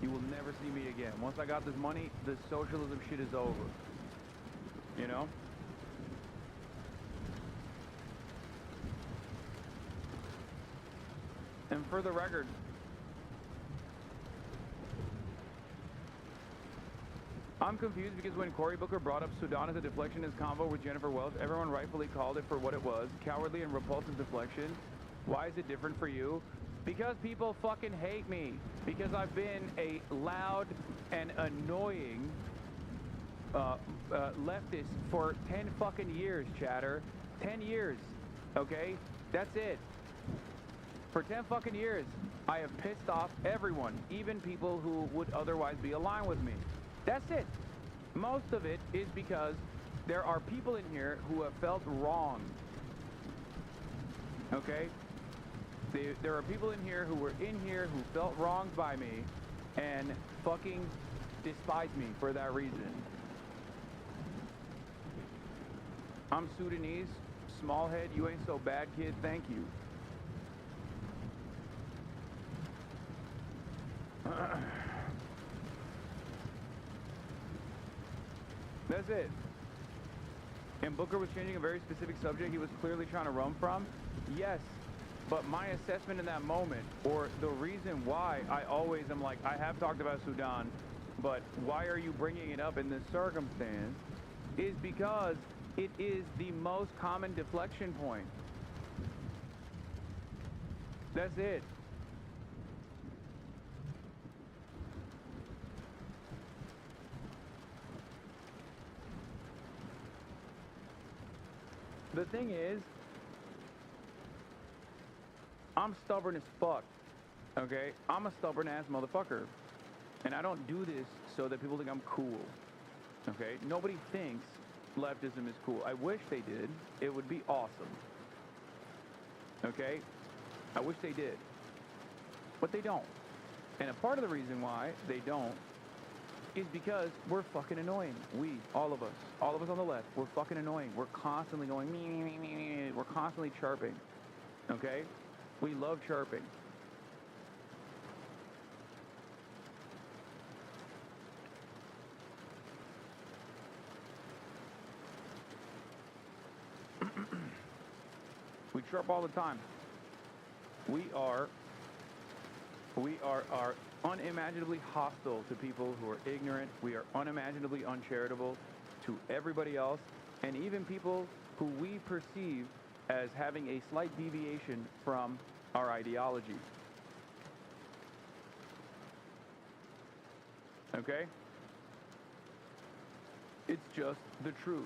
You will never see me again. Once I got this money, the socialism shit is over. You know? And for the record, I'm confused because when Cory Booker brought up Sudan as a deflection in his convo with Jennifer Welch, everyone rightfully called it for what it was, cowardly and repulsive deflection. Why is it different for you? Because people fucking hate me. Because I've been a loud and annoying leftist for 10 fucking years, chatter. 10 years, okay? That's it. For 10 fucking years, I have pissed off everyone, even people who would otherwise be aligned with me. That's it. Most of it is because there are people in here who have felt wrong. Okay? There are people in here who were in here who felt wronged by me and fucking despise me for that reason. I'm Sudanese, small head, you ain't so bad, kid, thank you. That's it. And Booker was changing a very specific subject he was clearly trying to run from. Yes, but my assessment in that moment, or the reason why I always am like, I have talked about Sudan, but why are you bringing it up in this circumstance, is because it is the most common deflection point. That's it. The thing is, I'm stubborn as fuck, okay? I'm a stubborn-ass motherfucker. And I don't do this so that people think I'm cool, okay? Nobody thinks leftism is cool. I wish they did. It would be awesome, okay? I wish they did. But they don't. And a part of the reason why they don't is because we're fucking annoying. We, all of us on the left, we're fucking annoying. We're constantly going, me, me, me, me, me. We're constantly chirping, okay? We love chirping. We chirp all the time. We are unimaginably hostile to people who are ignorant. We are unimaginably uncharitable to everybody else, and even people who we perceive as having a slight deviation from our ideology. Okay? It's just the truth.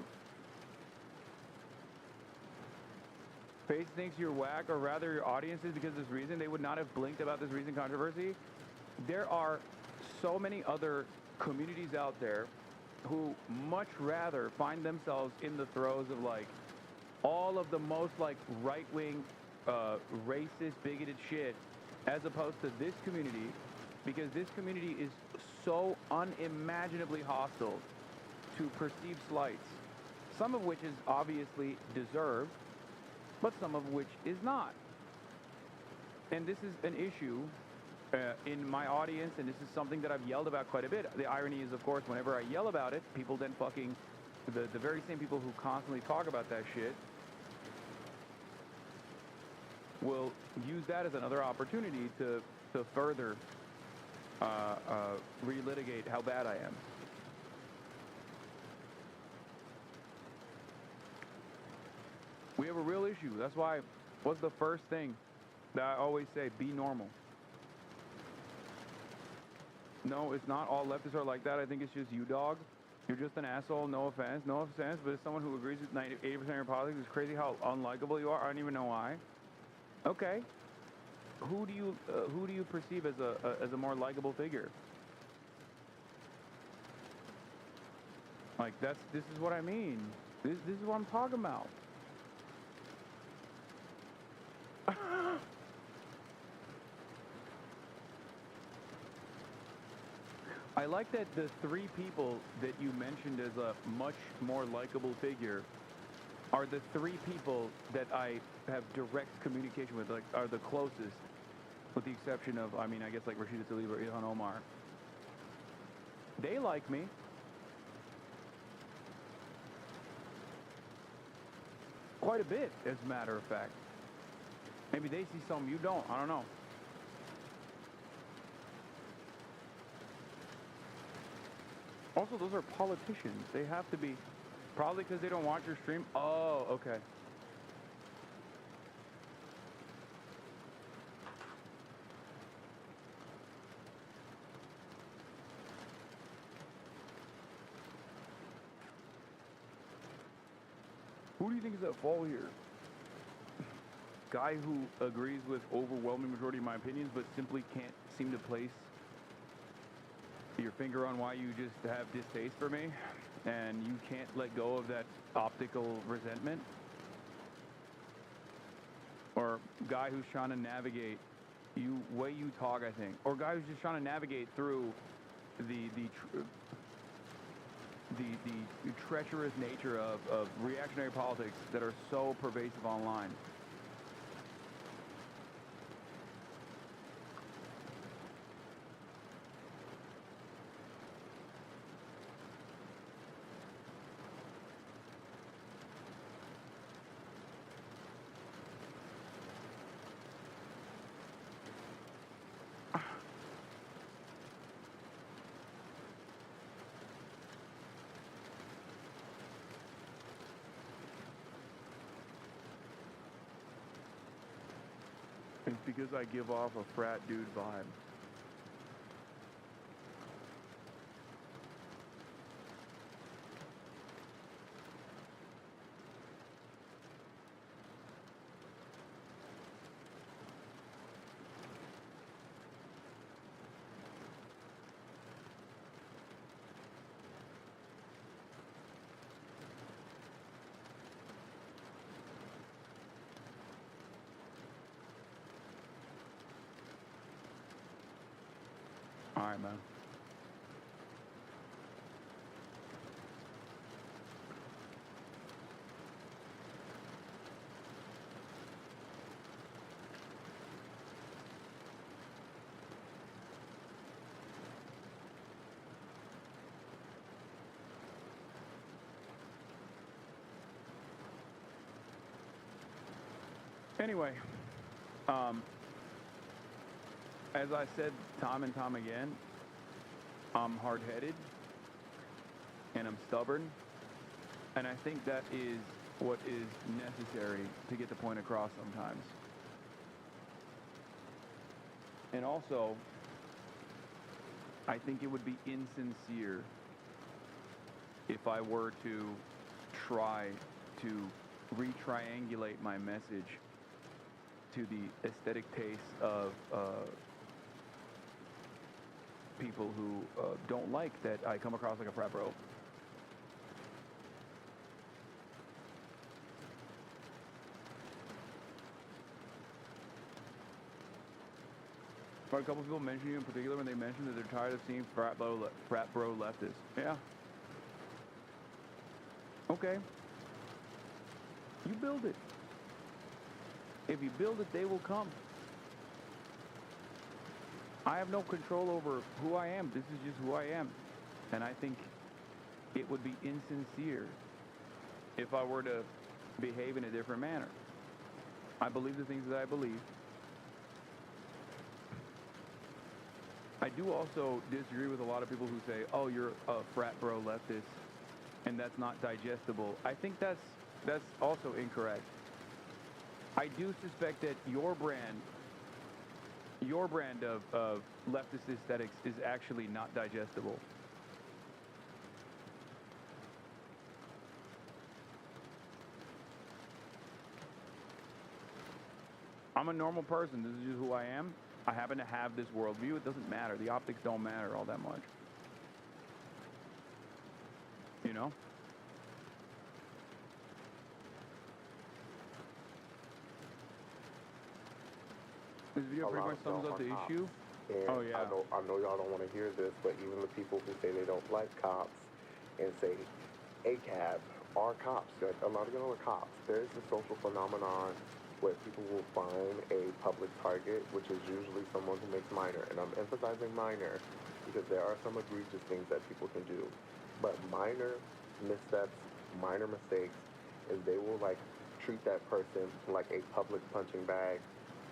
Face thinks you're whack, or rather your audience is, because of this reason. They would not have blinked about this recent controversy. There are so many other communities out there who much rather find themselves in the throes of like all of the most like right-wing, racist, bigoted shit, as opposed to this community, because this community is so unimaginably hostile to perceived slights, some of which is obviously deserved, but some of which is not. And this is an issue in my audience, and this is something that I've yelled about quite a bit. The irony is, of course, whenever I yell about it, people then fucking, the very same people who constantly talk about that shit will use that as another opportunity to further relitigate how bad I am. We have have a real issue. That's why, what's the first thing that I always say? Be normal. No, it's not all leftists are like that. I think it's just you, dog. You're just an asshole. No offense, but as someone who agrees with 80% of your politics, it's crazy how unlikable you are. I don't even know why. Okay. Who do you perceive as a more likable figure? Like this is what I mean. This is what I'm talking about. I like that the three people that you mentioned as a much more likable figure are the three people that I have direct communication with, like are the closest, with the exception of, I mean, I guess like Rashida Tlaib or Ilhan Omar. They like me. Quite a bit, as a matter of fact. Maybe they see something you don't. I don't know. Also, those are politicians. They have to be, probably because they don't watch your stream. Oh, okay. Who do you think is at fault here? Guy who agrees with overwhelming majority of my opinions, but simply can't seem to place your finger on why you just have distaste for me, and you can't let go of that optical resentment? Or guy who's trying to navigate way you talk, I think, or guy who's just trying to navigate through the treacherous nature of reactionary politics that are so pervasive online. It's because I give off a frat dude vibe. All right, man. Anyway, as I said time and time again, I'm hard-headed and I'm stubborn, and I think that is what is necessary to get the point across sometimes. And also, I think it would be insincere if I were to try to re-triangulate my message to the aesthetic taste of people who don't like that I come across like a frat bro. But a couple people mentioned you in particular when they mentioned that they're tired of seeing frat bro leftists. Yeah. Okay. You build it. If you build it, they will come. I have no control over who I am. This is just who I am. And I think it would be insincere if I were to behave in a different manner. I believe the things that I believe. I do also disagree with a lot of people who say, oh, you're a frat bro leftist, and that's not digestible. I think that's also incorrect. I do suspect that your brand of leftist aesthetics is actually not digestible. I'm a normal person. This is just who I am. I happen to have this worldview. It doesn't matter. The optics don't matter all that much. You know? This video pretty much sums up the issue. And Oh, yeah. I know y'all don't want to hear this, but even the people who say they don't like cops and say ACAB are cops. Like, a lot of them are cops. There is a social phenomenon where people will find a public target, which is usually someone who makes minor. And I'm emphasizing minor because there are some egregious things that people can do. But minor missteps, minor mistakes, is they will like treat that person like a public punching bag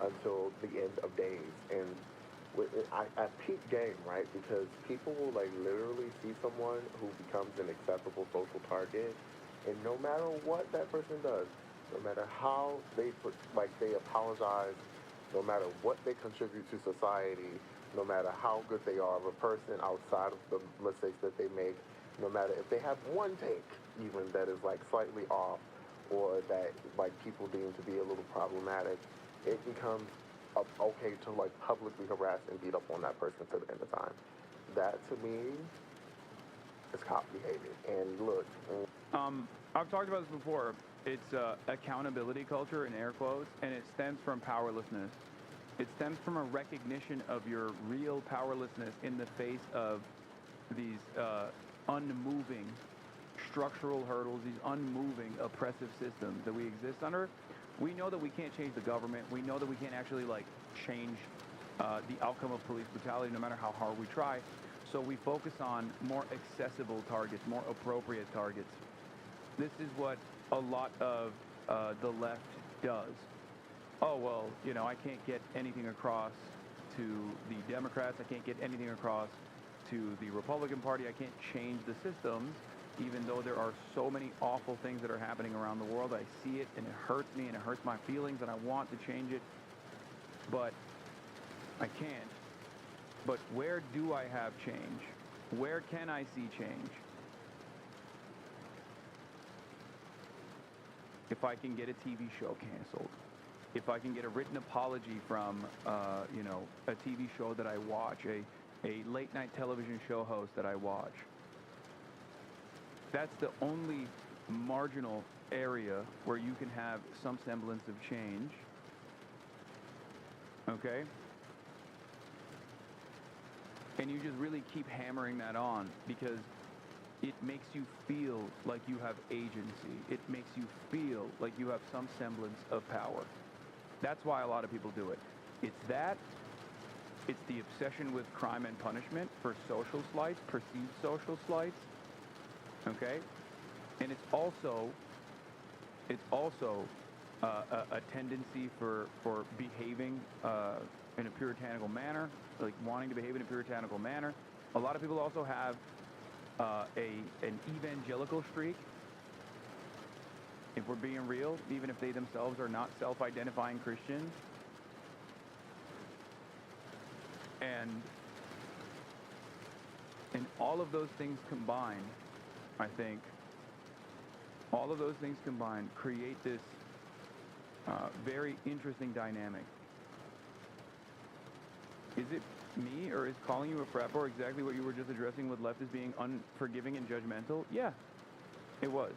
until the end of days. And I peak game, right? Because people will like literally see someone who becomes an acceptable social target, and no matter what that person does, no matter how they apologize, no matter what they contribute to society, no matter how good they are of a person outside of the mistakes that they make, no matter if they have one take even that is like slightly off or that like people deem to be a little problematic, it becomes okay to like publicly harass and beat up on that person to the end of time. That to me is cop behavior. And look, I've talked about this before. It's accountability culture in air quotes, and it stems from powerlessness. It stems from a recognition of your real powerlessness in the face of these unmoving structural hurdles, these unmoving oppressive systems that we exist under. We know that we can't change the government. We know that we can't actually like change the outcome of police brutality no matter how hard we try. So we focus on more accessible targets, more appropriate targets. This is what a lot of the left does. Oh, well, you know, I can't get anything across to the Democrats. I can't get anything across to the Republican Party. I can't change the systems, even though there are so many awful things that are happening around the world. I see it, and it hurts me, and it hurts my feelings, and I want to change it, but I can't. But where do I have change? Where can I see change? If I can get a TV show canceled, if I can get a written apology from, you know, a TV show that I watch, a late-night television show host that I watch. That's the only marginal area where you can have some semblance of change. Okay? And you just really keep hammering that on because it makes you feel like you have agency. It makes you feel like you have some semblance of power. That's why a lot of people do it. It's that. It's the obsession with crime and punishment for social slights, perceived social slights. Okay? And it's also a tendency for behaving in a puritanical manner, like wanting to behave in a puritanical manner. A lot of people also have an evangelical streak. If we're being real, even if they themselves are not self-identifying Christians. And all of those things combined, I think, all of those things combined create this very interesting dynamic. Is it me, or is calling you a frat bro exactly what you were just addressing with leftists being unforgiving and judgmental? Yeah, it was.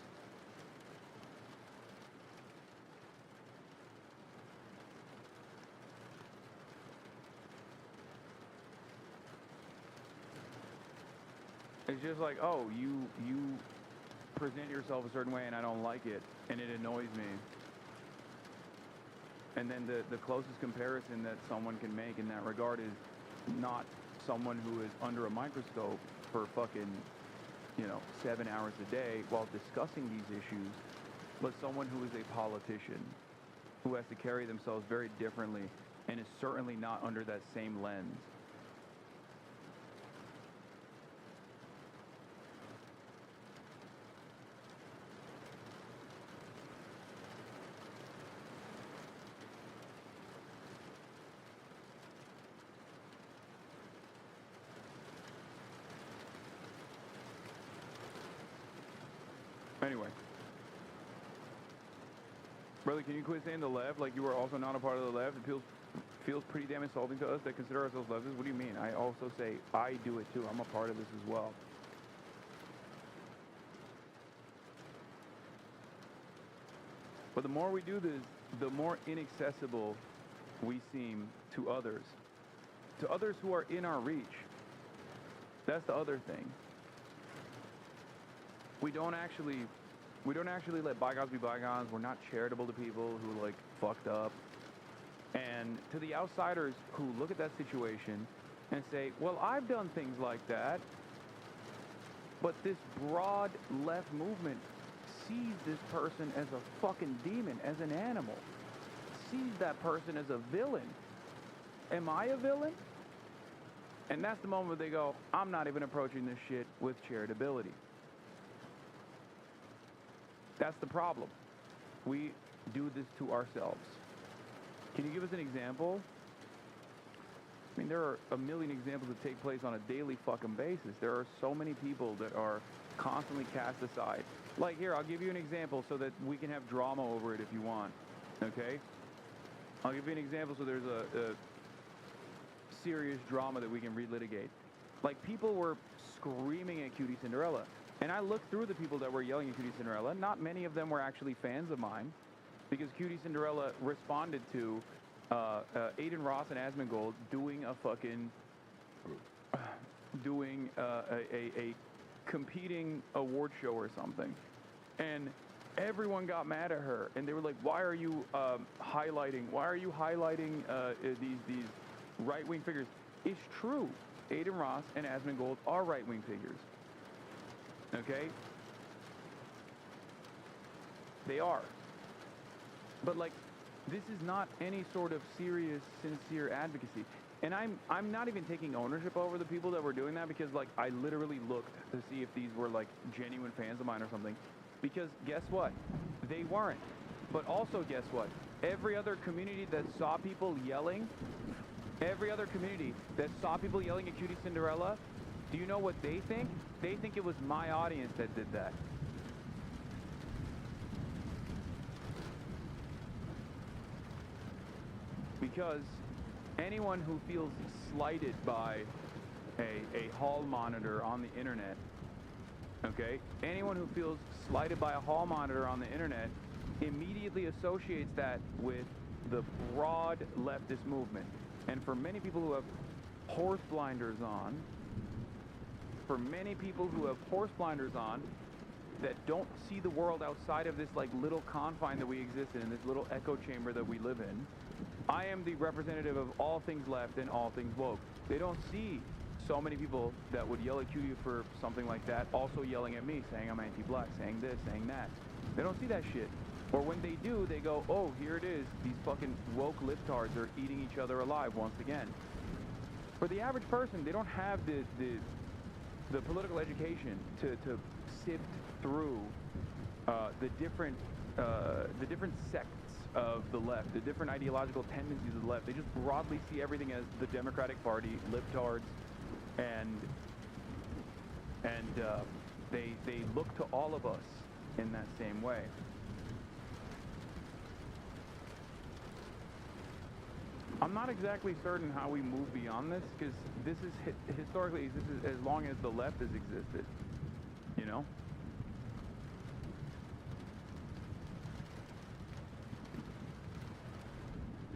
It's just like, oh, you present yourself a certain way and I don't like it, and it annoys me. And then the closest comparison that someone can make in that regard is not someone who is under a microscope for fucking, 7 hours a day while discussing these issues, but someone who is a politician who has to carry themselves very differently and is certainly not under that same lens. Brother, can you quit saying the left like you were also not a part of the left? It feels pretty damn insulting to us that consider ourselves leftists. What do you mean? I also say I do it too. I'm a part of this as well. But the more we do this, the more inaccessible we seem to others who are in our reach. That's the other thing. We don't actually let bygones be bygones. We're not charitable to people who like fucked up. And to the outsiders who look at that situation and say, well, I've done things like that. But this broad left movement sees this person as a fucking demon, as an animal. Sees that person as a villain. Am I a villain? And that's the moment where they go, I'm not even approaching this shit with charitability. That's the problem. We do this to ourselves. Can you give us an example? I mean, there are a million examples that take place on a daily fucking basis. There are so many people that are constantly cast aside. Like here, I'll give you an example so that we can have drama over it if you want. Okay? I'll give you an example so there's a serious drama that we can relitigate. Like people were screaming at Cutie Cinderella. And I looked through the people that were yelling at Cutie Cinderella. Not many of them were actually fans of mine, because Cutie Cinderella responded to Aiden Ross and Asmongold doing a fucking a competing award show or something, and everyone got mad at her, and they were like, "Why are you highlighting? Why are you highlighting these right-wing figures?" It's true. Aiden Ross and Asmongold are right-wing figures. Okay? They are. But like, this is not any sort of serious, sincere advocacy. And I'm not even taking ownership over the people that were doing that, because like I literally looked to see if these were like genuine fans of mine or something. Because guess what? They weren't. But also guess what? Every other community that saw people yelling, every other community that saw people yelling at Cutie Cinderella, do you know what they think? They think it was my audience that did that. Because anyone who feels slighted by a hall monitor on the internet, okay? Anyone who feels slighted by a hall monitor on the internet immediately associates that with the broad leftist movement. And for many people who have horse blinders on, that don't see the world outside of this like little confine that we exist in, this little echo chamber that we live in, I am the representative of all things left and all things woke. They don't see so many people that would yell at Cutie for something like that, also yelling at me, saying I'm anti-black, saying this, saying that. They don't see that shit. Or when they do, they go, oh, here it is. These fucking woke libtards are eating each other alive once again. For the average person, they don't have the political education to sift through the different sects of the left, the different ideological tendencies of the left. They just broadly see everything as the Democratic Party, libtards, and they look to all of us in that same way. I'm not exactly certain how we move beyond this, because this is historically, this is as long as the left has existed, you know?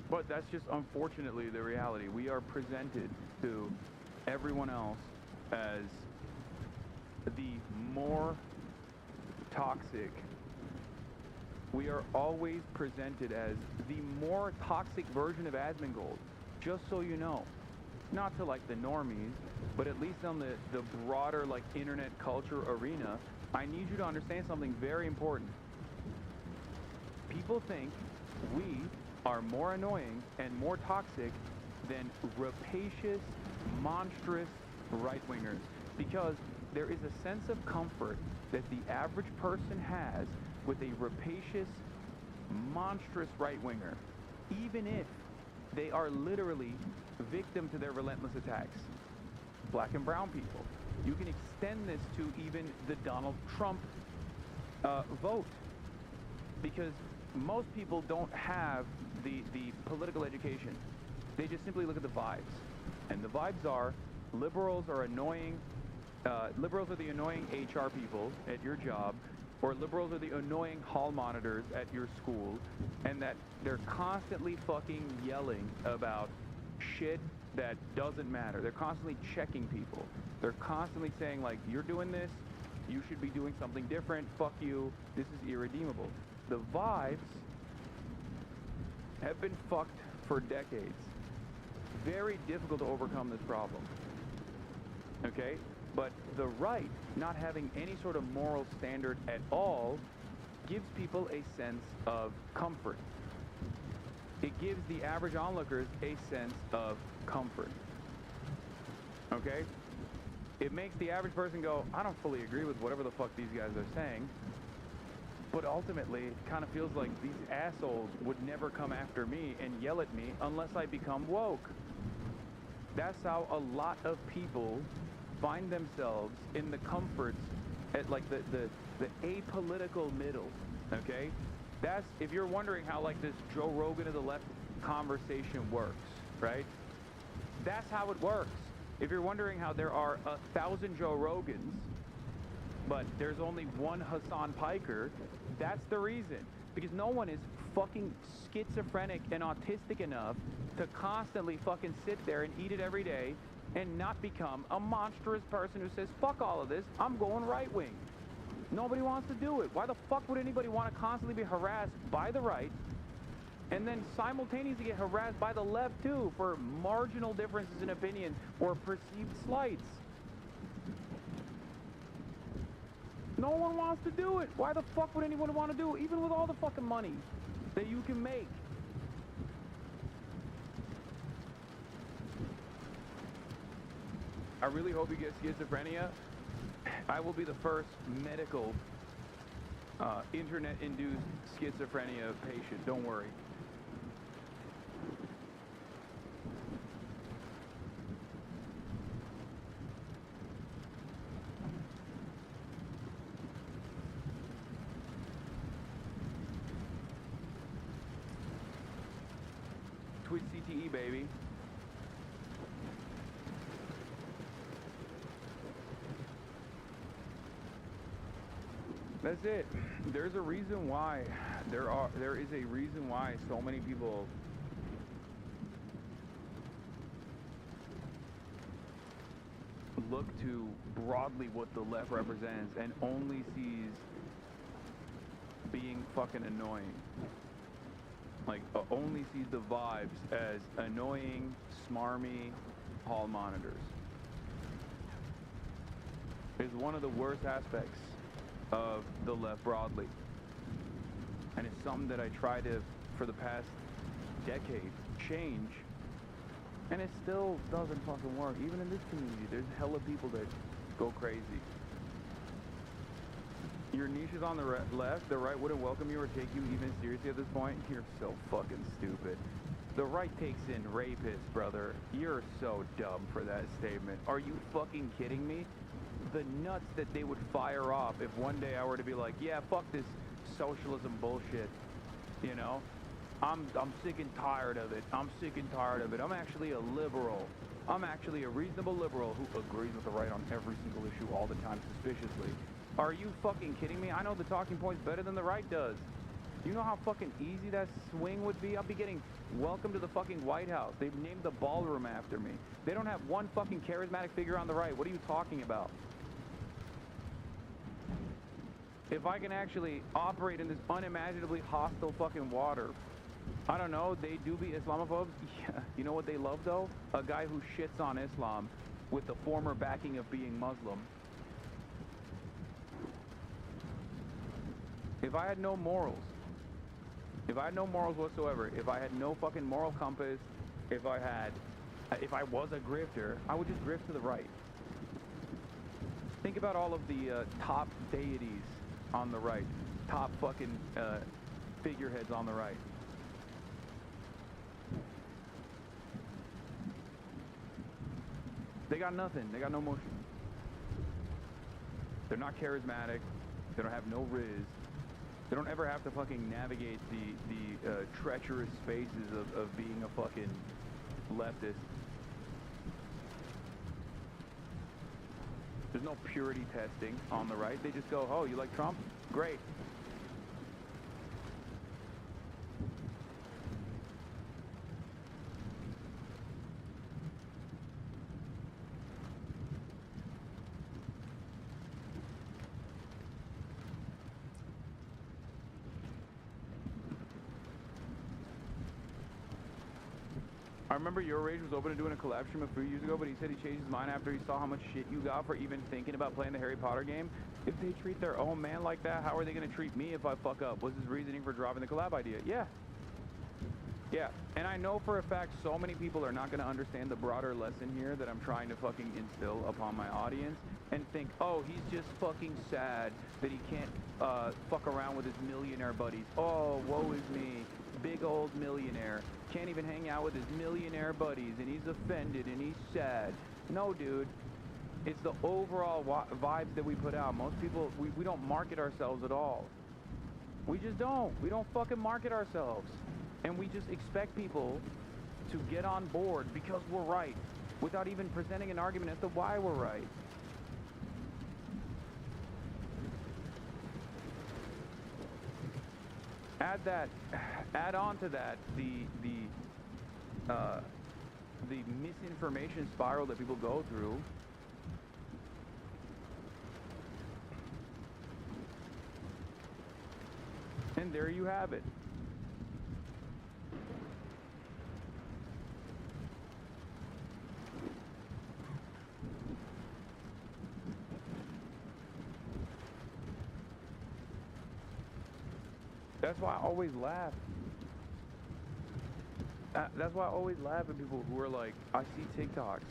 But that's just unfortunately the reality. We are presented to everyone else as the more toxic. We are always presented as the more toxic version of Asmongold, just so you know. Not to like the normies, but at least on the broader like internet culture arena, I need you to understand something very important. People think we are more annoying and more toxic than rapacious, monstrous right-wingers, because there is a sense of comfort that the average person has with a rapacious, monstrous right-winger, even if they are literally victim to their relentless attacks. Black and brown people. You can extend this to even the Donald Trump vote, because most people don't have the political education. They just simply look at the vibes. And the vibes are, liberals are annoying, liberals are the annoying HR people at your job, or liberals are the annoying hall monitors at your school, and that they're constantly fucking yelling about shit that doesn't matter. They're constantly checking people. They're constantly saying, like, you're doing this, you should be doing something different, fuck you, this is irredeemable. The vibes have been fucked for decades. Very difficult to overcome this problem. Okay? But the right, not having any sort of moral standard at all, gives people a sense of comfort. It gives the average onlookers a sense of comfort. Okay? It makes the average person go, I don't fully agree with whatever the fuck these guys are saying, but ultimately it kind of feels like these assholes would never come after me and yell at me unless I become woke. That's how a lot of people find themselves in the comforts at like the apolitical middle, okay? That's, if you're wondering how like this Joe Rogan of the left conversation works, right? That's how it works. If you're wondering how there are 1,000 Joe Rogans, but there's only one Hasan Piker, that's the reason. Because no one is fucking schizophrenic and autistic enough to constantly fucking sit there and eat it every day and not become a monstrous person who says, fuck all of this, I'm going right wing. Nobody wants to do it. Why the fuck would anybody want to constantly be harassed by the right and then simultaneously get harassed by the left too for marginal differences in opinion or perceived slights? No one wants to do it. Why the fuck would anyone want to do it, even with all the fucking money that you can make? I really hope you get schizophrenia. I will be the first medical internet-induced schizophrenia patient. Don't worry. Twitch CTE, baby. That's it. There's a reason why there is a reason why so many people look to broadly what the left represents and only sees being fucking annoying. Like, only sees the vibes as annoying, smarmy hall monitors. It's one of the worst aspects of the left broadly. And it's something that I try to, for the past decade, change. And it still doesn't fucking work. Even in this community, there's hella people that go crazy. Your niche is on the left, the right wouldn't welcome you or take you even seriously at this point. You're so fucking stupid. The right takes in rapists, brother. You're so dumb for that statement. Are you fucking kidding me? The nuts that they would fire off if one day I were to be like, yeah, fuck this socialism bullshit, you know? I'm sick and tired of it. I'm sick and tired of it. I'm actually a liberal. I'm actually a reasonable liberal who agrees with the right on every single issue all the time suspiciously. Are you fucking kidding me? I know the talking points better than the right does. You know how fucking easy that swing would be? I'll be getting welcome to the fucking White House. They've named the ballroom after me. They don't have one fucking charismatic figure on the right. What are you talking about? If I can actually operate in this unimaginably hostile fucking water, I don't know, they do be Islamophobes. Yeah. You know what they love though? A guy who shits on Islam with the former backing of being Muslim. If I had no morals, whatsoever, if I had no fucking moral compass, if I was a grifter, I would just grift to the right. Think about all of the top deities on the right, top fucking figureheads on the right. They got nothing. They got no motion. They're not charismatic. They don't have no riz. They don't ever have to fucking navigate the treacherous spaces of being a fucking leftist. There's no purity testing on the right. They just go, oh, you like Trump? Great. I remember Your Rage was open to doing a collab stream a few years ago, but he said he changed his mind after he saw how much shit you got for even thinking about playing the Harry Potter game. If they treat their own man like that, how are they going to treat me if I fuck up? What's his reasoning for dropping the collab idea? Yeah. Yeah, and I know for a fact so many people are not going to understand the broader lesson here that I'm trying to fucking instill upon my audience and think, oh, he's just fucking sad that he can't fuck around with his millionaire buddies. Oh, woe is me. Big old millionaire. Can't even hang out with his millionaire buddies, and he's offended, and he's sad. No, dude. It's the overall vibes that we put out. Most people, we don't market ourselves at all. We just don't. We don't fucking market ourselves. And we just expect people to get on board because we're right, without even presenting an argument as to why we're right. Add on to that the misinformation spiral that people go through. And there you have it. That's why I always laugh. That's why I always laugh at people who are like, I see TikToks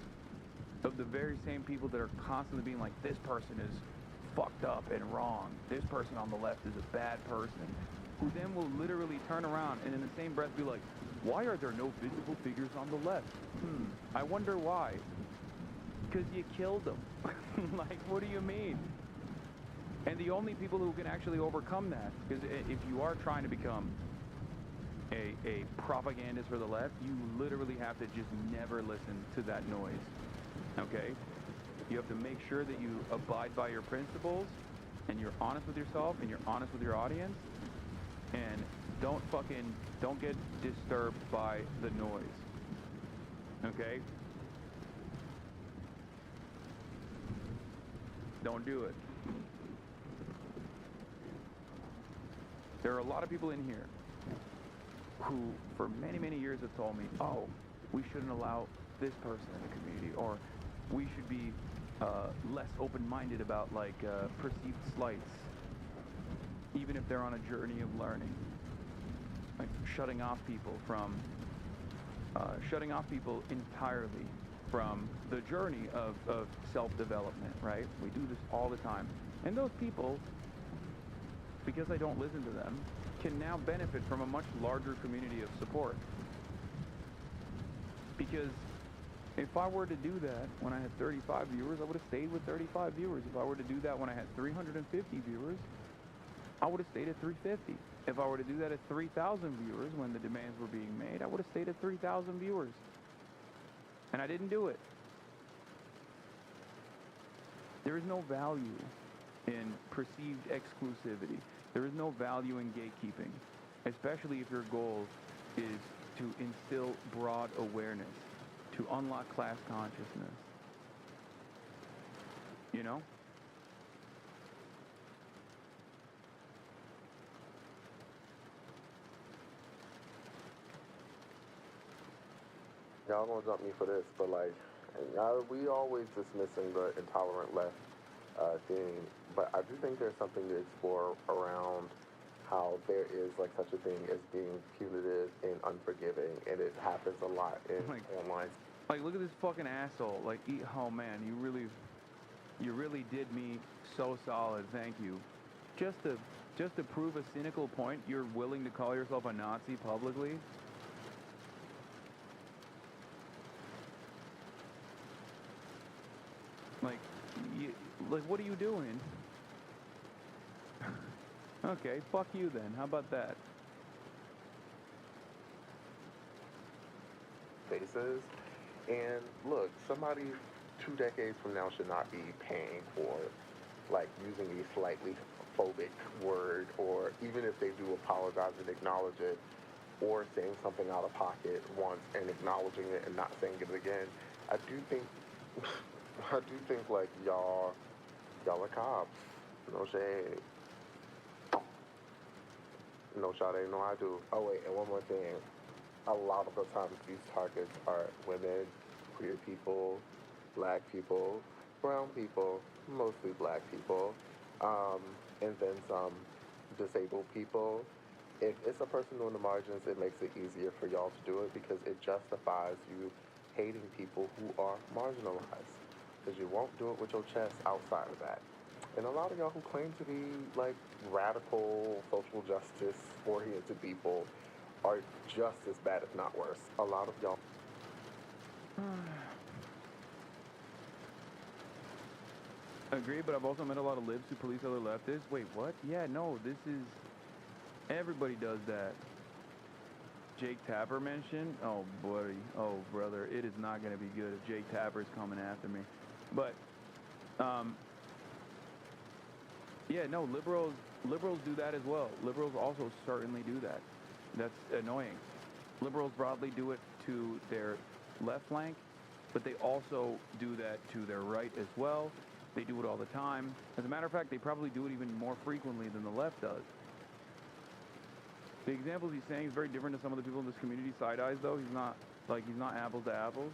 of the very same people that are constantly being like, this person is fucked up and wrong. This person on the left is a bad person. Who then will literally turn around and in the same breath be like, why are there no visible figures on the left? I wonder why. Because you killed them. Like, what do you mean? And the only people who can actually overcome that, because if you are trying to become a propagandist for the left, you literally have to just never listen to that noise, okay? You have to make sure that you abide by your principles, and you're honest with yourself, and you're honest with your audience, and don't get disturbed by the noise, okay? Don't do it. There are a lot of people in here who, for many, many years, have told me, oh, we shouldn't allow this person in the community, or we should be less open-minded about, like, perceived slights, even if they're on a journey of learning. Like, shutting off people entirely from the journey of self-development, right? We do this all the time. And those people, because I don't listen to them, can now benefit from a much larger community of support. Because if I were to do that when I had 35 viewers, I would have stayed with 35 viewers. If I were to do that when I had 350 viewers, I would have stayed at 350. If I were to do that at 3,000 viewers when the demands were being made, I would have stayed at 3,000 viewers. And I didn't do it. There is no value in perceived exclusivity. There is no value in gatekeeping, especially if your goal is to instill broad awareness, to unlock class consciousness. You know? Y'all gonna jump me for this, but like, we always dismissing the intolerant left thing, but I do think there's something to explore around how there is like such a thing as being punitive and unforgiving, and it happens a lot in online. Like, look at this fucking asshole. Like, oh man, you really did me so solid. Thank you. Just to prove a cynical point, you're willing to call yourself a Nazi publicly? Like, what are you doing? Okay, fuck you then. How about that? Faces. And look, somebody 2 decades from now should not be paying for, like, using a slightly phobic word, or even if they do apologize and acknowledge it, or saying something out of pocket once and acknowledging it and not saying it again. I do think like y'all are cops. No shade. No shade, no I do. Oh wait, and one more thing. A lot of the times these targets are women, queer people, black people, brown people, mostly black people, and then some disabled people. If it's a person on the margins, it makes it easier for y'all to do it because it justifies you hating people who are marginalized. Because you won't do it with your chest outside of that. And a lot of y'all who claim to be like radical social justice oriented people are just as bad, if not worse. A lot of y'all. Agree, but I've also met a lot of libs who police other leftists. Wait, what? Yeah, no, this is... Everybody does that. Jake Tapper mentioned? Oh, buddy. Oh, brother. It is not going to be good if Jake Tapper's coming after me. But, yeah, no, liberals do that as well. Liberals also certainly do that. That's annoying. Liberals broadly do it to their left flank, but they also do that to their right as well. They do it all the time. As a matter of fact, they probably do it even more frequently than the left does. The examples he's saying is very different to some of the people in this community side eyes, though. He's not apples to apples.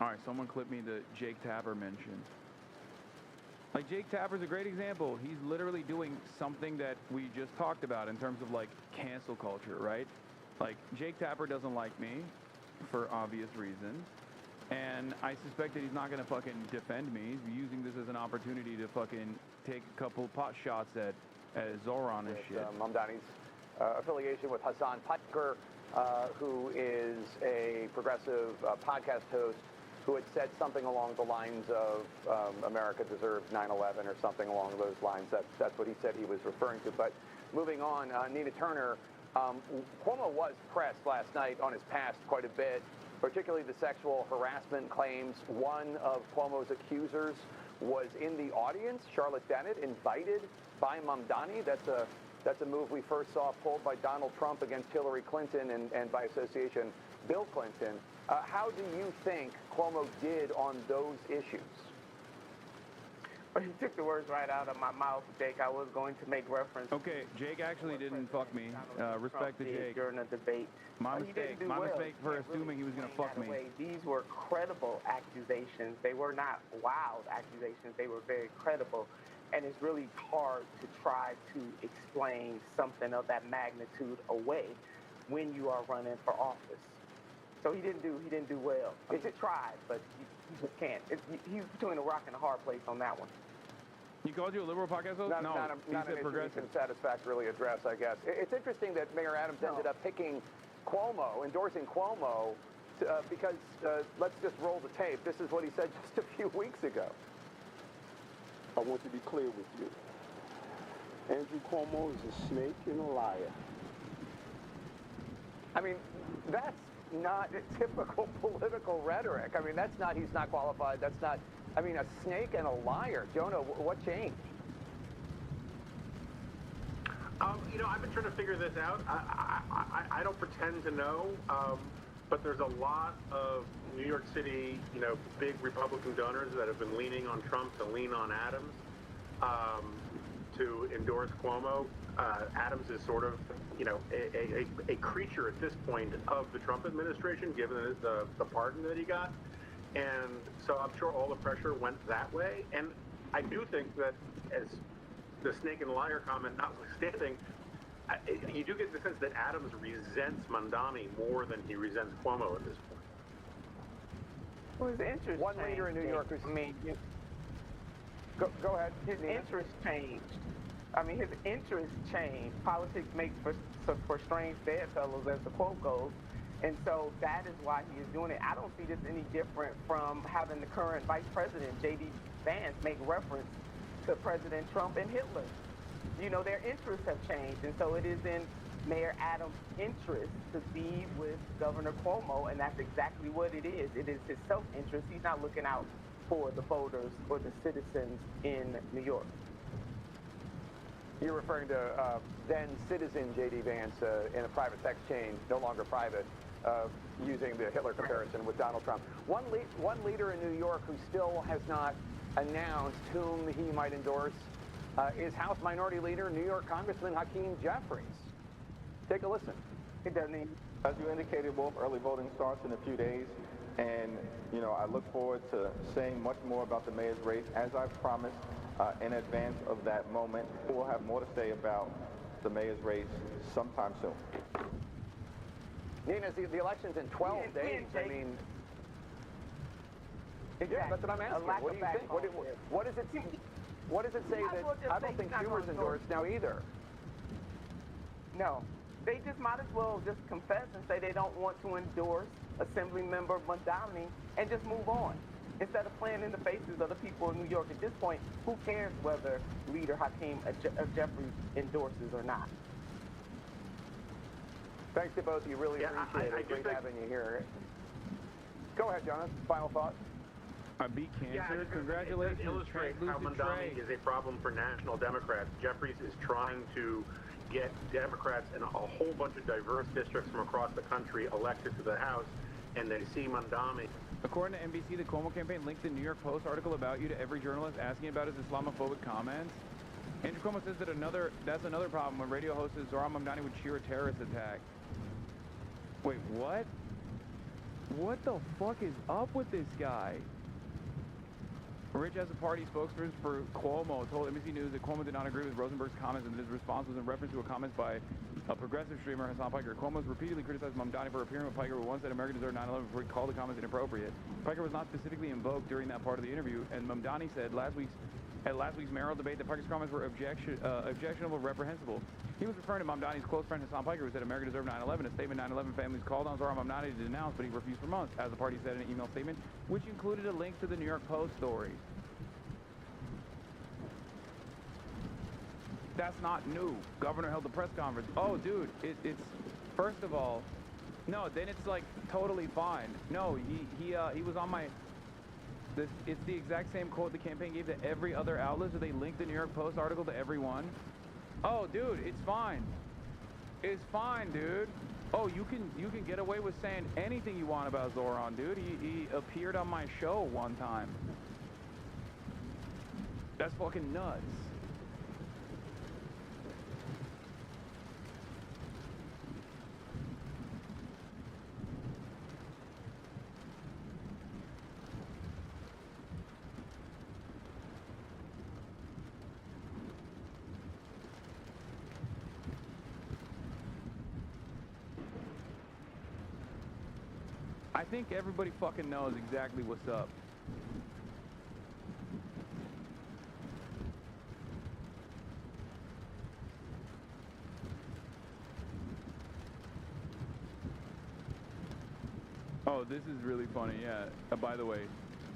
All right, someone clip me the Jake Tapper mention. Like, Jake Tapper's a great example. He's literally doing something that we just talked about in terms of, like, cancel culture, right? Like, Jake Tapper doesn't like me for obvious reasons. And I suspect that he's not going to fucking defend me. He's using this as an opportunity to fucking take a couple pot shots at ZOHRAN and shit. Mamdani's affiliation with Hasan, who is a progressive podcast host who had said something along the lines of America deserves 9/11 or something along those lines. That's what he said he was referring to. But moving on, Nina Turner, Cuomo was pressed last night on his past quite a bit, particularly the sexual harassment claims. One of Cuomo's accusers was in the audience, Charlotte Bennett, invited by Mamdani. That's a move we first saw pulled by Donald Trump against Hillary Clinton and by association, Bill Clinton. How do you think Cuomo did on those issues? Well, he took the words right out of my mouth, Jake. I was going to make reference. Okay, Jake actually didn't fuck me. Respect to Jake. During a debate. My mistake for assuming he was going to fuck me. These were credible accusations. They were not wild accusations. They were very credible. And it's really hard to try to explain something of that magnitude away when you are running for office. So he didn't do well. He tried, but he just can't. He's between a rock and a hard place on that one. He called you a liberal podcast host? Not an issue we can satisfactorily address, I guess. It's interesting that Mayor Adams ended up picking Cuomo, endorsing Cuomo, because let's just roll the tape. This is what he said just a few weeks ago. I want to be clear with you. Andrew Cuomo is a snake and a liar. I mean, that's not typical political rhetoric. I mean, he's not qualified. That's not, I mean, a snake and a liar. Jonah, what changed? I've been trying to figure this out. I don't pretend to know, but there's a lot of New York City, big Republican donors that have been leaning on Trump to lean on Adams to endorse Cuomo. Adams is sort of, a creature at this point of the Trump administration, given the pardon that he got. And so I'm sure all the pressure went that way. And I do think that, as the snake and liar comment notwithstanding, you do get the sense that Adams resents Mamdani more than he resents Cuomo at this point. Well, his interest One changed. leader in New York is... Go ahead. His interest changed. I mean, his interest changed. Politics makes for strange bedfellows, as the quote goes. And so that is why he is doing it. I don't see this any different from having the current Vice President, J.D. Vance, make reference to President Trump and Hitler. You know, their interests have changed, and so it is in Mayor Adams' interest to be with Governor Cuomo, and that's exactly what it is. It is his self-interest. He's not looking out for the voters or the citizens in New York. You're referring to then citizen J.D. Vance in a private text chain, no longer private, using the Hitler comparison with Donald Trump. One leader in New York who still has not announced whom he might endorse is House Minority Leader, New York Congressman Hakeem Jeffries. Take a listen. It doesn't. As you indicated, Wolf, early voting starts in a few days, and you know I look forward to saying much more about the mayor's race as I promised in advance of that moment. We'll have more to say about the mayor's race sometime soon. Nina, the election's in 12 days. I mean, yeah, that's what I'm asking. What do you think? What does it say that I don't think Schumer's endorsed now either? No. They just might as well just confess and say they don't want to endorse Assemblymember Mamdani and just move on. Instead of playing in the faces of the people in New York at this point, who cares whether Leader Hakeem Jeffries endorses or not? Thanks to both of you. Really appreciate it. Great having you here. Go ahead, Jonathan. Final thought. I beat cancer. Congratulations. It illustrates how Mamdani is a problem for national Democrats. Jeffries is trying to get Democrats in a whole bunch of diverse districts from across the country elected to the House, and they see Mamdani. According to NBC, the Cuomo campaign linked the New York Post article about you to every journalist asking about his Islamophobic comments. Andrew Cuomo says that that's another problem when radio host Zohran Mamdani would cheer a terrorist attack. Wait, what? What the fuck is up with this guy? Rich, as a party spokesperson for Cuomo, told NBC News that Cuomo did not agree with Rosenberg's comments and that his response was in reference to a comment by a progressive streamer, Hasan Piker. Cuomo's repeatedly criticized Mamdani for appearing with Piker, who once said America deserved 9/11 before he called the comments inappropriate. Piker was not specifically invoked during that part of the interview, and Mamdani said at last week's mayoral debate that Piker's comments were objectionable, reprehensible. He was referring to Mamdani's close friend Hasan Piker, who said America deserved 9/11. A statement 9/11 families called on Zohran Mamdani to denounce, but he refused for months, as the party said in an email statement, which included a link to the New York Post story. That's not new. Governor held a press conference. Oh, dude, it's first of all, no. Then it's like totally fine. No, he was on my. It's the exact same quote the campaign gave to every other outlet. So they linked the New York Post article to everyone. Oh, dude, it's fine. It's fine, dude. Oh, you can get away with saying anything you want about Zohran, dude. He appeared on my show one time. That's fucking nuts. I think everybody fucking knows exactly what's up. Oh, this is really funny, yeah. By the way,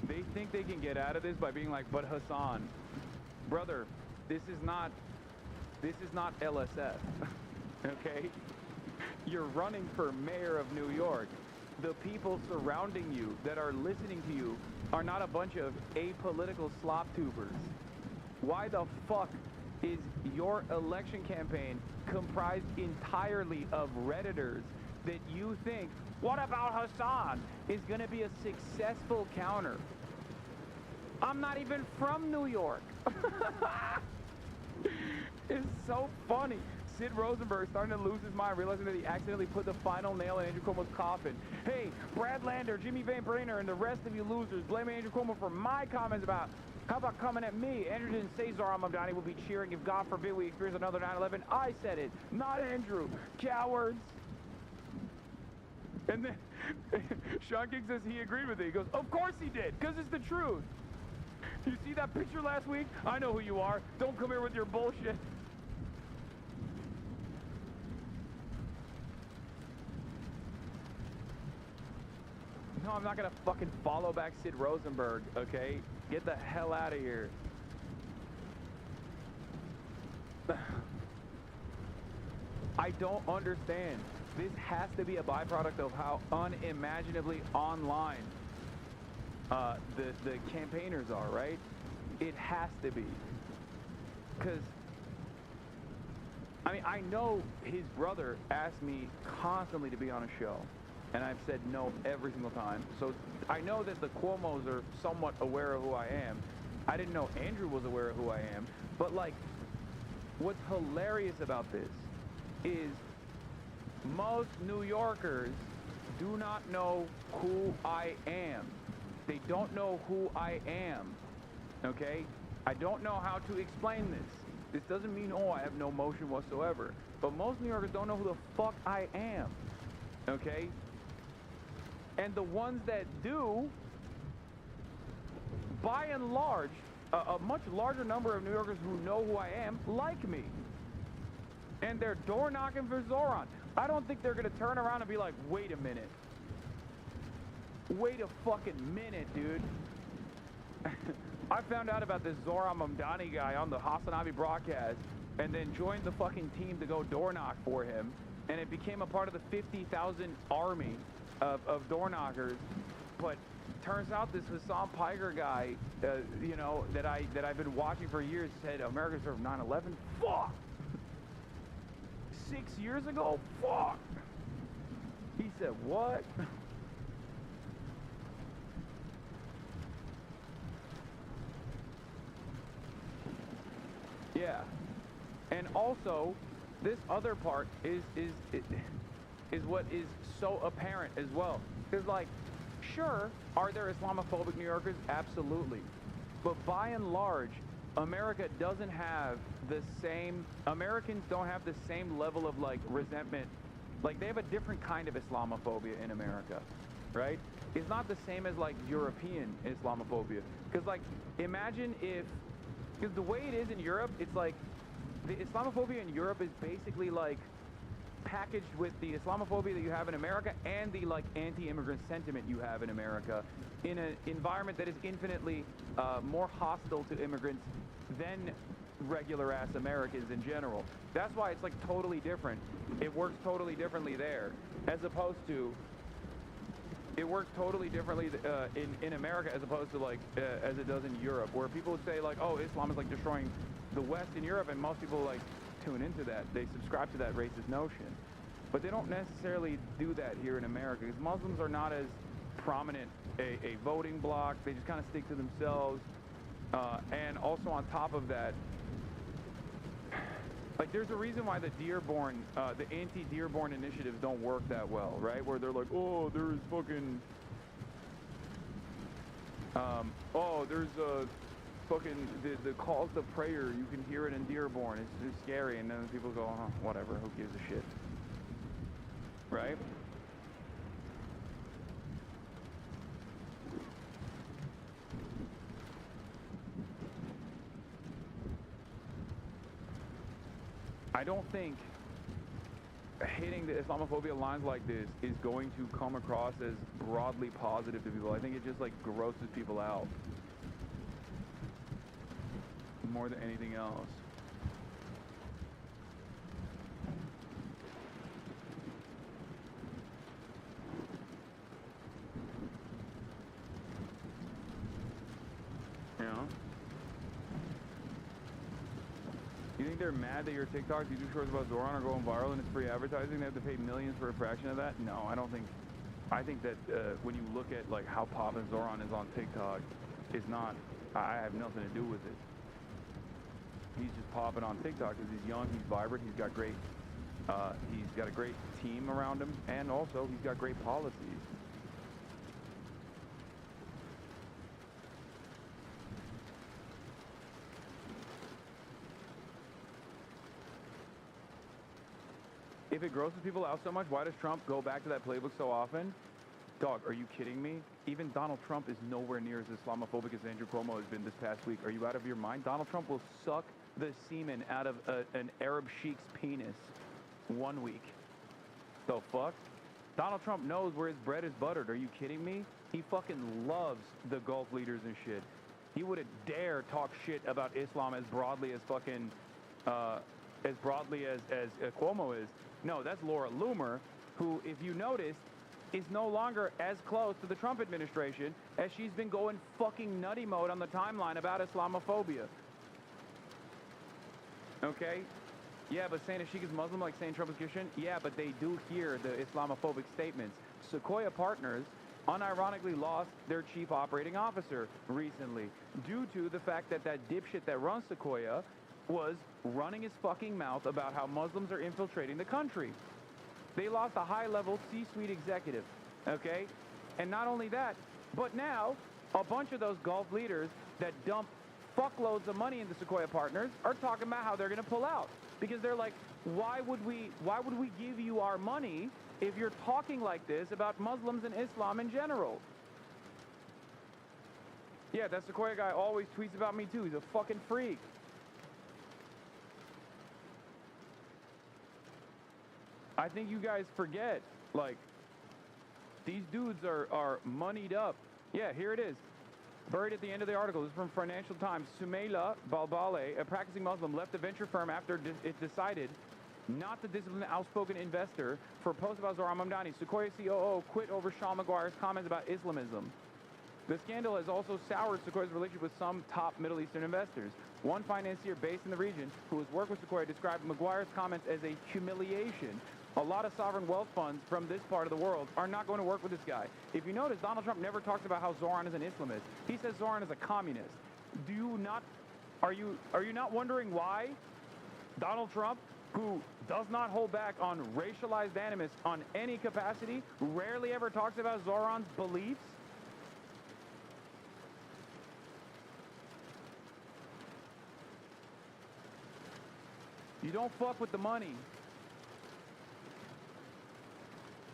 they think they can get out of this by being like, but Hasan, brother, this is not LSF, okay? You're running for mayor of New York. The people surrounding you that are listening to you are not a bunch of apolitical slop tubers. Why the fuck is your election campaign comprised entirely of Redditors that you think, what about Hasan, is going to be a successful counter? I'm not even from New York. It's so funny. Sid Rosenberg starting to lose his mind, realizing that he accidentally put the final nail in Andrew Cuomo's coffin. Hey, Brad Lander, Jimmy Van Brainer, and the rest of you losers blaming Andrew Cuomo for my comments about, how about coming at me? Andrew didn't say Zohran Mamdani will be cheering if, God forbid, we experience another 9/11. I said it, not Andrew. Cowards. And then Sean King says he agreed with it. He goes, of course he did, because it's the truth. You see that picture last week? I know who you are. Don't come here with your bullshit. No, I'm not going to fucking follow back Sid Rosenberg, okay? Get the hell out of here. I don't understand. This has to be a byproduct of how unimaginably online the campaigners are, right? It has to be. Because, I mean, I know his brother asked me constantly to be on a show, and I've said no every single time. So I know that the Cuomos are somewhat aware of who I am. I didn't know Andrew was aware of who I am. But, like, what's hilarious about this is most New Yorkers do not know who I am. They don't know who I am, okay? I don't know how to explain this. This doesn't mean, oh, I have no emotion whatsoever. But most New Yorkers don't know who the fuck I am, okay? And the ones that do, by and large, a much larger number of New Yorkers who know who I am like me. And they're door knocking for ZOHRAN. I don't think they're going to turn around and be like, wait a minute. Wait a fucking minute, dude. I found out about this Zohran Mamdani guy on the Hasanabi broadcast and then joined the fucking team to go door knock for him. And it became a part of the 50,000 army of door knockers. But turns out this Hassan Piker guy, you know, that I've been watching for years said America served 9/11. Fuck! 6 years ago? Fuck! He said, what? Yeah. And also, this other part is what is so apparent as well. Because, like, sure, are there Islamophobic New Yorkers? Absolutely. But by and large, America doesn't have the same, Americans don't have the same level of, like, resentment. Like, they have a different kind of Islamophobia in America, right? It's not the same as, like, European Islamophobia. Because, like, imagine if, because the way it is in Europe, it's like, the Islamophobia in Europe is basically, like, packaged with the Islamophobia that you have in America and the, like, anti-immigrant sentiment you have in America in an environment that is infinitely more hostile to immigrants than regular-ass Americans in general. That's why it's, like, totally different. It works totally differently there, as opposed to, it works totally differently in America as opposed to, like, as it does in Europe, where people would say, like, oh, Islam is, like, destroying the West in Europe, and most people, like, tune into that. They subscribe to that racist notion. But they don't necessarily do that here in America, because Muslims are not as prominent a voting bloc. They just kind of stick to themselves. And also on top of that, like, there's a reason why the Dearborn, the anti-Dearborn initiatives don't work that well, right? Where they're like, oh, there's fucking, oh, there's fucking, the calls to prayer, you can hear it in Dearborn, it's scary, and then people go, oh, whatever, who gives a shit, right? I don't think hitting the Islamophobia lines like this is going to come across as broadly positive to people. I think it just, like, grosses people out more than anything else. You know? You think they're mad that your TikToks, YouTube shorts about ZOHRAN are going viral and it's free advertising? They have to pay millions for a fraction of that? No, I don't think. I think that when you look at, like, how poppin' ZOHRAN is on TikTok, it's not, I have nothing to do with it. He's just popping on TikTok because he's young, he's vibrant, he's got a great team around him, and also he's got great policies. If it grosses people out so much, why does Trump go back to that playbook so often? Dog, are you kidding me? Even Donald Trump is nowhere near as Islamophobic as Andrew Cuomo has been this past week. Are you out of your mind? Donald Trump will suck the semen out of an Arab sheik's penis 1 week. The fuck? Donald Trump knows where his bread is buttered. Are you kidding me? He fucking loves the Gulf leaders and shit. He wouldn't dare talk shit about Islam as broadly as fucking as broadly as Cuomo is. No, that's Laura Loomer, who, if you noticed, is no longer as close to the Trump administration as she's been going fucking nutty mode on the timeline about Islamophobia. Okay? Yeah, but saying a sheik is Muslim like saying Trump is Christian? Yeah, but they do hear the Islamophobic statements. Sequoia Partners unironically lost their chief operating officer recently due to the fact that that dipshit that runs Sequoia was running his fucking mouth about how Muslims are infiltrating the country. They lost a high-level C-suite executive, okay? And not only that, but now a bunch of those Gulf leaders that dump fuckloads of money into Sequoia Partners are talking about how they're going to pull out. Because they're like, why would we give you our money if you're talking like this about Muslims and Islam in general? Yeah, that Sequoia guy always tweets about me too. He's a fucking freak. I think you guys forget, like, these dudes are moneyed up. Yeah, here it is. Buried at the end of the article. This is from Financial Times. Sumaila Balbale, a practicing Muslim, left the venture firm after it decided not to discipline the outspoken investor for a post about Zohran Mamdani. Sequoia COO quit over Sean McGuire's comments about Islamism. The scandal has also soured Sequoia's relationship with some top Middle Eastern investors. One financier based in the region who has worked with Sequoia described McGuire's comments as a humiliation. A lot of sovereign wealth funds from this part of the world are not going to work with this guy. If you notice, Donald Trump never talks about how Zohran is an Islamist. He says Zohran is a communist. Are you not wondering why Donald Trump, who does not hold back on racialized animus on any capacity, rarely ever talks about Zohran's beliefs? You don't fuck with the money.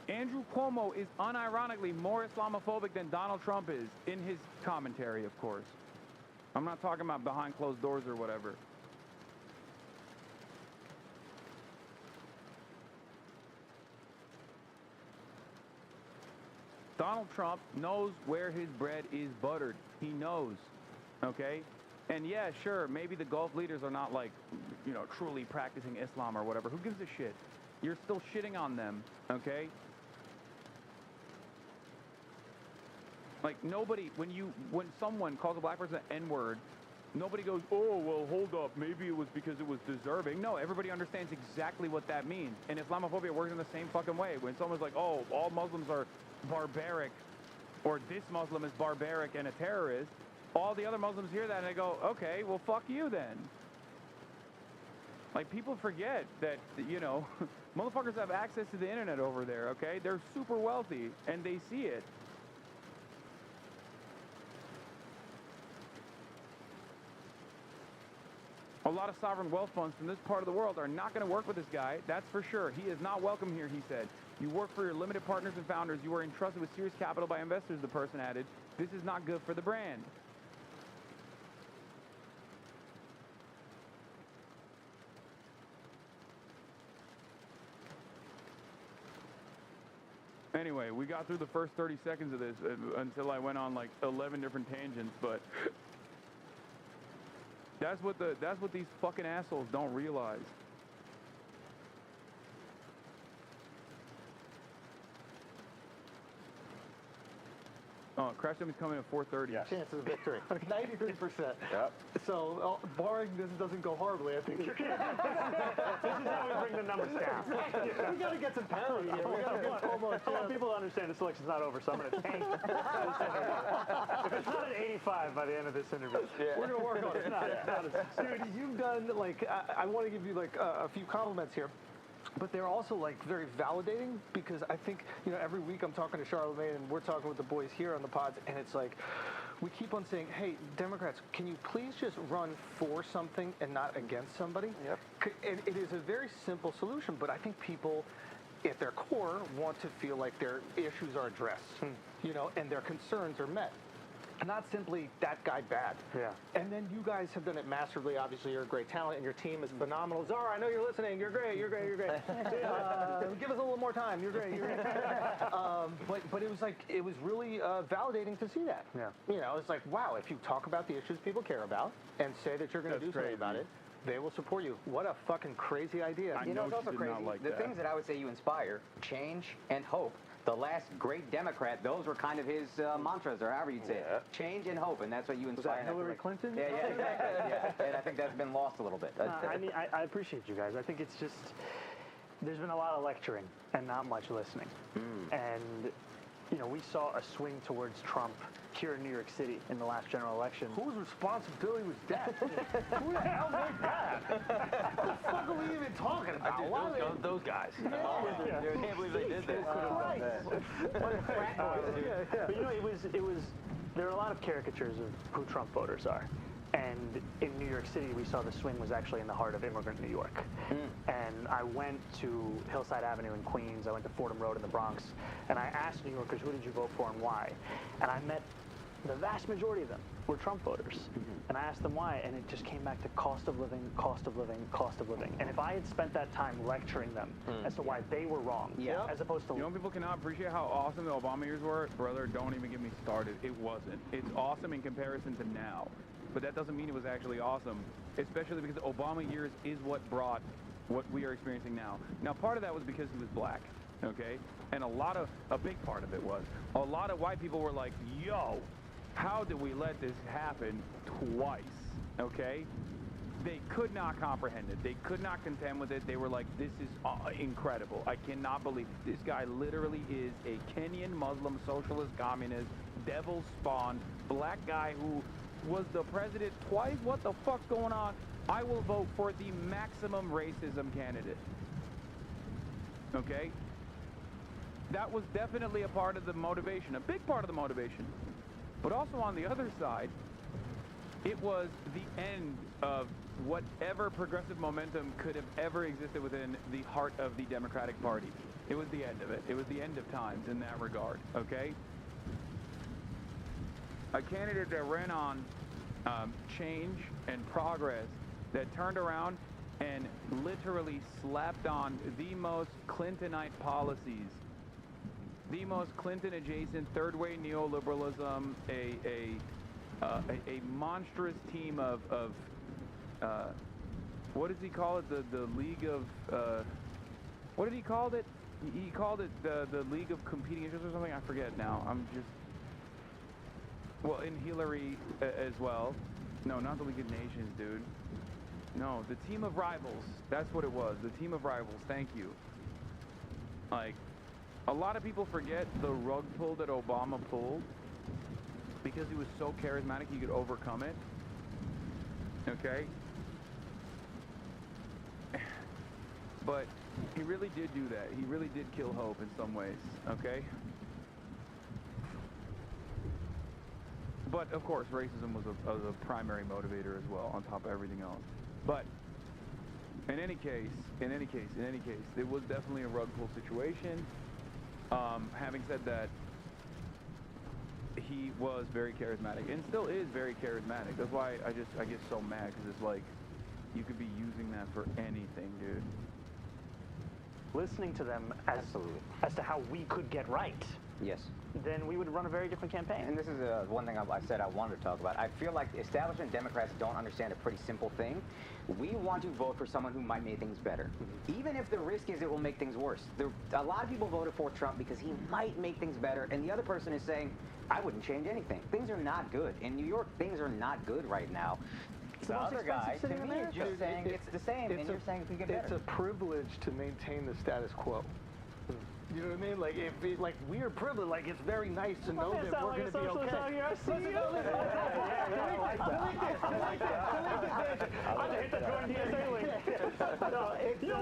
Andrew Cuomo is unironically more Islamophobic than Donald Trump is, in his commentary, of course. I'm not talking about behind closed doors or whatever. Donald Trump knows where his bread is buttered. He knows, okay? And yeah, sure, maybe the Gulf leaders are not like, you know, truly practicing Islam or whatever. Who gives a shit? You're still shitting on them, okay? Like, nobody, when someone calls a black person an N-word, nobody goes, oh, well, hold up, maybe it was because it was deserving. No, everybody understands exactly what that means. And Islamophobia works in the same fucking way. When someone's like, oh, all Muslims are barbaric, or this Muslim is barbaric and a terrorist, all the other Muslims hear that and they go, okay, well, fuck you then. Like, people forget that, you know, motherfuckers have access to the internet over there, okay? They're super wealthy, and they see it. A lot of sovereign wealth funds from this part of the world are not going to work with this guy, that's for sure. He is not welcome here, he said. You work for your limited partners and founders. You are entrusted with serious capital by investors, the person added. This is not good for the brand. Anyway, we got through the first 30 seconds of this until I went on like 11 different tangents, but that's what these fucking assholes don't realize. Crash Dummies coming at 4:30. Yes. Chances of victory, 93%. Yep. So, barring this doesn't go horribly, I think you're good. This is how we bring the numbers down. We got to get some parity here. We got to get Cuomo a chance. I want people to understand the selection's not over, so I'm going to tank this interview. If it's not an 85 by the end of this interview, we're going to work on it. Dude, you've done, like, I want to give you, like, a few compliments here. But they're also, like, very validating because I think, you know, every week I'm talking to Charlemagne and we're talking with the boys here on the pods, and it's like, we keep on saying, hey, Democrats, can you please just run for something and not against somebody? Yep. It is a very simple solution, but I think people at their core want to feel like their issues are addressed, you know, and their concerns are met. Not simply that guy bad. Yeah. And then you guys have done it masterfully. Obviously, you're a great talent, and your team is phenomenal. Zara, I know you're listening. You're great. You're great. You're great. Give us a little more time. You're great. You're great. But it was like it was really validating to see that. Yeah. You know, it's like, wow. If you talk about the issues people care about and say that you're going to do something about it, they will support you. What a fucking crazy idea. You know, it's also crazy. The things that I would say you inspire, change and hope. The last great Democrat, those were kind of his mantras, or however you'd say it. Change and hope, and that's what you inspire. Was that Hillary Clinton? Yeah, exactly. Yeah. And I think that's been lost a little bit. I mean, I appreciate you guys. I think it's just, there's been a lot of lecturing and not much listening. And, you know, we saw a swing towards Trump here in New York City in the last general election. Whose responsibility was that? Who the hell made that? What the fuck are we even talking about? Those guys. Yeah. I can't believe they did this. But you know, it was. There are a lot of caricatures of who Trump voters are, and in New York City, we saw the swing was actually in the heart of immigrant New York. And I went to Hillside Avenue in Queens. I went to Fordham Road in the Bronx, and I asked New Yorkers, who did you vote for and why? And I met the vast majority of them were Trump voters. And I asked them why, and it just came back to cost of living, cost of living, cost of living. And if I had spent that time lecturing them as to why they were wrong, as opposed to... You know, people cannot appreciate how awesome the Obama years were. Brother, don't even get me started. It wasn't. It's awesome in comparison to now. But that doesn't mean it was actually awesome, especially because the Obama years is what brought what we are experiencing now. Now, part of that was because he was black, okay? And a big part of it was, a lot of white people were like, yo, how did we let this happen twice, okay? They could not comprehend it. They could not contend with it. They were like, this is incredible. I cannot believe this guy literally is a Kenyan Muslim socialist communist, devil spawned black guy who was the president twice. What the fuck's going on? I will vote for the maximum racism candidate. Okay? That was definitely a part of the motivation, a big part of the motivation. But also on the other side, it was the end of whatever progressive momentum could have ever existed within the heart of the Democratic Party. It was the end of it. It was the end of times in that regard, okay? A candidate that ran on change and progress, that turned around and literally slapped on the most Clintonite policies, the most Clinton-adjacent third-way neoliberalism, a monstrous team of what does he call it? The League of what did he call it? He called it the League of Competing Interests or something. I forget now. I'm just in Hillary as well. No, not the League of Nations, dude. No, the team of rivals. That's what it was. The team of rivals. Thank you. Like, a lot of people forget the rug pull that Obama pulled because he was so charismatic he could overcome it. Okay? But he really did do that. He really did kill hope in some ways. Okay? But, of course, racism was a primary motivator as well, on top of everything else. But in any case, it was definitely a rug pull situation. Having said that, he was very charismatic and still is very charismatic. That's why I get so mad, because it's like, you could be using that for anything, dude. Listening to them as to how we could get right. Yes. Then we would run a very different campaign. And this is one thing I said I wanted to talk about. I feel like establishment Democrats don't understand a pretty simple thing. We want to vote for someone who might make things better. Even if the risk is it will make things worse. A lot of people voted for Trump because he might make things better, and the other person is saying, I wouldn't change anything. Things are not good. In New York, things are not good right now. The other guy, to me, is just saying it's the same, and you're saying it can get better. It's a privilege to maintain the status quo. You know what I mean? Like, like we're privileged. Like, it's very nice to know that we're going to be okay.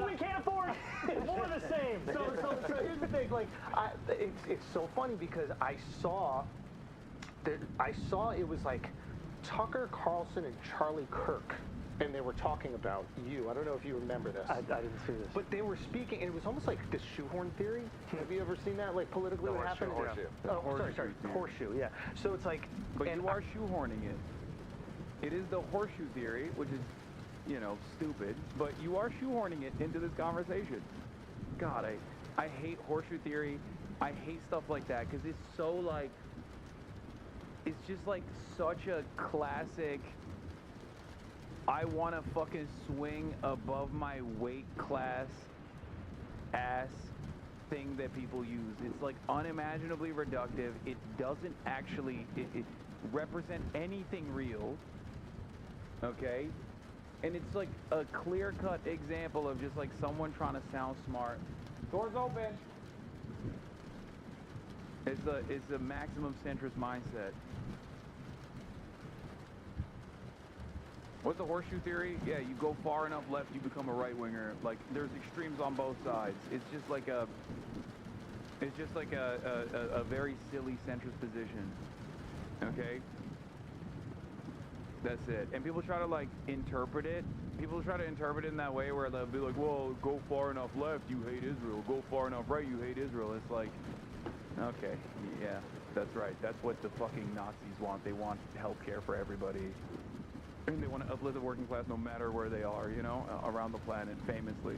We can't afford more of the same. So here's the thing. Like, it's so funny because I saw it was like Tucker Carlson and Charlie Kirk. And they were talking about you. I don't know if you remember this. I didn't see this. But they were speaking, and it was almost like the shoehorn theory. Have you ever seen that, like, politically? What happened? Horseshoe. Oh, sorry. Horseshoe, yeah. So it's like... But you are shoehorning it. It is the horseshoe theory, which is, you know, stupid. But you are shoehorning it into this conversation. God, I hate horseshoe theory. I hate stuff like that, because it's so, like... It's just, like, such a classic... I want to fucking swing above my weight class ass thing that people use. It's like unimaginably reductive. It doesn't actually it represent anything real. Okay? And it's like a clear-cut example of just like someone trying to sound smart. Doors open. It's a maximum centrist mindset. What's the horseshoe theory? Yeah, you go far enough left, you become a right-winger. Like, there's extremes on both sides. It's just like a very silly centrist position. Okay? That's it. And people try to, like, interpret it. People try to interpret it in that way where they'll be like, well, go far enough left, you hate Israel. Go far enough right, you hate Israel. It's like, okay, yeah, that's right. That's what the fucking Nazis want. They want health care for everybody. And they want to uplift the working class no matter where they are, you know, around the planet, famously.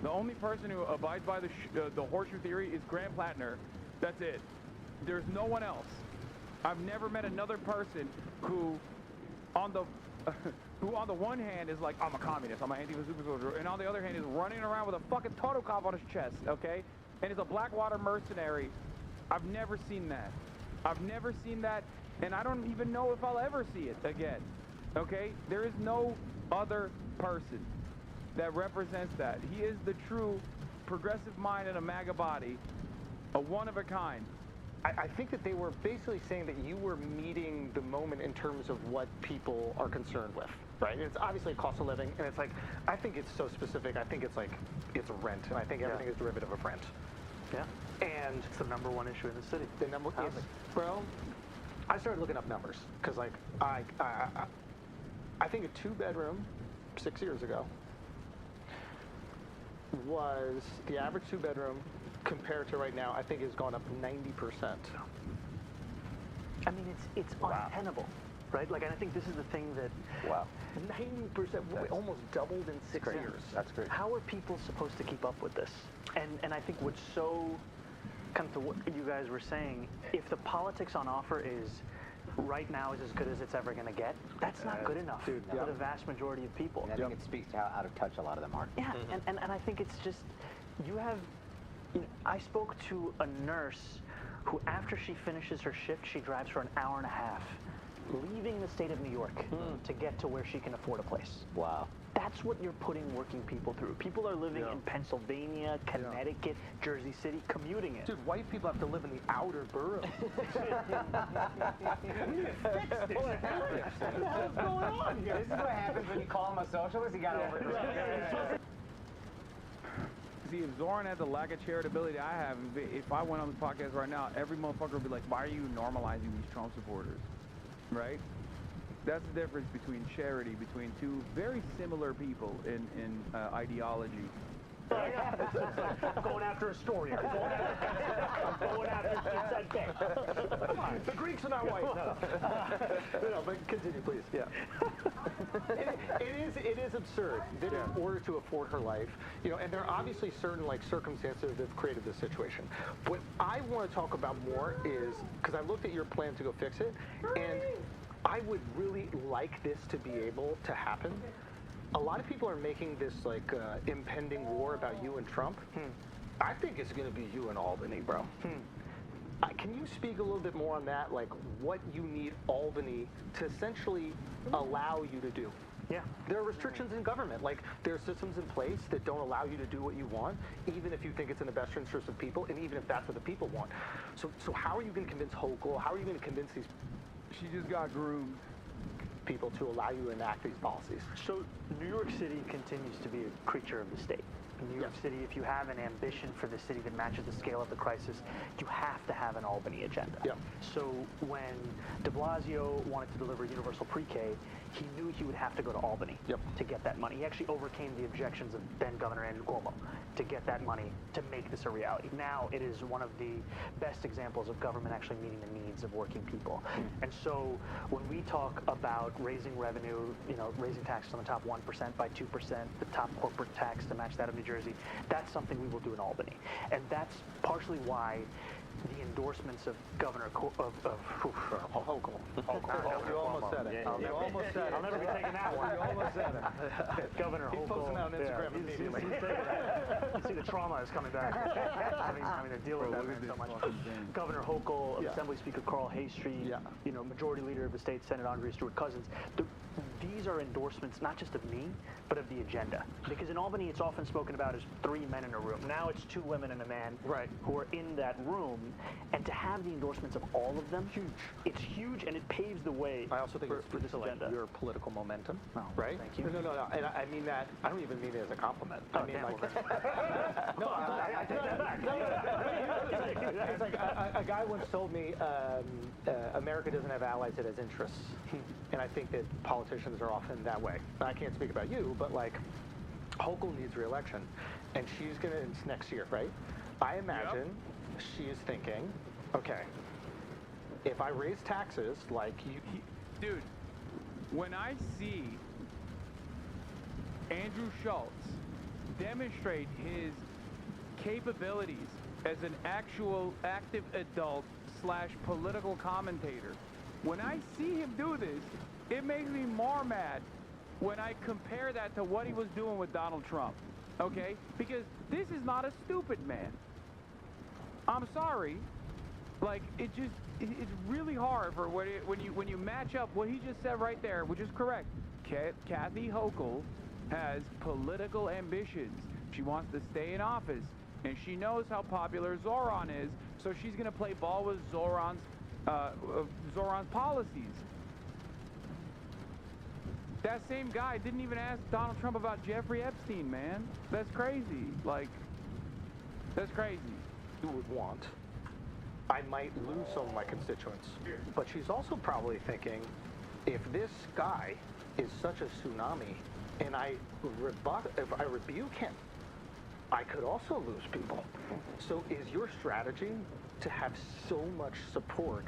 The only person who abides by the horseshoe theory is Grant Plattner. That's it. There's no one else. I've never met another person who, on the one hand is like, I'm a communist, I'm an anti-super soldier, and on the other hand is running around with a fucking Totokov on his chest, okay? And is a Blackwater mercenary. I've never seen that. I've never seen that, and I don't even know if I'll ever see it again, okay? There is no other person that represents that. He is the true progressive mind in a MAGA body, a one of a kind. I think that they were basically saying that you were meeting the moment in terms of what people are concerned with, right? And it's obviously cost of living, and it's like, I think it's so specific. I think it's like, it's rent, and I think everything is derivative of rent. Yeah. And it's the #1 issue in the city. The number, bro, I started looking up numbers, because like, I think a 2-bedroom 6 years ago was the average 2-bedroom compared to right now, I think has gone up 90%. I mean, it's untenable, right? Like, and I think this is the thing that 90%, almost doubled in 6 years. That's great. How are people supposed to keep up with this? And I think what's so kind of to what you guys were saying, if the politics on offer is right now is as good as it's ever going to get, that's not good enough for the vast majority of people. And I think it speaks to how out of touch a lot of them are. Yeah, and I think it's just, you have, I spoke to a nurse who, after she finishes her shift, she drives for an hour and a half, leaving the state of New York to get to where she can afford a place. Wow. That's what you're putting working people through. People are living in Pennsylvania, Connecticut, Jersey City, commuting it. Dude, white people have to live in the outer boroughs. What's going on here? This is what happens when you call him a socialist. You got to over. See, if Zohran had the lack of charitability I have, if I went on this podcast right now, every motherfucker would be like, why are you normalizing these Trump supporters? Right? That's the difference between charity, between two very similar people in ideology. I'm going after a story. I'm going after Come on, the Greeks are not white. No, but continue, please. Yeah. It is absurd that in order to afford her life, and there are obviously certain circumstances that have created this situation. What I want to talk about more is, because I looked at your plan to go fix it, and I would really like this to be able to happen. A lot of people are making this impending war about you and Trump. I think it's going to be you and Albany, bro. Can you speak a little bit more on that, like what you need Albany to essentially allow you to do? Yeah. There are restrictions in government. Like, there are systems in place that don't allow you to do what you want, even if you think it's in the best interest of people, and even if that's what the people want. So how are you going to convince Hochul? How are you going to convince these... She just got groomed. People to allow you to enact these policies. So New York City continues to be a creature of the state. In New York City, if you have an ambition for the city that matches the scale of the crisis, you have to have an Albany agenda. So when de Blasio wanted to deliver universal pre-K, he knew he would have to go to Albany to get that money. He actually overcame the objections of then Governor Andrew Cuomo to get that money to make this a reality. Now it is one of the best examples of government actually meeting the needs of working people. And so when we talk about raising revenue, raising taxes on the top 1% by 2%, the top corporate tax to match that of New Jersey, that's something we will do in Albany. And that's partially why the endorsements of Governor Hochul. You almost said it. You almost said it. I'll never be taking that one. You almost said it. Governor Hochul. He posts them out on Instagram immediately. You see the trauma is coming back. having to deal with that man so much. Governor Hochul, Assembly Speaker Carl Haystree, Majority Leader of the state Senate Andrea Stewart-Cousins. These are endorsements not just of me, but of the agenda. Because in Albany, it's often spoken about as 3 men in a room. Now it's 2 women and a man who are in that room. And to have the endorsements of all of them, it's huge, and it paves the way I also think for this agenda. Your political momentum, right? Thank you. No. And I mean that, I don't even mean it as a compliment. I mean, like, I take that back. It's like a guy once told me, America doesn't have allies, it has interests. And I think that politicians are often that way. I can't speak about you, but like, Hochul needs re-election, and she's gonna, it's next year, right? I imagine she is thinking, okay, if I raise taxes, like dude, when I see Andrew Schultz demonstrate his capabilities as an actual active adult / political commentator, when I see him do this, it makes me more mad when I compare that to what he was doing with Donald Trump, okay? Because this is not a stupid man. I'm sorry, like, it's really hard for when you match up what he just said right there, which is correct. Kathy Hochul has political ambitions. She wants to stay in office, and she knows how popular Zohran is, so she's going to play ball with Zohran's policies. That same guy didn't even ask Donald Trump about Jeffrey Epstein, man. That's crazy. Like, that's crazy. You would want. I might lose some of my constituents. But she's also probably thinking, if this guy is such a tsunami, and if I rebuke him, I could also lose people. So is your strategy to have so much support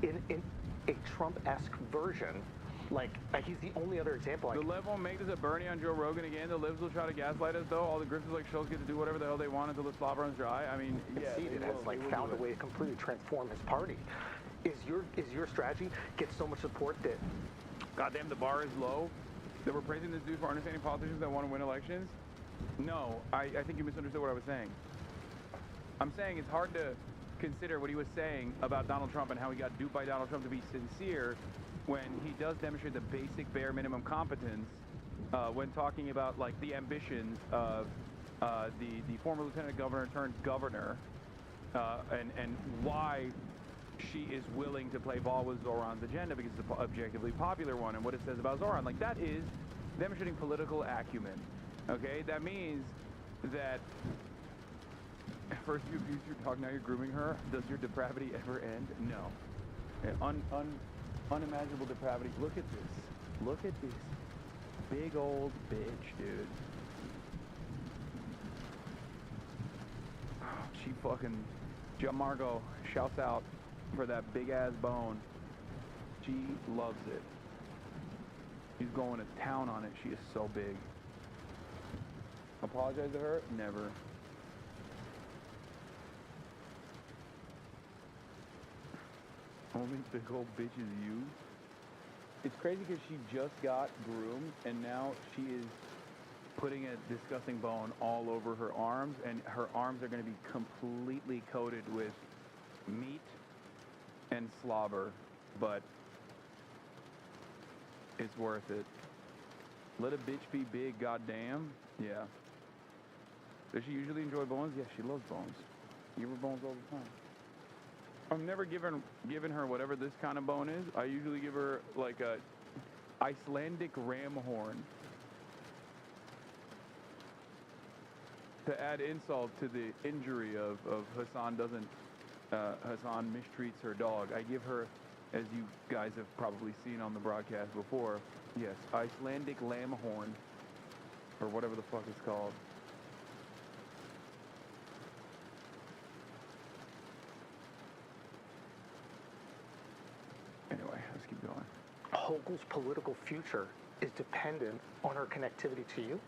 in a Trump-esque version? Like he's the only other example. The left won't make this a Bernie on Joe Rogan again. The libs will try to gaslight us, though. All the grifters like Schultz get to do whatever the hell they want until the slop runs dry. I mean, Conceded has like found a way to completely transform his party. Is your strategy get so much support that? Goddamn, the bar is low. That we're praising this dude for understanding politicians that want to win elections. No, I think you misunderstood what I was saying. I'm saying it's hard to consider what he was saying about Donald Trump and how he got duped by Donald Trump to be sincere, when he does demonstrate the basic bare minimum competence when talking about like the ambitions of the former lieutenant governor turned governor and why she is willing to play ball with Zohran's agenda because it's an objectively popular one, and what it says about Zohran. Like, that is demonstrating political acumen. Okay, that means that first you abuse your dog, now you're grooming her. Does your depravity ever end? No. Unimaginable depravity. Look at this. Look at this big old bitch, dude. She fucking... Margot shouts out for that big ass bone. She loves it. She's going to town on it. She is so big. Apologize to her? Never. Only big old bitch is you. It's crazy because she just got groomed and now she is putting a disgusting bone all over her arms, and her arms are going to be completely coated with meat and slobber, but it's worth it. Let a bitch be big, goddamn. Yeah. Does she usually enjoy bones? Yes, she loves bones. Give her bones all the time. I've never given her whatever this kind of bone is. I usually give her like a Icelandic ram horn to add insult to the injury of Hasan Hasan mistreats her dog. I give her, as you guys have probably seen on the broadcast before, yes, Icelandic lamb horn, or whatever the fuck it's called. Anyway, let's keep going. Hochul's political future is dependent on her connectivity to you?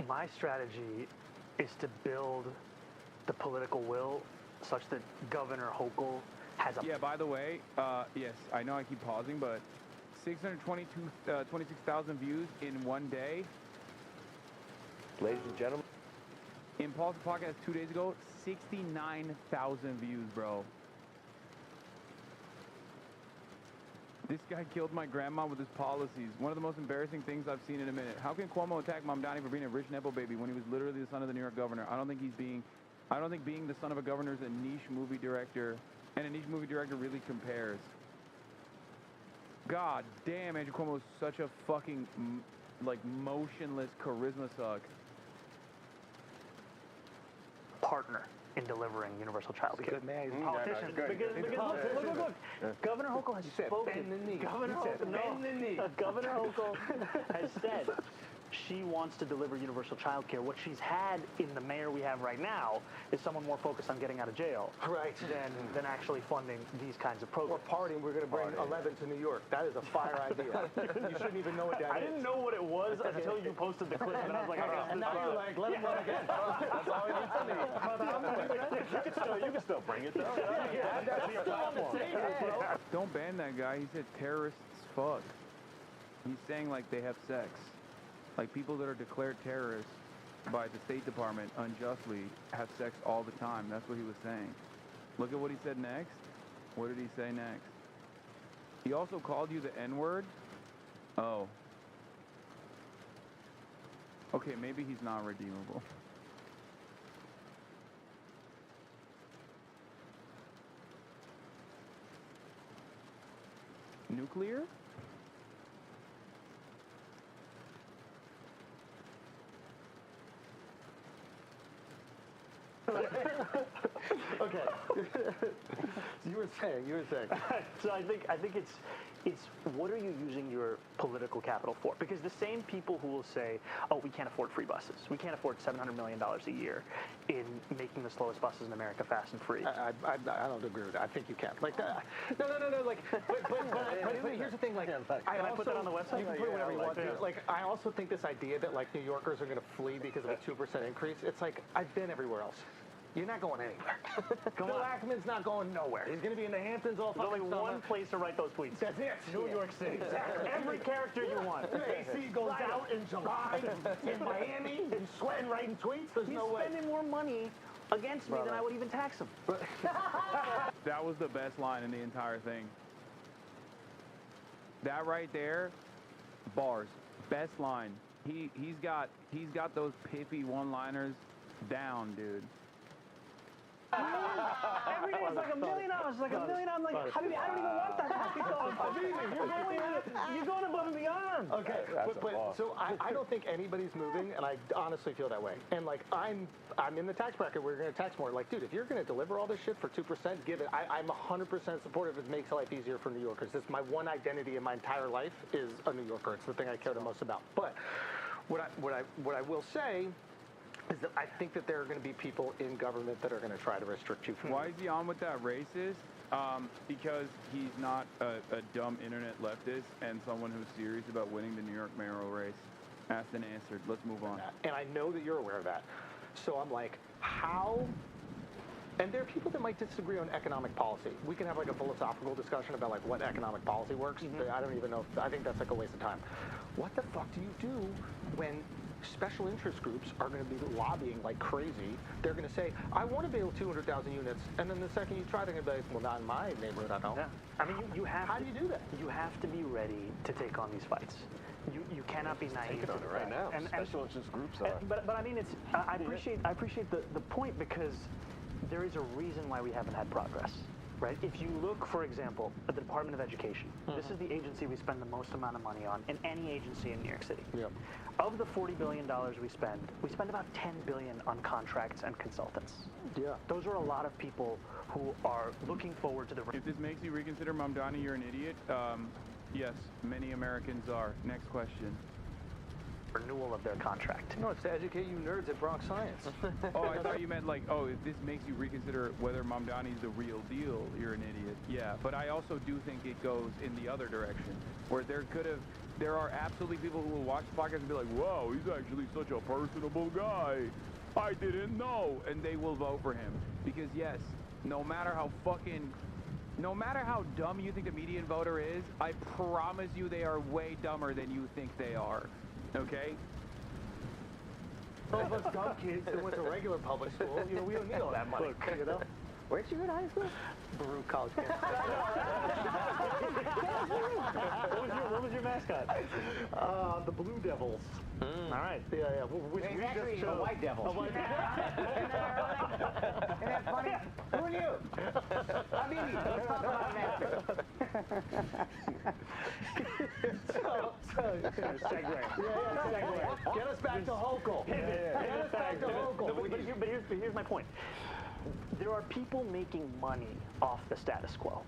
My strategy is to build the political will such that Governor Hochul has a... Yeah, by the way, yes, I know I keep pausing, but 26,000 views in one day. Ladies and gentlemen. Impulse podcast 2 days ago, 69,000 views, bro. This guy killed my grandma with his policies. One of the most embarrassing things I've seen in a minute. How can Cuomo attack Mamdani for being a rich Nepo baby when he was literally the son of the New York governor? I don't think being the son of a governor is a niche movie director, and a niche movie director really compares. God damn, Andrew Cuomo is such a fucking, like, motionless charisma suck. Partner in delivering universal child care. Good man. He's a politician. Because look. Governor Hochul has spoken. Governor Hochul has said she wants to deliver universal child care. What she's had in the mayor we have right now is someone more focused on getting out of jail than actually funding these kinds of programs. Or partying, we're going to bring 11 to New York. That is a fire idea. You shouldn't even know what that is. I didn't know what it was until you posted the clip, and I was like, and now you're like, let him run again. That's all you need to me. You can still bring it, though. Don't ban that guy. He said terrorists fuck. He's saying like they have sex. Like people that are declared terrorists by the State Department unjustly have sex all the time. That's what he was saying. Look at what he said next. What did he say next? He also called you the N-word? Oh. Okay, maybe he's not redeemable. Nuclear? Okay. you were saying. So I think it's what are you using your political capital for? Because the same people who will say, oh, we can't afford free buses. We can't afford $700 million a year in making the slowest buses in America fast and free. I don't agree with that. I think you can. Like, no. Like, but here's the thing. Like, can I put that on the website? You can put whatever you want. Like, I also think this idea that like New Yorkers are going to flee because of a 2% increase. It's like I've been everywhere else. You're not going anywhere. Bill Ackman's not going nowhere. He's going to be in the Hamptons all fucking There's only one place to write those tweets. That's it. New York City. Exactly. Every character you want. AC goes out in July in Miami. He's sweating writing tweets. There's no way. He's spending more money against me than I would even tax him. That was the best line in the entire thing. That right there, bars. Best line. He's got those pithy one-liners down, dude. Every day it's like $1 million. It's like $1 million. I'm like, I don't even want that. You're going above and beyond. Okay, but so I don't think anybody's moving, and I honestly feel that way. And like I'm in the tax bracket. We're going to tax more. Like, dude, if you're going to deliver all this shit for 2%, give it. I'm 100% supportive. It makes life easier for New Yorkers. It's my one identity in my entire life is a New Yorker. It's the thing I care the most about. But what I will say is that I think that there are going to be people in government that are going to try to restrict you from. Why is he on with that racist? Because he's not a dumb internet leftist and someone who's serious about winning the New York mayoral race. Asked and answered. Let's move on. And I know that you're aware of that. So I'm like, how? And there are people that might disagree on economic policy. We can have like a philosophical discussion about like what economic policy works. I don't even know. I think that's like a waste of time. What the fuck do you do when special interest groups are going to be lobbying like crazy? They're going to say, I want to build 200,000 units. And then the second you try, they're going to be like, well, not in my neighborhood, I don't. Yeah. I mean, you have How do you do that? You have to be ready to take on these fights. You cannot be naive. Taking on it right now. Special interest groups are. But I mean, I appreciate the point because there is a reason why we haven't had progress. Right? If you look, for example, at the Department of Education, this is the agency we spend the most amount of money on in any agency in New York City. Yep. Of the $40 billion we spend about $10 billion on contracts and consultants. Yeah. Those are a lot of people who are looking forward to the... If this makes you reconsider Mamdani, you're an idiot. Yes, many Americans are. Next question. Renewal of their contract. No, it's to educate you nerds at Bronx Science. Oh, I thought you meant like, oh, if this makes you reconsider whether Mamdani's the real deal, you're an idiot. Yeah, but I also do think it goes in the other direction, where there are absolutely people who will watch the podcast and be like, whoa, he's actually such a personable guy. I didn't know. And they will vote for him. Because yes, no matter how dumb you think the median voter is, I promise you they are way dumber than you think they are. Okay? All of us dumb kids that went to regular public school, you know, we don't need all that money, you know? Where'd you go to high school? Baruch College campus. What was your mascot? The Blue Devils. All right. Yeah. He's actually a white devil. A white devil. Isn't that funny? Who are you? I'm Edie. Let's talk about Segue. Segue. Get us back to Hochul. Get us back to Hochul. But here's my point. There are people making money off the status quo.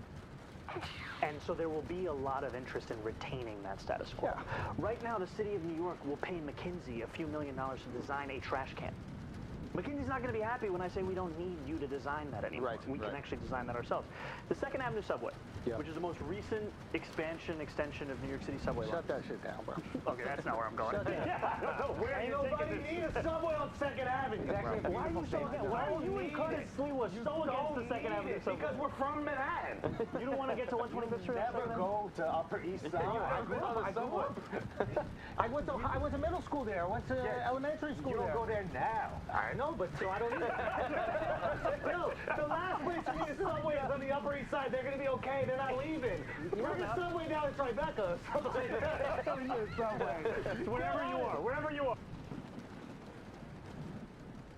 And so there will be a lot of interest in retaining that status quo. Yeah. Right now, the city of New York will pay McKinsey a few $1 million to design a trash can. McKinsey's not going to be happy when I say we don't need you to design that anymore. Right, we can actually design that ourselves. The 2nd Avenue subway, which is the most recent extension of New York City subway Shut that shit down, bro. Okay, that's not where I'm going. Shut down. I don't know where Ain't you're nobody taking need a subway on 2nd Avenue. Why are you so against? Why are you and Curtis Sliwa so against the 2nd Avenue subway? Because we're from Manhattan. You don't want to get to 125th Street? Never go to Upper East Side. I went to middle school there. I went to elementary school there. You don't go there now. I know, but so I don't need No, the last place to get a subway is on the Upper East Side. They're going to be okay. They're not leaving. Bring a subway down to Tribeca. Wherever you are.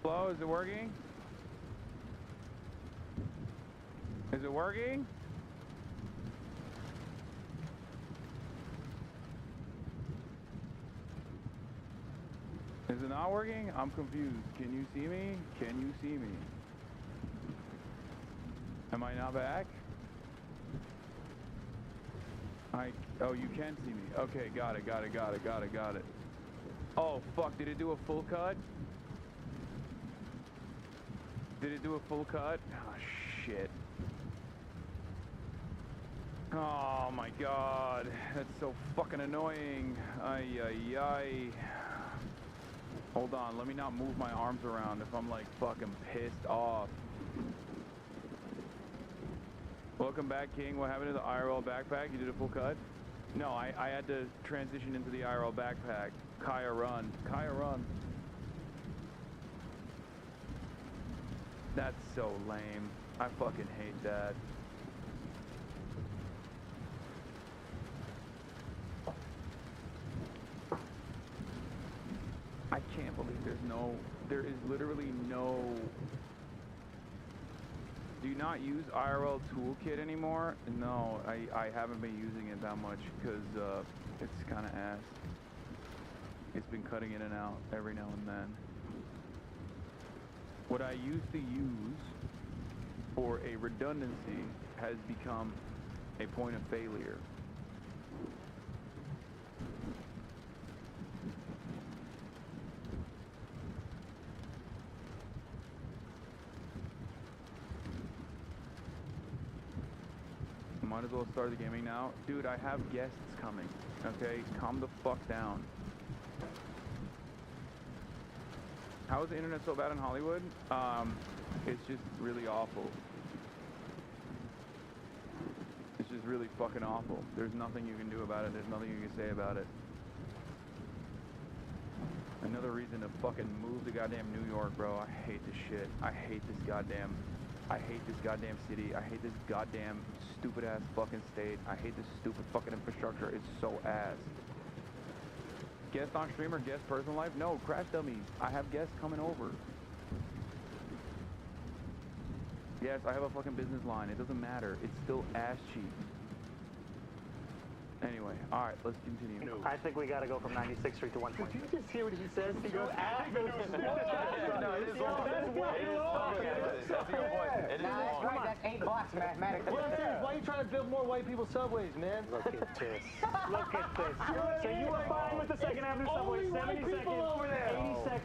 Hello, is it working? Is it working? Is it not working? I'm confused. Can you see me? Can you see me? Am I not back? Oh, you can see me. Okay, got it. Oh, fuck, did it do a full cut? Did it do a full cut? Oh, shit. Oh, my God. That's so fucking annoying. Ay. Hold on, let me not move my arms around if I'm like fucking pissed off. Welcome back, King. What happened to the IRL backpack? You did a full cut? No, I had to transition into the IRL backpack. Kaya run. That's so lame. I fucking hate that. I can't believe there is literally no... Do you not use IRL Toolkit anymore? No, I haven't been using it that much because it's kind of ass. It's been cutting in and out every now and then. What I used to use for a redundancy has become a point of failure. Might as well start the gaming now. Dude, I have guests coming, okay? Calm the fuck down. How is the internet so bad in Hollywood? It's just really awful. It's just really fucking awful. There's nothing you can do about it. There's nothing you can say about it. Another reason to fucking move to goddamn New York, bro. I hate this shit. I hate this goddamn city. I hate this goddamn stupid ass fucking state. I hate this stupid fucking infrastructure. It's so ass. Guest on stream or guest personal life? No, Crash Dummies. I have guests coming over. Yes, I have a fucking business line. It doesn't matter. It's still ass cheap. Anyway, all right, let's continue. I think we got to go from 96th Street to 120th. Did you just hear what he says? He goes, No, it is wrong. That's a good point. It is wrong. That's 8 blocks mathematically. Why are you trying to build more white people subways, man? Look at this. Look at this. So you were fine with the 2nd Avenue subway, 72nd,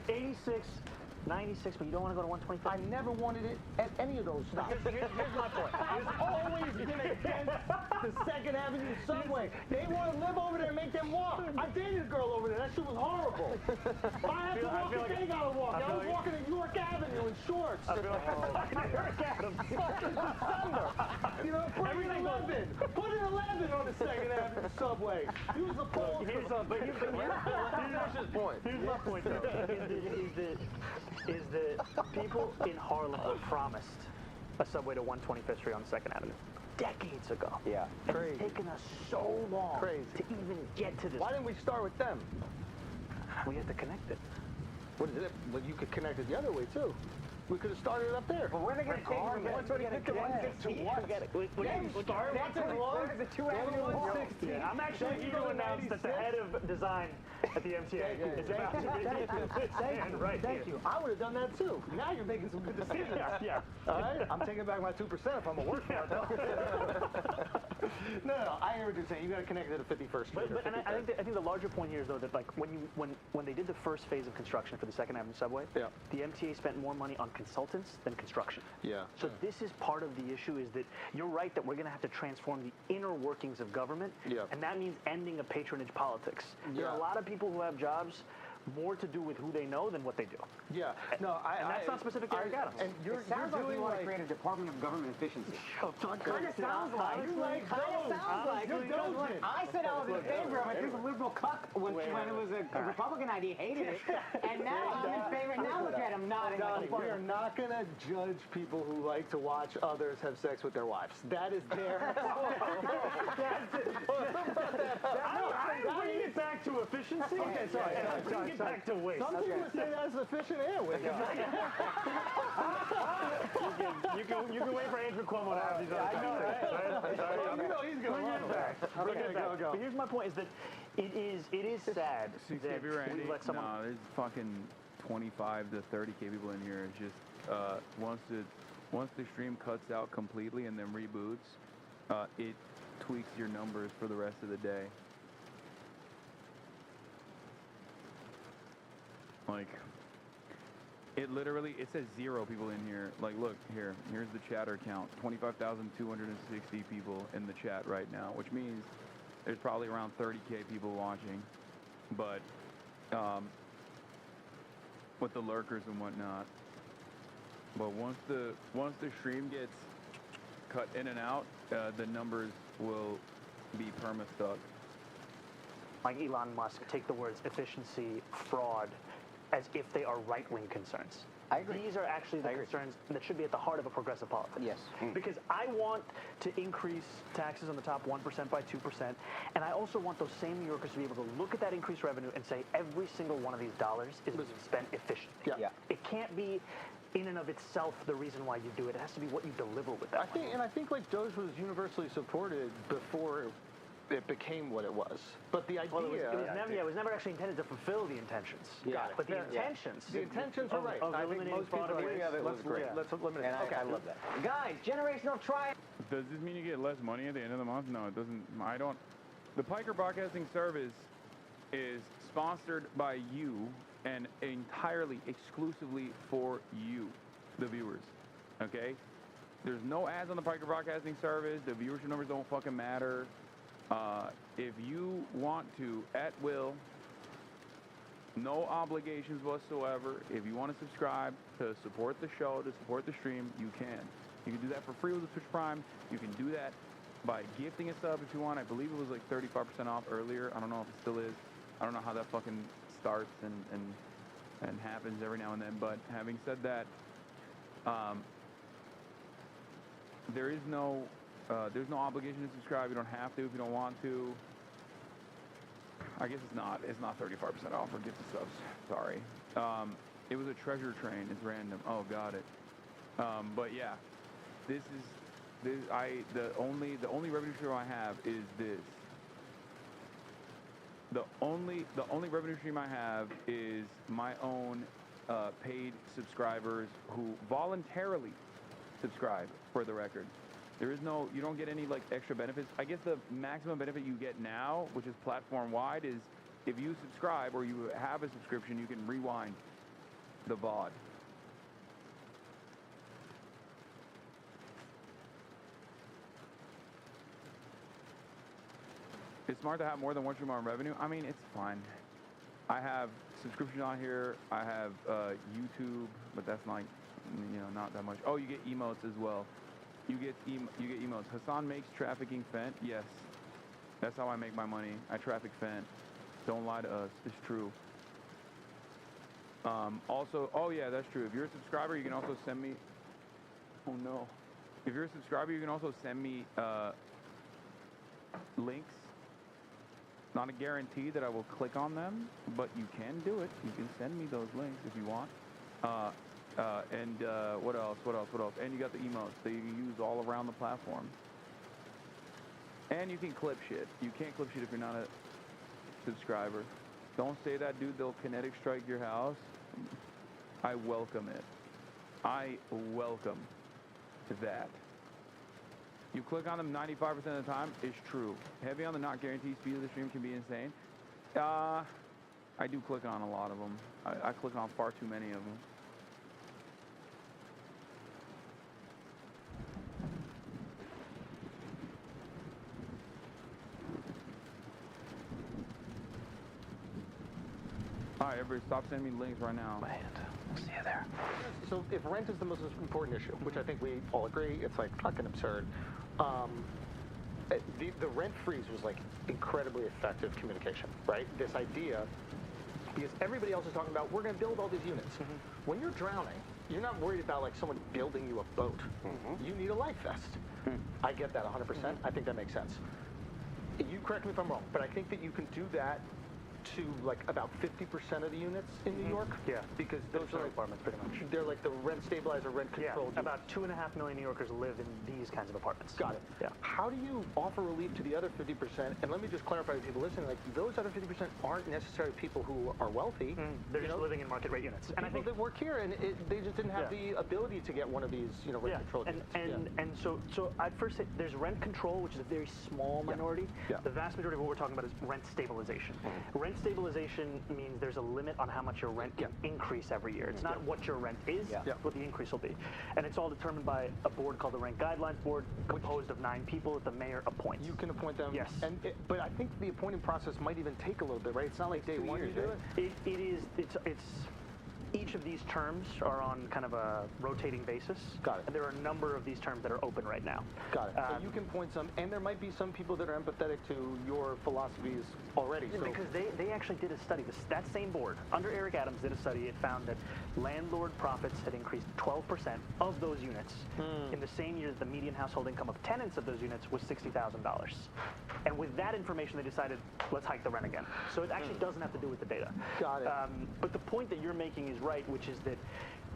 86th, 96, but you don't want to go to 125? I never wanted it at any of those stops. Here's my point. I've always been against the 2nd Avenue subway. They want to live over there and make them walk. I dated a girl over there. That shit was horrible. I had to walk if they gotta walk. I was walking at York Avenue in shorts. I feel like York Avenue. December. You know, put an 11. Put an 11 on the 2nd Avenue subway. Use the pole. Here's his point. Here's my point, though. Is that people in Harlem were promised a subway to 125th Street on 2nd Avenue decades ago. Yeah. And it's taken us so long to even get to this. Why didn't we start with them? We have to connect it. What is it? Well, you could connect it the other way, too. We could have started it up there. But where are they going to take it from 125th to 160? That's as long as the 2 Avenue 160. Yeah, I'm actually here to announce that the head of design at the MTA is about to be right Thank you. I would have done that too. Now you're making some good decisions. Yeah. All right? I'm taking back my 2% if I'm a work for it, though. No, I hear what you're saying. You got to connect it to 51st Street. But I think the larger point here is, though, that like when they did the first phase of construction for the 2nd Avenue subway, the MTA spent more money on consultants than construction. Yeah. So this is part of the issue, is that you're right that we're going to have to transform the inner workings of government, and that means ending a patronage politics. There are a lot of people who have jobs more to do with who they know than what they do. Yeah. No, and that's not specific to Eric Adams. And it sounds like you want to create a Department of Government Efficiency. Kind of sounds like. I said I was in favor of it. This liberal cuck when it was a Republican idea, hated it. And now I'm in favor. Now look at him nodding. We are not going to judge people who like to watch others have sex with their wives. That is their... I'm bringing it back to efficiency. Okay, sorry. Bring it back to waste. Some people say that's efficient airways. You can wait for Andrew Cuomo to have these other conversations. You know he's going to love that. Okay, go. But here's my point: is that it is sad that we let someone. No, there's fucking 25 to 30K people in here. It's just once the stream cuts out completely and then reboots, it tweaks your numbers for the rest of the day. Like, it says 0 people in here. Like, look, here's the chatter count. 25,260 people in the chat right now, which means there's probably around 30K people watching. But, with the lurkers and whatnot. But once the stream gets cut in and out, the numbers will be perma-stuck. Like Elon Musk, take the words efficiency, fraud, as if they are right-wing concerns. I agree. These are actually the concerns that should be at the heart of a progressive politics. Yes. Because I want to increase taxes on the top 1% by 2%, and I also want those same New Yorkers to be able to look at that increased revenue and say every single one of these dollars is being spent efficiently. Yeah. It can't be in and of itself the reason why you do it. It has to be what you deliver with that. I think like Doge was universally supported before it became what it was. But the idea... Well, it was never actually intended to fulfill the intentions. Yeah. But the intentions... The intentions are right. I think most people agree of it was great. Let's eliminate it. Okay. I love that. Guys, generational triumph. Does this mean you get less money at the end of the month? No, it doesn't. I don't. The Piker Broadcasting Service is sponsored by you and entirely, exclusively for you, the viewers. Okay? There's no ads on the Piker Broadcasting Service. The viewership numbers don't fucking matter. If you want to, at will, no obligations whatsoever. If you want to subscribe to support the show, to support the stream, you can. You can do that for free with the Twitch Prime. You can do that by gifting a sub if you want. I believe it was like 35% off earlier. I don't know if it still is. I don't know how that fucking starts and happens every now and then. But having said that, there's no obligation to subscribe. You don't have to if you don't want to. I guess it's not 35% off for gifted subs. Sorry. It was a treasure train. It's random. Oh, got it. But yeah, the only revenue stream I have is this. The only revenue stream I have is my own paid subscribers who voluntarily subscribe, for the record. You don't get any like extra benefits. I guess the maximum benefit you get now, which is platform wide, is if you subscribe or you have a subscription, you can rewind the VOD. It's smart to have more than one stream on revenue. I mean, it's fine. I have subscriptions on here. I have YouTube, but that's not, not that much. Oh, you get emotes as well. You get emotes. Hasan makes trafficking Fent. Yes, that's how I make my money. I traffic Fent. Don't lie to us. It's true. Also, oh yeah, that's true. If you're a subscriber, you can also send me. Oh no. If you're a subscriber, you can also send me links. Not a guarantee that I will click on them, but you can do it. You can send me those links if you want. And what else? And you got the emotes that you can use all around the platform. And you can clip shit. You can't clip shit if you're not a subscriber. Don't say that, dude. They'll kinetic strike your house. I welcome it. I welcome that. You click on them 95% of the time, it's true. Heavy on the not guaranteed speed of the stream can be insane. I do click on a lot of them. I click on far too many of them. All right, everybody, stop sending me links right now. We'll see you there. So if rent is the most important issue, which I think we all agree, it's like fucking absurd. The rent freeze was like incredibly effective communication, right? This idea, because everybody else is talking about, we're going to build all these units. When you're drowning, you're not worried about like someone building you a boat. You need a life vest. I get that 100%. I think that makes sense. You correct me if I'm wrong, but I think that you can do that to like about 50% of the units in New York. Yeah, because those are like apartments pretty much. They're like the rent stabilizer, rent controlled. Yeah, about 2.5 million New Yorkers live in these kinds of apartments. Got it. Yeah. How do you offer relief to the other 50%? And let me just clarify with people listening, like those other 50% aren't necessarily people who are wealthy. They're just living in market rate units. And I think that work here, and they just didn't have the ability to get one of these, rent controlled units. And so I'd first say there's rent control, which is a very small minority. The vast majority of what we're talking about is rent stabilization. Rent stabilization means there's a limit on how much your rent can increase every year. It's not what your rent is, what the increase will be. And it's all determined by a board called the Rent Guidelines Board, composed of 9 people that the mayor appoints. You can appoint them? Yes. But I think the appointing process might even take a little bit, right? It's not like day one you do it? It's each of these terms are on kind of a rotating basis. Got it. And there are a number of these terms that are open right now. Got it. So you can point some, and there might be some people that are empathetic to your philosophies already. Yeah, because they actually did a study. That same board, under Eric Adams, did a study. It found that landlord profits had increased 12% of those units in the same year that the median household income of tenants of those units was $60,000. And with that information, they decided, let's hike the rent again. So it actually doesn't have to do with the data. Got it. But the point that you're making is right, which is that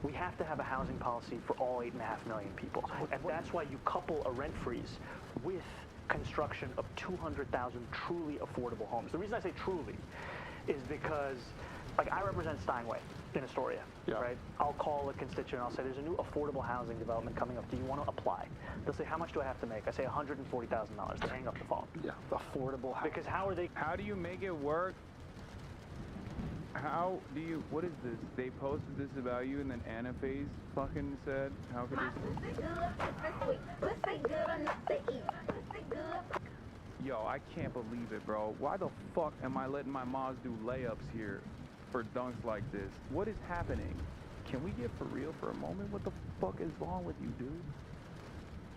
we have to have a housing policy for all 8.5 million people. And that's why you couple a rent freeze with construction of 200,000 truly affordable homes. The reason I say truly is because, like, I represent Steinway in Astoria, right? I'll call a constituent, I'll say, there's a new affordable housing development coming up. Do you want to apply? They'll say, how much do I have to make? I say $140,000. They hang up the phone. Yeah, affordable housing. Because how do you make it work? How do you, what is this? They posted this about you and then Anaphase fucking said, how could this? Yo, I can't believe it, bro. Why the fuck am I letting my moms do layups here for dunks like this? What is happening? Can we get for real for a moment? What the fuck is wrong with you, dude?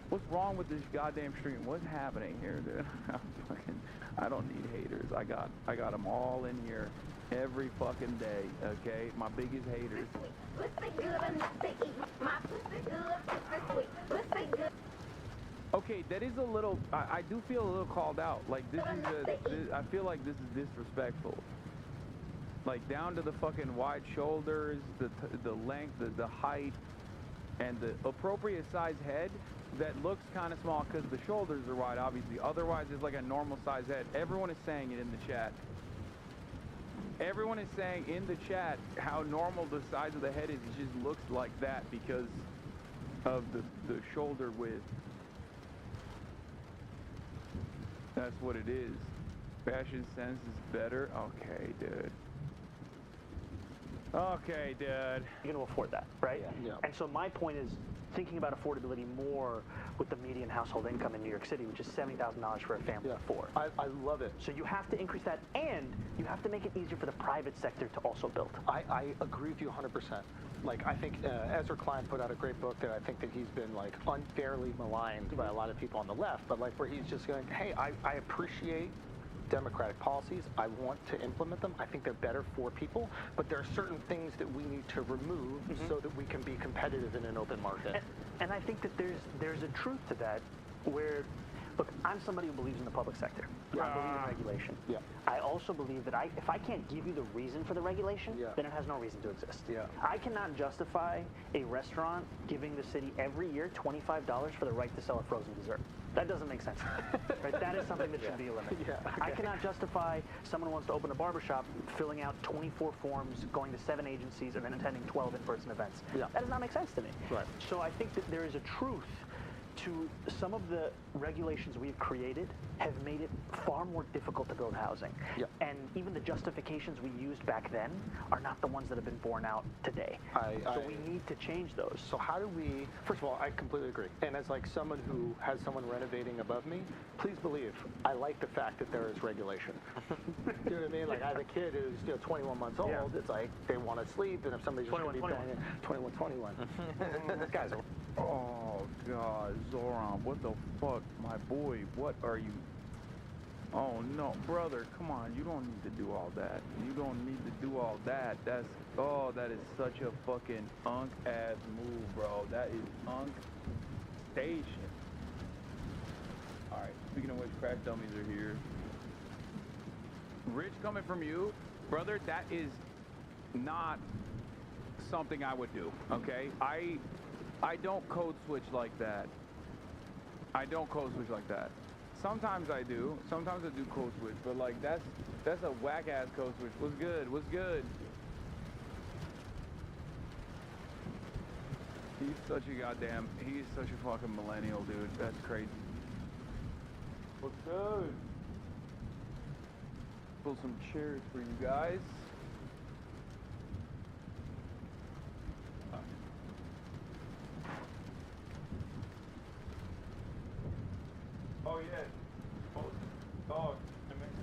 What's wrong with this goddamn stream? What's happening here, dude? I don't need haters. I got them all in here every fucking day, okay? My biggest haters. Okay, that is a little, I do feel a little called out. Like, I feel like this is disrespectful. Like, down to the fucking wide shoulders, the length, the height, and the appropriate size head that looks kind of small because the shoulders are wide, obviously. Otherwise, it's like a normal size head. Everyone is saying it in the chat. Everyone is saying in the chat how normal the size of the head is. It just looks like that because of the shoulder width. That's what it is. Fashion sense is better? Okay, dude. Okay, dude. You're going to afford that, right? Yeah. And so my point is thinking about affordability more with the median household income in New York City, which is $70,000 for a family of four. I love it. So you have to increase that, and you have to make it easier for the private sector to also build. I agree with you 100%. Like, I think Ezra Klein put out a great book that I think that he's been, like, unfairly maligned by a lot of people on the left, but, like, where he's just going, hey, I appreciate Democratic policies. I want to implement them. I think they're better for people, but there are certain things that we need to remove so that we can be competitive in an open market. And I think that there's a truth to that where, look, I'm somebody who believes in the public sector. I believe in regulation. Yeah. I also believe that if I can't give you the reason for the regulation, then it has no reason to exist. Yeah. I cannot justify a restaurant giving the city every year $25 for the right to sell a frozen dessert. That doesn't make sense. Right? That is something that should be eliminated. I cannot justify someone who wants to open a barbershop filling out 24 forms, going to 7 agencies, and then attending 12 in-person events. Yeah. That does not make sense to me. Right. So I think that there is a truth to some of the regulations we've created have made it far more difficult to build housing. Yeah. And even the justifications we used back then are not the ones that have been borne out today. So we need to change those. So how do we, first of all, I completely agree. And as like someone who has someone renovating above me, please believe, I like the fact that there is regulation. You know what I mean? Like I have a kid who's 21 months old, it's like they want to sleep, and if somebody's just going to be banging, 21. This guy's Oh, God, Zohran, what the fuck, my boy, what are you... Oh, no, brother, come on, you don't need to do all that. You don't need to do all that. That is such a fucking unk-ass move, bro. That is unk station. All right, speaking of which, crash dummies are here. Rich, coming from you, brother, that is not something I would do, okay? I don't code switch like that. I don't code switch like that. Sometimes I do. Sometimes I do code switch, but like that's a whack ass code switch. What's good? What's good? He's such a fucking millennial, dude. That's crazy. What's good? Pull some chairs for you guys. Oh yeah,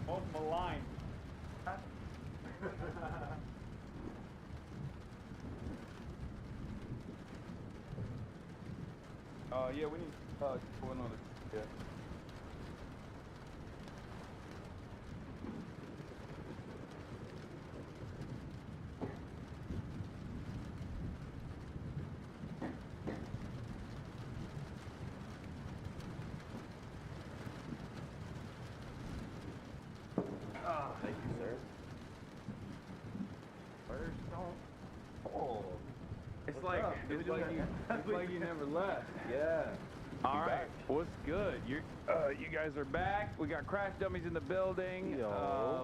most maligned. Yeah, we need one other. Yeah. Thank you, sir. Oh. It's like you never left. Yeah. All right. What's good? You guys are back. We got crash dummies in the building.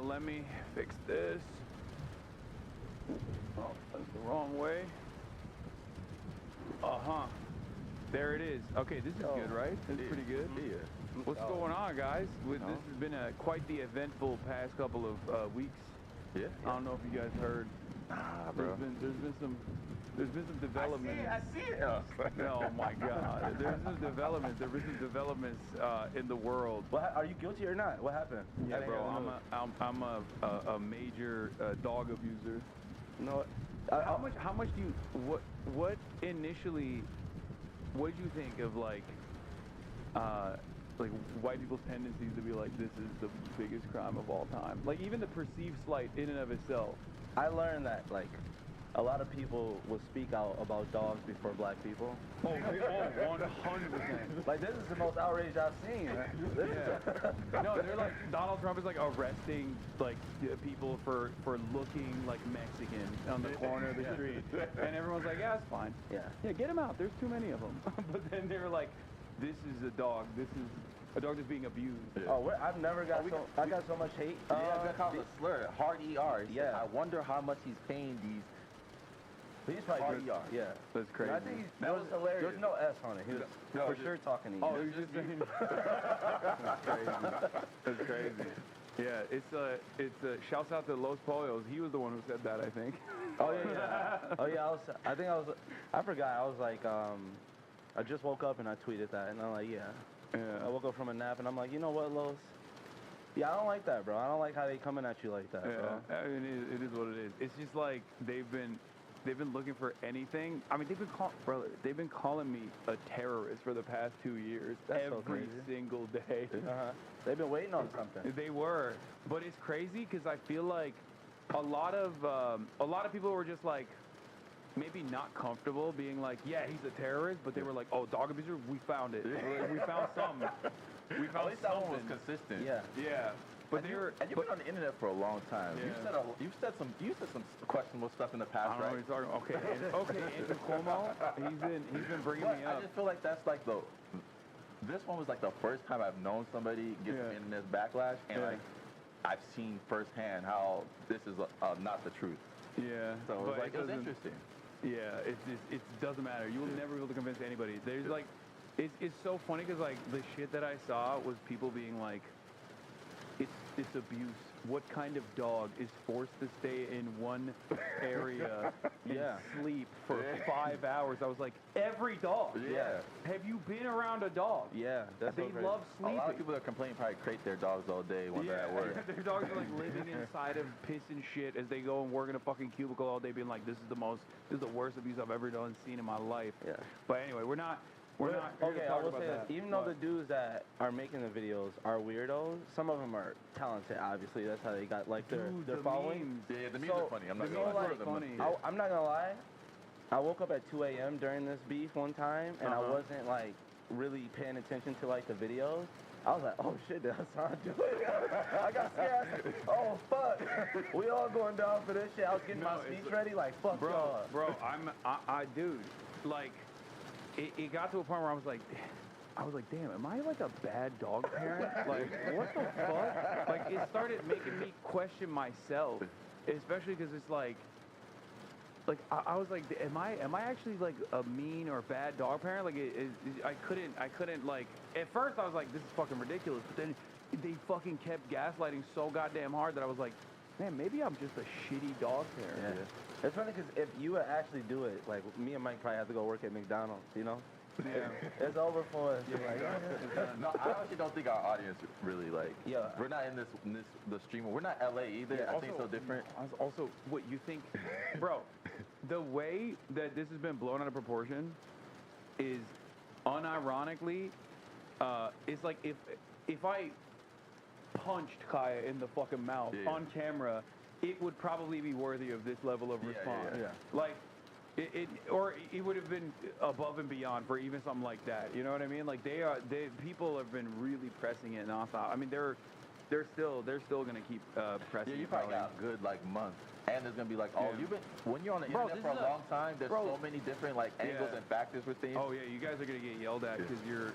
Let me fix this. Oh, that's the wrong way. There it is. Okay, this is good, right? This is pretty good. Yeah. What's going on, guys? This has been quite the eventful past couple of weeks. Yeah. I don't know if you guys heard. Bro. There's been some developments. I see it. Oh my God! There's some developments. There was some developments in the world. Well, are you guilty or not? What happened? Yeah, bro. I'm a major dog abuser. No. How much do you what initially? What did you think of like white people's tendencies to be like, this is the biggest crime of all time? Like even the perceived slight in and of itself. I learned that like a lot of people will speak out about dogs before black people. Oh, 100%. Like this is the most outrage I've seen. Yeah. No, they're like, Donald Trump is like arresting like people for looking like Mexican on the corner of the street. And everyone's like, yeah, it's fine. Yeah, get him out. There's too many of them. But then they're like, this is a dog. This is a dog that's being abused. Oh, I've never got I got so much hate. Yeah, that's called a slur. Hard ER. Yeah. I wonder how much he's paying these. He's probably hard good. ER. Yeah. That's crazy. I think that was hilarious. There's no S on it. He was for sure talking to you. Oh, he was just saying. That's crazy. That's crazy. Yeah, it's shouts out to Los Polios. He was the one who said that, I think. Oh yeah. Oh yeah. I forgot. I was like, I just woke up and I tweeted that, and I'm like, yeah. I woke up from a nap and I'm like, you know what, Los? Yeah, I don't like that, bro. I don't like how they coming at you like that, bro. I mean, it is what it is. It's just like they've been looking for anything. I mean, they've been calling me a terrorist for the past 2 years. That's every so crazy. single day. They've been waiting on something. They were, but it's crazy because I feel like a lot of people were just like maybe not comfortable being like, yeah, he's a terrorist, but they were like, oh, dog abuser, we found it. We found something. We found At least that one was something. consistent. Yeah. But and you've been on the internet for a long time. Yeah. You said some questionable stuff in the past, I don't know what you're talking about. Okay, Andrew Cuomo, he's been bringing me up. I just feel like that's like this one was like the first time I've known somebody get some internet backlash, and like I've seen firsthand how this is not the truth. Yeah. So it was like, it was interesting. Yeah, it doesn't matter. You will never be able to convince anybody. There's like, it's so funny because like the shit that I saw was people being like, it's abuse. What kind of dog is forced to stay in one area and sleep for 5 hours? I was like, every dog. Yeah. Have you been around a dog? Yeah, that's they love sleeping. A lot of people that complain probably crate their dogs all day when they're at work. Their dogs are like living inside of piss and shit as they go and work in a fucking cubicle all day, being like, this is the worst abuse I've ever seen in my life. Yeah. But anyway, we're not okay, I will say that. Even though the dudes that are making the videos are weirdos, some of them are talented, obviously. That's how they got, like, their following. Yeah, the memes are funny. I'm not gonna lie. I'm not gonna lie. I woke up at 2 a.m. during this beef one time, and I wasn't, like, really paying attention to, like, the videos. I was like, oh, shit, did Hasan do it? I got scared. I said, oh, fuck. We all going down for this shit. I was getting my speech ready, like, fuck y'all. Bro, dude, like, it got to a point where I was like, damn, am I like a bad dog parent? Like, what the fuck? Like, it started making me question myself, especially because it's like I was like, am I actually like a mean or bad dog parent? Like, I couldn't like, at first I was like, this is fucking ridiculous, but then they fucking kept gaslighting so goddamn hard that I was like, man, maybe I'm just a shitty dog parent. Yeah. It's funny because if you would actually do it, like me and Mike probably have to go work at McDonald's, you know? Yeah. It's over for us. You're like, no, I actually don't think our audience really like. Yeah. We're not in the stream. We're not LA either. Yeah, I think it's so different. Also, what you think, bro? The way that this has been blown out of proportion is, unironically, it's like if I punched Kaya in the fucking mouth on camera, it would probably be worthy of this level of response. Yeah. Like, or it would have been above and beyond for even something like that. You know what I mean? Like people have been really pressing it nonstop. I mean, they're still gonna keep pressing. Yeah, you it probably going. got a good like month, and there's gonna be like, when you're on the internet for a long time, there's so many different like angles and factors for things. Oh yeah, you guys are gonna get yelled at because you're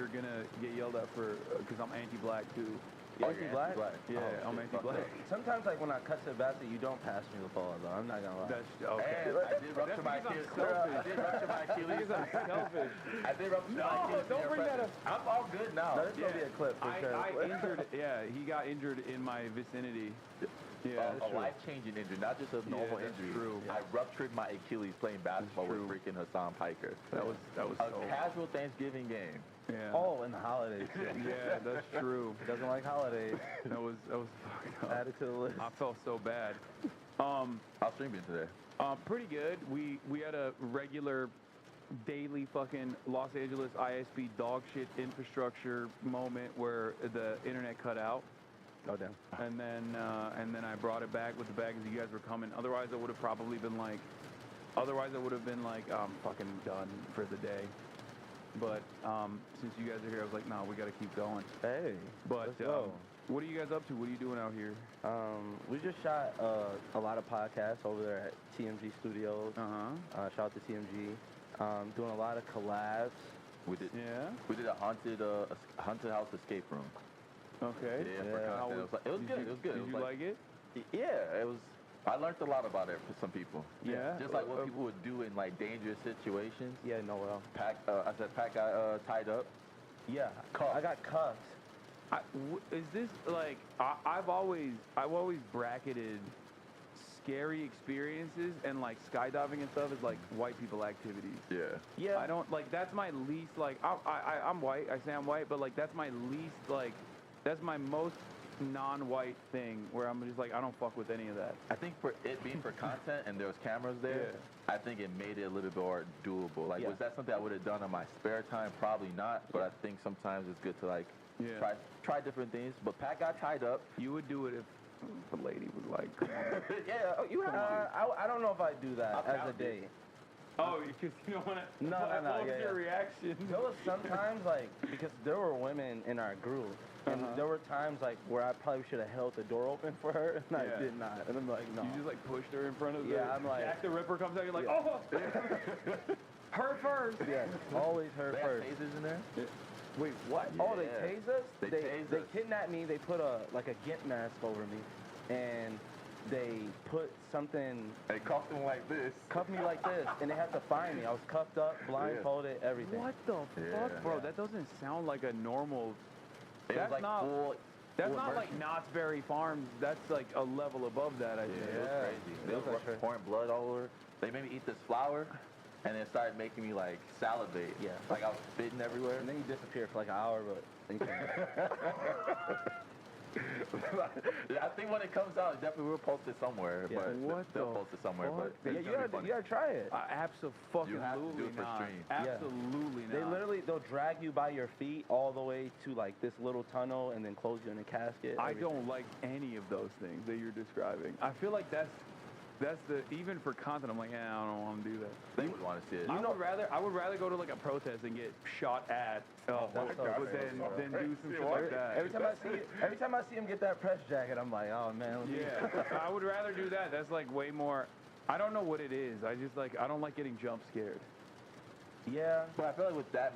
gonna get yelled at for because I'm anti-black too. Anti-black? Yeah, I'm anti-black. Sometimes, like, when I cut to the basket, you don't pass me the ball, though. I'm not gonna lie. That's okay. And I did rupture my Achilles. Selfish. I did rupture my Achilles. Don't bring that up. I'm all good now. No, this is gonna be a clip for sure. I injured. Yeah, he got injured in my vicinity. Yeah, a life-changing injury, not just a normal injury. True. I ruptured my Achilles playing basketball with freaking Hassan Piker. That was a casual Thanksgiving game. Yeah. Oh, in the holidays. Yeah, that's true. Doesn't like holidays. That was fucked up. Add it to the list. I felt so bad. How's stream been today? Pretty good. We had a regular daily fucking Los Angeles ISP dog shit infrastructure moment where the internet cut out. Oh damn. And then I brought it back with the bag as you guys were coming. Otherwise I would have been like, I'm fucking done for the day. But since you guys are here, I was like, no, we got to keep going. Hey, but let's go. What are you guys up to? What are you doing out here? We just shot a lot of podcasts over there at TMG Studios. Shout out to TMG. Doing a lot of collabs. We did a haunted house escape room. Okay. Yeah. It was good. It was good. Did you like it? Yeah, it was. I learned a lot about it for some people. Yeah. Just like what people would do in like dangerous situations. Yeah, no well. Pac got tied up. Yeah. I got cuffed. Is this like I've always bracketed scary experiences and like skydiving and stuff is like white people activities. Yeah. I don't like that's my least like I'm white. I say I'm white, but like that's my least like that's my most non-white thing where I'm just like I don't fuck with any of that. I think for it being for content and there was cameras there, I think it made it a little bit more doable. Like, was that something I would have done on my spare time? Probably not. But I think sometimes it's good to like try different things. But Pat got tied up. You would do it if the lady was like, come on. You have. I don't know if I'd do that as a date. Oh, because you don't want to. No. What was your reaction? There was sometimes like because there were women in our group, and there were times like where I probably should have held the door open for her, and I did not. And I'm like, no. You just like pushed her in front of the. Yeah, I'm like. Jack the Ripper comes out. You're like, oh. Her first. Yeah, always her first. They have tasers in there. Wait, what? Yeah. Oh, they tased us? They kidnapped me. They put a gimp mask over me, and they put something. They cuffed me like this. Cuffed me like this, and they had to find me. I was cuffed up, blindfolded, everything. What the fuck, bro? That doesn't sound like a normal. That's like not. That's not like immersion. Knott's Berry Farms. That's like a level above that. I think. It was crazy. They were pouring blood all over. They made me eat this flour. And it started making me like salivate. Yeah. Like I was spitting everywhere. And then you disappeared for like an hour, but then you came back. I think when it comes out, definitely we'll post it somewhere. Yeah. But they'll post it somewhere. But yeah, you gotta try it. Absolutely you have to do it for not. stream. Absolutely not. They'll drag you by your feet all the way to like this little tunnel and then close you in a casket. I don't like any of those things that you're describing. I feel like that's the even for content. I'm like, I don't want to do that. They would want to see it. I would rather go to like a protest and get shot at. Than do some shit like that. Every time I see him get that press jacket, I'm like, oh man. I would rather do that. That's like way more. I don't know what it is. I just like I don't like getting jump scared. Yeah. But I feel like with that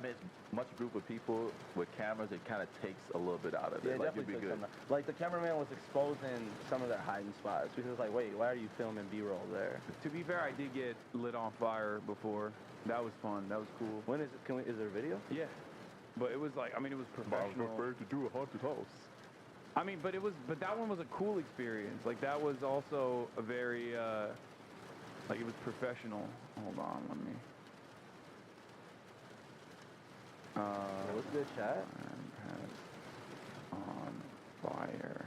much group of people with cameras, it kind of takes a little bit out of it. Yeah, like, you'd be good. Like the cameraman was exposing some of their hiding spots because it was like, wait, why are you filming B-roll there? To be fair, I did get lit on fire before. That was fun. That was cool. When is it? Is there a video? Yeah. But it was like, I mean, it was professional. I was prepared to do a haunted house. I mean, but that one was a cool experience. Like that was also a very, like it was professional. Hold on, let me. What's the chat? On fire.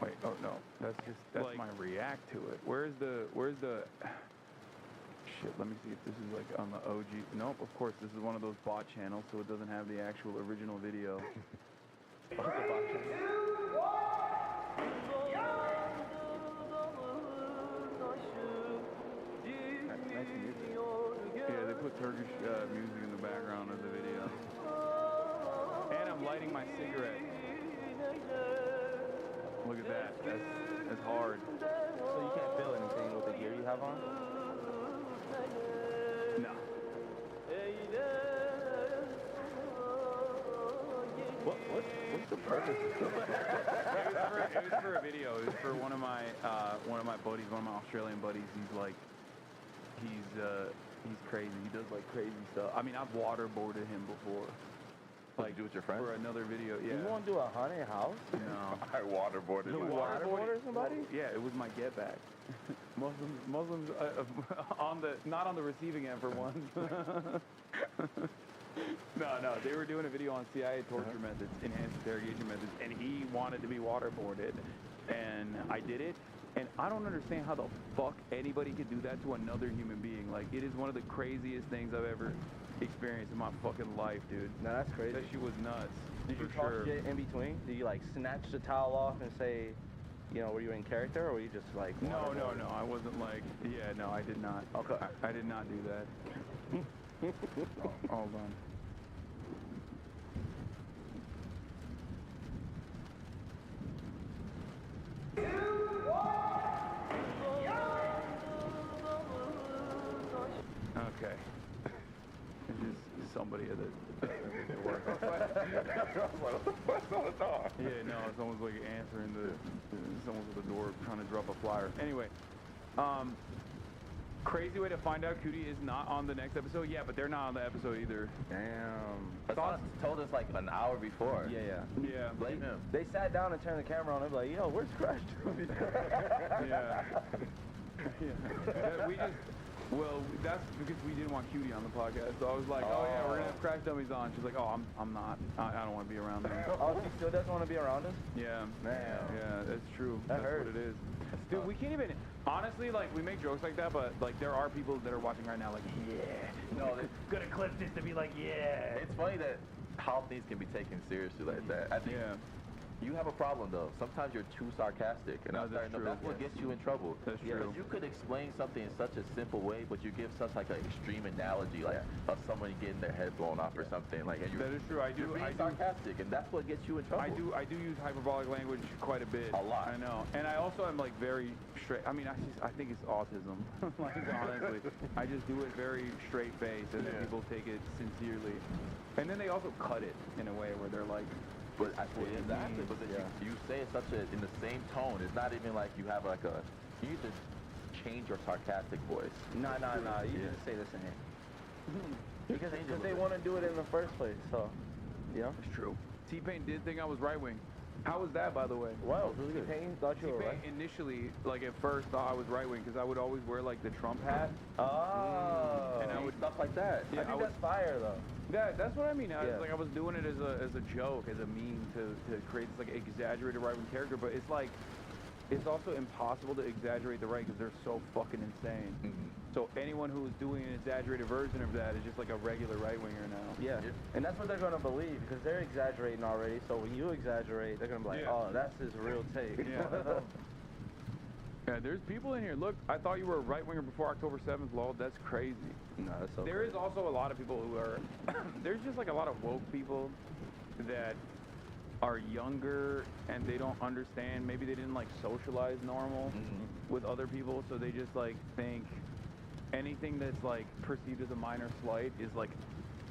Wait, oh no, that's like, my react to it. Where's the? Shit, let me see if this is like on the OG. Nope, of course this is one of those bot channels, so it doesn't have the actual original video. Yeah, they put Turkish music in the background of the video. And I'm lighting my cigarette. Look at that. That's hard. So you can't feel anything with the gear you have on? No. What's the purpose? It was for a video. It was for one of my buddies, one of my Australian buddies. He's crazy. He does like crazy stuff. I mean, I've waterboarded him before. Like do with your friends? For another video, yeah. You want to do a haunted house? No. I waterboarded. You waterboarded somebody? Yeah, it was my get back. Muslims not on the receiving end for once. No, they were doing a video on CIA torture methods, enhanced interrogation methods, and he wanted to be waterboarded, and I did it. And I don't understand how the fuck anybody could do that to another human being. Like, it is one of the craziest things I've ever experienced in my fucking life, dude. No, that's crazy. That shit was nuts. Did you talk shit in between? Did you like snatch the towel off and say, you know, were you in character or were you just like... No, I wasn't like... Yeah, no, I did not. Okay. I did not do that. Hold on. Okay. It's just somebody at the door. Yeah, no, it's almost like answering someone's at the door trying to drop a flyer. Anyway, Crazy way to find out Cootie is not on the next episode. Yeah, but they're not on the episode either. Damn. Hassan told us like an hour before. Yeah. Blame him. They sat down and turned the camera on. They're like, yo, where's CRASHDUMMIES? Yeah. We just, well, that's because we didn't want Cutie on the podcast. So I was like, oh yeah, we're gonna have CRASHDUMMIES on. She's like, oh, I'm not. I don't want to be around them. Oh, she still doesn't want to be around us? Yeah. Man. Yeah, that's true. That That's what it is. Dude, we can't even, honestly, like, we make jokes like that, but, like, there are people that are watching right now, like, yeah. No, gonna clip this to be like, yeah. It's funny that how things can be taken seriously like that. I think you have a problem though. Sometimes you're too sarcastic, and that's what gets you in trouble. That's true. You could explain something in such a simple way, but you give such like an extreme analogy, like of someone getting their head blown off or something. Like, and That is true. I do. You're being sarcastic, and that's what gets you in trouble. I do use hyperbolic language quite a bit. A lot. I know. And I also am like very straight. I mean, I think it's autism. Like, honestly, I just do it very straight face, and then people take it sincerely. And then they also cut it in a way where they're like. But exactly. But you say it in the same tone. It's not even like you have like you need to change your sarcastic voice. Nah. You just say the same. Because they want to do it in the first place. So, yeah. It's true. T-Pain did think I was right wing. How was that, by the way? Wow, really good. T-Pain thought you were right. Initially, like at first, thought I was right wing because I would always wear like the Trump hat. Oh. And I would stuff like that. Yeah, I think that's fire though. Yeah, that's what I mean. I was doing it as a joke, as a meme to create this like exaggerated right wing character. But it's like, it's also impossible to exaggerate the right because they're so fucking insane. So anyone who's doing an exaggerated version of that is just like a regular right-winger now. Yeah, and that's what they're going to believe because they're exaggerating already. So when you exaggerate, they're going to be like, oh, that's his real take. Yeah, there's people in here. Look, I thought you were a right-winger before October 7th, lol. That's crazy. No, that's so There is also a lot of people who are, there's just like a lot of woke people that are younger and they don't understand. Maybe they didn't like socialize normal with other people, so they just like think anything that's like perceived as a minor slight is like,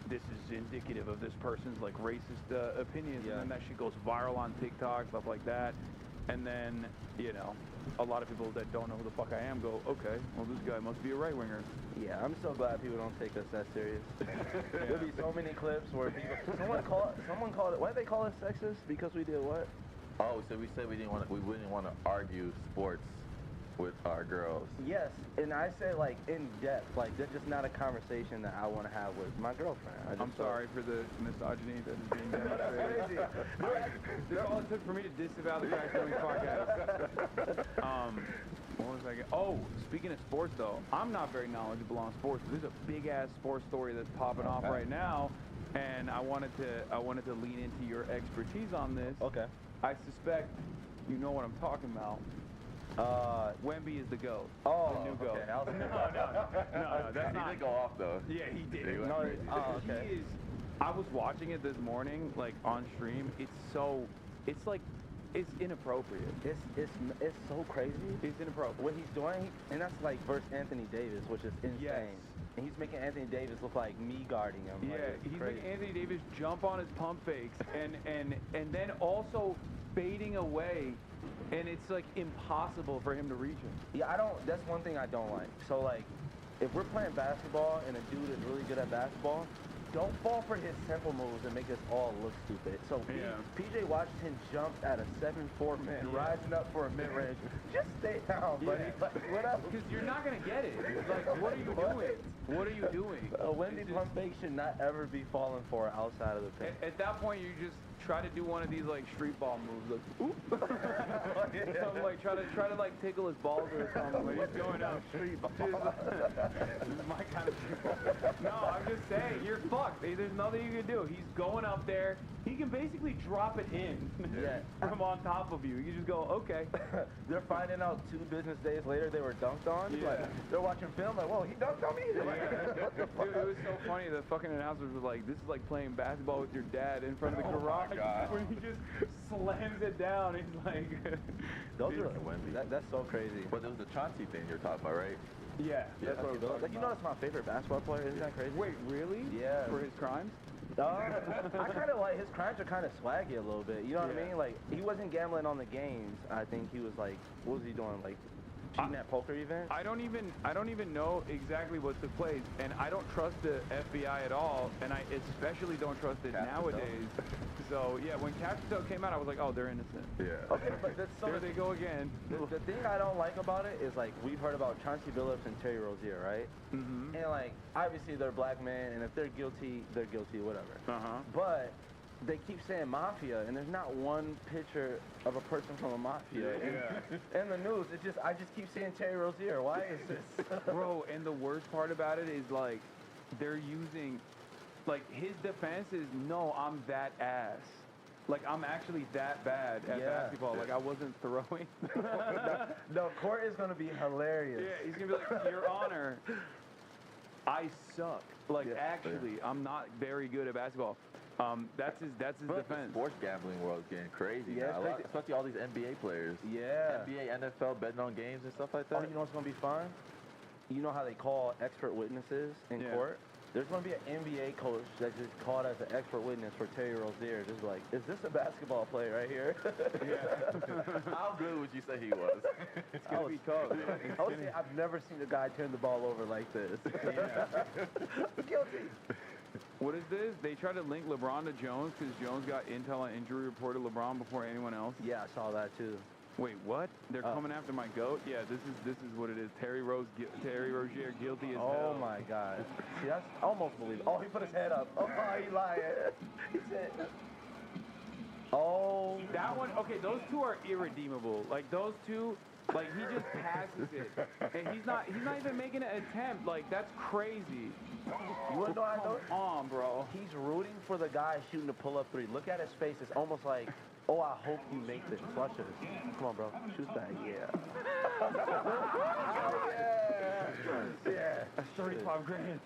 this is indicative of this person's like racist opinions, and then that shit goes viral on TikTok, stuff like that. And then, you know, a lot of people that don't know who the fuck I am go, okay, well this guy must be a right-winger. Yeah, I'm so glad people don't take us that serious. There'll be so many clips where people, someone called it, why did they call us sexist? Because we did what? Oh, so we said we wouldn't want to argue sports with our girls. Yes, and I say like in depth, like that's just not a conversation that I want to have with my girlfriend. I'm sorry for the misogyny that is being demonstrated. That's all it took for me to disavow the CRASHDUMMIES podcast. What was I oh, speaking of sports though, I'm not very knowledgeable on sports. There's a big ass sports story that's popping off right now, and I wanted to lean into your expertise on this. Okay. I suspect you know what I'm talking about. Wemby is the GOAT. Oh, the new GOAT. Okay. No, that's not. He did go off though. Yeah, he did. Okay. He is. I was watching it this morning, like on stream. It's like, it's inappropriate. It's so crazy. It's inappropriate. What he's doing, and that's like versus Anthony Davis, which is insane. Yes. And he's making Anthony Davis look like me guarding him. Yeah, like, he's crazy. making Anthony Davis jump on his pump fakes and then also fading away. And it's like impossible for him to reach him. Yeah, that's one thing I don't like. So like, if we're playing basketball and a dude is really good at basketball, don't fall for his simple moves and make us all look stupid. So PJ Washington jumped at a 7'4" man, rising up for a mid-range. Just stay down, buddy. Like, what else? Because you're not going to get it. It's like, what are you doing? What are you doing? A Wendy pump fake should not ever be falling for outside of the paint. At that point, you just try to do one of these like street ball moves, like oop. Something like try to like tickle his balls or something. Like he's going out street ball. This is my kind of street ball. No, I'm just saying, you're fucked. There's nothing you can do. He's going up there. He can basically drop it in from on top of you. You just go, okay. They're finding out 2 business days later they were dunked on. Yeah. Like, they're watching film like, whoa, he dunked on me. Dude, it was so funny. The fucking announcers were like, this is like playing basketball with your dad in front of the garage. When he just slams it down. He's like... Those are that's so crazy. But it was the Chauncey thing you're talking about, right? Yeah. That's what it was. Like, you know that's my favorite basketball player? Isn't that crazy? Wait, really? Yeah. For his crimes? I kind of like, his crimes are kind of swaggy a little bit. You know what I mean? Like, he wasn't gambling on the games. I think he was like, what was he doing? Like, cheating at poker events? I don't even know exactly what took place, and I don't trust the FBI at all, and I especially don't trust it nowadays. So yeah, when Captain came out, I was like, oh, they're innocent. Yeah. Okay, but that's there they go again. The thing I don't like about it is like we've heard about Chauncey Billups and Terry Rozier, right? Mm-hmm. And like obviously they're black men, and if they're guilty, whatever. But they keep saying mafia, and there's not one picture of a person from a mafia in the news. I just keep saying Terry Rozier. Why is this? Bro, and the worst part about it is like they're using, like his defense is, no, I'm that ass. Like I'm actually that bad at basketball. Like I wasn't throwing. No, court is gonna be hilarious. Yeah, he's gonna be like, Your Honor, I suck. Like actually, I'm not very good at basketball. That's his defense. The sports gambling world's getting crazy now. Especially all these NBA players. Yeah. NBA, NFL, betting on games and stuff like that. Oh, you know what's gonna be fun? You know how they call expert witnesses in court? There's going to be an NBA coach that just called as an expert witness for Terry Rozier. Just like, is this a basketball player right here? How good would you say he was? It's going to be tough. I would say I've never seen a guy turn the ball over like this. Guilty. What is this? They tried to link LeBron to Jones because Jones got intel on injury report of LeBron before anyone else. Yeah, I saw that too. Wait, what? They're coming after my GOAT? Yeah, this is what it is. Terry Rozier guilty as hell. Oh my God. See, that's almost believable. Oh, he put his head up. Oh, he lied. He said. Oh. That one. Okay, those two are irredeemable. Like those two. Like he just passes it, and he's not even making an attempt. Like that's crazy. You wanna know? Come on, bro. He's rooting for the guy shooting the pull-up three. Look at his face. It's almost like, oh, I hope you make this. Watch this. Come on, bro. Shoot that. Yeah. Yeah. That's 35 grand.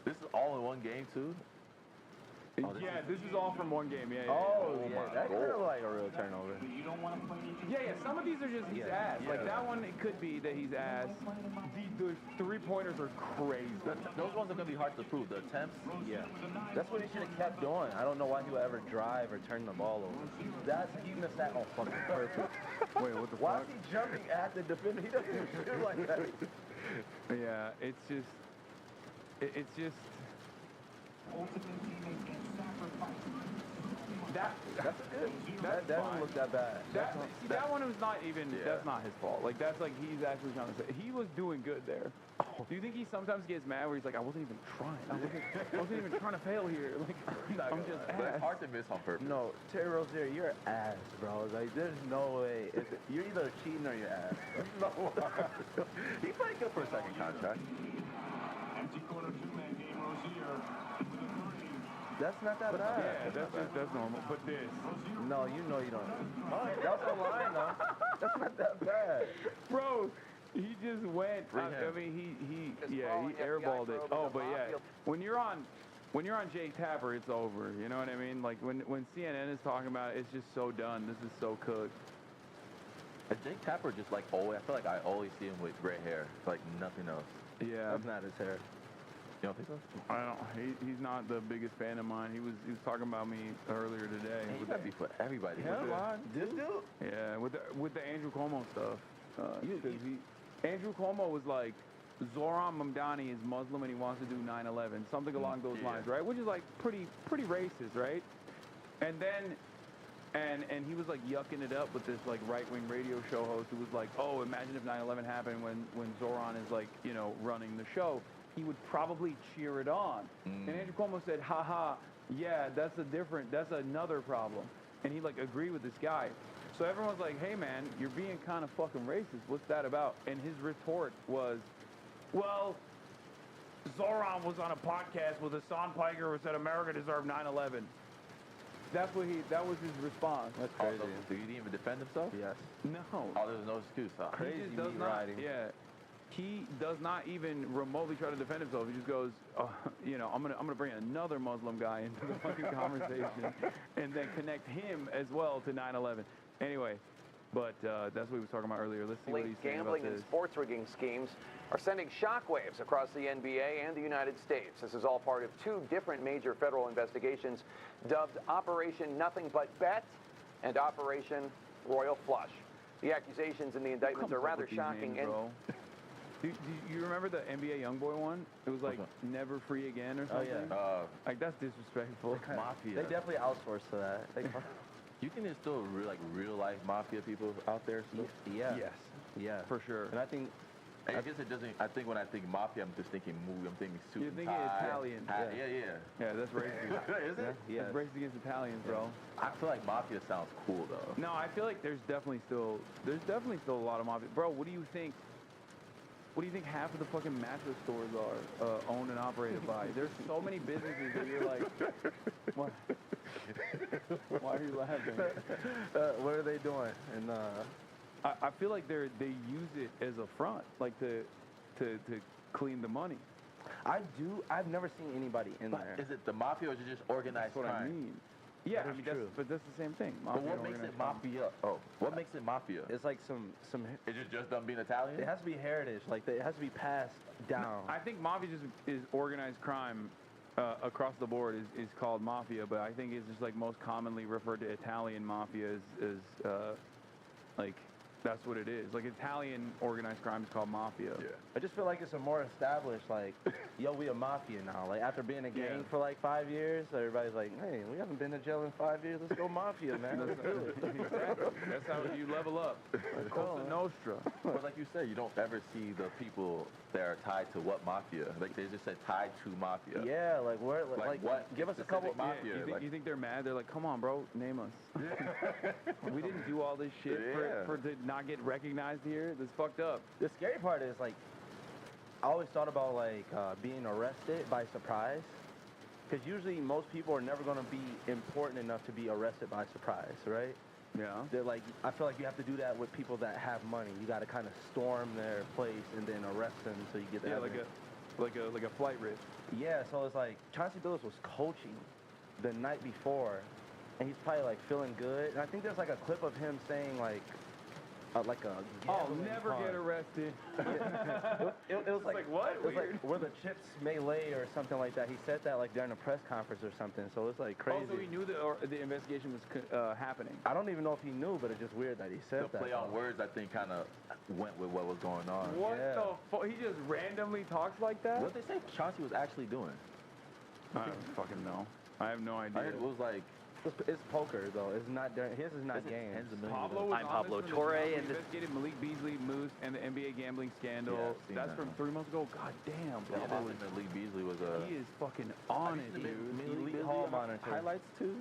This is all in one game too. Yeah, this is all from one game. Yeah. Oh, yeah. That's kind of like a real turnover. Yeah. Some of these are just he's ass. Like that one, it could be that he's ass. The three-pointers are crazy. Those ones are gonna be hard to prove. The attempts. Yeah. That's what he should have kept doing. I don't know why he would ever drive or turn the ball over. He missed that on fucking purpose. Wait, what the Why fuck? is he jumping at the defender? He doesn't even shoot like that. Yeah, it's just. That's good. That doesn't look that bad. That one was not even. That's not his fault. Like that's like he's actually trying to say he was doing good there. Do you think he sometimes gets mad where he's like, I wasn't even trying. I wasn't even trying to fail here. Like I'm just ass. It's hard to miss on purpose. No, Terry Rozier, you're ass, bro. Like there's no way. You're either cheating or you're ass. No. He played good for a second contract. Empty quarter two-man game, Rozier. That's not that bad. Yeah, that's normal. But this. No, you know you don't. That's a line, though. That's not that bad. Bro, he just went. I mean, he airballed it. Oh, but yeah, when you're on Jake Tapper, it's over. You know what I mean? Like when CNN is talking about it, it's just so done. This is so cooked. Jake Tapper just like always. I feel like I always see him with gray hair, like nothing else. Yeah, that's not his hair. You don't think so? I don't. He's not the biggest fan of mine. He was talking about me earlier today. Hey, you gotta be for everybody. This dude? Yeah, with the Andrew Cuomo stuff. Andrew Cuomo was like, Zohran Mamdani is Muslim and he wants to do 9/11, something along those lines, right? Which is like pretty racist, right? And then. And he was like yucking it up with this like right-wing radio show host who was like, oh, imagine if 9/11 happened when Zohran is like, you know, running the show. He would probably cheer it on. And Andrew Cuomo said, haha, yeah, that's another problem. And he like agreed with this guy. So everyone's like, hey man, you're being kind of fucking racist. What's that about? And his retort was, well, Zohran was on a podcast with Hasan who said America deserved 9/11. That was his response. That's crazy. So he didn't even defend himself? Yes. No. Oh, there's no excuse, huh? Crazy he does not, writing. Yeah. He does not even remotely try to defend himself. He just goes, you know, I'm gonna bring another Muslim guy into the fucking conversation, and then connect him as well to 9/11. Anyway, but that's what he was talking about earlier. Let's see what he's saying about Gambling and this. sports rigging schemes are sending shockwaves across the NBA and the United States. This is all part of two different major federal investigations dubbed Operation Nothing But Bet and Operation Royal Flush. The accusations in the indictments are rather shocking. Names, bro. Do you remember the NBA YoungBoy one? It was like never free again or something. Oh, yeah. Like that's disrespectful. Mafia. They definitely outsource to that. You think there's still real life mafia people out there still? Yeah. Yes. Yeah. For sure. And I think. I guess it doesn't. I think when I think mafia, I'm just thinking movie. I'm thinking suit. You're thinking Italian. Yeah. Yeah, that's racist. Is it? Yeah. That's racist against Italians, bro. I feel like mafia sounds cool though. No, I feel like there's definitely still a lot of mafia. Bro, what do you think? What do you think half of the fucking mattress stores are owned and operated by? There's so many businesses that you're like, what? Why are you laughing? What are they doing? And I feel like they use it as a front, like to clean the money. I've never seen anybody in there. Is it the mafia or is it just organized That's what crime? I mean. Yeah, I mean, but that's the same thing. But what makes it mafia? Oh, what makes it mafia? It's like some. Is it just them being Italian? It has to be heritage. Like it has to be passed down. I think mafia just is organized crime across the board is called mafia, but I think it's just like most commonly referred to Italian mafia as like that's what it is. Like Italian organized crime is called mafia. Yeah. I just feel like it's a more established, like, yo, we a mafia now. Like after being a gang for like 5 years, everybody's like, hey, we haven't been to jail in 5 years. Let's go mafia, man. Let's do it. Exactly. That's how you level up. Cosa Nostra. But like you said, you don't ever see the people that are tied to what mafia. Like they just said tied to mafia. Yeah, like where, like what? Give us a couple. Mafia. You think they're mad? They're like, come on, bro, name us. We didn't do all this shit for to not get recognized here. That's fucked up. The scary part is like, I always thought about like being arrested by surprise, because usually most people are never going to be important enough to be arrested by surprise, right? Yeah. They're like, I feel like you have to do that with people that have money. You got to kind of storm their place and then arrest them so you get the evidence. like a flight risk. Yeah, so it's like Chauncey Billups was coaching the night before, and he's probably like feeling good. And I think there's like a clip of him saying like a I'll never get arrested. It was like what? It was like where the chips may lay or something like that. He said that like during a press conference or something. So it's like crazy. Also, he knew the investigation was happening. I don't even know if he knew, but it's just weird that he said that. The play on words, I think, kind of went with what was going on. What the fuck? He just randomly talks like that? What did they say Chauncey was actually doing? I don't fucking know. I have no idea. It was like... It's poker though. It's not. His is not games. I'm Pablo Torre, and investigated Malik Beasley, Moose, and the NBA gambling scandal. Yeah, that's from 3 months ago. God damn, bro. Yeah, Malik Beasley was a... He is fucking on it, dude. Elite Hall monitor. Highlights too?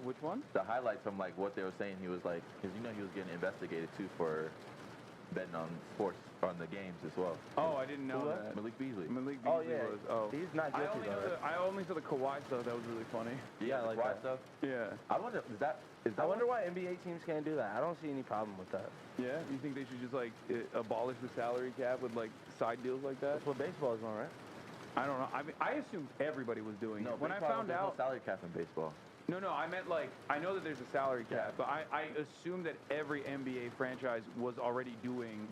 Which one? The highlights from like what they were saying. He was like, because you know he was getting investigated too for betting on sports on the games as well. Oh, I didn't know that. Malik Beasley. Malik Beasley was. Oh, he's not guilty though. I only saw the Kawhi stuff. That was really funny. Yeah, like that stuff. Yeah. I wonder, is that I wonder why NBA teams can't do that. I don't see any problem with that. Yeah? You think they should just like abolish the salary cap with like side deals like that? That's what baseball is on, right? I don't know. I mean, I assumed everybody was doing it. When I found out, no salary cap in baseball. No, I meant like, I know that there's a salary cap, but I assume that every NBA franchise was already doing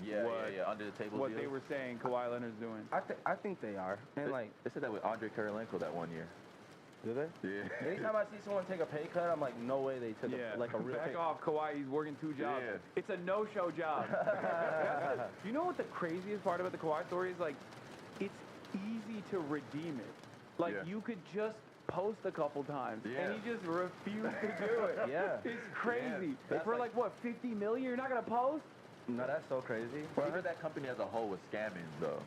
under the table what deals. they were saying Kawhi Leonard's doing. I think they are. And like they said that with Andre Kirilenko that one year. Do they? Yeah. Anytime I see someone take a pay cut, I'm like, no way they took a real Back pay. off, Kawhi. He's working 2 jobs. Yeah. It's a no-show job. You know what the craziest part about the Kawhi story is? Like, it's easy to redeem it. Like, you could just post a couple times, and he just refused to do it. It's crazy. For like what, 50 million? You're not gonna post? No, that's so crazy. Well, I heard that company as a whole was scamming though.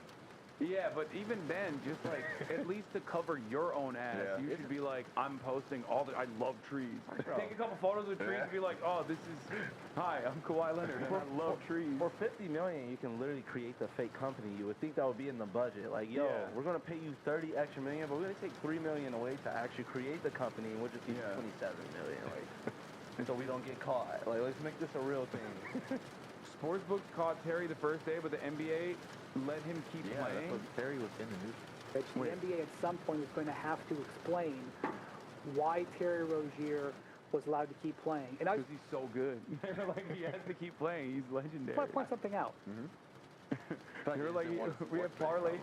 Yeah, but even then, just like at least to cover your own ass, you should be like, I'm posting all the. I love trees. Take a couple photos of trees and be like, oh, this is. Hi, I'm Kawhi Leonard. And I love trees. For 50 million, you can literally create the fake company. You would think that would be in the budget. Like, yo, we're gonna pay you 30 extra million, but we're gonna take 3 million away to actually create the company, and we'll just give you 27 million. Like, so we don't get caught. Like, let's make this a real thing. Sportsbooks caught Terry the first day, but the NBA let him keep playing. Terry was in the news. The NBA at some point is going to have to explain why Terry Rozier was allowed to keep playing. And because he's so good. Like, he has to keep playing. He's legendary. I want to point something out. You're like, we have parlays.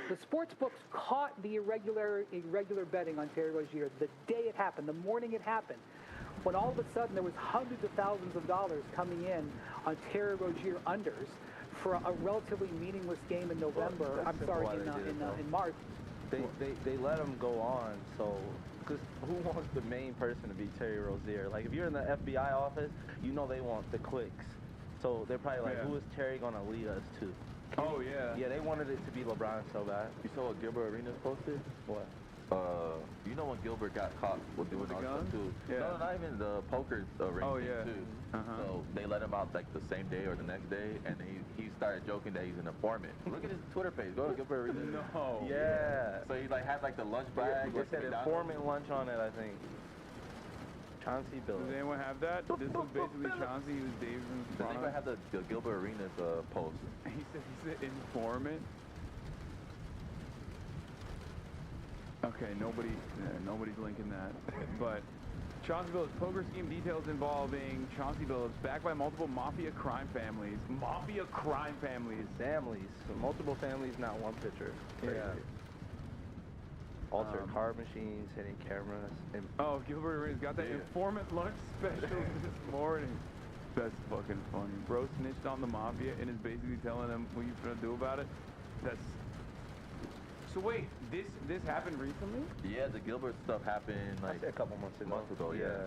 The sports books caught the irregular betting on Terry Rozier the day it happened, the morning it happened. when all of a sudden there was hundreds of thousands of dollars coming in on Terry Rozier unders for a relatively meaningless game in November. I'm sorry, in March. They let him go on, so because who wants the main person to be Terry Rozier? Like if you're in the FBI office, you know they want the clicks. So they're probably like, who is Terry gonna lead us to? Oh yeah. Yeah, they wanted it to be LeBron so bad. You saw what Gilbert Arenas posted? What? You know when Gilbert got caught with doing all stuff too? Yeah. No, not even the poker ring thing too. So they let him out like the same day or the next day, and he started joking that he's an informant. Look at his Twitter page. Go to Gilbert Arenas. No. Yeah. So he like had like the lunch bag. It said informant lunch on it, I think. Chauncey Billups. Does anyone have that? This was basically Chauncey. He was David's. Does anyone have the Gilbert Arenas post? He said informant. Okay, nobody's linking that. But Chauncey Billups, poker scheme details involving Chauncey Billups, backed by multiple mafia crime families. Mafia crime families. Families. So multiple families, not one picture. Crazy. Yeah. Altered card machines, hitting cameras. Oh, Gilbert Arenas got that informant lunch special this morning. That's fucking funny. Bro snitched on the mafia and is basically telling them what you gonna do about it. That's... So wait, this happened recently? Yeah, the Gilbert stuff happened like a couple months ago. Yeah.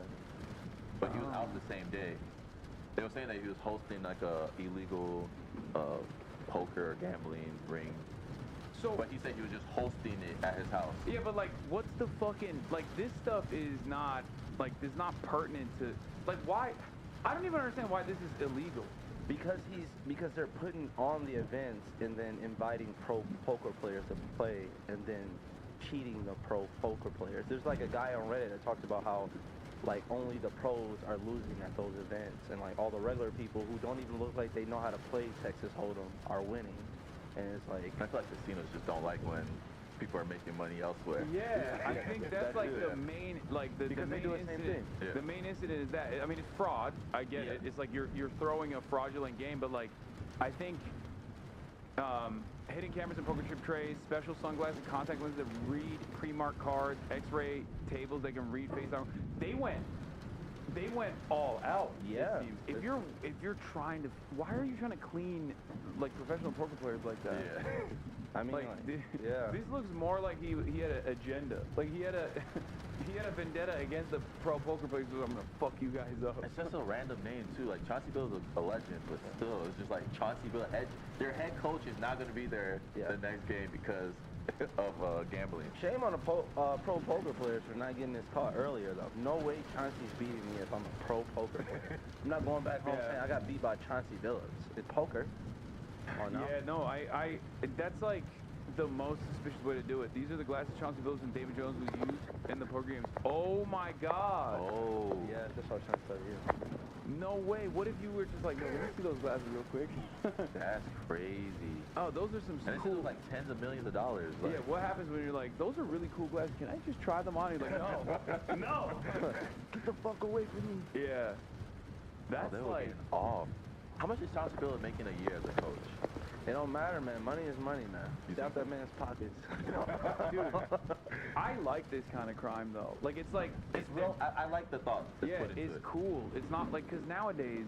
But he was out the same day. They were saying that he was hosting like a illegal poker gambling ring. So, but he said he was just hosting it at his house. Yeah, but like, what's the fucking, like, this stuff is not, like, is not pertinent to, like, why? I don't even understand why this is illegal. Because they're putting on the events and then inviting pro poker players to play and then cheating the pro poker players. There's like a guy on Reddit that talks about how like only the pros are losing at those events and like all the regular people who don't even look like they know how to play Texas Hold'em are winning. And it's like I feel like casinos just don't like when people are making money elsewhere. Yeah, I think that's like the main, like the main incident. The main incident is that, I mean, it's fraud. I get it. It's like you're throwing a fraudulent game, but like, I think hidden cameras and poker chip trays, special sunglasses, contact lenses that read pre-marked cards, X-ray tables that can read face down. They went all out. Yeah. If you're trying to, why are you trying to clean like professional poker players like that? Yeah. I mean, this looks more like he had an agenda. Like he had a vendetta against the pro poker players. I'm gonna fuck you guys up. It's just a random name too. Like Chauncey Billups is a legend, but still, it's just like Chauncey Billups. Their head coach is not gonna be there the next game because of gambling. Shame on the pro poker players for not getting this caught earlier though. No way Chauncey's beating me if I'm a pro poker player. I'm not going back home saying I got beat by Chauncey Billups. It's poker. No? Yeah, no, that's like the most suspicious way to do it. These are the glasses Chauncey Billups and David Jones will use in the poker games. Oh my God. Oh. Yeah, that's what I was trying to tell you. No way. What if you were just like, no, let me see those glasses real quick. That's crazy. Oh, those are some cool. Like tens of millions of dollars. Like. Yeah, what happens when you're like, those are really cool glasses. Can I just try them on? You're like, no. No. Get the fuck away from me. Yeah. That's like off. How much is Chauncey Billups making a year as a coach? It don't matter, man. Money is money, man. Stop that man's pockets. Dude, I like this kind of crime, though. Like, it's like... It's real. I like the thought. Yeah, it's cool. It's not like... Because nowadays,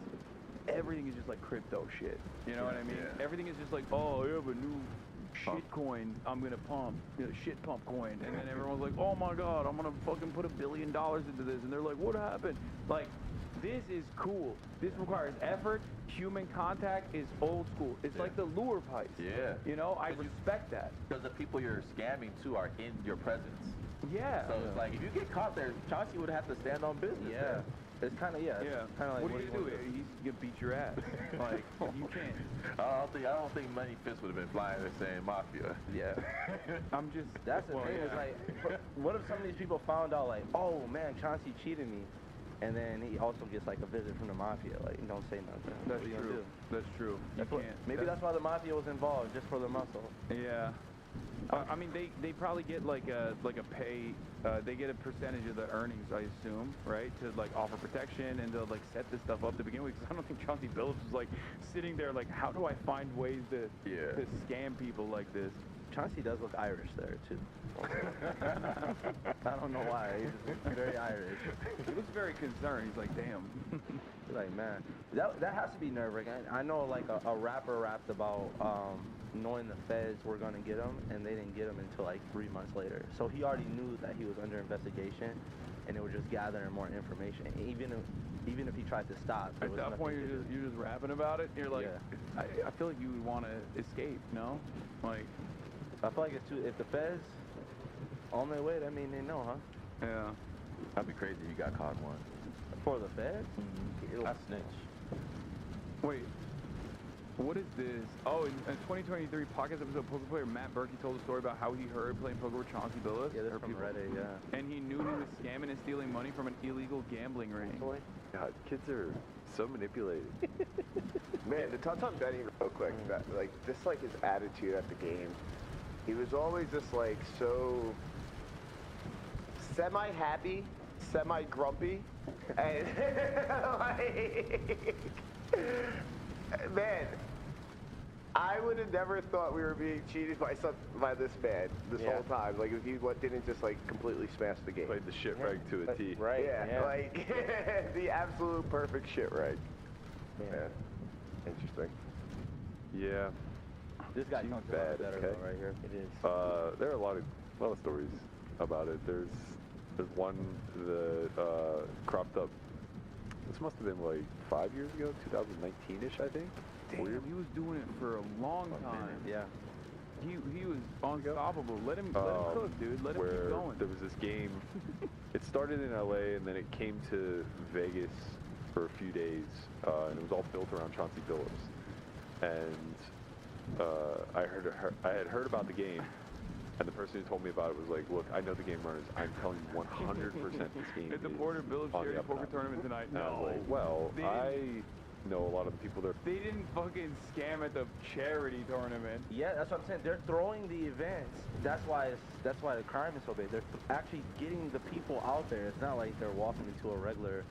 everything is just like crypto shit. You know what I mean? Yeah. Everything is just like, oh, I have a new shit coin I'm going to pump. You know, shit pump coin. And then everyone's like, oh, my God, I'm going to fucking put $1 billion into this. And they're like, what happened? Like... This is cool. This requires effort. Human contact is old school. It's like the lure pipes. Yeah. You know, I respect that. Because the people you're scamming too are in your presence. Yeah. So it's like, if you get caught there, Chauncey would have to stand on business. Yeah. It's kind of, kind of like, what do you do? He's gonna beat your ass. Like, you can't. I don't think Money Fist would have been flying there saying mafia. Yeah. I'm just. That's the thing. It's like, what if some of these people found out, like, oh man, Chauncey cheated me, and then he also gets like a visit from the mafia, like, don't say nothing. That's true. That's true. Maybe that's why the mafia was involved, just for the muscle. Yeah. I mean, they probably get like a pay. They get a percentage of the earnings, I assume, right? To like offer protection and to like set this stuff up to begin with. Because I don't think Chauncey Billups was like sitting there like, how do I find ways to scam people like this? Chauncey does look Irish there too. I don't know why. He just looks very Irish. He looks very concerned. He's like, damn. He's like, man, that has to be nerve-wracking. I know like a rapper rapped about knowing the feds were gonna get him, and they didn't get him until like 3 months later. So he already knew that he was under investigation, and they were just gathering more information. Even if he tried to stop, at that point you're just rapping about it. You're like, yeah. I feel like you would want to escape. No, like I feel like it's too. If the feds on their way, that mean they know, huh? Yeah. That'd be crazy if you got caught one. For the feds? That's snitch. Wait. What is this? Oh, in 2023 podcast episode, poker player Matt Berkey told a story about how he heard playing poker with Chauncey Billups. Yeah, that's from Reddit, yeah. And he knew he was scamming and stealing money from an illegal gambling ring. God, kids are so manipulated. Man, to touch on Benny real quick, that, like, just like his attitude at the game, he was always just like so semi-happy, semi-grumpy, and like, man, I would have never thought we were being cheated by this man this whole time. Like, if he didn't just like completely smash the game. Played the shit reg to a T. Right. Yeah. Like the absolute perfect shit reg. Yeah. Interesting. Yeah. This guy seems talks bad. better Okay. though, right here. It is. There are a lot of stories about it. There's one that cropped up. This must have been like 5 years ago, 2019-ish, I think. Damn, he was doing it for a long time. Yeah. He was unstoppable. Let him cook, dude. Let him keep going. There was this game. It started in LA and then it came to Vegas for a few days, and it was all built around Chauncey Billups. And I had heard about the game, and the person who told me about it was like, "Look, I know the game runners. I'm telling you 100% this game At the is Porter Billups on the charity up and poker up." tournament tonight. And I was No. like, well, I know a lot of the people there. They didn't fucking scam at the charity tournament. Yeah, that's what I'm saying. They're throwing the events. That's why the crime is so big. They're actually getting the people out there. It's not like they're walking into a regular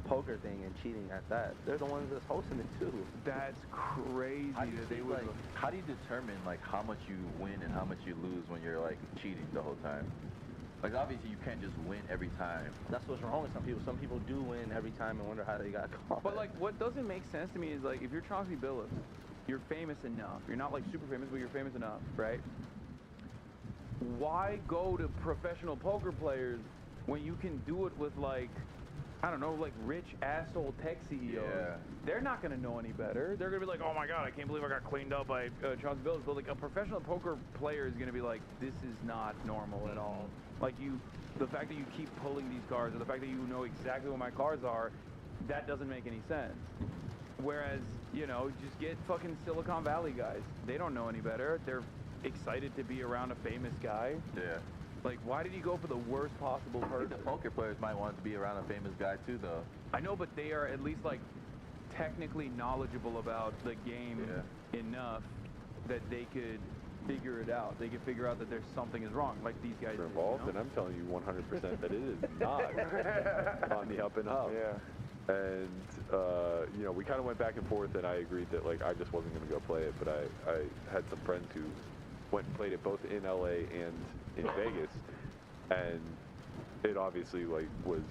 poker thing and cheating at that. They're the ones that's hosting it too. That's crazy that they would. How do you determine like how much you win and how much you lose when you're like cheating the whole time? Like obviously you can't just win every time. That's what's wrong with some people. Some people do win every time and wonder how they got caught. But like, what doesn't make sense to me is like, if you're Chauncey Billups, you're famous enough. You're not like super famous, but you're famous enough, right? Why go to professional poker players when you can do it with like, I don't know, like rich asshole tech CEOs? Yeah. They're not gonna know any better. They're gonna be like, oh my god, I can't believe I got cleaned up by Chauncey Billups. But like a professional poker player is gonna be like, this is not normal at all. Like the fact that you keep pulling these cards, or the fact that you know exactly what my cards are, that doesn't make any sense. Whereas, you know, just get fucking Silicon Valley guys. They don't know any better. They're excited to be around a famous guy. Yeah. Like, why did he go for the worst possible person? I think the poker players might want to be around a famous guy too, though. I know, but they are at least like technically knowledgeable about the game enough that they could figure it out. They could figure out that there's something is wrong, like these guys are involved, and I'm telling you 100% that it is not on the up and up. Yeah. And you know, we kind of went back and forth, and I agreed that like I just wasn't going to go play it, but I had some friends who went and played it both in LA and in Vegas, and it obviously like was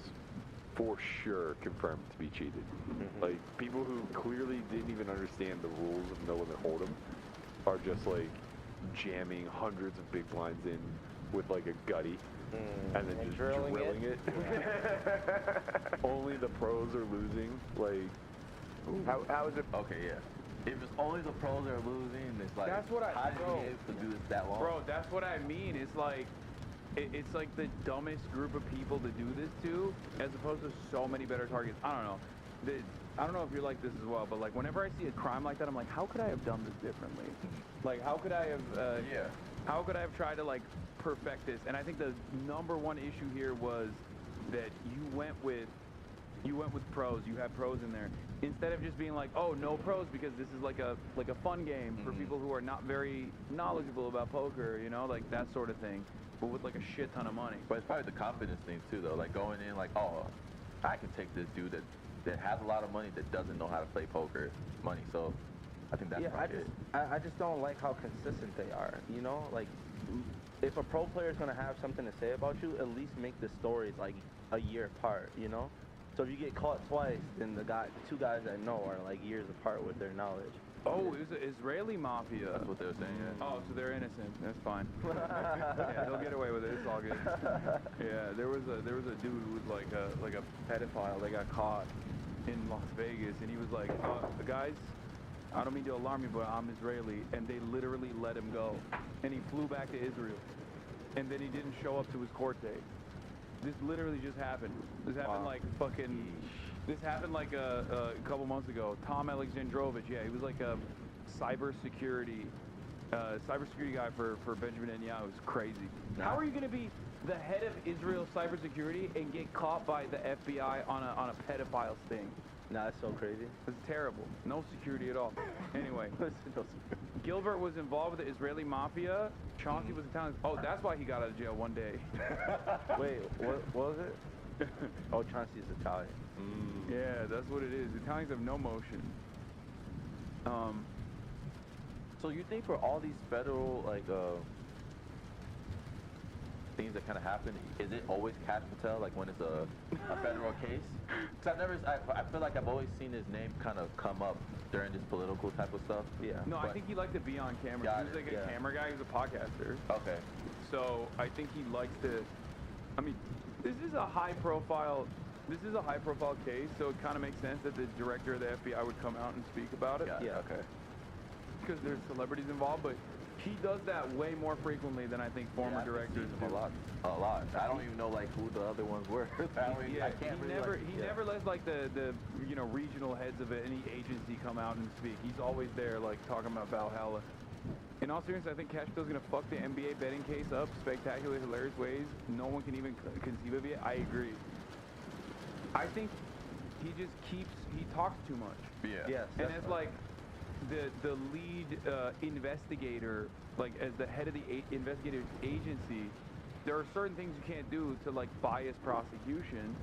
for sure confirmed to be cheated. Like people who clearly didn't even understand the rules of no limit hold'em are just like jamming hundreds of big blinds in with like a gutty and then just drilling it. Only the pros are losing. Like, how is it? Okay, yeah. If it's only the pros that are losing, it's like, that's what how did you be able to do this that long? Bro, that's what I mean. It's like, it's like the dumbest group of people to do this to, as opposed to so many better targets. I don't know. I don't know if you're like this as well, but like whenever I see a crime like that, I'm like, how could I have done this differently? Like, how could I have? How could I have tried to like perfect this? And I think the #1 issue here was that you went with pros. You have pros in there instead of just being like, oh, no pros because this is like a fun game for people who are not very knowledgeable about poker. You know, like that sort of thing, but with like a shit ton of money. But it's probably the confidence thing too, though. Like going in like, oh, I can take this dude that has a lot of money that doesn't know how to play poker money. So I think that's I just don't like how consistent they are. You know, like if a pro player is gonna have something to say about you, at least make the stories like a year apart. You know, so if you get caught twice, then the two guys that know are like years apart with their knowledge. Oh, it was the Israeli mafia. That's what they were saying, yeah. Oh, so they're innocent. That's fine. Yeah, they'll get away with it. It's all good. Yeah, there was a dude who was like a pedophile. They got caught in Las Vegas, and he was like, guys, I don't mean to alarm you, but I'm Israeli, and they literally let him go, and he flew back to Israel, and then he didn't show up to his court date. This literally just happened. This happened like fucking. This happened like a couple months ago. Tom Alexandrovich, yeah, he was like a cybersecurity guy for Benjamin Netanyahu. It's crazy. How are you going to be the head of Israel cybersecurity and get caught by the FBI on a pedophile sting? Nah, that's so crazy. It's terrible. No security at all. Anyway, Gilbert was involved with the Israeli mafia. Chauncey was Italian. Oh, that's why he got out of jail one day. Wait, what was it? Oh, Chauncey's Italian. Yeah, that's what it is. Italians have no motion. So you think for all these federal things that kind of happen, is it always Cash Patel, like when it's a federal case? Because I feel like I've always seen his name kind of come up during this political type of stuff. Yeah. No, I think he liked to be on camera. He was like a camera guy. He was a podcaster. Okay. So I think he likes to. I mean, this is a high profile case, so it kind of makes sense that the director of the FBI would come out and speak about it. Yeah. Okay. Because there's celebrities involved, but he does that way more frequently than I think former directors do. A lot. I don't even know like who the other ones were. He never lets like the regional heads of any agency come out and speak. He's always there like talking about Valhalla. In all seriousness, I think Cash Patel's gonna fuck the NBA betting case up spectacular, hilarious ways no one can even conceive of it. I agree. I think he talks too much. Yeah. Yes. And as like the lead investigator, like as the head of the investigative agency, there are certain things you can't do to like bias prosecution,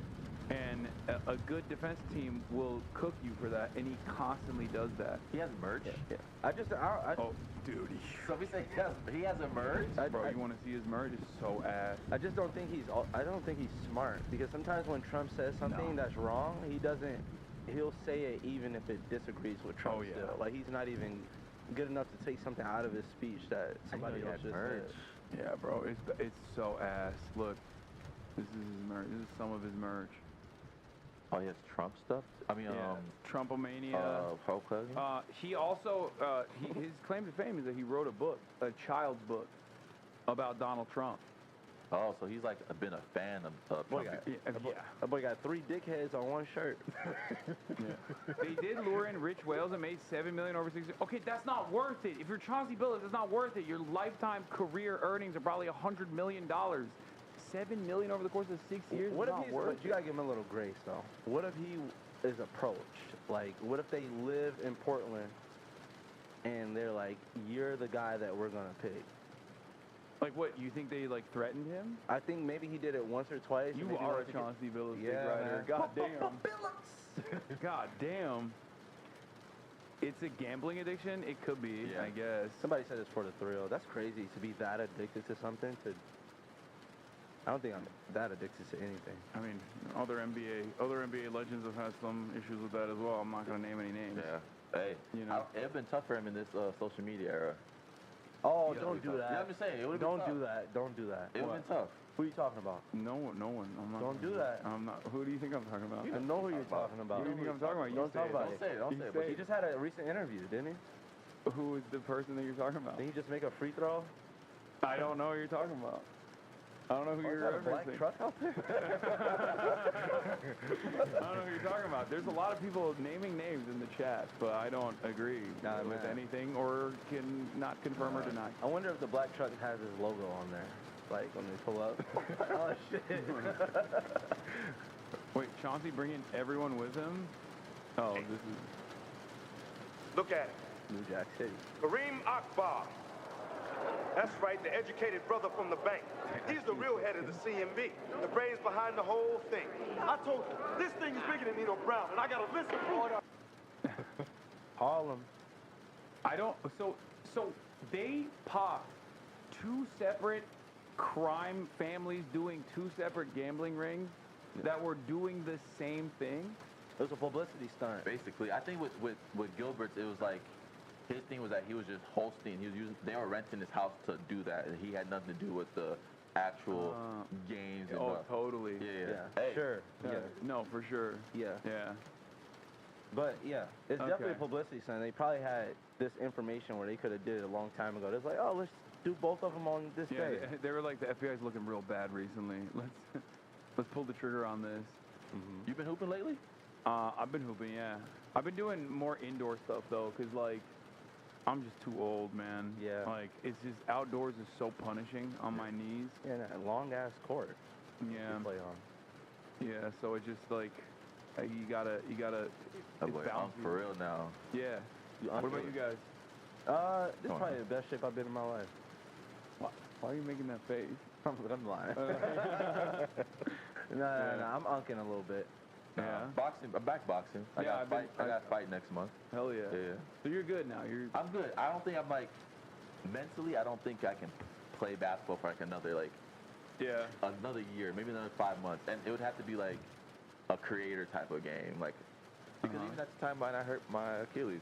and a good defense team will cook you for that, and he constantly does that. He has merch. Yeah. Oh, dude. So we say he has a merch. Bro, you want to see his merch? It's so ass. I just don't think he's smart, because sometimes when Trump says something that's wrong, he'll say it even if it disagrees with Trump. Still. Like he's not even good enough to take something out of his speech that somebody else just said. Yeah, bro, it's so ass. Look, this is his merch. This is some of his merch. Oh, he has Trump stuff? I mean, Trumpomania. Hulk Hogan? He also, his claim to fame is that he wrote a book, a child's book, about Donald Trump. Oh, so he's like been a fan of Trump. That boy got 3 dickheads on one shirt. They did lure in Rich Wales and made $7 million over 6 years. Okay, that's not worth it. If you're Chauncey Billups, it's not worth it. Your lifetime career earnings are probably $100 million. $7 million over the course of 6 years. What if you gotta give him a little grace though? What if he is approached? Like, what if they live in Portland and they're like, "You're the guy that we're gonna pick"? Like what? You think they like threatened him? I think maybe he did it once or twice. You are a Chauncey Billups big rider. God damn. God damn. It's a gambling addiction? It could be, I guess. Somebody said it's for the thrill. That's crazy to be that addicted to something. I don't think I'm that addicted to anything. I mean, other NBA legends have had some issues with that as well. I'm not going to name any names. Yeah. Hey, it's been tough for him in this social media era. Oh, don't do that. Yeah, I'm just saying, it would have been tough. Don't do that. Don't do that. It would have been tough. Who are you talking about? No one. I'm not. Don't do that. I'm not. Who do you think I'm talking about? I know who you're talking about. Who do you think I'm talking about? Don't talk about it. Don't say it. He just had a recent interview, didn't he? Who is the person that you're talking about? Did he just make a free throw? I don't know who you're talking about. I don't know who you're referencing. Black truck out there? I don't know who you're talking about. There's a lot of people naming names in the chat, but I don't agree with anything or can not confirm or deny. I wonder if the black truck has his logo on there, like when they pull up. Oh, shit. Wait, Chauncey bringing everyone with him? Oh, this is... Look at it. New Jack City. Kareem Akbar. That's right, the educated brother from the bank. He's the real head of the CMB, the brains behind the whole thing. I told you, this thing is bigger than Nino Brown, and I got a list of all that. Harlem. I don't. So they popped 2 separate crime families doing 2 separate gambling rings that were doing the same thing. It was a publicity stunt. Basically, I think with Gilbert's, it was like his thing was that he was just hosting. He was using. They were renting his house to do that, and he had nothing to do with the actual games. And Totally. Yeah. Hey. Sure. Yeah. No, for sure. Yeah. Yeah. But yeah, it's definitely a publicity stunt. They probably had this information where they could have did it a long time ago. It's like, oh, let's do both of them on this day. They were like, the FBI's looking real bad recently. Let's pull the trigger on this. You been hooping lately? I've been hooping, yeah. I've been doing more indoor stuff though, cause like I'm just too old, man. Yeah. Like it's just outdoors is so punishing on my knees. Yeah, and a long ass court. Yeah. To play on. Yeah. So it's just like you gotta. I'm for real now. Yeah. What about you guys? This is probably the best shape I've been in my life. Why are you making that face? I'm lying. No, I'm unking a little bit. Yeah. Boxing. I'm back boxing. I got a fight next month. Hell yeah. Yeah. So you're good now. I'm good. I don't think I'm like mentally. I don't think I can play basketball for like another year, maybe another 5 months, and it would have to be like a creator type of game, like because even at the time when I hurt my Achilles,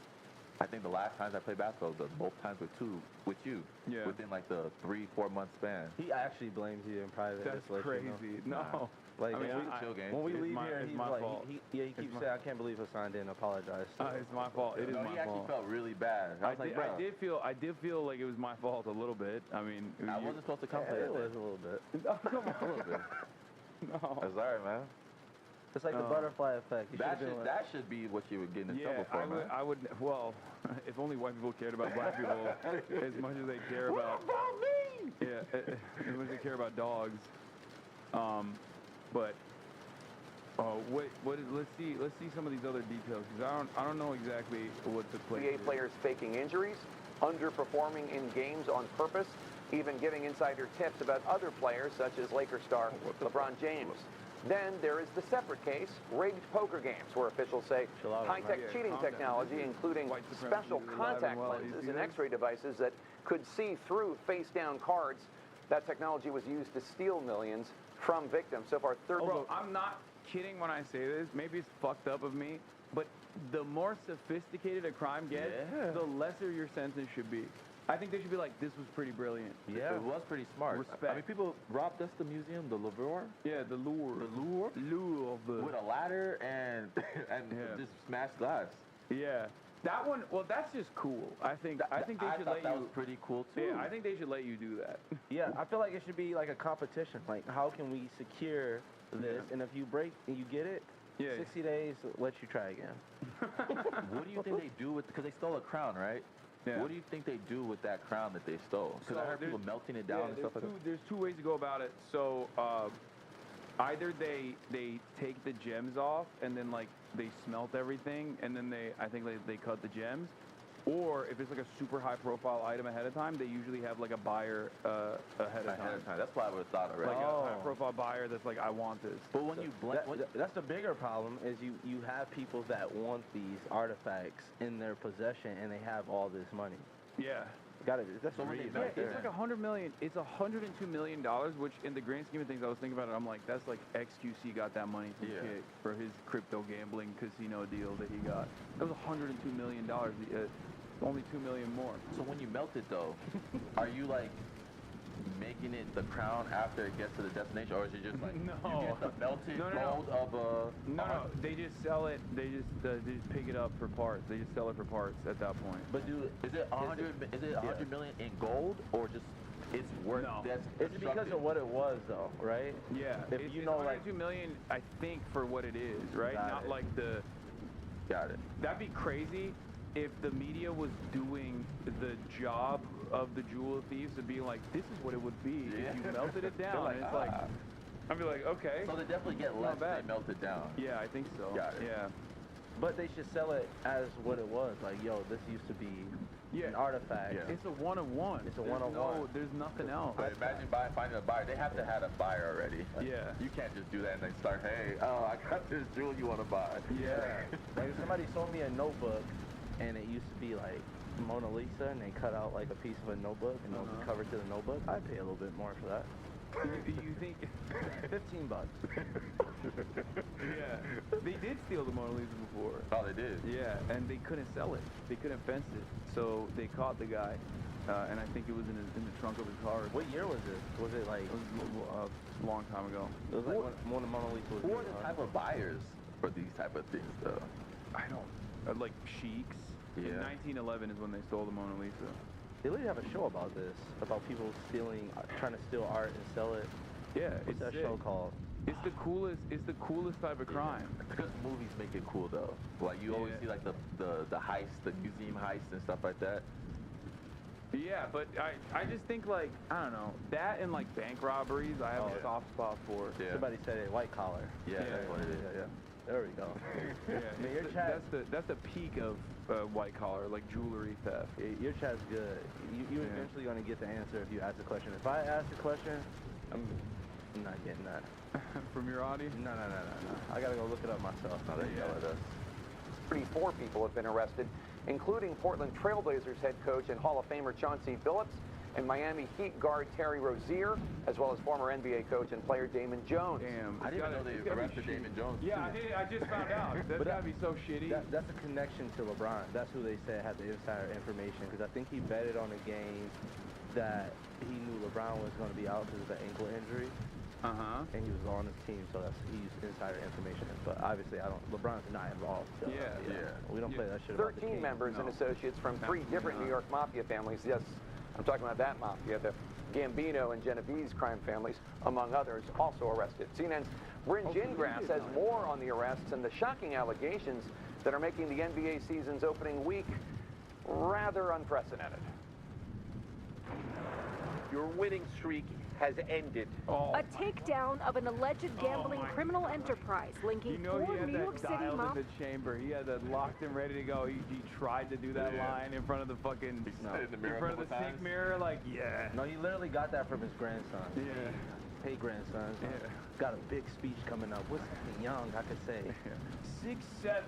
I think the last times I played basketball was both times with you. Yeah. Within like the 3-4 month span. He actually blames you in private. That's crazy. No. Like, I mean, when we leave here, it's he's my like, fault. he keeps saying, I can't believe Hasan didn't apologize. It's my fault. It is my fault. He actually felt really bad. I did feel like it was my fault a little bit. I mean, I wasn't supposed to come play. It was a little bit. Oh, come on. A little bit. No. That's all right, man. It's like the butterfly effect. That should be what you would get in trouble for, man. I would. Well, if only white people cared about black people as much as they care about. What about me? Yeah, as much as they care about dogs. But let's see some of these other details because I don't know exactly what took place. NBA players faking injuries, underperforming in games on purpose, even giving insider tips about other players such as Lakers star LeBron James. Then there is the separate case, rigged poker games, where officials say high-tech cheating technology, including special contact lenses and X-ray devices that could see through face-down cards. That technology was used to steal millions from victims. So far, I'm not kidding when I say this. Maybe it's fucked up of me, but the more sophisticated a crime gets, the lesser your sentence should be. I think they should be like, this was pretty brilliant. Yeah, it was pretty smart. Respect. I mean, people robbed us the museum, the Louvre. Yeah, the Louvre. With a ladder and just smashed glass. Yeah. That one, well, that's just cool. I think they should let you. That was pretty cool too. Yeah, I think they should let you do that. Yeah, I feel like it should be like a competition. Like, how can we secure this? And if you break and you get it, 60 days, let you try again. What do you think they do with? Because they stole a crown, right? Yeah. What do you think they do with that crown that they stole? Because I heard people melting it down and stuff like that. There's 2 ways to go about it. So either they take the gems off and then like they smelt everything and then I think they cut the gems, or if it's like a super high profile item ahead of time, they usually have like a buyer ahead of time. That's what I would have thought already. Like a high profile buyer that's like, I want this. But when you that's the bigger problem is you have people that want these artifacts in their possession and they have all this money. Yeah. That's so it's like $100 million. It's $102 million, which in the grand scheme of things, I was thinking about it. I'm like, that's like XQC got that money from Kick for his crypto gambling casino deal that he got. That was $102 million. Only $2 million more. So when you melt it though, are you like making it the crown after it gets to the destination, or is it just like you get the melted gold of a? No, they just sell it. They just pick it up for parts. They just sell it for parts at that point. But is it 100 million in gold, or just it's worth? No. It's because of what it was though, right? Yeah. If you know, like $102 million, I think, for what it is, right? Not like the. Got it. That'd be crazy if the media was doing the job of the jewel thieves of being like, this is what it would be if you melted it down. Like, it's like, I'd be like, okay. So they definitely get less if they melt it down. Yeah, I think so. Got it. Yeah. But they should sell it as what it was. Like, yo, this used to be an artifact. Yeah. It's a one-of-one. It's a one-of-one. There's nothing else. But imagine finding a buyer. They have to have a buyer already. Like, yeah. You can't just do that and then start, hey, I got this jewel you want to buy. Yeah. Like if somebody sold me a notebook and it used to be like Mona Lisa and they cut out like a piece of a notebook and they'll cover to the notebook, I'd pay a little bit more for that. You think $15? Yeah, they did steal the Mona Lisa before. Oh, they did? Yeah, and they couldn't sell it. They couldn't fence it. So they caught the guy, and I think it was in the trunk of his car. What year was this? Was it like... It was a long time ago. It was like when the Mona Lisa was... Who are the type of buyers for these type of things, though? I don't... like sheiks. Yeah. 1911 is when they stole the Mona Lisa. They literally have a show about this, about people stealing, trying to steal art and sell it. Yeah, What's that show called? It's the coolest. It's the coolest type of crime. Because movies make it cool though. Like you always see like the heist, the museum heist and stuff like that. Yeah, but I just think like I don't know that and like bank robberies. I have a soft spot for. Yeah. Somebody said it, white collar. Yeah, that's what it is. Yeah. There we go. Yeah, Man, your chat, that's the peak of white collar, like jewelry theft. your chat's good. You eventually gonna get the answer if you ask the question. If I ask the question, I'm not getting that. From your audience? No. I gotta go look it up myself. Oh, there you go with us. 34 people have been arrested, including Portland Trailblazers head coach and Hall of Famer Chauncey Billups and Miami Heat guard Terry Rozier, as well as former NBA coach and player Damon Jones. Damn. I didn't know they arrested Damon Jones. Yeah, I just found out. That's gotta be so shitty. That's a connection to LeBron. That's who they said had the insider information, because I think he betted on a game that he knew LeBron was going to be out because of the ankle injury. And he was on his team, so he used insider information. But obviously, LeBron's not involved. So, we don't play that shit. 13 members and associates from 3 different New York mafia families. Yes, I'm talking about that mafia, the Gambino and Genovese crime families, among others, also arrested. CNN's Bryn Gingras has more on the arrests and the shocking allegations that are making the NBA season's opening week rather unprecedented. Your winning streak has ended. A takedown of an alleged gambling criminal enterprise linking 4 New York City in the chamber. He had that locked and ready to go. He tried to do that line in front of the fucking in front of the sink mirror. Like, No, he literally got that from his grandson. Yeah. Hey, grandson. Yeah. Got a big speech coming up. What's young? I could say 6'7". 6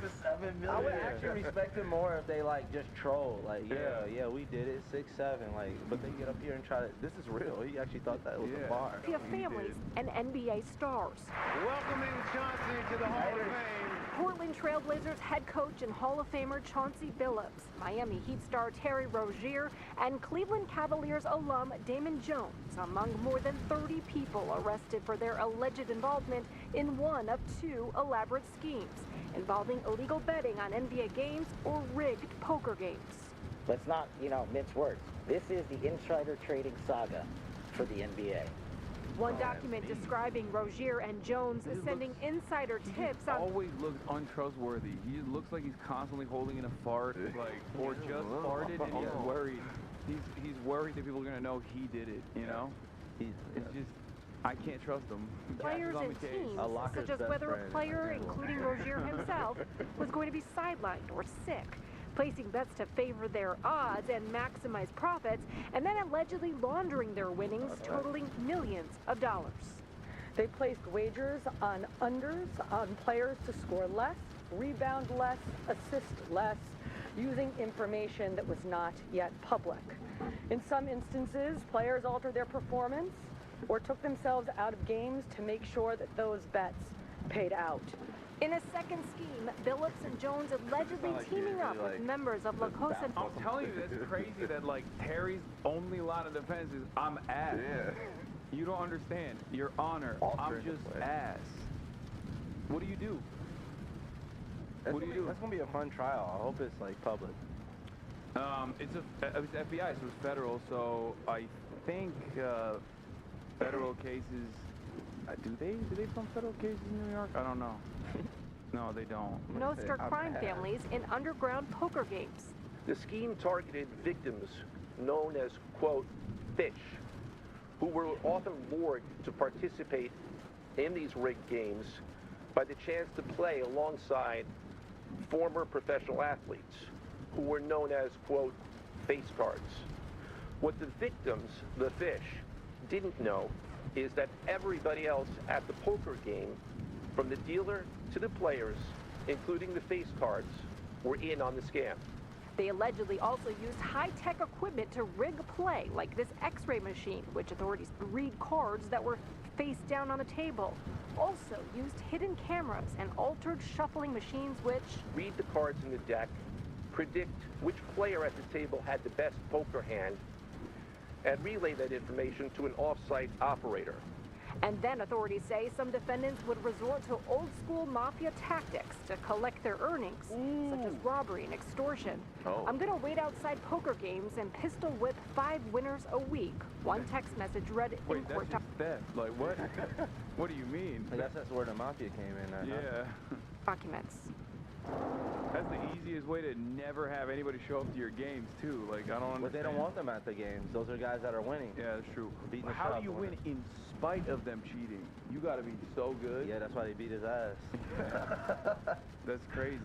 to 7 million. I would actually respect him more if they like just troll. Like, yeah, we did it. 6'7". Like, but they get up here and try to. This is real. He actually thought that was a bar. Families and NBA stars. Welcoming Chauncey to the Hall of Fame. Portland Trailblazers head coach and Hall of Famer Chauncey Billups, Miami Heat star Terry Rozier, and Cleveland Cavaliers alum Damon Jones, among more than 30 people arrested for their alleged involvement in one of 2 elaborate schemes involving illegal betting on NBA games or rigged poker games. Let's not, mince words. This is the insider trading saga for the NBA. One document describing Rozier and Jones sending insider tips on... always looks untrustworthy. He looks like he's constantly holding in a fart, like, or just farted, and he's worried. He's worried that people are gonna know he did it. It's just I can't trust him. Players and teams, such as whether a player, including Rozier himself, was going to be sidelined or sick, placing bets to favor their odds and maximize profits, and then allegedly laundering their winnings, totaling millions of dollars. They placed wagers on unders on players to score less, rebound less, assist less, using information that was not yet public. In some instances, players altered their performance or took themselves out of games to make sure that those bets paid out. In a second scheme, Billups and Jones allegedly teaming up with members of La Cosa. I'm telling you, that's crazy that, like, Terry's only line of defense is, I'm ass. Yeah. You don't understand. Your honor. I'm just ass. What do you do? What do you do? That's going to be a fun trial. I hope it's, like, public. It's FBI, so it's federal, so I think federal cases... Do they film federal cases in New York? I don't know. No, they don't. Nostra crime families in underground poker games. The scheme targeted victims known as, quote, fish, who were often lured to participate in these rigged games by the chance to play alongside former professional athletes who were known as, quote, face cards. What the victims, the fish, didn't know is that everybody else at the poker game, from the dealer to the players, including the face cards, were in on the scam. They allegedly also used high-tech equipment to rig play, like this X-ray machine, which authorities read cards that were face down on the table. Also used hidden cameras and altered shuffling machines which read the cards in the deck, predict which player at the table had the best poker hand, and relay that information to an off-site operator. And then authorities say some defendants would resort to old-school mafia tactics to collect their earnings, such as robbery and extortion. I'm going to wait outside poker games and pistol whip 5 winners a week. One text message read Wait, in that's court. just theft. Like, what? What do you mean? I guess that's where the mafia came in. Yeah. Documents. That's the easiest way to never have anybody show up to your games, too. Like, I don't understand. But they don't want them at the games. Those are guys that are winning. Yeah, that's true. Beating the How shit do you out win the in spite of them cheating? You got to be so good. Yeah, that's why they beat his ass. That's crazy.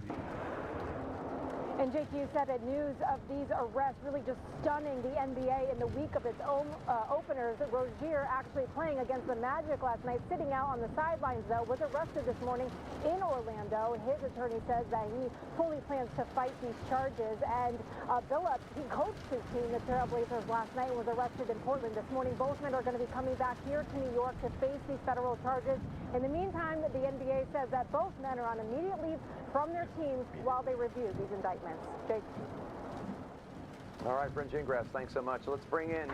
And Jake, you said that news of these arrests really just stunning the NBA in the week of its own openers. Rozier actually playing against the Magic last night, sitting out on the sidelines, though, was arrested this morning in Orlando. His attorney says that he fully plans to fight these charges. And Billups, he coached his team, the Trailblazers, last night and was arrested in Portland this morning. Both men are going to be coming back here to New York to face these federal charges. In the meantime, the NBA says that both men are on immediate leave from their teams while they review these indictments. Jake. All right, Brent Gingras, thanks so much. Let's bring in,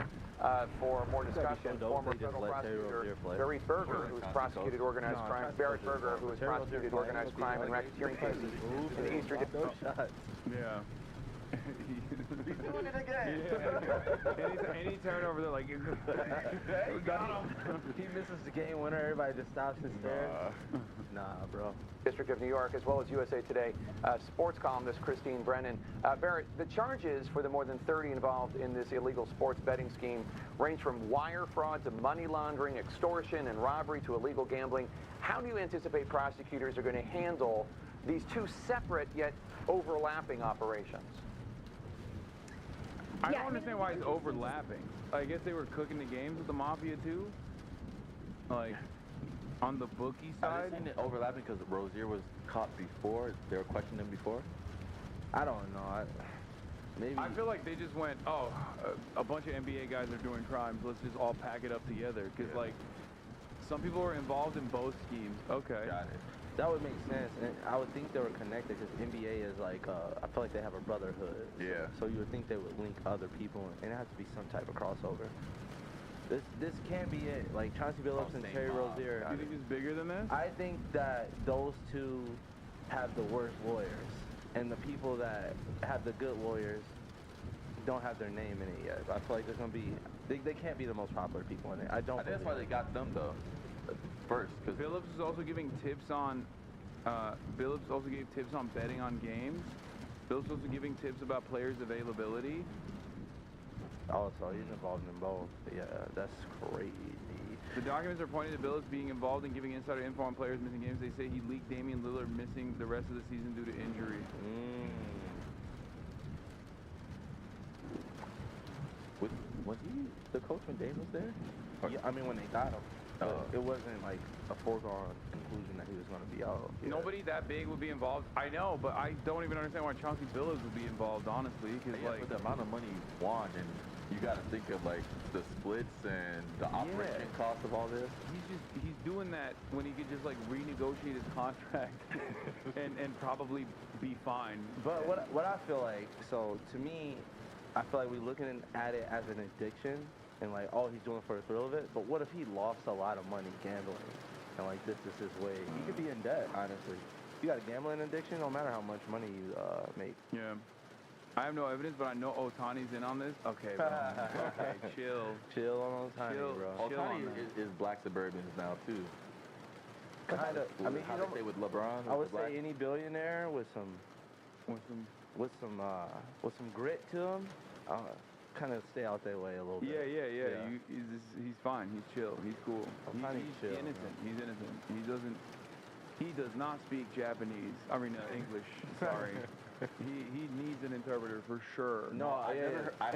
for more discussion, former federal prosecutor Barrett Berger, who was prosecuted organized crime. Barrett Berger, who was prosecuted organized crime and racketeering cases in the Eastern District. Yeah. He's doing it again. Yeah. Any turnover, they're like, he misses the game winner. Everybody just stops and stares. Nah, bro. District of New York, as well as USA Today sports columnist Christine Brennan. Barrett, the charges for the more than 30 involved in this illegal sports betting scheme range from wire fraud to money laundering, extortion, and robbery to illegal gambling. How do you anticipate prosecutors are going to handle these two separate yet overlapping operations? I don't understand why it's overlapping. I guess they were cooking the games with the mafia too. Like on the bookie side. Are they saying it overlapping because Rozier was caught before? They were questioning him before? I don't know. Maybe. I feel like they just went, oh, a bunch of NBA guys are doing crimes. Let's just all pack it up together. Because like some people were involved in both schemes. Okay. Got it. That would make sense, and I would think they were connected because NBA is like, I feel like they have a brotherhood. Yeah. So you would think they would link other people, and it has to be some type of crossover. This can't be it. Like Chauncey Billups and Terry Rozier. Do you think it's bigger than this? I think that those two have the worst lawyers, and the people that have the good lawyers don't have their name in it yet. I feel like there's gonna be, they can't be the most popular people in it. I think that's why they got them though. First, because Billups is also giving tips on. Billups also gave tips on betting on games. Billups also giving tips about players' availability. Oh, so he's involved in both. Yeah, that's crazy. The documents are pointing to Billups being involved in giving insider info on players missing games. They say he leaked Damian Lillard missing the rest of the season due to injury. Was he the coach when Dame was there? Yeah, I mean when they got him. It wasn't like a foregone conclusion that he was going to be out. Yeah. Nobody that big would be involved. I know, but I don't even understand why Chauncey Billups would be involved, honestly. Cause yeah, for the amount of money he won, and you got to think of like the splits and the operation cost of all this. He's doing that when he could just like renegotiate his contract and probably be fine. But what I feel like, so to me, I feel like we're looking at it as an addiction. And like, oh, he's doing it for the thrill of it. But what if he lost a lot of money gambling? And like, this is his way. He could be in debt, honestly. You got a gambling addiction, no matter how much money you make. Yeah. I have no evidence, but I know Otani's in on this. Okay, bro. Okay, chill. Chill on Otani, bro. Otani is black suburbans now, too. Kind of. I mean, how they say with LeBron. I would say any billionaire with some grit to him. Kind of stay out their way a little bit. Yeah. He's fine. He's chill. He's cool. He's chill. Innocent. He's innocent. He does not speak Japanese. I mean English. Sorry. He needs an interpreter for sure. No,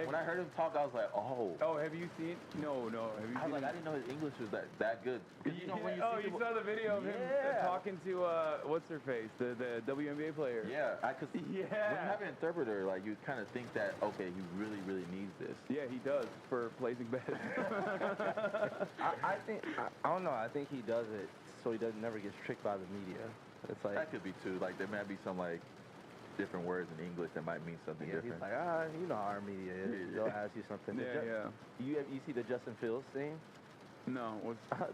when I heard him talk, I was like, oh. Oh, have you seen? No. Have you I was seen? like, I didn't know his English was that good. You know, when you see you saw the video of him talking to what's her face, the WNBA player. Yeah, because when you have an interpreter, like you kind of think that okay, he really needs this. Yeah, he does for placing bets. I don't know. I think he does it so he never gets tricked by the media. It's like that could be too. Like there might be some like different words in English that might mean something different. He's like, you know how our media is. They'll ask you something. You see the Justin Fields thing? No.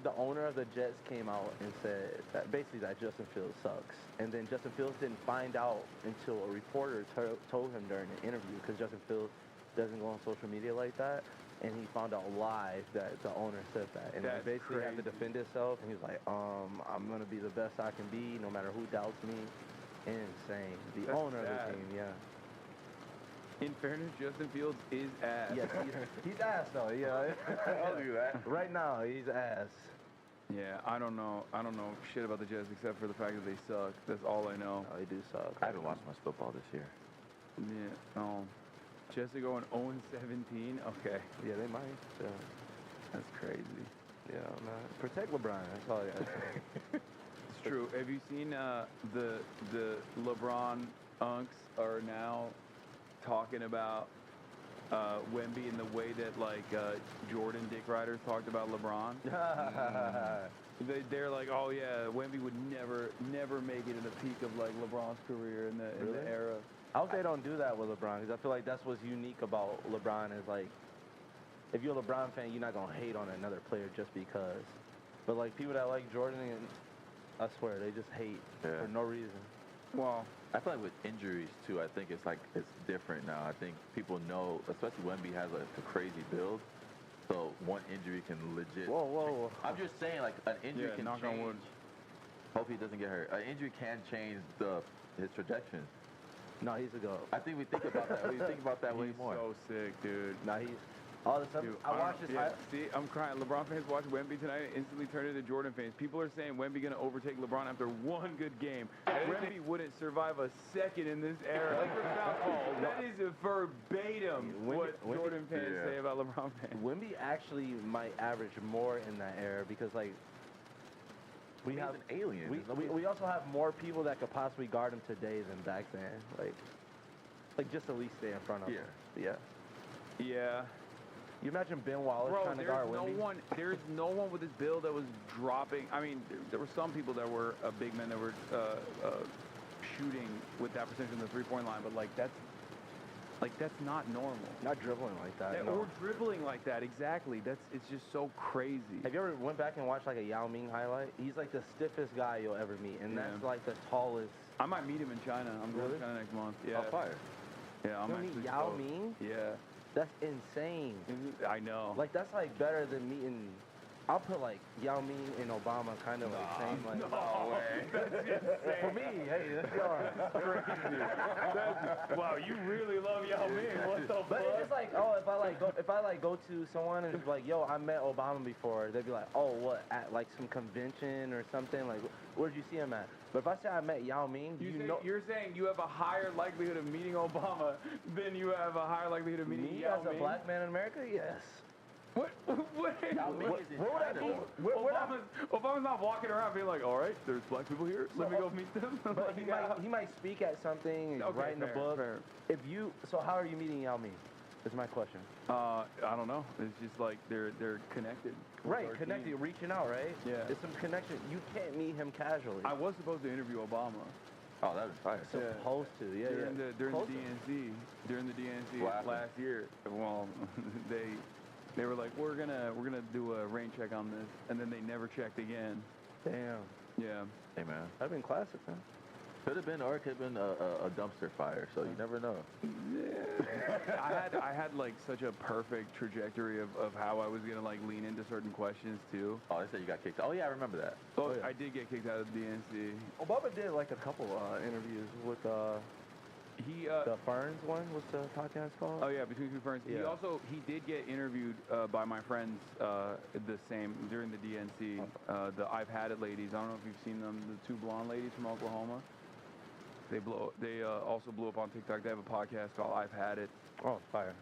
The owner of the Jets came out and said that basically that Justin Fields sucks. And then Justin Fields didn't find out until a reporter told him during an interview, because Justin Fields doesn't go on social media like that. And he found out live that the owner said that. And he basically had to defend himself. And he was like, I'm going to be the best I can be no matter who doubts me. Insane. The owner of the team, In fairness, Justin Fields is ass. Yes, he's ass though. Yeah, I'll do that. Right now, he's ass. Yeah, I don't know shit about the Jets except for the fact that they suck. That's all I know. They do suck. I haven't watched much football this year. Yeah. Oh. Jets are going 0-17. Okay. Yeah, they might. Yeah. That's crazy. Yeah, man. Protect LeBron. That's all I gotta say. It's true. Have you seen the LeBron unks are now talking about Wemby in the way that like Jordan Dick Riders talked about LeBron? They're like, oh yeah, Wemby would never make it in the peak of like LeBron's career in the era. I hope they don't do that with LeBron, because I feel like that's what's unique about LeBron is like, if you're a LeBron fan, you're not gonna hate on another player just because. But like people that like Jordan, I swear they just hate for no reason. Well, I feel like with injuries too, I think it's different now. I think people know, especially Wemby has a crazy build, so one injury can legit. Whoa. I'm just saying, like an injury can knock change. on wood. Hope he doesn't get hurt. An injury can change his trajectory. No, he's a go. I think we think about that. We think about that way more. He's so sick, dude. Nah, he's all the time. I watched this. See, I'm crying. LeBron fans watch Wemby tonight and instantly turn into Jordan fans. People are saying Wemby gonna overtake LeBron after one good game. Wemby wouldn't survive a second in this era. Like that is a verbatim what Jordan fans say about LeBron fans. Wemby actually might average more in that era because like. We have an alien. We also have more people that could possibly guard him today than back then. Like just at least stay in front of him. Yeah. You imagine Ben Wallace trying to guard Wemby? There's no one with his build that was dropping. I mean, there were some people that were big men that were shooting with that percentage in the three-point line, but that's not normal. Not dribbling like that. Or dribbling like that, exactly. It's just so crazy. Have you ever went back and watched like a Yao Ming highlight? He's like the stiffest guy you'll ever meet, and that's like the tallest. I might meet him in China. I'm going to China next month. Yeah. Oh, fire. Yeah, I'm meet Yao Ming? Yeah. That's insane. I know. Like that's like better than meeting. I'll put like Yao Ming and Obama kind of like same like. No way. That's insane. For me, hey, that's crazy. Wow, you really love Yao Ming. What the fuck? But it's just like, oh, if I go to someone and be like, yo, I met Obama before, they'd be like, oh, what, at like some convention or something? Like, where'd you see him at? But if I say I met Yao Ming, you're saying you have a higher likelihood of meeting Obama than you have a higher likelihood of meeting Yao Ming? As a black man in America, yes. What would that mean? Obama's not walking around being like, all right, there's black people here. Let me go meet them. But he might speak at something, write in a book. Fair. So how are you meeting Yao Ming? Is my question. I don't know. It's just like they're connected. Right, connected, reaching out, right? Yeah. There's some connection. You can't meet him casually. I was supposed to interview Obama. Oh, that was fire. Supposed to, During the DNC last year. Well, they were like, we're gonna do a rain check on this, and then they never checked again. Damn. Yeah. Hey man, that'd been classic, man. Could have been, or it could have been a dumpster fire. So you never know. Yeah. I had like such a perfect trajectory of how I was gonna like lean into certain questions too. Oh, they said you got kicked out. Oh yeah, I remember that. Oh yeah. I did get kicked out of the DNC. Obama did like a couple interviews with the Ferns one. What's the podcast called? Oh yeah, Between Two Ferns. Yeah. He did get interviewed by my friends during the DNC. The I've Had It ladies. I don't know if you've seen them. The two blonde ladies from Oklahoma. They also blew up on TikTok. They have a podcast called I've Had It. Oh, fire.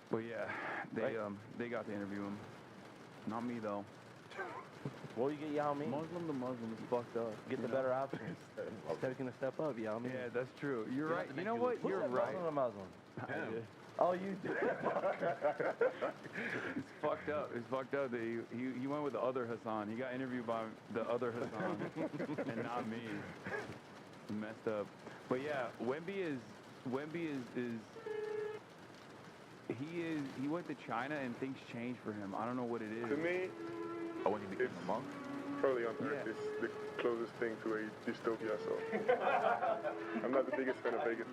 But yeah, they got to interview him. Not me though. What do you get Yao Ming? Muslim to Muslim is fucked up. Get the better options. Taking a step up, Yao Ming. Yeah, that's true. You're right. You know what? You're right. Muslim or Muslim? I did. Oh, you did. It's fucked up. It's fucked up that he went with the other Hasan. He got interviewed by the other Hasan and not me. Messed up. But yeah, Wemby is he went to China and things changed for him. I don't know what it is. To me, when he became a monk? Probably on Earth is the closest thing to a dystopia, so I'm not the biggest fan of Vegas.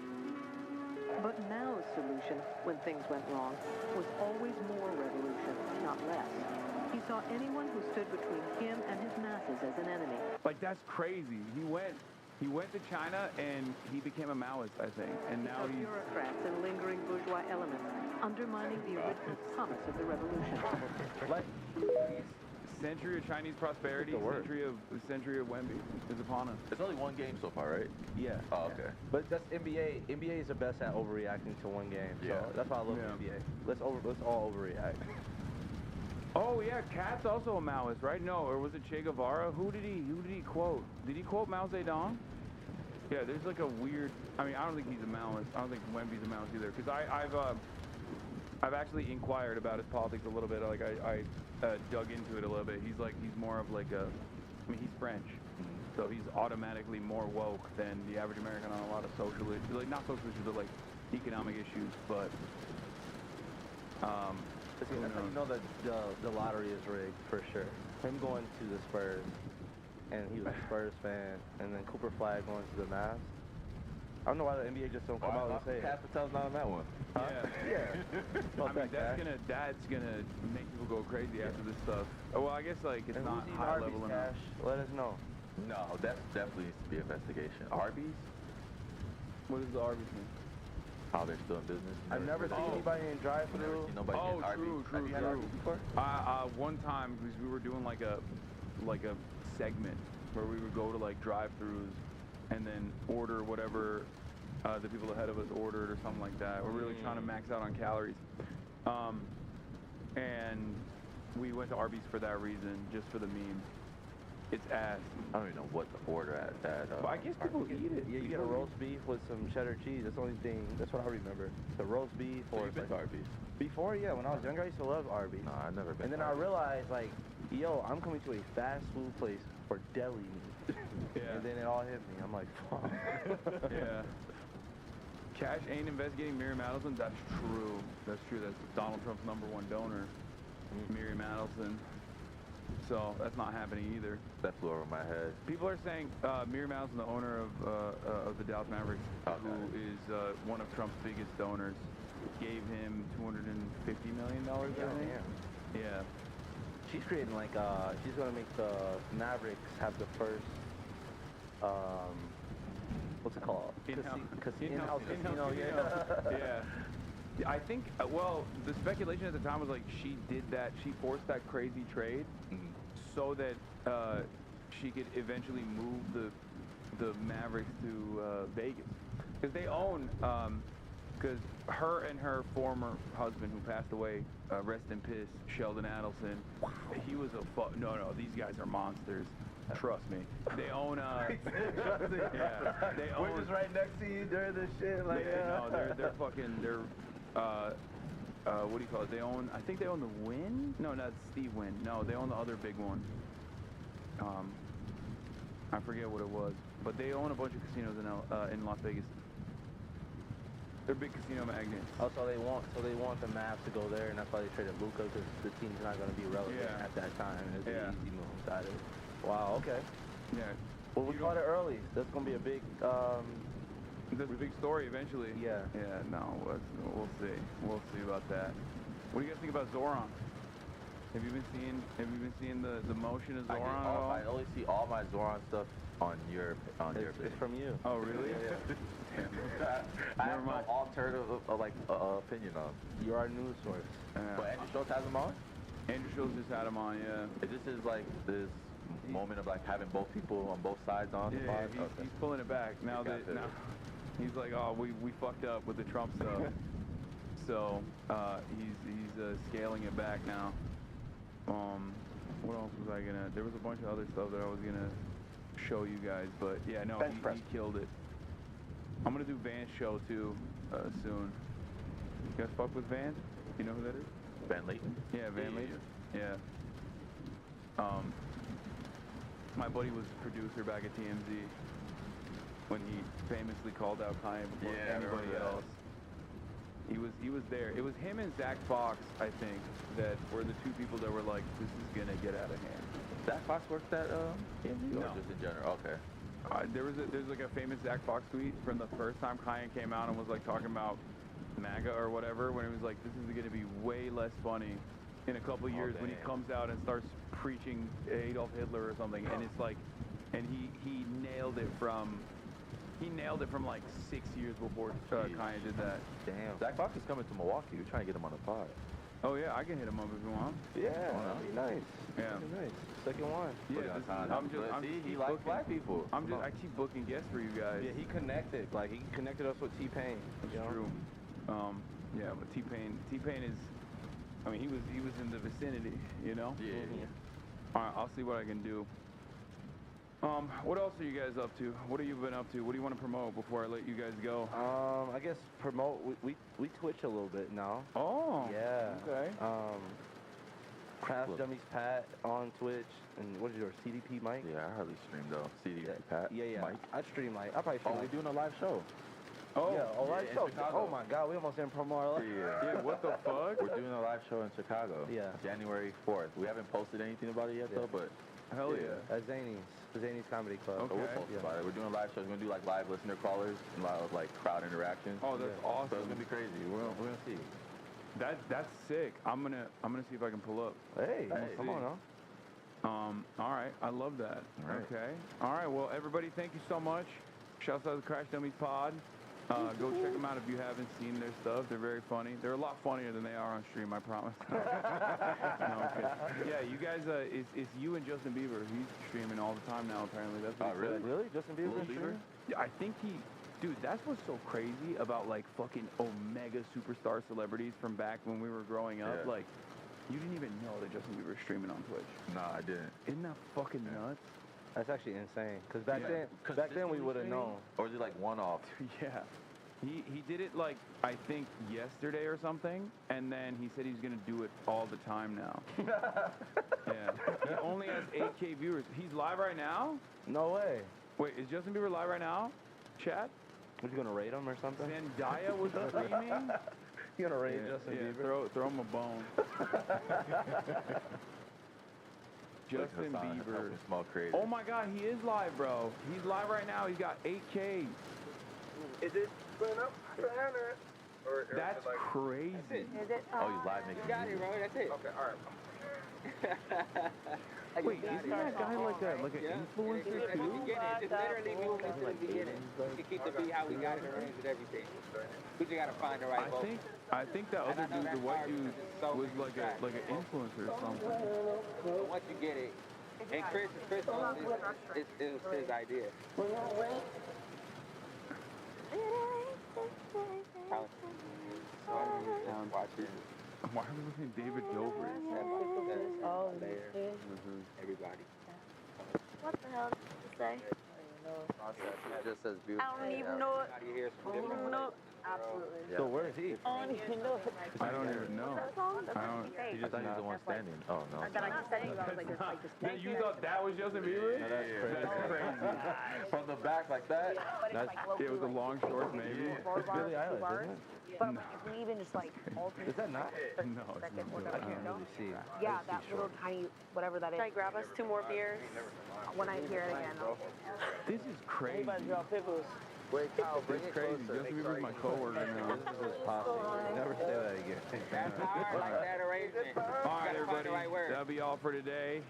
But Mao's solution, when things went wrong, was always more revolution, not less. He saw anyone who stood between him and his masses as an enemy. Like, that's crazy. He went to China and he became a Maoist, I think. And now he's bureaucrats and lingering bourgeois elements, undermining the original promise of the revolution. like century of Chinese prosperity, century of Wemby is upon us. It's only one game so far, right? Yeah. Oh, okay. But that's NBA. NBA is the best at overreacting to one game. So that's why I love NBA. Let's all overreact. Oh yeah, Cat's also a Maoist, right? No, or was it Che Guevara? Who did he quote? Did he quote Mao Zedong? Yeah, there's like a weird. I mean, I don't think he's a Maoist. I don't think Wemby's a Maoist either. Because I've actually inquired about his politics a little bit. Like I dug into it a little bit. He's more of like a. I mean, he's French, so he's automatically more woke than the average American on a lot of social issues. Like not social issues, but like economic issues. But that's how you know that the lottery is rigged for sure. Him going to the Spurs, and he was a Spurs fan, and then Cooper Flag going to the Mavs. I don't know why the NBA just don't come out and say it. Cass Patel's not on that one. Yeah. I mean, that's gonna make people go crazy after this stuff. Oh, well, I guess like it's not high level enough. Let us know. No, that definitely needs to be an investigation. Arby's? What is the Arby's thing? How they're still in business. I've never seen anybody in drive-thru. Oh, true. Have you had Arby's before? One time, because we were doing like a segment where we would go to like drive-thrus and then order whatever the people ahead of us ordered or something like that. We're really trying to max out on calories. And we went to Arby's for that reason, just for the memes. It's ass. I don't even know what to order at that. But I guess people eat it. Yeah, you get a roast beef with some cheddar cheese. That's the only thing. That's what I remember. The roast beef. So you've been to Arby's? Before, yeah. When I was younger, I used to love Arby's. No, I've never been. And then I realized, like, yo, I'm coming to a fast food place for deli meat. Yeah. And then it all hit me. I'm like, fuck. Yeah. Cash ain't investigating Miriam Adelson. That's true. That's true. That's Donald Trump's #1 donor, Miriam Adelson. So that's not happening either. That flew over my head. People are saying Miriam Adelson, the owner of the Dallas Mavericks, who is one of Trump's biggest donors, gave him $250 million. I think. Yeah. She's creating like she's gonna make the Mavericks have the first what's it called? In-house casino. Yeah. I think, well, the speculation at the time was like she did that, she forced that crazy trade so that she could eventually move the Mavericks to Vegas. Because they own, because her and her former husband who passed away, rest in peace, Sheldon Adelson, he was no, these guys are monsters. Trust me. They own they own. We're just right next to you during this shit. Like, no, they're fucking. They're what do you call it? They own. I think they own the Wynn. No, not Steve Wynn. No, they own the other big one. I forget what it was, but they own a bunch of casinos in Las Vegas. They're big casino magnets. Oh, so they want the Mavs to go there, and that's why they traded Luka, because the team's not going to be relevant at that time. It's an easy move. Got it. Wow. Okay. Yeah. Well, we caught it early. That's going to be a big. That's a big story eventually. Yeah. Yeah. No, we'll see. We'll see about that. What do you guys think about ZOHRAN? Have you been seeing the motion of ZOHRAN at all? I only see all my ZOHRAN stuff on your page. It's from you. Oh, really? Yeah. I have no alternative opinion on. You're our news source. But Andrew Schultz has him on? Andrew Schultz just had him on, yeah. This is like this moment of like having both people on both sides on the pod? He's pulling it back now that he's like, oh, we fucked up with the Trump stuff. So he's scaling it back now. What else was I gonna? There was a bunch of other stuff that I was gonna show you guys, but yeah, no, he killed it. I'm gonna do Van's show too soon. You guys fuck with Van? You know who that is? Van Layton. Yeah, Van Layton. Yeah. My buddy was a producer back at TMZ when he famously called out Kanye before anybody else. He was there. It was him and Zach Fox, I think, that were the two people that were like, this is gonna get out of hand. Zach Fox worked at TMZ or just in general? Okay. There's like a famous Zach Fox tweet from the first time Kanye came out and was like talking about MAGA or whatever, when it was like, this is gonna be way less funny in a couple years when he comes out and starts preaching Adolf Hitler or something, and it's like, and he nailed it from like 6 years before Kanye did that. Damn. Zach Fox is coming to Milwaukee. We're trying to get him on the pod. Oh yeah, I can hit him up if you want. Yeah, that'd be nice. Yeah. That'd be nice. Second one. Yeah, he likes black people. I keep booking guests for you guys. Yeah, he connected us with T-Pain. That's true. Yeah, but T-Pain is, I mean, he was in the vicinity, you know? Yeah. All right, I'll see what I can do. What else are you guys up to? What have you been up to? What do you want to promote before I let you guys go? I guess promote, we Twitch a little bit now. Oh. Yeah. Okay. CRASHDUMMIES Pat on Twitch, and what is yours, CDP Mike? Yeah, I hardly stream though. CDP Pat. Yeah. Mike. I'd stream like, I'll probably stream. Oh, we're doing a live show. Oh, yeah, live show. Oh my God, we almost didn't promo our live. Yeah, what the fuck? We're doing a live show in Chicago. Yeah. January 4th. We haven't posted anything about it yet though, but hell yeah. At Zany's Comedy Club. So we'll post about it. We're doing a live show. We're gonna do like live listener callers and a lot of like crowd interaction. Oh, that's awesome. So it's gonna be crazy. We're gonna see. That's sick. I'm gonna see if I can pull up. Hey, come on, all right, I love that. All right. Okay. All right, well, everybody, thank you so much. Shouts out to Crash Dummies Pod. Go check them out if you haven't seen their stuff. They're very funny. They're a lot funnier than they are on stream, I promise. No, okay. Yeah, you guys, it's you and Justin Bieber. He's streaming all the time now, apparently. That's what he said. Really? Justin Bieber? Yeah, I think dude, that's what's so crazy about, like, fucking Omega superstar celebrities from back when we were growing up. Yeah. Like, you didn't even know that Justin Bieber was streaming on Twitch. Nah, I didn't. Isn't that fucking nuts? That's actually insane. Because back then we would have known. Or is it like one-off? Yeah. He did it, like, I think yesterday or something, and then he said he's going to do it all the time now. Yeah. He only has 8K viewers. He's live right now? No way. Wait, is Justin Bieber live right now? Chat? Was you going to rate him or something? Zendaya was streaming? You going to rate Justin Bieber? Throw him a bone. Justin Bieber. Oh my God, he is live, bro. He's live right now. He's got 8K. Is it going up to 100? That's crazy. Is it? Oh, he's live making You got it, bro. That's it. Okay, all right. Wait, isn't that guy like an influencer too? It's literally we went to the beginning. We can keep the beat how we got it arranged with everything. We just gotta find the right vote. I think that other dude, the white dude, was like an influencer or something. Once you get it, and Chris owns it was his idea. Why are we listening to David Dobrik? Oh, everybody. What the hell did you say? It just says beautiful. I don't even know it. Absolutely. Yeah. So where is he? I don't even know it. I don't even know. That song? That's I don't. He just he's the one standing. Oh no. And then I just said it, I was like, it's like this. You thought that was Justin Bieber? No, that's crazy. That's crazy. From the back like that? It was a long short, maybe. It's Billie Eilish, isn't it? But if we even just like alter Is that not? No, it's not. I can't really see. Yeah, that little tiny, whatever that is. Can I grab us 2 more beers? When I hear it again. This is crazy. Wait, Kyle, bring it Crazy. closer. Justin Bieber's my coworker now. This is possible. Never say that again. I like that arrangement. All right, everybody. That'll be all for today.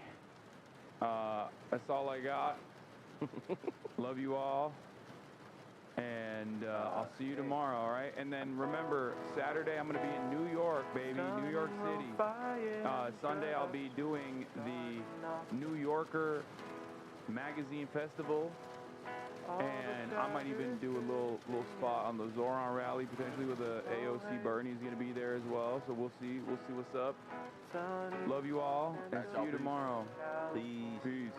That's all I got. Love you all. And I'll see you tomorrow, all right? And then remember, Saturday I'm going to be in New York, baby, New York City. Sunday I'll be doing the New Yorker Magazine Festival. And I might even do a little spot on the ZOHRAN rally, potentially with a AOC Bernie's going to be there as well. So we'll see what's up. Love you all, and see you tomorrow. Peace.